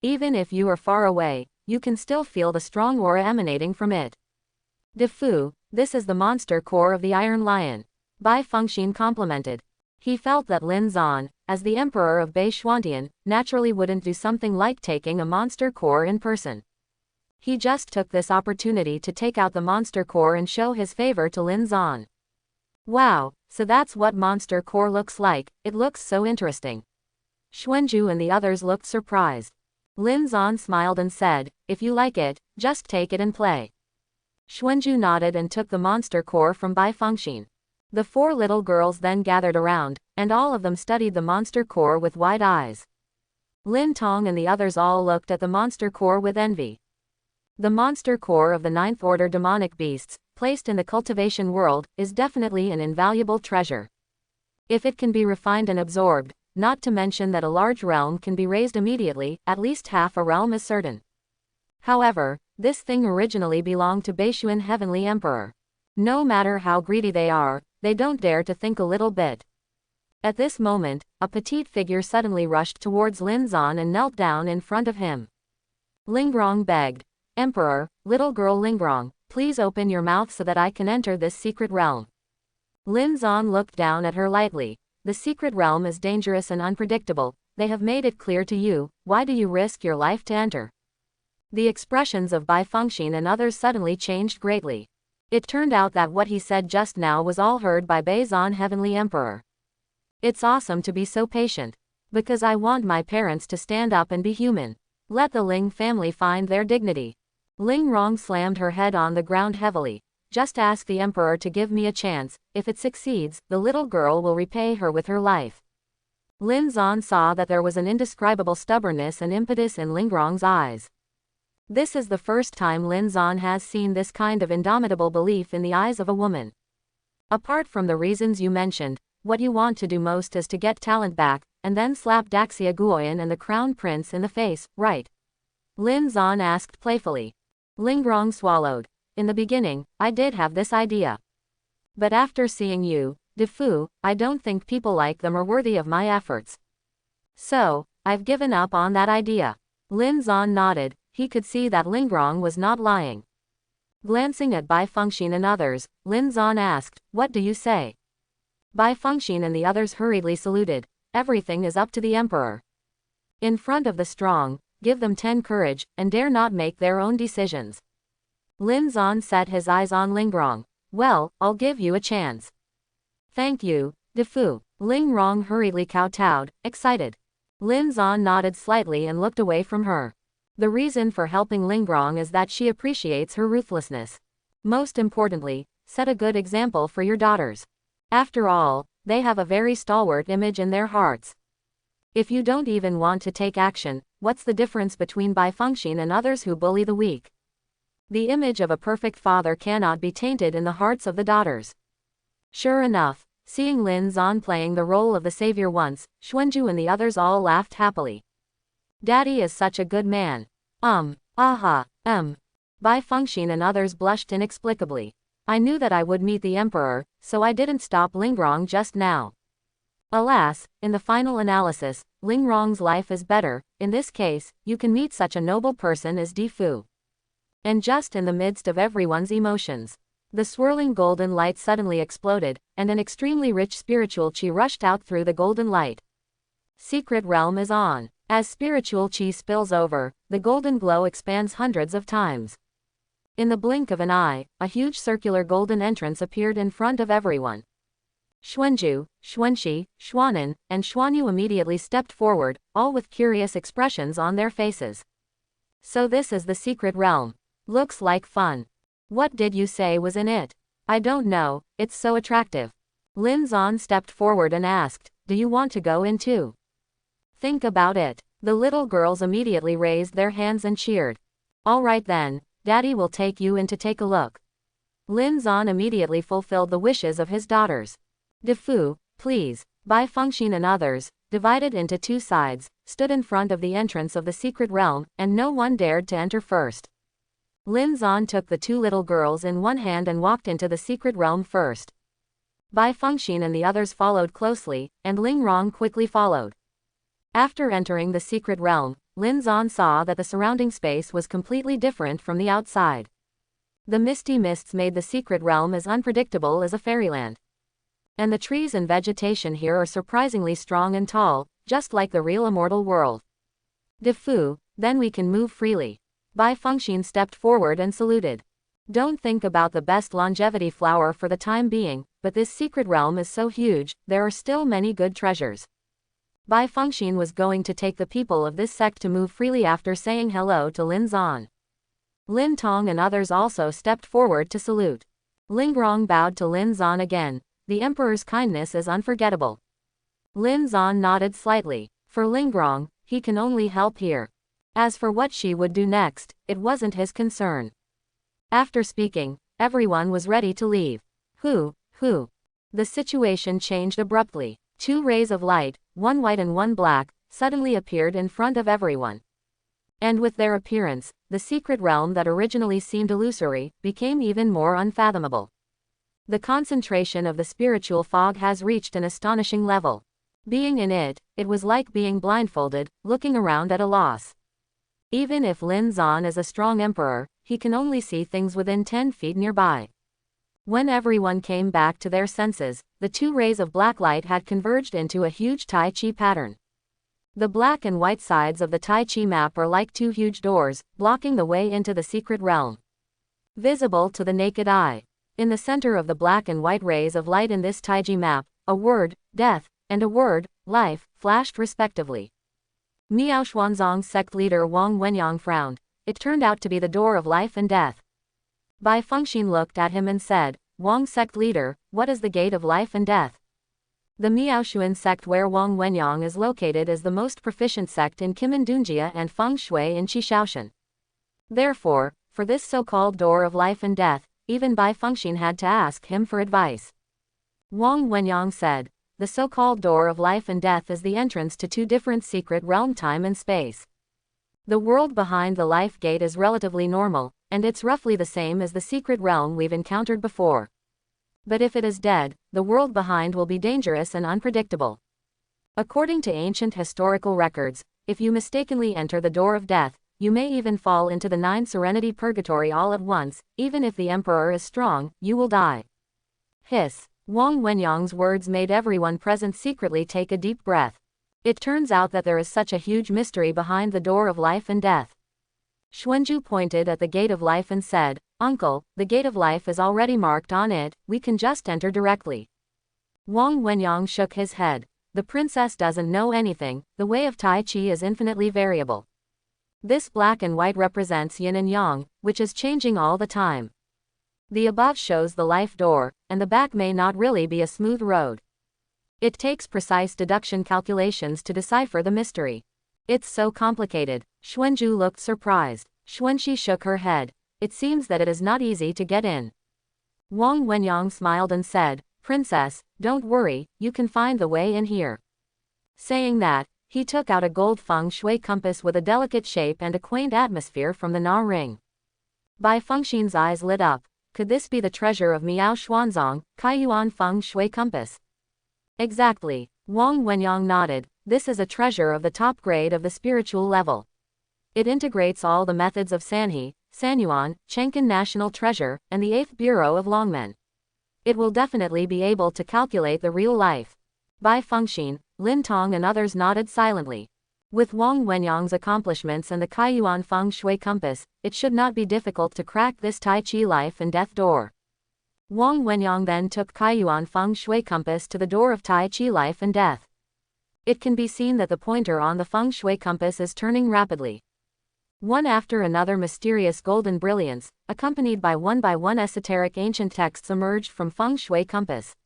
Even if you are far away, you can still feel the strong aura emanating from it. De Fu, this is the monster core of the Iron Lion. Bai Fengxin complimented. He felt that Lin Zan, as the emperor of Bei Xuantian, naturally wouldn't do something like taking a monster core in person. He just took this opportunity to take out the monster core and show his favor to Lin Zan. Wow, so that's what monster core looks like, it looks so interesting. Xuanju and the others looked surprised. Lin Zan smiled and said, if you like it, just take it and play. Xuanju nodded and took the monster core from Bai Fengxin. The 4 little girls then gathered around, and all of them studied the monster core with wide eyes. Lin Tong and the others all looked at the monster core with envy. The monster core of the 9th order demonic beasts, placed in the cultivation world, is definitely an invaluable treasure. If it can be refined and absorbed, not to mention that a large realm can be raised immediately, at least half a realm is certain. However, this thing originally belonged to Baishuan Heavenly Emperor. No matter how greedy they are, they don't dare to think a little bit. At this moment, a petite figure suddenly rushed towards Lin Zan and knelt down in front of him. Lingrong begged, Emperor, little girl Lingrong, please open your mouth so that I can enter this secret realm. Lin Zan looked down at her lightly. The secret realm is dangerous and unpredictable, they have made it clear to you, why do you risk your life to enter? The expressions of Bai Fengxin and others suddenly changed greatly. It turned out that what he said just now was all heard by Bai Zan Heavenly Emperor. It's awesome to be so patient. Because I want my parents to stand up and be human. Let the Ling family find their dignity. Ling Rong slammed her head on the ground heavily. Just ask the Emperor to give me a chance, if it succeeds, the little girl will repay her with her life. Lin Zan saw that there was an indescribable stubbornness and impetus in Ling Rong's eyes. This is the first time Lin Zan has seen this kind of indomitable belief in the eyes of a woman. Apart from the reasons you mentioned, what you want to do most is to get talent back, and then slap Daxia Guoyan and the Crown Prince in the face, right? Lin Zan asked playfully. Ling Rong swallowed. In the beginning, I did have this idea. But after seeing you, De Fu, I don't think people like them are worthy of my efforts. So, I've given up on that idea. Lin Zan nodded, he could see that Ling Rong was not lying. Glancing at Bai Fengxin and others, Lin Zan asked, what do you say? Bai Fengxin and the others hurriedly saluted, everything is up to the Emperor. In front of the strong, give them 10 courage, and dare not make their own decisions. Lin Zan set his eyes on Lingrong. Well, I'll give you a chance. Thank you, Defu. Lingrong hurriedly kowtowed, excited. Lin Zan nodded slightly and looked away from her. The reason for helping Lingrong is that she appreciates her ruthlessness. Most importantly, set a good example for your daughters. After all, they have a very stalwart image in their hearts. If you don't even want to take action, what's the difference between Bai Fengxin and others who bully the weak? The image of a perfect father cannot be tainted in the hearts of the daughters. Sure enough, seeing Lin Zan playing the role of the savior once, Xuanju and the others all laughed happily. Daddy is such a good man. Bai Fengxin and others blushed inexplicably. I knew that I would meet the emperor, so I didn't stop Lingrong just now. Alas, in the final analysis, Lingrong's life is better. In this case, you can meet such a noble person as Defu. And just in the midst of everyone's emotions, the swirling golden light suddenly exploded, and an extremely rich spiritual qi rushed out through the golden light. Secret realm is on. As spiritual qi spills over, the golden glow expands hundreds of times. In the blink of an eye, a huge circular golden entrance appeared in front of everyone. Xuanju, Xuanxi, Xuanan, and Xuanyu immediately stepped forward, all with curious expressions on their faces. So this is the secret realm. Looks like fun. What did you say was in it? I don't know, it's so attractive. Lin Zan stepped forward and asked, do you want to go in too? Think about it. The little girls immediately raised their hands and cheered. All right then, Daddy will take you in to take a look. Lin Zan immediately fulfilled the wishes of his daughters. Defu, please. Bai Fengxin and others, divided into two sides, stood in front of the entrance of the secret realm, and no one dared to enter first. Lin Zan took the two little girls in one hand and walked into the secret realm first. Bai Fengxin and the others followed closely, and Lingrong quickly followed. After entering the secret realm, Lin Zan saw that the surrounding space was completely different from the outside. The misty mists made the secret realm as unpredictable as a fairyland. And the trees and vegetation here are surprisingly strong and tall, just like the real immortal world. Defu, then we can move freely. Bai Fengxin stepped forward and saluted. Don't think about the best longevity flower for the time being, but this secret realm is so huge, there are still many good treasures. Bai Fengxin was going to take the people of this sect to move freely after saying hello to Lin Zan. Lin Tong and others also stepped forward to salute. Lingrong bowed to Lin Zan again. The emperor's kindness is unforgettable. Lin Zan nodded slightly. For Lingrong, he can only help here. As for what she would do next, it wasn't his concern. After speaking, everyone was ready to leave. Who? The situation changed abruptly. Two rays of light, one white and one black, suddenly appeared in front of everyone. And with their appearance, the secret realm that originally seemed illusory, became even more unfathomable. The concentration of the spiritual fog has reached an astonishing level. Being in it, it was like being blindfolded, looking around at a loss. Even if Lin Zan is a strong emperor, he can only see things within 10 feet nearby. When everyone came back to their senses, the two rays of black light had converged into a huge Tai Chi pattern. The black and white sides of the Tai Chi map are like two huge doors, blocking the way into the secret realm. Visible to the naked eye. In the center of the black and white rays of light in this Tai Chi map, a word, death, and a word, life, flashed respectively. Miao Xuanzong's sect leader Wang Wenyang frowned. It turned out to be the door of life and death. Bai Fengxin looked at him and said, Wang sect leader, what is the gate of life and death? The Miaoshuan sect where Wang Wenyang is located is the most proficient sect in Kimandunjia and Feng Shui in Qishaoshan. Therefore, for this so-called door of life and death, even Bai Fengxin had to ask him for advice. Wang Wenyang said, the so-called door of life and death is the entrance to two different secret realm time and space. The world behind the life gate is relatively normal, and it's roughly the same as the secret realm we've encountered before. But if it is dead, the world behind will be dangerous and unpredictable. According to ancient historical records, if you mistakenly enter the door of death, you may even fall into the 9 serenity purgatory all at once. Even if the emperor is strong, you will die. Hiss. Wang Wenyang's words made everyone present secretly take a deep breath. It turns out that there is such a huge mystery behind the door of life and death. Xuanju pointed at the gate of life and said, "Uncle, the gate of life is already marked on it, we can just enter directly." Wang Wenyang shook his head. The princess doesn't know anything, the way of Tai Chi is infinitely variable. This black and white represents yin and yang, which is changing all the time. The above shows the life door, and the back may not really be a smooth road. It takes precise deduction calculations to decipher the mystery. It's so complicated. Xuanju looked surprised. Xuanxi shook her head. It seems that it is not easy to get in. Wang Wenyang smiled and said, "Princess, don't worry, you can find the way in here." Saying that, he took out a gold feng shui compass with a delicate shape and a quaint atmosphere from the Na ring. Bai Fengxin's eyes lit up. Could this be the treasure of Miao Xuanzong, Kaiyuan feng shui compass? Exactly. Wang Wenyang nodded. This is a treasure of the top grade of the spiritual level. It integrates all the methods of Sanhe, Sanyuan, Chenkin National Treasure, and the 8th Bureau of Longmen. It will definitely be able to calculate the real life. Bai Fengxin, Lin Tong and others nodded silently. With Wang Wenyang's accomplishments and the Kaiyuan feng shui compass, it should not be difficult to crack this Tai Chi life and death door. Wang Wenyang then took Kaiyuan feng shui compass to the door of Tai Chi life and death. It can be seen that the pointer on the feng shui compass is turning rapidly. One after another mysterious golden brilliance, accompanied by one esoteric ancient texts emerged from feng shui compass.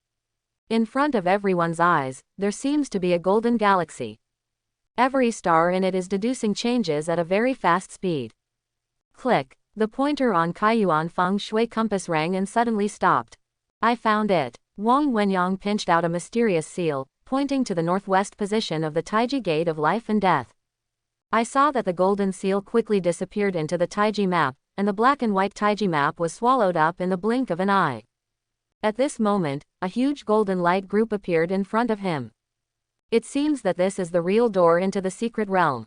In front of everyone's eyes, there seems to be a golden galaxy. Every star in it is deducing changes at a very fast speed. Click. The pointer on Kaiyuan feng shui compass rang and suddenly stopped. I found it. Wang Wenyang pinched out a mysterious seal, pointing to the northwest position of the Taiji gate of life and death. I saw that the golden seal quickly disappeared into the Taiji map, and the black and white Taiji map was swallowed up in the blink of an eye. At this moment, a huge golden light group appeared in front of him. It seems that this is the real door into the secret realm.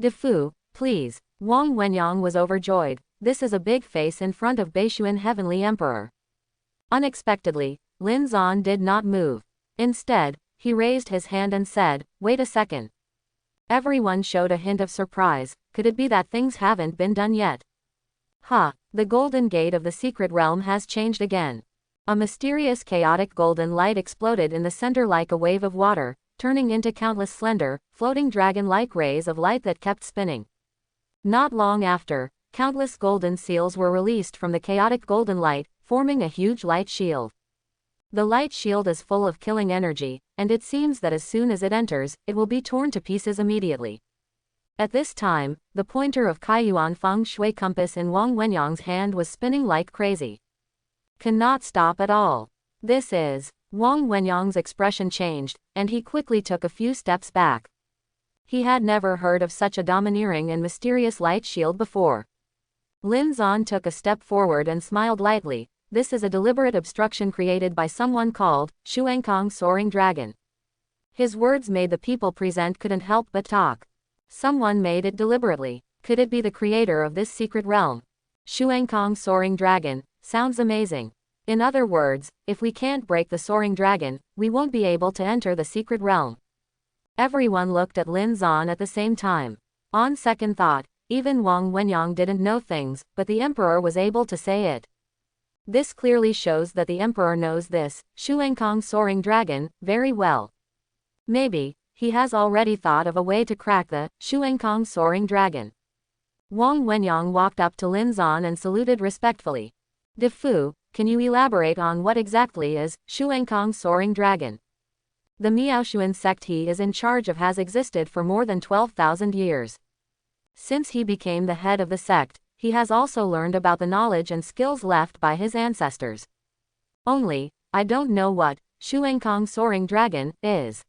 Defu, please. Wang Wenyang was overjoyed. This is a big face in front of Beishuan Heavenly Emperor. Unexpectedly, Lin Zan did not move. Instead, he raised his hand and said, "Wait a second." Everyone showed a hint of surprise. Could it be that things haven't been done yet? The golden gate of the secret realm has changed again. A mysterious chaotic golden light exploded in the center like a wave of water, turning into countless slender, floating dragon-like rays of light that kept spinning. Not long after, countless golden seals were released from the chaotic golden light, forming a huge light shield. The light shield is full of killing energy, and it seems that as soon as it enters, it will be torn to pieces immediately. At this time, the pointer of Kaiyuan feng shui compass in Wang Wenyang's hand was spinning like crazy. Cannot stop at all. This is. Wang Wenyang's expression changed, and he quickly took a few steps back. He had never heard of such a domineering and mysterious light shield before. Lin Zan took a step forward and smiled lightly. This is a deliberate obstruction created by someone called Xuankong Soaring Dragon. His words made the people present couldn't help but talk. Someone made it deliberately. Could it be the creator of this secret realm? Xuankong Soaring Dragon, sounds amazing. In other words, if we can't break the Soaring Dragon, we won't be able to enter the secret realm. Everyone looked at Lin Zan at the same time. On second thought, even Wang Wenyang didn't know things, but the emperor was able to say it. This clearly shows that the emperor knows this, Xuankong Soaring Dragon, very well. Maybe, he has already thought of a way to crack the Xuankong Soaring Dragon. Wang Wenyang walked up to Lin Zan and saluted respectfully. Defu, can you elaborate on what exactly is Xuankong Soaring Dragon? The Miaoshuan sect he is in charge of has existed for more than 12,000 years. Since he became the head of the sect, he has also learned about the knowledge and skills left by his ancestors. Only, I don't know what Xuankong Soaring Dragon is.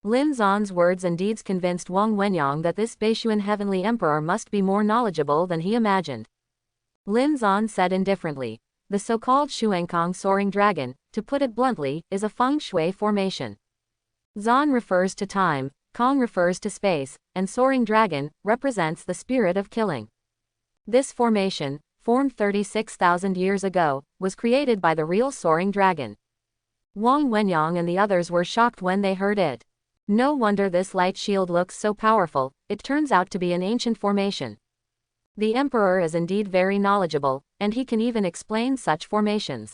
Lin Zan's words and deeds convinced Wang Wenyang that this Beishuan Heavenly Emperor must be more knowledgeable than he imagined. Lin Zan said indifferently, the so-called Xuankong Soaring Dragon, to put it bluntly, is a feng shui formation. Zan refers to time, Kong refers to space, and Soaring Dragon represents the spirit of killing. This formation, formed 36,000 years ago, was created by the real Soaring Dragon. Wang Wenyang and the others were shocked when they heard it. No wonder this light shield looks so powerful, it turns out to be an ancient formation. The Emperor is indeed very knowledgeable, and he can even explain such formations.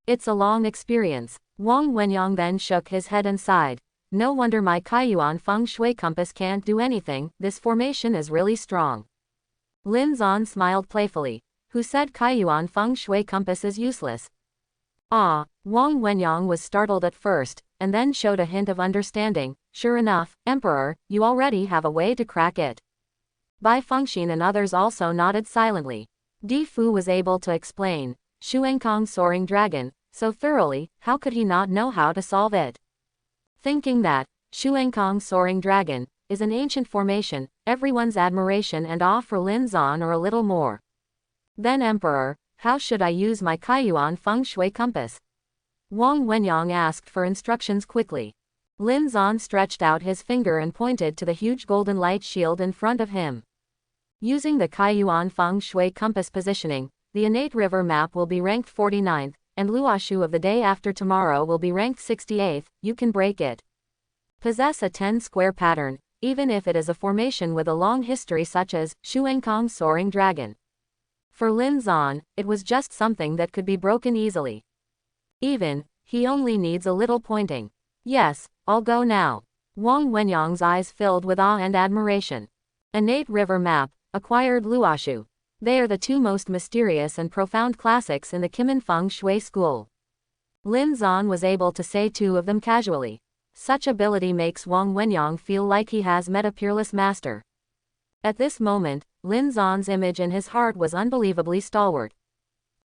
It's a long experience. Wang Wenyang then shook his head and sighed. No wonder my Kaiyuan feng shui compass can't do anything, this formation is really strong. Lin Zan smiled playfully. Who said Kaiyuan feng shui compass is useless? Ah, Wang Wenyang was startled at first, and then showed a hint of understanding. Sure enough, Emperor, you already have a way to crack it. Bai Fengxin and others also nodded silently. Di Fu was able to explain Xuankong's soaring dragon so thoroughly, how could he not know how to solve it? Thinking that Xuankong's soaring dragon is an ancient formation, everyone's admiration and awe for Lin Zan are a little more. Then Emperor, how should I use my Kaiyuan feng shui compass? Wang Wenyang asked for instructions quickly. Lin Zan stretched out his finger and pointed to the huge golden light shield in front of him. Using the Kaiyuan feng shui compass positioning, the innate river map will be ranked 49th, and Luoshu of the day after tomorrow will be ranked 68th, you can break it. Possess a 10-square pattern, even if it is a formation with a long history such as Xuankong's soaring dragon. For Lin Zan, it was just something that could be broken easily. Even, he only needs a little pointing. Yes, I'll go now. Wang Wenyang's eyes filled with awe and admiration. Innate river map, acquired Luoshu. They are the two most mysterious and profound classics in the Kimin feng shui school. Lin Zan was able to say two of them casually. Such ability makes Wang Wenyang feel like he has met a peerless master. At this moment, Lin Zan's image in his heart was unbelievably stalwart.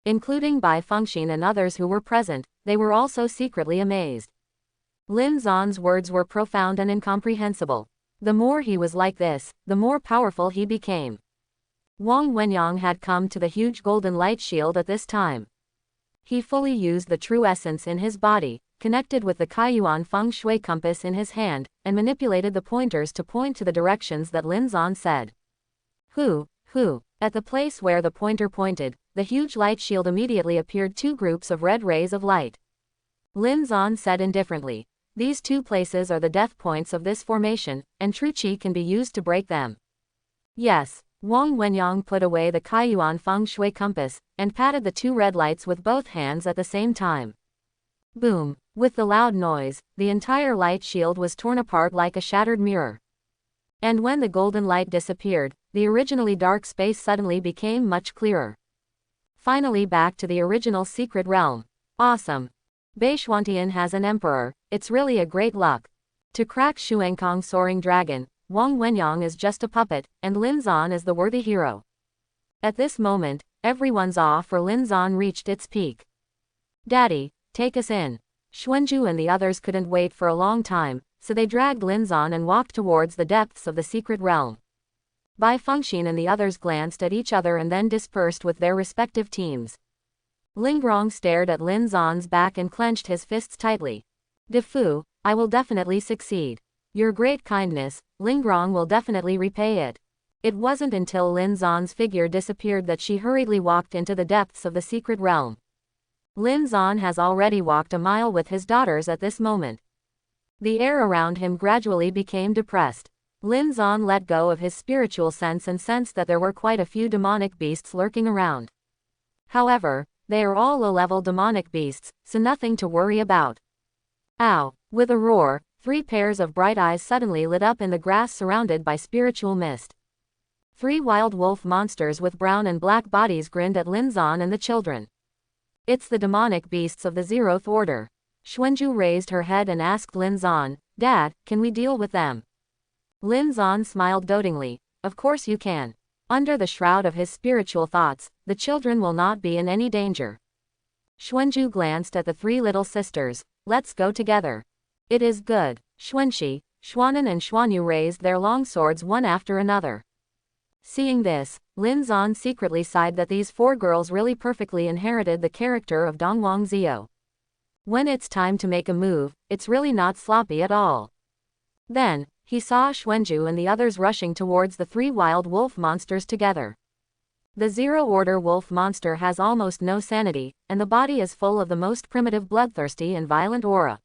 Including Bai Fengxin and others who were present, they were also secretly amazed. Lin Zan's words were profound and incomprehensible. The more he was like this, the more powerful he became. Wang Wenyang had come to the huge golden light shield at this time. He fully used the true essence in his body, connected with the Kaiyuan feng shui compass in his hand, and manipulated the pointers to point to the directions that Lin Zan said. Who? At the place where the pointer pointed, the huge light shield immediately appeared two groups of red rays of light. Lin Zan said indifferently, these two places are the death points of this formation, and true qi can be used to break them. Yes. Wang Wenyang put away the Kaiyuan feng shui compass, and patted the two red lights with both hands at the same time. Boom! With the loud noise, the entire light shield was torn apart like a shattered mirror. And when the golden light disappeared, the originally dark space suddenly became much clearer. Finally back to the original secret realm. Awesome! Beishuantian has an emperor, it's really a great luck. To crack Xuankong's soaring dragon, Wang Wenyang is just a puppet, and Lin Zan is the worthy hero. At this moment, everyone's awe for Lin Zan reached its peak. Daddy, take us in. Xuanju and the others couldn't wait for a long time, so they dragged Lin Zan and walked towards the depths of the secret realm. Bai Fengxin and the others glanced at each other and then dispersed with their respective teams. Lingrong stared at Lin Zan's back and clenched his fists tightly. De Fu, I will definitely succeed. Your great kindness, Lingrong will definitely repay it. It wasn't until Lin Zan's figure disappeared that she hurriedly walked into the depths of the secret realm. Lin Zan has already walked a mile with his daughters at this moment. The air around him gradually became depressed. Lin Zan let go of his spiritual sense and sensed that there were quite a few demonic beasts lurking around. However, they are all low-level demonic beasts, so nothing to worry about. Ow! With a roar, 3 pairs of bright eyes suddenly lit up in the grass surrounded by spiritual mist. 3 wild wolf monsters with brown and black bodies grinned at Lin Zan and the children. It's the demonic beasts of the 0th order. Xuanju raised her head and asked Lin Zan, Dad, can we deal with them? Lin Zan smiled dotingly, of course you can. Under the shroud of his spiritual thoughts, the children will not be in any danger. Xuanju glanced at the 3 little sisters, let's go together. It is good. Xuanxi, Xuanan and Xuanyu raised their long swords one after another. Seeing this, Lin Zan secretly sighed that these 4 girls really perfectly inherited the character of Dongwang Zio. When it's time to make a move, it's really not sloppy at all. Then, he saw Xuanju and the others rushing towards the 3 wild wolf monsters together. The 0-order wolf monster has almost no sanity, and the body is full of the most primitive bloodthirsty and violent aura.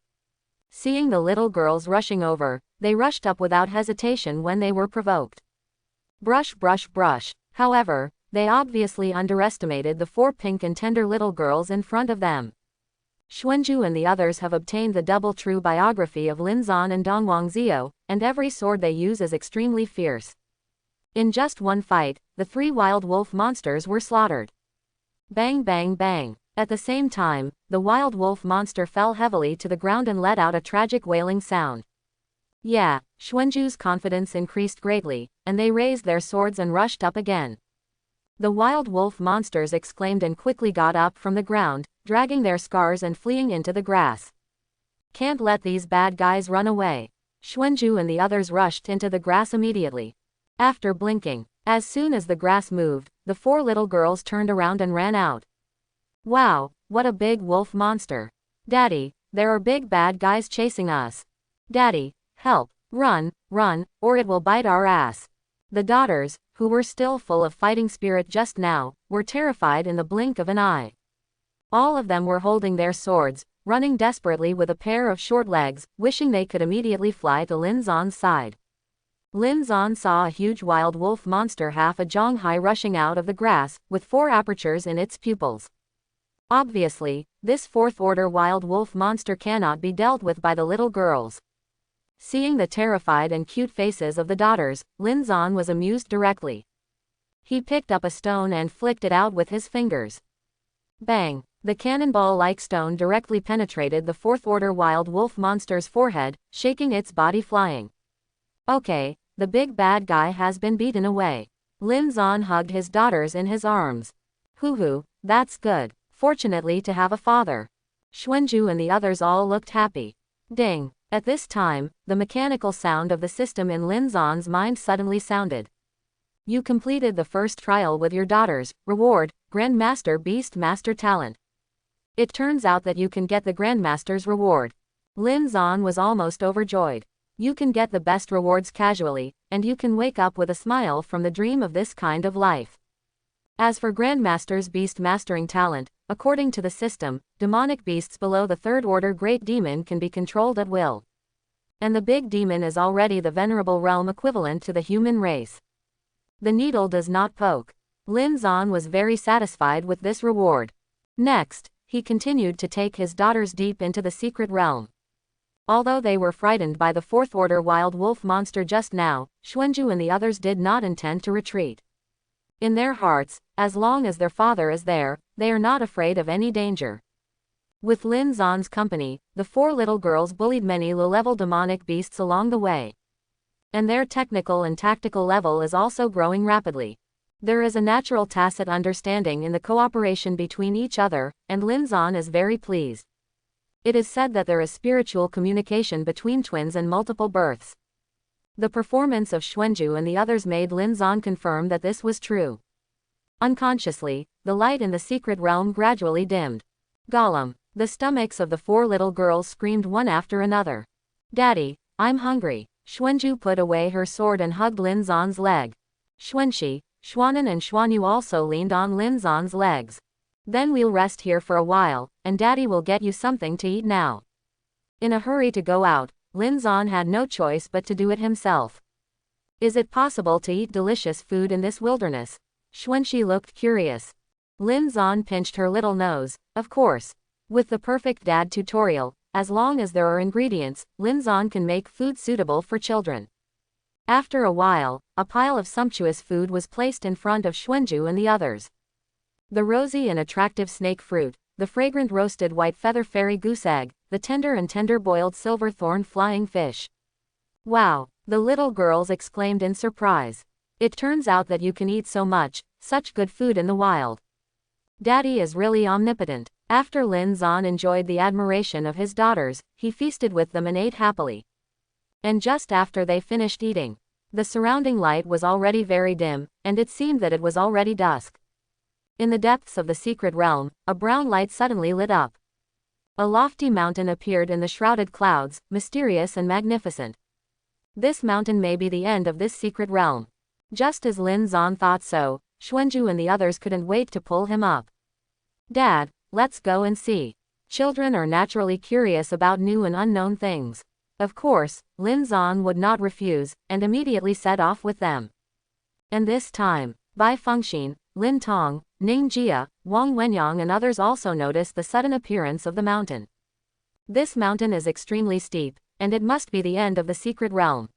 Seeing the little girls rushing over, they rushed up without hesitation when they were provoked. Brush, brush, brush. However, they obviously underestimated the 4 pink and tender little girls in front of them. Xuanzhu and the others have obtained the double true biography of Lin Zan and Dongwang Zio, and every sword they use is extremely fierce. In just one fight, the 3 wild wolf monsters were slaughtered. Bang, bang, bang. At the same time, the wild wolf monster fell heavily to the ground and let out a tragic wailing sound. Yeah, Xuanzhu's confidence increased greatly, and they raised their swords and rushed up again. The wild wolf monsters exclaimed and quickly got up from the ground, dragging their scars and fleeing into the grass. Can't let these bad guys run away. Xuanzhu and the others rushed into the grass immediately. After blinking, as soon as the grass moved, the 4 little girls turned around and ran out. Wow, what a big wolf monster. Daddy, there are big bad guys chasing us. Daddy, help, run, run, or it will bite our ass. The daughters, who were still full of fighting spirit just now, were terrified in the blink of an eye. All of them were holding their swords, running desperately with a pair of short legs, wishing they could immediately fly to Lin Zan's side. Lin Zan saw a huge wild wolf monster half a jong high rushing out of the grass, with 4 apertures in its pupils. Obviously, this 4th-order wild wolf monster cannot be dealt with by the little girls. Seeing the terrified and cute faces of the daughters, Lin Zan was amused directly. He picked up a stone and flicked it out with his fingers. Bang! The cannonball-like stone directly penetrated the 4th-order wild wolf monster's forehead, shaking its body flying. Okay, the big bad guy has been beaten away. Lin Zan hugged his daughters in his arms. Hoo-hoo, that's good. Fortunately to have a father. Xuanzhu and the others all looked happy. Ding! At this time, the mechanical sound of the system in Lin Zan's mind suddenly sounded. You completed the first trial with your daughters. Reward, Grandmaster Beast Master Talent. It turns out that you can get the Grandmaster's reward. Lin Zan was almost overjoyed. You can get the best rewards casually, and you can wake up with a smile from the dream of this kind of life. As for Grandmaster's Beast Mastering Talent, according to the system, demonic beasts below the 3rd-order Great Demon can be controlled at will. And the Big Demon is already the venerable realm equivalent to the human race. The needle does not poke. Lin Zan was very satisfied with this reward. Next, he continued to take his daughters deep into the secret realm. Although they were frightened by the 4th-order wild wolf monster just now, Xuanzhu and the others did not intend to retreat. In their hearts, as long as their father is there, they are not afraid of any danger. With Lin Zan's company, the 4 little girls bullied many low-level demonic beasts along the way. And their technical and tactical level is also growing rapidly. There is a natural tacit understanding in the cooperation between each other, and Lin Zan is very pleased. It is said that there is spiritual communication between twins and multiple births. The performance of Xuanzhu and the others made Lin Zan confirm that this was true. Unconsciously, the light in the secret realm gradually dimmed. Gollum. The stomachs of the 4 little girls screamed one after another. Daddy, I'm hungry. Xuanzhu put away her sword and hugged Lin Zan's leg. Xuanxi, Xuanan and Xuanyu also leaned on Lin Zan's legs. Then we'll rest here for a while, and Daddy will get you something to eat now. In a hurry to go out, Lin Zan had no choice but to do it himself. Is it possible to eat delicious food in this wilderness? Xuanxi looked curious. Lin Zan pinched her little nose. Of course. With the perfect dad tutorial, as long as there are ingredients, Lin Zan can make food suitable for children. After a while, a pile of sumptuous food was placed in front of Xuanzhu and the others. The rosy and attractive snake fruit, the fragrant roasted white feather fairy goose egg, the tender boiled silver thorn flying fish. Wow, the little girls exclaimed in surprise. It turns out that you can eat so much, such good food in the wild. Daddy is really omnipotent. After Lin Zan enjoyed the admiration of his daughters, he feasted with them and ate happily. And just after they finished eating, the surrounding light was already very dim, and it seemed that it was already dusk. In the depths of the secret realm, a brown light suddenly lit up. A lofty mountain appeared in the shrouded clouds, mysterious and magnificent. This mountain may be the end of this secret realm. Just as Lin Zan thought so, Xuanzhu and the others couldn't wait to pull him up. Dad, let's go and see. Children are naturally curious about new and unknown things. Of course, Lin Zan would not refuse, and immediately set off with them. And this time, Bai Fengxin, Lin Tong, Ning Jia, Wang Wenyang and others also noticed the sudden appearance of the mountain. This mountain is extremely steep, and it must be the end of the secret realm.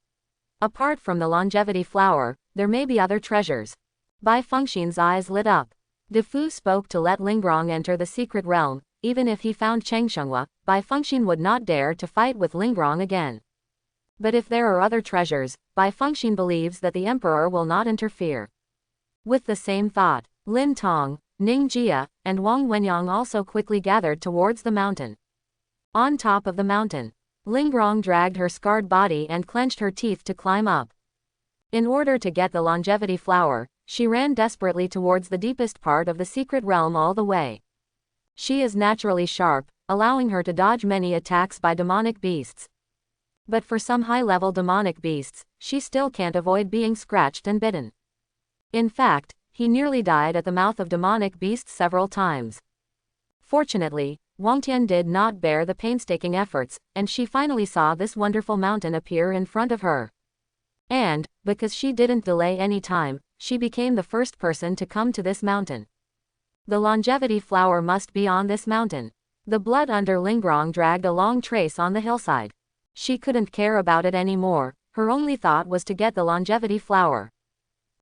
Apart from the longevity flower, there may be other treasures. Bai Fengxin's eyes lit up. De Fu spoke to let Lingrong enter the secret realm. Even if he found Chengshengwa, Bai Fengxin would not dare to fight with Lingrong again. But if there are other treasures, Bai Fengxin believes that the emperor will not interfere. With the same thought, Lin Tong, Ning Jia, and Wang Wenyang also quickly gathered towards the mountain. On top of the mountain, Lingrong dragged her scarred body and clenched her teeth to climb up. In order to get the longevity flower, she ran desperately towards the deepest part of the secret realm all the way. She is naturally sharp, allowing her to dodge many attacks by demonic beasts. But for some high-level demonic beasts, she still can't avoid being scratched and bitten. In fact, he nearly died at the mouth of demonic beasts several times. Fortunately, Wang Tian did not bear the painstaking efforts, and she finally saw this wonderful mountain appear in front of her. And, because she didn't delay any time, she became the first person to come to this mountain. The longevity flower must be on this mountain. The blood under Lingrong dragged a long trace on the hillside. She couldn't care about it anymore, her only thought was to get the longevity flower.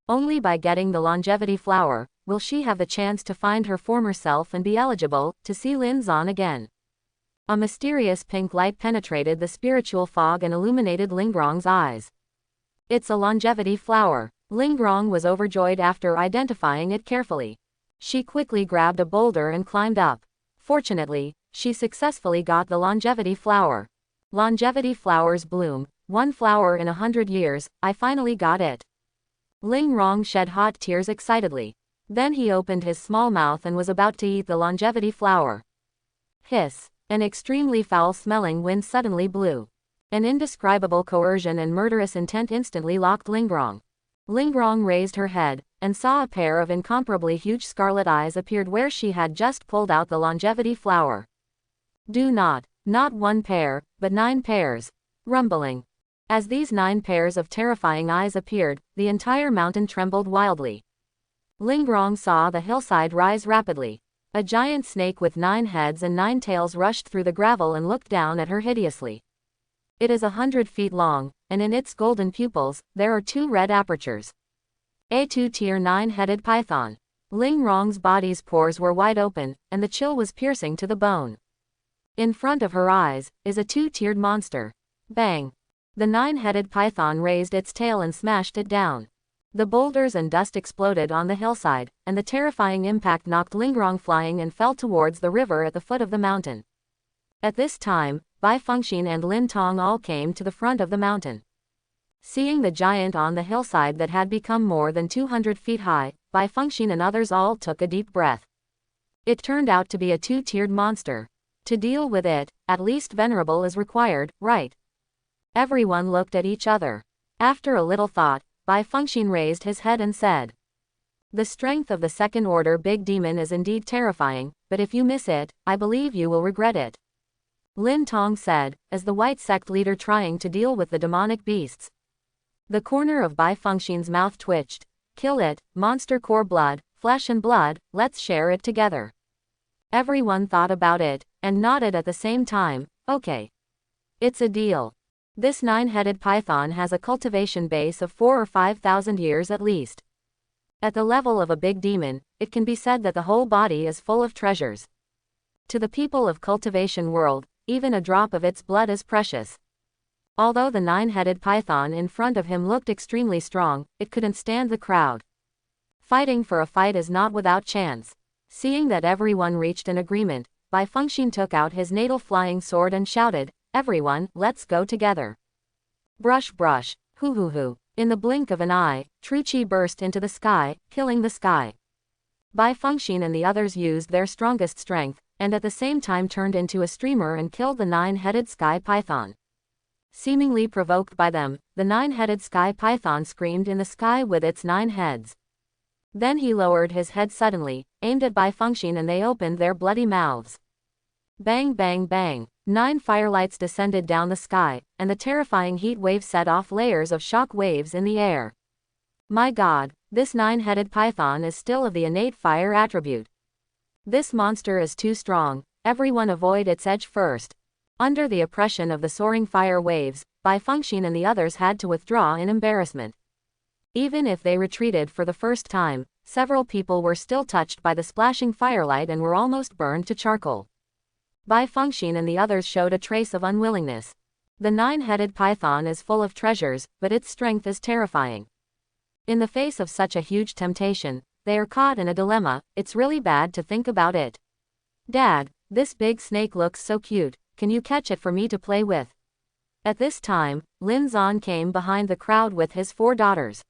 Only by getting the longevity flower, will she have the chance to find her former self and be eligible to see Lin Zan again. A mysterious pink light penetrated the spiritual fog and illuminated Lingrong's eyes. It's a longevity flower. Lingrong was overjoyed after identifying it carefully. She quickly grabbed a boulder and climbed up. Fortunately, she successfully got the longevity flower. Longevity flowers bloom, one flower in 100 years, I finally got it. Lingrong shed hot tears excitedly. Then he opened his small mouth and was about to eat the longevity flower. Hiss! An extremely foul-smelling wind suddenly blew. An indescribable coercion and murderous intent instantly locked Lingrong. Lingrong raised her head, and saw a pair of incomparably huge scarlet eyes appeared where she had just pulled out the longevity flower. Do not 1 pair, but 9 pairs. Rumbling. As these 9 pairs of terrifying eyes appeared, the entire mountain trembled wildly. Lingrong saw the hillside rise rapidly. A giant snake with 9 heads and 9 tails rushed through the gravel and looked down at her hideously. It is 100 feet long, and in its golden pupils, there are 2 red apertures. A 2-tier 9-headed python. Lingrong's body's pores were wide open, and the chill was piercing to the bone. In front of her eyes, is a 2-tiered monster. Bang! The 9-headed python raised its tail and smashed it down. The boulders and dust exploded on the hillside, and the terrifying impact knocked Lingrong flying and fell towards the river at the foot of the mountain. At this time, Bai Fengxin and Lin Tong all came to the front of the mountain. Seeing the giant on the hillside that had become more than 200 feet high, Bai Fengxin and others all took a deep breath. It turned out to be a 2-tiered monster. To deal with it, at least venerable is required, right? Everyone looked at each other. After a little thought, Bai Fengxin raised his head and said, "The strength of the second-order big demon is indeed terrifying, but if you miss it, I believe you will regret it." Lin Tong said, as the white sect leader trying to deal with the demonic beasts. The corner of Bai Fengxin's mouth twitched. "Kill it, monster core blood, flesh and blood, let's share it together." Everyone thought about it, and nodded at the same time. Okay. It's a deal. This 9-headed python has a cultivation base of 4 or 5,000 years at least. At the level of a big demon, it can be said that the whole body is full of treasures. To the people of cultivation world, even a drop of its blood is precious. Although the 9-headed python in front of him looked extremely strong, it couldn't stand the crowd. Fighting for a fight is not without chance. Seeing that everyone reached an agreement, Bai Fengxin took out his natal flying sword and shouted, "Everyone, let's go together." Brush brush, hoo hoo hoo. In the blink of an eye, Tru Chi burst into the sky, killing the sky. Bai Fengxin and the others used their strongest strength, and at the same time turned into a streamer and killed the 9-headed sky python. Seemingly provoked by them, the 9-headed sky python screamed in the sky with its 9 heads. Then he lowered his head suddenly, aimed at Bai Fengxin and they opened their bloody mouths. Bang bang bang. 9 firelights descended down the sky, and the terrifying heat wave set off layers of shock waves in the air. My god, this 9-headed python is still of the innate fire attribute. This monster is too strong, everyone avoid its edge first. Under the oppression of the soaring fire waves, Bwan and the others had to withdraw in embarrassment. Even if they retreated for the first time, several people were still touched by the splashing firelight and were almost burned to charcoal. Bwan and the others showed a trace of unwillingness. The 9-headed python is full of treasures, but its strength is terrifying. In the face of such a huge temptation, they are caught in a dilemma. It's really bad to think about it. Dad, this big snake looks so cute, can you catch it for me to play with? At this time, Lin Zan came behind the crowd with his 4 daughters.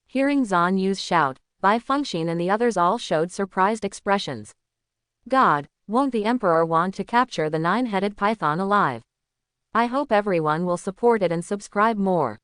Hearing Zan Yu's shout, Bwan and the others all showed surprised expressions. God, won't the Emperor want to capture the 9-headed python alive? I hope everyone will support it and subscribe more.